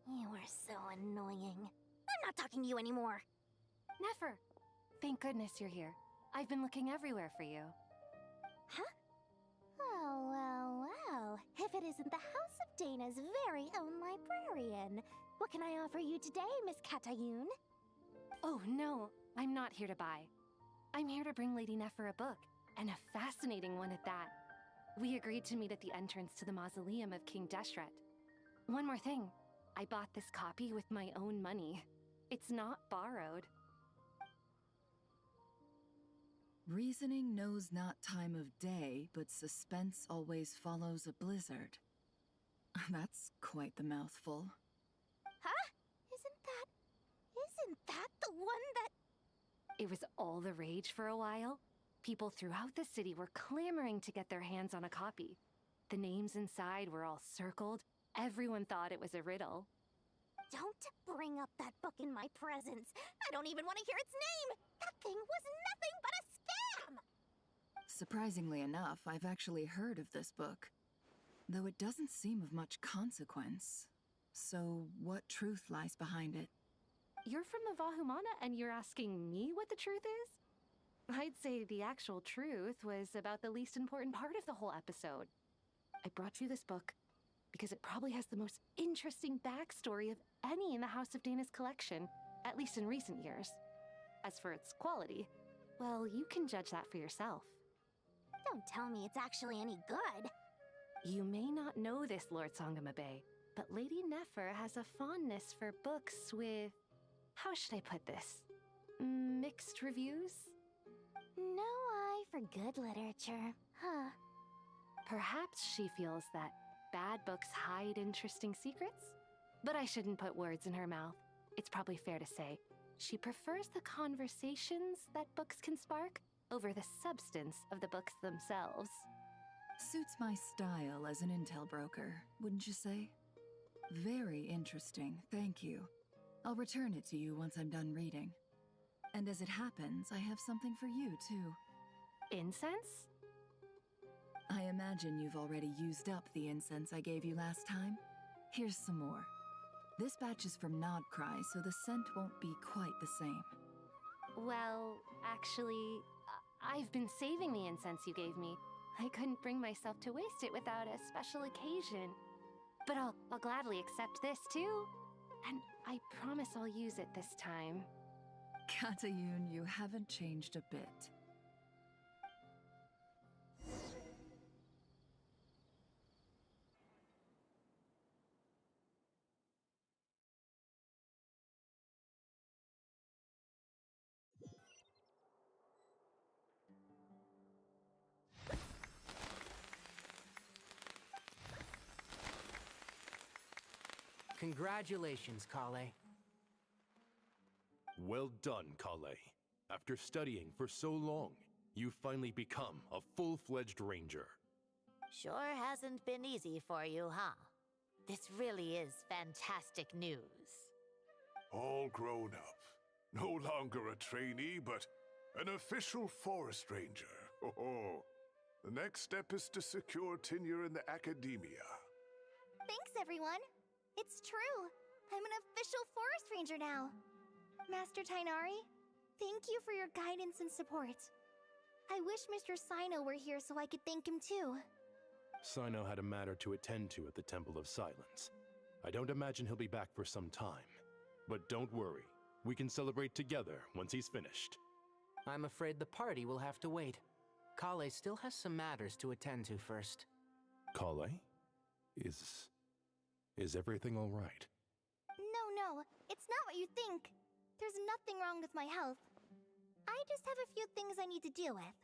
S8: You are so annoying. I'm not talking to you anymore.
S3: Nefer! Thank goodness you're here. I've been looking everywhere for you.
S8: Huh? Oh, well. If it isn't the House of Dana's very own librarian. What can I offer you today, Miss Katayun?
S3: Oh, no. I'm not here to buy. I'm here to bring Lady Nefer a book, and a fascinating one at that. We agreed to meet at the entrance to the mausoleum of King Deshret. One more thing. I bought this copy with my own money. It's not borrowed.
S14: Reasoning knows not time of day, but suspense always follows a blizzard. That's quite the mouthful.
S8: Huh? Isn't that the one that...
S3: It was all the rage for a while. People throughout the city were clamoring to get their hands on a copy. The names inside were all circled. Everyone thought it was a riddle.
S8: Don't bring up that book in my presence. I don't even want to hear its name. That thing was nothing but a scam!
S14: Surprisingly enough, I've actually heard of this book. Though it doesn't seem of much consequence. So, what truth lies behind it?
S3: You're from the Vahumana and you're asking me what the truth is? I'd say the actual truth was about the least important part of the whole episode. I brought you this book because it probably has the most interesting backstory of any in the House of Dana's collection, at least in recent years. As for its quality, well, you can judge that for yourself.
S8: Don't tell me it's actually any good.
S3: You may not know this, Lord Sangama Bay, but Lady Nefer has a fondness for books with... how should I put this? Mixed reviews?
S8: No eye for good literature, huh?
S3: Perhaps she feels that bad books hide interesting secrets? But I shouldn't put words in her mouth. It's probably fair to say she prefers the conversations that books can spark over the substance of the books themselves.
S14: Suits my style as an intel broker, wouldn't you say? Very interesting, thank you. I'll return it to you once I'm done reading. And as it happens, I have something for you, too.
S3: Incense?
S14: I imagine you've already used up the incense I gave you last time. Here's some more. This batch is from Nodcry, so the scent won't be quite the same.
S3: Well, actually, I've been saving the incense you gave me. I couldn't bring myself to waste it without a special occasion. But I'll gladly accept this, too. And I promise I'll use it this time.
S14: Katayun, you haven't changed a bit.
S5: Congratulations, Kale.
S1: Well done, Kale. After studying for so long, you've finally become a full-fledged ranger.
S6: Sure hasn't been easy for you, huh? This really is fantastic news.
S16: All grown up. No longer a trainee, but an official forest ranger. Oh, the next step is to secure tenure in the academia.
S19: Thanks, everyone. It's true. I'm an official forest ranger now. Master Tainari, thank you for your guidance and support. I wish Mr. Sino were here so I could thank him too.
S1: Sino had a matter to attend to at the Temple of Silence. I don't imagine he'll be back for some time. But don't worry, we can celebrate together once he's finished.
S5: I'm afraid the party will have to wait. Kale still has some matters to attend to first.
S1: Kale? Is everything all right?
S19: No, it's not what you think. There's nothing wrong with my health. I just have a few things I need to deal with.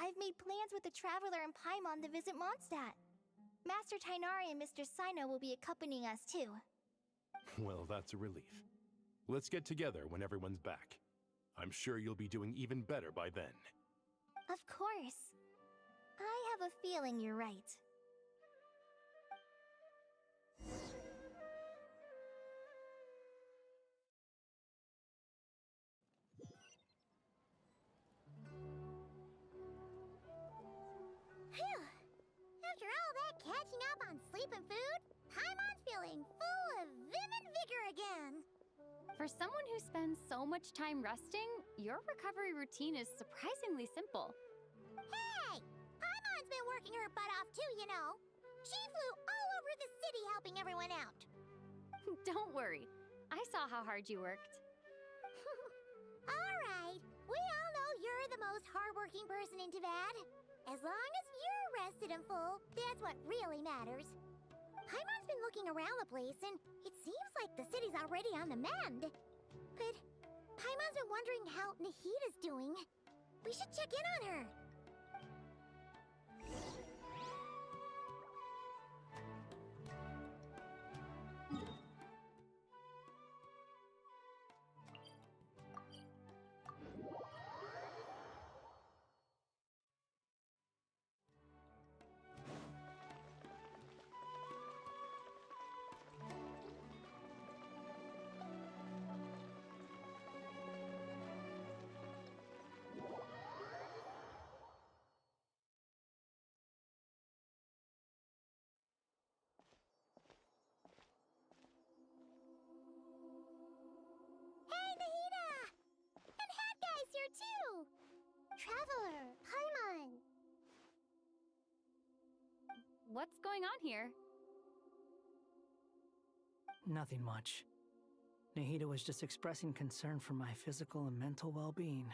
S19: I've made plans with the Traveler and Paimon to visit Mondstadt. Master Tainari and Mr. Sino will be accompanying us too.
S1: Well, that's a relief. Let's get together when everyone's back. I'm sure you'll be doing even better by then.
S19: Of course. I have a feeling you're right.
S8: Phew! After all that catching up on sleep and food, Paimon's feeling full of vim and vigor again.
S3: For someone who spends so much time resting, your recovery routine is surprisingly simple.
S8: Hey! Paimon's been working her butt off too, you know. She flew all over the city helping everyone out.
S3: Don't worry, I saw how hard you worked.
S8: All right, we all know you're the most hardworking person in Teyvat. As long as you're rested and full, that's what really matters. Paimon's been looking around the place, and it seems like the city's already on the mend. But Paimon's been wondering how Nahida's doing. We should check in on her. Too!
S19: Traveler, Paimon!
S3: What's going on here?
S4: Nothing much. Nahida was just expressing concern for my physical and mental well-being.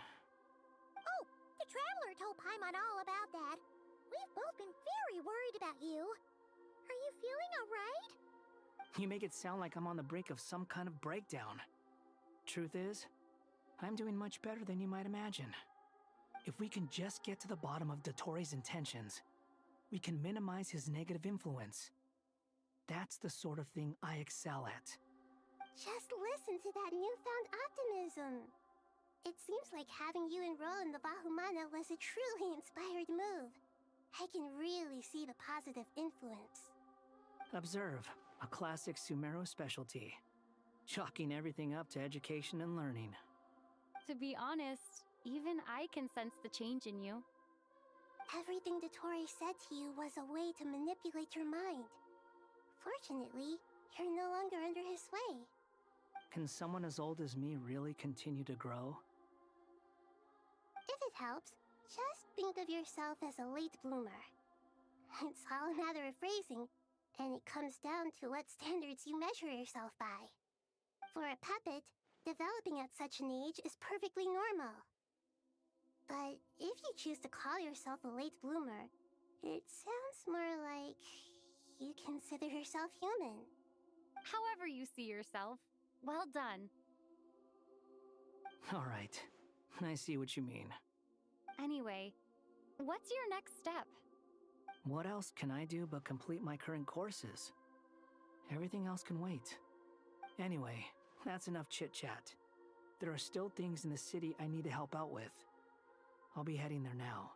S8: Oh, the Traveler told Paimon all about that. We've both been very worried about you. Are you feeling alright?
S4: You make it sound like I'm on the brink of some kind of breakdown. Truth is, I'm doing much better than you might imagine. If we can just get to the bottom of Dotori's intentions, we can minimize his negative influence. That's the sort of thing I excel at.
S19: Just listen to that newfound optimism. It seems like having you enroll in the Bahumana was a truly inspired move. I can really see the positive influence.
S4: Observe, a classic Sumeru specialty. Chalking everything up to education and learning.
S3: To be honest, even I can sense the change in you.
S19: Everything Dotori said to you was a way to manipulate your mind. Fortunately, you're no longer under his sway.
S4: Can someone as old as me really continue to grow?
S19: If it helps, just think of yourself as a late bloomer. It's all a matter of phrasing, and it comes down to what standards you measure yourself by. For a puppet, developing at such an age is perfectly normal. But if you choose to call yourself a late bloomer, it sounds more like you consider yourself human.
S3: However you see yourself, well done.
S4: All right, I see what you mean.
S3: Anyway, what's your next step?
S4: What else can I do but complete my current courses? Everything else can wait. Anyway, that's enough chit-chat. There are still things in the city I need to help out with. I'll be heading there now.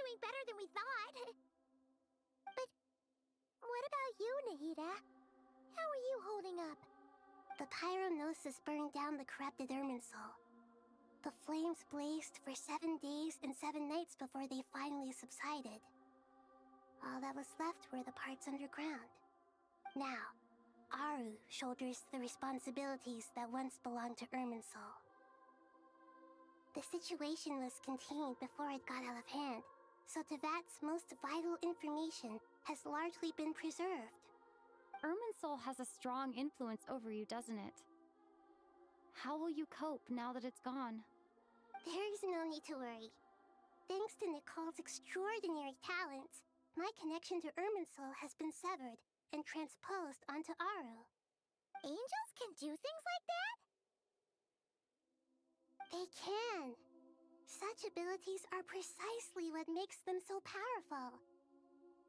S8: doing better than we thought. But what about you, Nahida? How are you holding up?
S18: The pyronosis burned down the corrupted Irminsul. The flames blazed for 7 days and 7 nights before they finally subsided. All that was left were the parts underground. Now, Aru shoulders the responsibilities that once belonged to Irminsul. The situation was contained before it got out of hand, so Tevat's most vital information has largely been preserved.
S3: Irminsul has a strong influence over you, doesn't it? How will you cope now that it's gone?
S18: There is no need to worry. Thanks to Nicole's extraordinary talents, my connection to Irminsul has been severed and transposed onto Aru.
S8: Angels can do things like that?
S18: They can. Such abilities are precisely what makes them so powerful.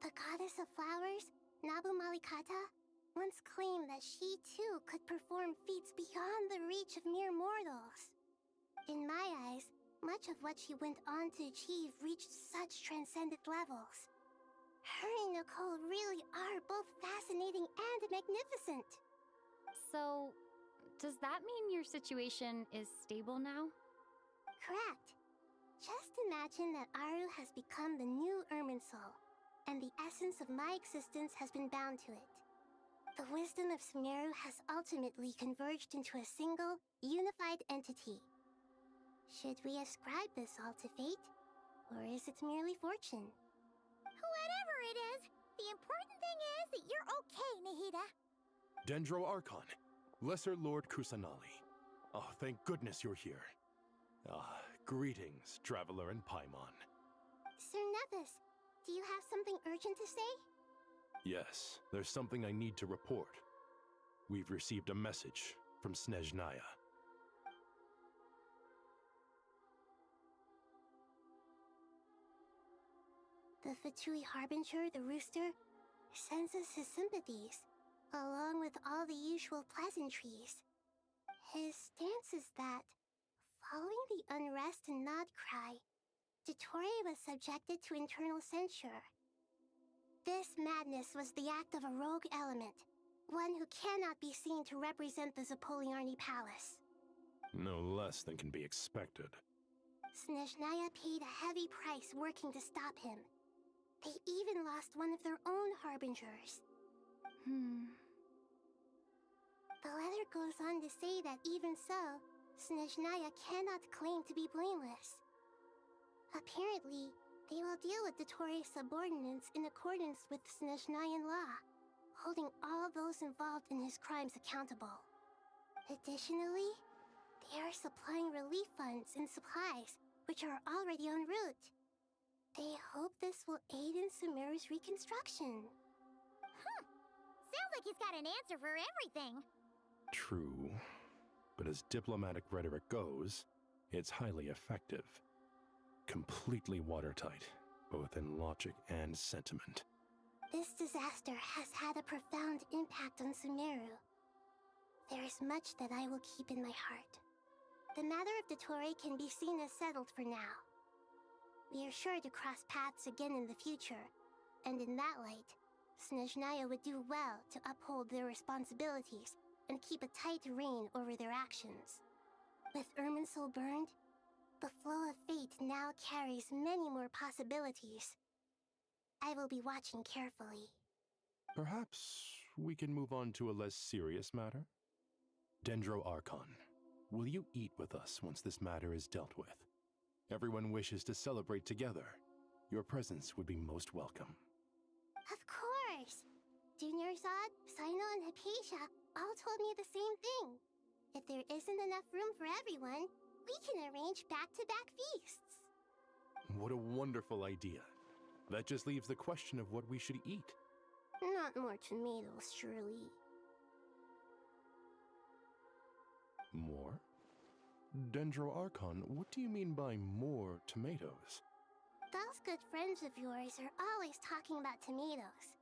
S18: The goddess of flowers, Nabu Malikata, once claimed that she too could perform feats beyond the reach of mere mortals. In my eyes, much of what she went on to achieve reached such transcendent levels. Her and Nicole really are both fascinating and magnificent.
S3: So, does that mean your situation is stable now?
S18: Correct. Just imagine that Aru has become the new Irminsul, and the essence of my existence has been bound to it. The wisdom of Sumeru has ultimately converged into a single, unified entity. Should we ascribe this all to fate, or is it merely fortune?
S8: Whatever it is, the important thing is that you're okay, Nahida.
S1: Dendro Archon, Lesser Lord Kusanali. Oh, thank goodness you're here. Greetings, Traveler and Paimon.
S18: Sir Nevis, do you have something urgent to say?
S1: Yes, there's something I need to report. We've received a message from Snezhnaya.
S18: The Fatui Harbinger, the Rooster, sends us his sympathies, along with all the usual pleasantries. His stance is that, following the unrest and nod cry, Dottore was subjected to internal censure. This madness was the act of a rogue element, one who cannot be seen to represent the Zapoliarni Palace.
S1: No less than can be expected.
S18: Snezhnaya paid a heavy price working to stop him. They even lost one of their own harbingers. The letter goes on to say that even so, Snezhnaya cannot claim to be blameless. Apparently, they will deal with Dottore's subordinates in accordance with Snezhnayan law, holding all those involved in his crimes accountable. Additionally, they are supplying relief funds and supplies, which are already en route. They hope this will aid in Sumeru's reconstruction.
S8: Sounds like he's got an answer for everything.
S1: True, but as diplomatic rhetoric goes, it's highly effective. Completely watertight, both in logic and sentiment.
S18: This disaster has had a profound impact on Sumeru. There is much that I will keep in my heart. The matter of Dottore can be seen as settled for now. We are sure to cross paths again in the future, and in that light, Snezhnaya would do well to uphold their responsibilities and keep a tight rein over their actions. With Irminsul burned, the flow of fate now carries many more possibilities. I will be watching carefully.
S1: Perhaps we can move on to a less serious matter? Dendro Archon, will you eat with us once this matter is dealt with? Everyone wishes to celebrate together. Your presence would be most welcome.
S18: Of course! Junior Zod, Sino, and Hypatia all told me the same thing. If there isn't enough room for everyone, we can arrange back-to-back feasts.
S1: What a wonderful idea. That just leaves the question of what we should eat.
S18: Not more tomatoes, surely.
S1: More? Dendro Archon, what do you mean by more tomatoes?
S18: Those good friends of yours are always talking about tomatoes.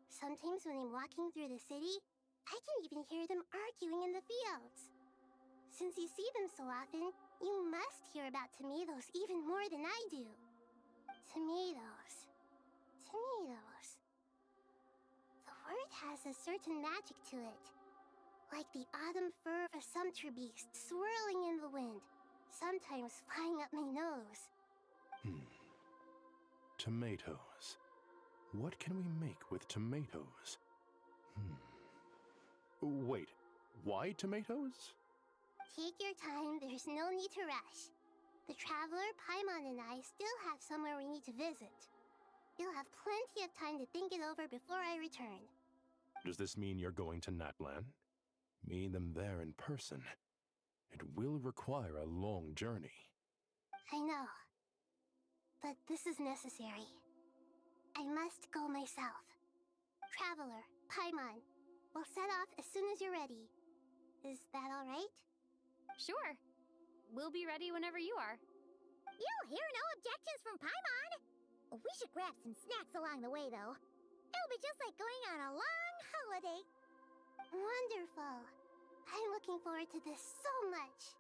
S18: Sometimes when I'm walking through the city, I can even hear them arguing in the fields. Since you see them so often, you must hear about tomatoes even more than I do. Tomatoes. Tomatoes. The word has a certain magic to it. Like the autumn fur of a sumpter beast swirling in the wind, sometimes flying up my nose.
S1: Tomatoes. What can we make with tomatoes? Wait, why tomatoes?
S18: Take your time, there's no need to rush. The traveler, Paimon, and I still have somewhere we need to visit. You'll have plenty of time to think it over before I return.
S1: Does this mean you're going to Natlan? Meet them there in person. It will require a long journey.
S18: I know. But this is necessary. I must go myself. Traveler, Paimon, we'll set off as soon as you're ready. Is that all right?
S3: Sure. We'll be ready whenever you are.
S8: You'll hear no objections from Paimon. We should grab some snacks along the way, though. It'll be just like going on a long holiday.
S18: Wonderful. I'm looking forward to this so much.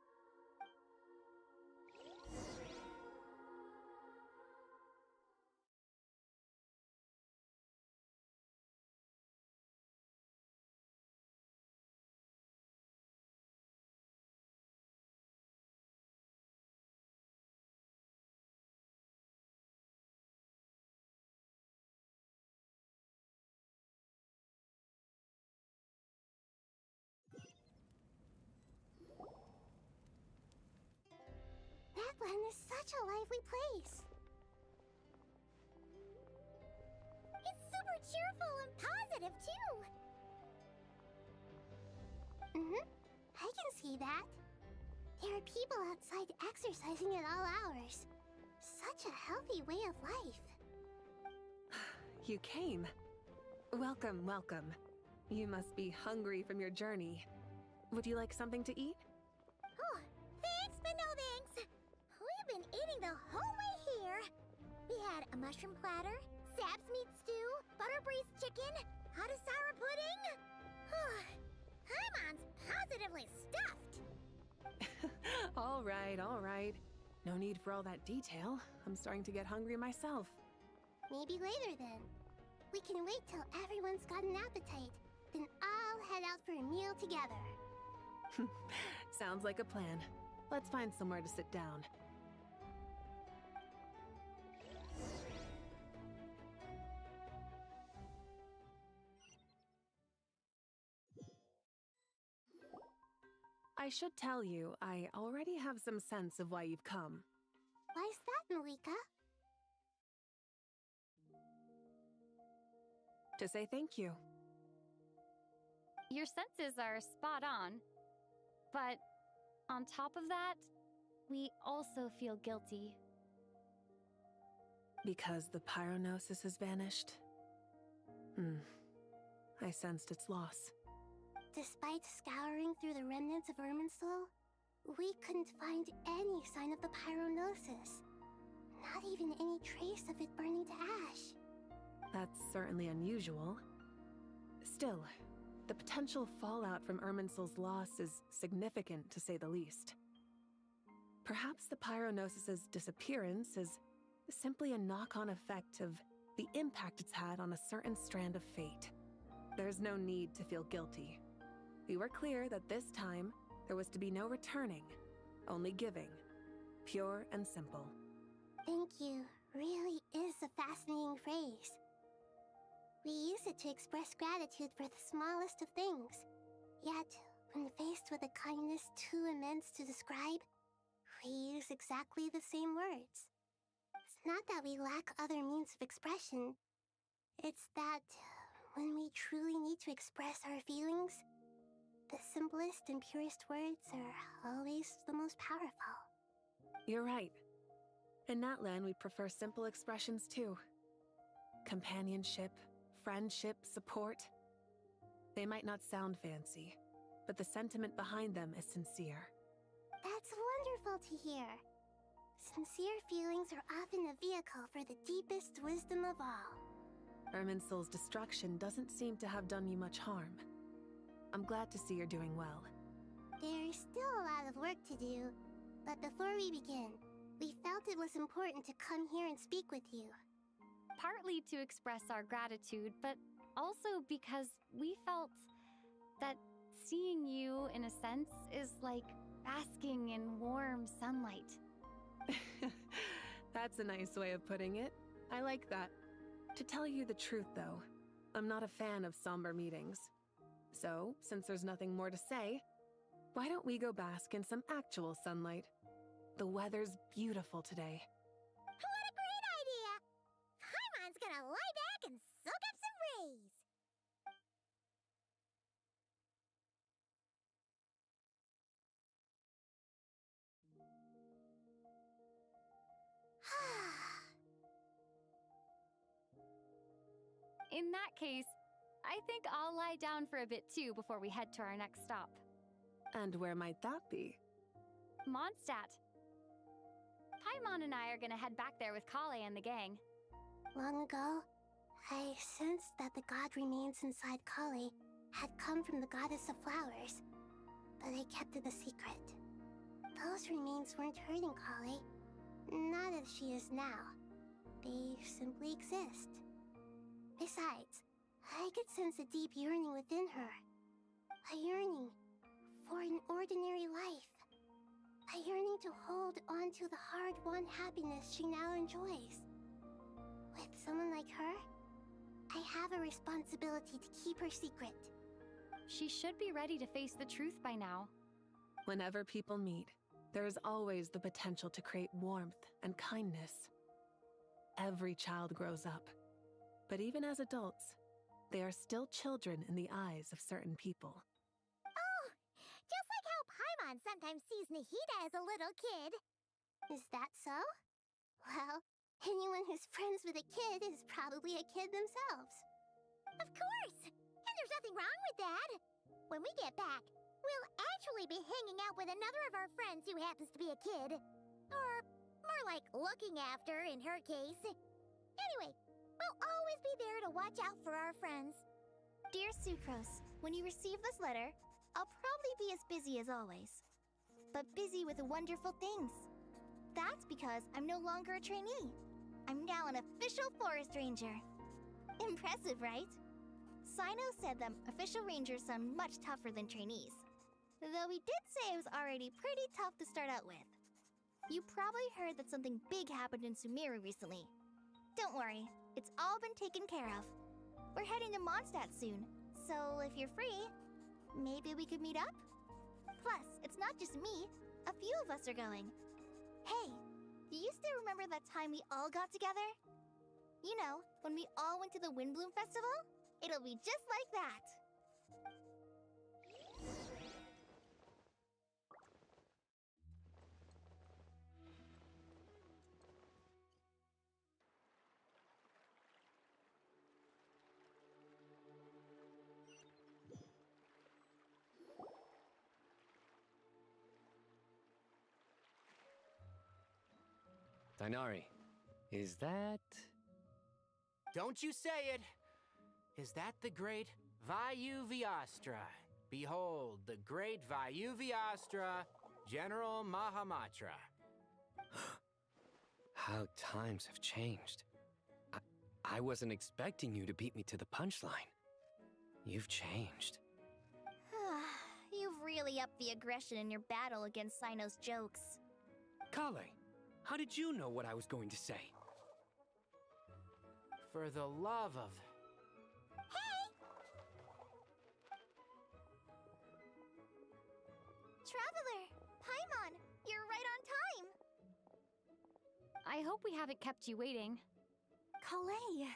S18: That land is such a lively place.
S8: It's super cheerful and positive, too.
S18: I can see that. There are people outside exercising at all hours. Such a healthy way of life.
S11: You came. Welcome, welcome. You must be hungry from your journey. Would you like something to eat?
S8: Oh, thanks, but no thanks. We've been eating the whole way here. We had a mushroom platter, sap's meat stew, butter braised chicken, hot sour pudding. Paimon's positively stuffed.
S11: All right. No need for all that detail. I'm starting to get hungry myself.
S18: Maybe later then. We can wait till everyone's got an appetite. Then I'll head out for a meal together.
S11: Sounds like a plan. Let's find somewhere to sit down. I should tell you, I already have some sense of why you've come.
S18: Why's that, Malika?
S11: To say thank you.
S3: Your senses are spot on. But on top of that, we also feel guilty.
S11: Because the pyronosis has vanished? I sensed its loss.
S18: Despite scouring through the remnants of Irminsul, we couldn't find any sign of the pyronosis. Not even any trace of it burning to ash.
S11: That's certainly unusual. Still, the potential fallout from Irminsul's loss is significant, to say the least. Perhaps the pyronosis's disappearance is simply a knock-on effect of the impact it's had on a certain strand of fate. There's no need to feel guilty. We were clear that this time, there was to be no returning, only giving. Pure and simple.
S18: Thank you really is a fascinating phrase. We use it to express gratitude for the smallest of things. Yet, when faced with a kindness too immense to describe, we use exactly the same words. It's not that we lack other means of expression. It's that when we truly need to express our feelings, the simplest and purest words are always the most powerful.
S11: You're right. In Natlan, we prefer simple expressions too. Companionship, friendship, support. They might not sound fancy, but the sentiment behind them is sincere.
S18: That's wonderful to hear. Sincere feelings are often a vehicle for the deepest wisdom of all.
S11: Irminsul's destruction doesn't seem to have done you much harm. I'm glad to see you're doing well.
S18: There's still a lot of work to do, but before we begin, We felt it was important to come here and speak with you.
S3: Partly to express our gratitude, but also because we felt that seeing you, in a sense, is like basking in warm sunlight.
S11: That's a nice way of putting it. I like that. To tell you the truth, though, I'm not a fan of somber meetings. So, since there's nothing more to say, why don't we go bask in some actual sunlight? The weather's beautiful today.
S8: What a great idea! Paimon's gonna lie back and soak up some rays.
S3: In that case, I think I'll lie down for a bit too before we head to our next stop.
S11: And where might that be?
S3: Mondstadt. Paimon and I are gonna head back there with Kale and the gang.
S18: Long ago, I sensed that the god remains inside Kale had come from the goddess of flowers, but I kept it a secret. Those remains weren't hurting Kale, not as she is now. They simply exist. Besides, I could sense a deep yearning within her. A yearning for an ordinary life. A yearning to hold on to the hard-won happiness she now enjoys. With someone like her, I have a responsibility to keep her secret.
S3: She should be ready to face the truth by now.
S11: Whenever people meet, there is always the potential to create warmth and kindness. Every child grows up. But even as adults, they are still children in the eyes of certain people.
S8: Oh, just like how Paimon sometimes sees Nahida as a little kid.
S18: Is that so? Well, anyone who's friends with a kid is probably a kid themselves.
S8: Of course! And there's nothing wrong with that. When we get back, we'll actually be hanging out with another of our friends who happens to be a kid. Or more like looking after, in her case. Anyway, we'll always be there to watch out for our friends.
S12: Dear Sucrose, when you receive this letter, I'll probably be as busy as always. But busy with wonderful things. That's because I'm no longer a trainee. I'm now an official forest ranger. Impressive, right? Sino said that official rangers sound much tougher than trainees. Though he did say it was already pretty tough to start out with. You probably heard that something big happened in Sumeru recently. Don't worry, it's all been taken care of. We're heading to Mondstadt soon, so if you're free, maybe we could meet up? Plus, it's not just me, a few of us are going. Hey, do you still remember that time we all got together? You know, when we all went to the Windbloom Festival? It'll be just like that.
S25: Dainari, is that...
S5: Don't you say it! Is that the great Vayuvyastra? Behold, the great Vayuvyastra, General Mahamatra.
S25: How times have changed. I wasn't expecting you to beat me to the punchline. You've changed.
S12: You've really upped the aggression in your battle against Sino's jokes.
S25: Kale, how did you know what I was going to say?
S5: For the love of...
S12: Traveler! Paimon! You're right on time!
S3: I hope we haven't kept you waiting.
S12: Kale!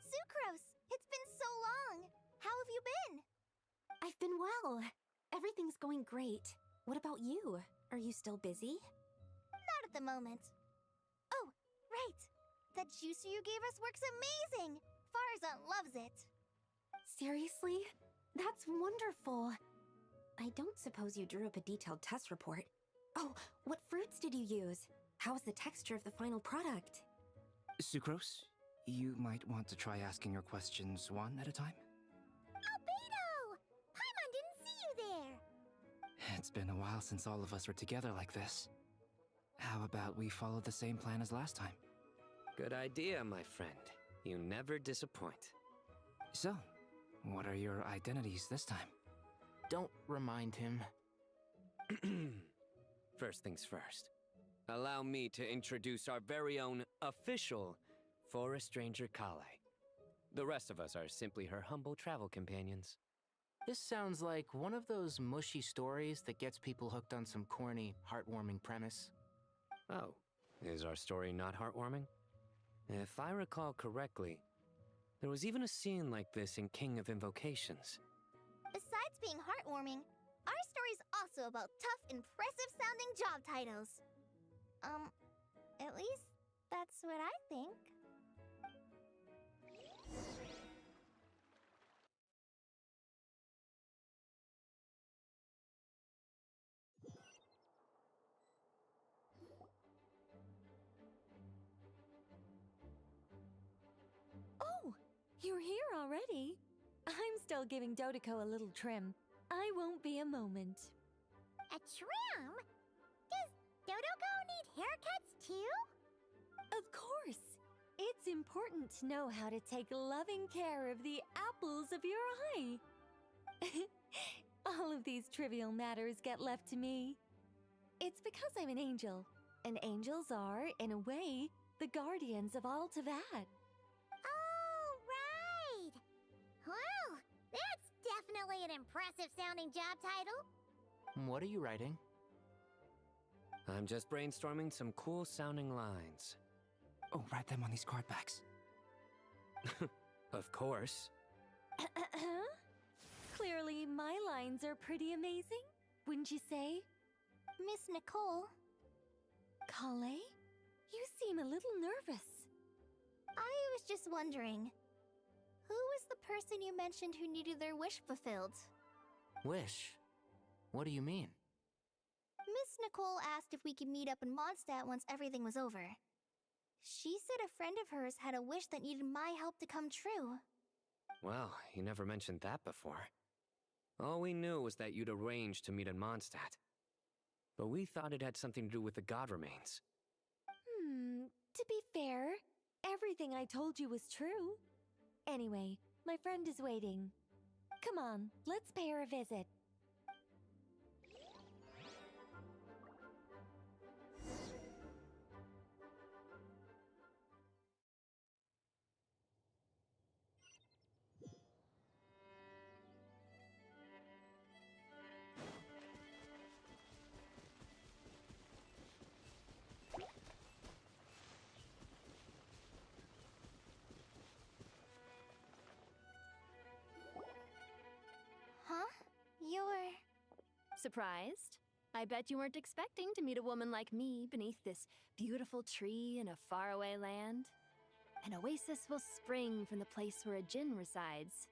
S12: Sucrose! It's been so long! How have you been?
S15: I've been well. Everything's going great. What about you? Are you still busy?
S12: Not at the moment. Oh, right! That juicer you gave us works amazing! Farzan loves it!
S15: Seriously? That's wonderful. I don't suppose you drew up a detailed test report. Oh, what fruits did you use? How's the texture of the final product?
S21: Sucrose, you might want to try asking your questions one at a time.
S8: Albedo! Paimon didn't see you there!
S21: It's been a while since all of us were together like this. How about we follow the same plan as last time?
S25: Good idea, my friend. You never disappoint.
S21: So, what are your identities this time?
S5: Don't remind him.
S25: First things first. Allow me to introduce our very own official Forest Ranger Kale. The rest of us are simply her humble travel companions.
S5: This sounds like one of those mushy stories that gets people hooked on some corny, heartwarming premise.
S25: Oh, is our story not heartwarming? If I recall correctly, there was even a scene like this in King of Invocations.
S12: Besides being heartwarming, our story's also about tough, impressive-sounding job titles. At least that's what I think.
S2: Oh, you're here already. I'm still giving Dodeko a little trim. I won't be a moment.
S8: A trim? Does Dodeko need haircuts too?
S2: Of course. It's important to know how to take loving care of the apples of your eye. All of these trivial matters get left to me. It's because I'm an angel, and angels are, in a way, the guardians of all Teyvat.
S8: Oh, right! Well, that's definitely an impressive-sounding job title.
S5: What are you writing?
S25: I'm just brainstorming some cool-sounding lines.
S21: Oh, write them on these card backs.
S25: Of course.
S2: Clearly, my lines are pretty amazing, wouldn't you say?
S12: Miss Nicole.
S2: Kale? You seem a little nervous.
S12: I was just wondering, who was the person you mentioned who needed their wish fulfilled?
S5: Wish? What do you mean?
S12: Miss Nicole asked if we could meet up in Mondstadt once everything was over. She said a friend of hers had a wish that needed my help to come true.
S25: Well, you never mentioned that before. All we knew was that you'd arranged to meet in Mondstadt. But we thought it had something to do with the god remains.
S2: To be fair, everything I told you was true. Anyway, my friend is waiting. Come on, let's pay her a visit.
S10: Surprised? I bet you weren't expecting to meet a woman like me beneath this beautiful tree in a faraway land. An oasis will spring from the place where a djinn resides.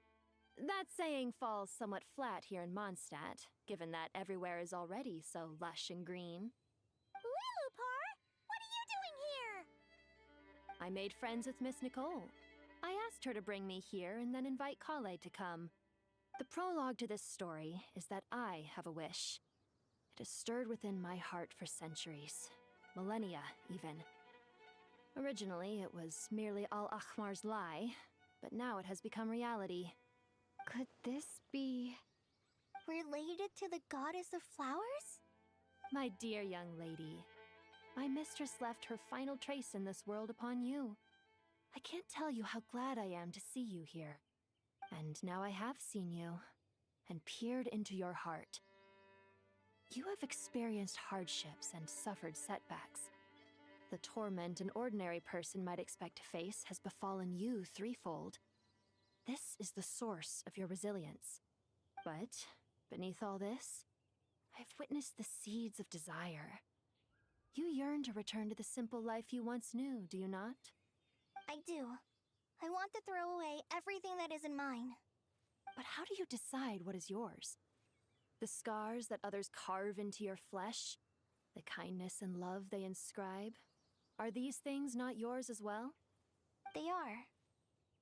S10: That saying falls somewhat flat here in Mondstadt, given that everywhere is already so lush and green.
S8: Lilupar, what are you doing here?
S10: I made friends with Miss Nicole. I asked her to bring me here and then invite Kale to come. The prologue to this story is that I have a wish. It has stirred within my heart for centuries, millennia even. Originally, it was merely Al-Ahmar's lie, but now it has become reality.
S3: Could this be
S12: related to the goddess of flowers?
S10: My dear young lady, my mistress left her final trace in this world upon you. I can't tell you how glad I am to see you here. And now I have seen you, and peered into your heart. You have experienced hardships and suffered setbacks. The torment an ordinary person might expect to face has befallen you threefold. This is the source of your resilience. But, beneath all this, I've witnessed the seeds of desire. You yearn to return to the simple life you once knew, do you not?
S12: I do. I want to throw away everything that isn't mine.
S10: But how do you decide what is yours? The scars that others carve into your flesh? The kindness and love they inscribe? Are these things not yours as well?
S12: They are.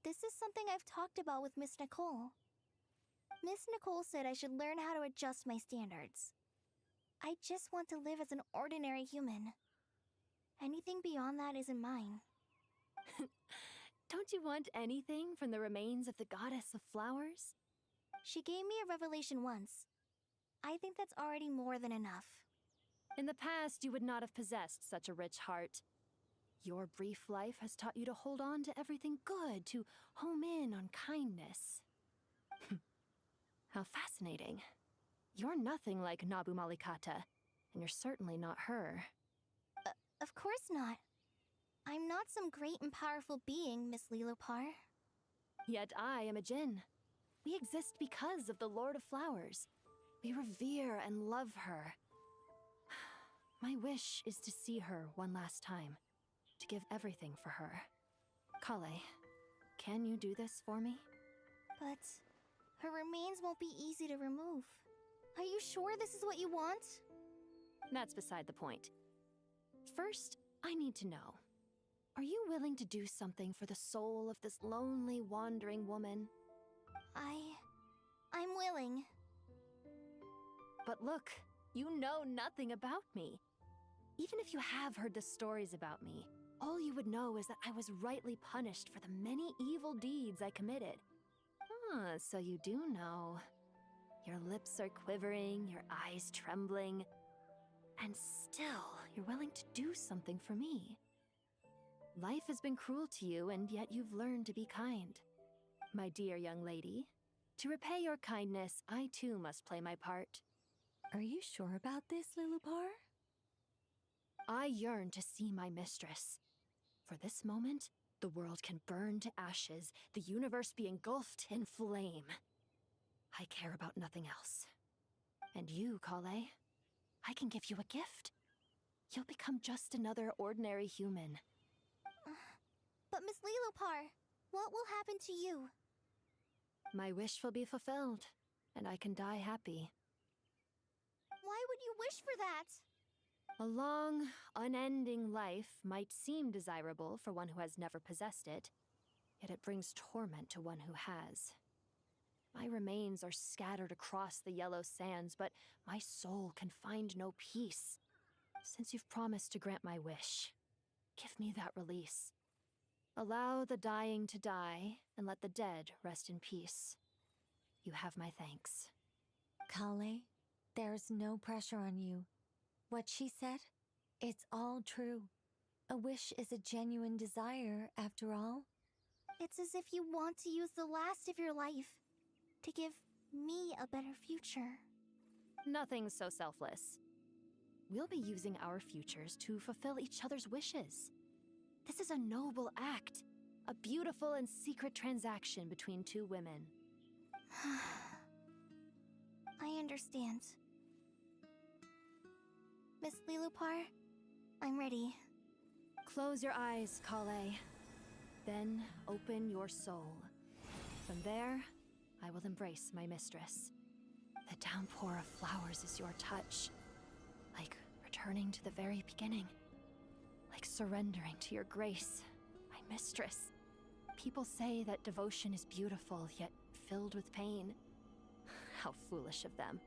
S12: This is something I've talked about with Miss Nicole. Miss Nicole said I should learn how to adjust my standards. I just want to live as an ordinary human. Anything beyond that isn't mine.
S10: Don't you want anything from the remains of the goddess of flowers?
S12: She gave me a revelation once. I think that's already more than enough.
S10: In the past, you would not have possessed such a rich heart. Your brief life has taught you to hold on to everything good, to home in on kindness. How fascinating. You're nothing like Nabu Malikata, and you're certainly not her.
S12: Of course not. I'm not some great and powerful being, Miss Lilopar.
S10: Yet I am a djinn. We exist because of the Lord of Flowers. We revere and love her. My wish is to see her one last time, to give everything for her. Kale, can you do this for me?
S12: But her remains won't be easy to remove. Are you sure this is what you want?
S10: That's beside the point. First, I need to know. Are you willing to do something for the soul of this lonely, wandering woman?
S12: I'm willing.
S10: But look, you know nothing about me. Even if you have heard the stories about me, all you would know is that I was rightly punished for the many evil deeds I committed. Ah, so you do know. Your lips are quivering, your eyes trembling, and still you're willing to do something for me. Life has been cruel to you, and yet you've learned to be kind. My dear young lady, to repay your kindness, I too must play my part.
S2: Are you sure about this, Lilopar?
S10: I yearn to see my mistress. For this moment, the world can burn to ashes, the universe be engulfed in flame. I care about nothing else. And you, Kale, I can give you a gift. You'll become just another ordinary human.
S12: But Miss Lilopar, what will happen to you?
S10: My wish will be fulfilled, and I can die happy.
S12: Why would you wish for that?
S10: A long, unending life might seem desirable for one who has never possessed it, yet it brings torment to one who has. My remains are scattered across the yellow sands, but my soul can find no peace. Since you've promised to grant my wish, give me that release. Allow the dying to die, and let the dead rest in peace. You have my thanks.
S2: Kale, there's no pressure on you. What she said, it's all true. A wish is a genuine desire, after all.
S12: It's as if you want to use the last of your life to give me a better future.
S10: Nothing so selfless. We'll be using our futures to fulfill each other's wishes. This is a noble act, a beautiful and secret transaction between two women.
S12: I understand. Miss Lilopar, I'm ready.
S10: Close your eyes, Kale. Then open your soul. From there, I will embrace my mistress. The downpour of flowers is your touch. Like returning to the very beginning. Like surrendering to your grace, my mistress. People say that devotion is beautiful, yet filled with pain. How foolish of them.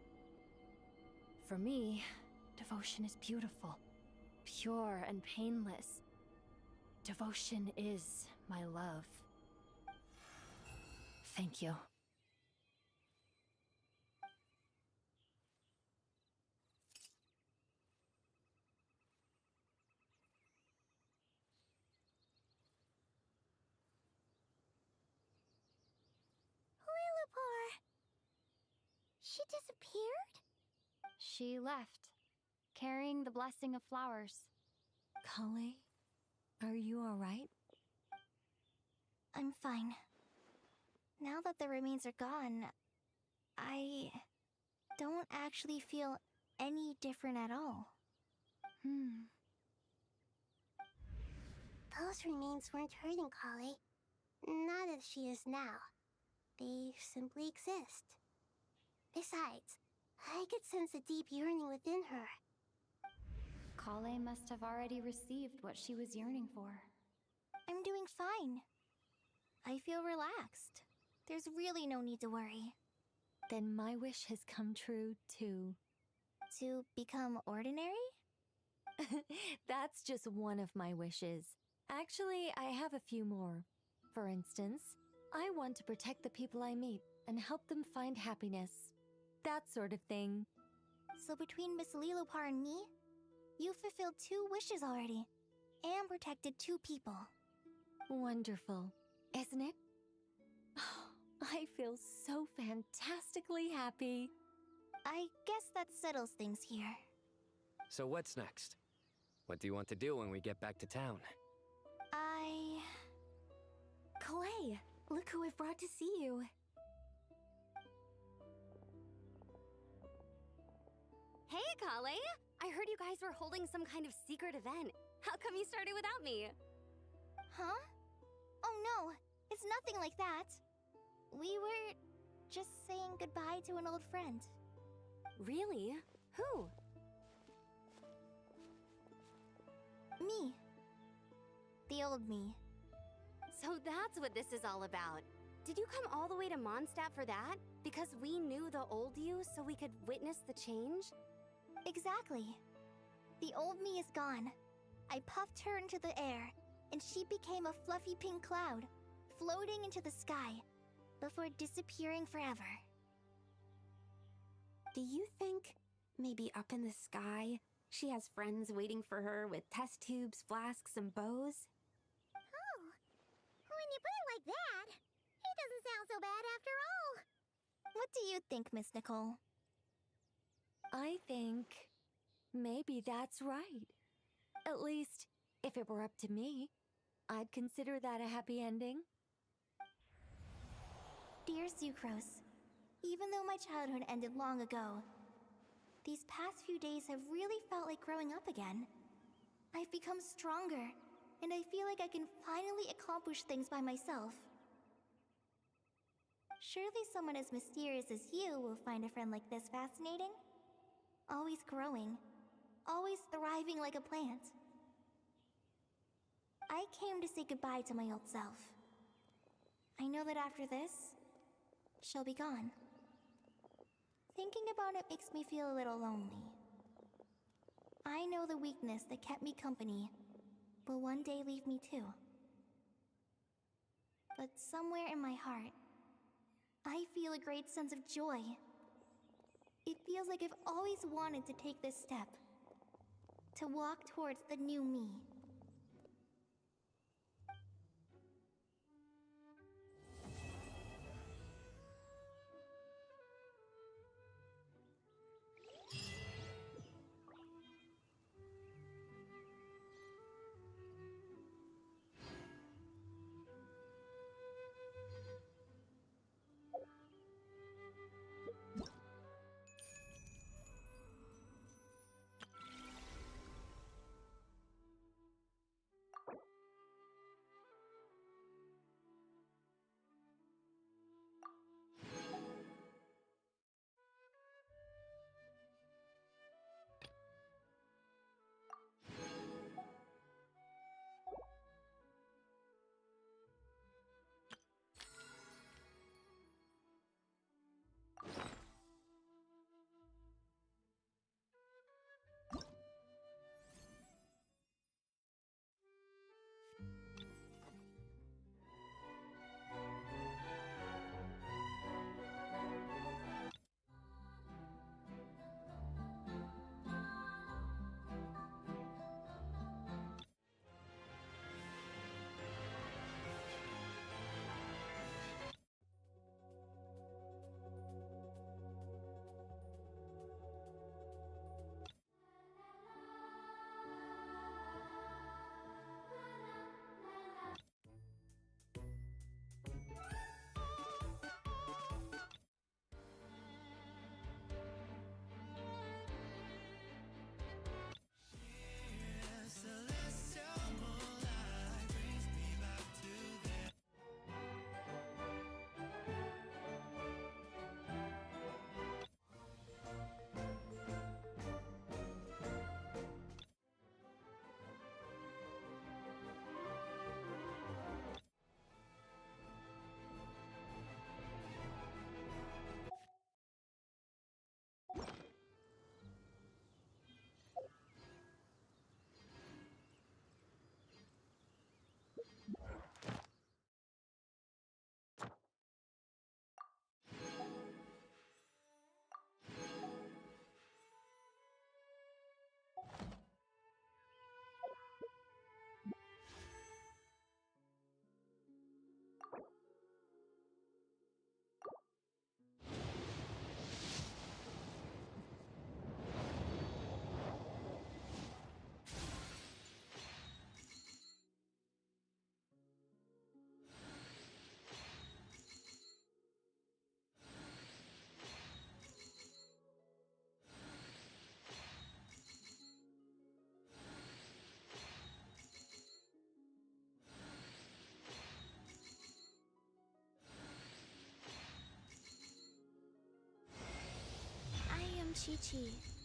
S10: For me, devotion is beautiful, pure and painless. Devotion is my love. Thank you.
S12: Lilopar! She disappeared?
S3: She left, carrying the blessing of flowers.
S2: Kale, are you alright?
S12: I'm fine. Now that the remains are gone, I don't actually feel any different at all. Those remains weren't hurting Kale. Not as she is now. They simply exist. Besides, I could sense a deep yearning within her.
S3: Kale must have already received what she was yearning for.
S12: I'm doing fine. I feel relaxed. There's really no need to worry.
S2: Then my wish has come true, too.
S12: To become ordinary?
S2: That's just one of my wishes. Actually, I have a few more. For instance, I want to protect the people I meet and help them find happiness. That sort of thing.
S12: So between Miss Lilopar and me, you've fulfilled 2 wishes already, and protected 2 people.
S2: Wonderful, isn't it? I feel so fantastically happy.
S12: I guess that settles things here.
S25: So what's next? What do you want to do when we get back to town?
S15: Clay, look who I've brought to see you.
S7: Hey, Kale! I heard you guys were holding some kind of secret event. How come you started without me?
S12: Huh? Oh no, it's nothing like that. We were just saying goodbye to an old friend.
S7: Really? Who?
S12: Me. The old me.
S7: So that's what this is all about. Did you come all the way to Mondstadt for that? Because we knew the old you so we could witness the change?
S12: Exactly. The old me is gone. I puffed her into the air, and she became a fluffy pink cloud, floating into the sky, before disappearing forever.
S15: Do you think, maybe up in the sky, she has friends waiting for her with test tubes, flasks, and bows?
S8: Oh, when you put it like that, it doesn't sound so bad after all.
S12: What do you think, Miss Nicole?
S2: I think maybe that's right. At least, if it were up to me, I'd consider that a happy ending.
S12: Dear Sucrose, even though my childhood ended long ago, these past few days have really felt like growing up again. I've become stronger, and I feel like I can finally accomplish things by myself. Surely someone as mysterious as you will find a friend like this fascinating? Always growing, always thriving like a plant. I came to say goodbye to my old self. I know that after this, she'll be gone. Thinking about it makes me feel a little lonely. I know the weakness that kept me company will one day leave me too. But somewhere in my heart, I feel a great sense of joy. It feels like I've always wanted to take this step, to walk towards the new me. Chi-Chi.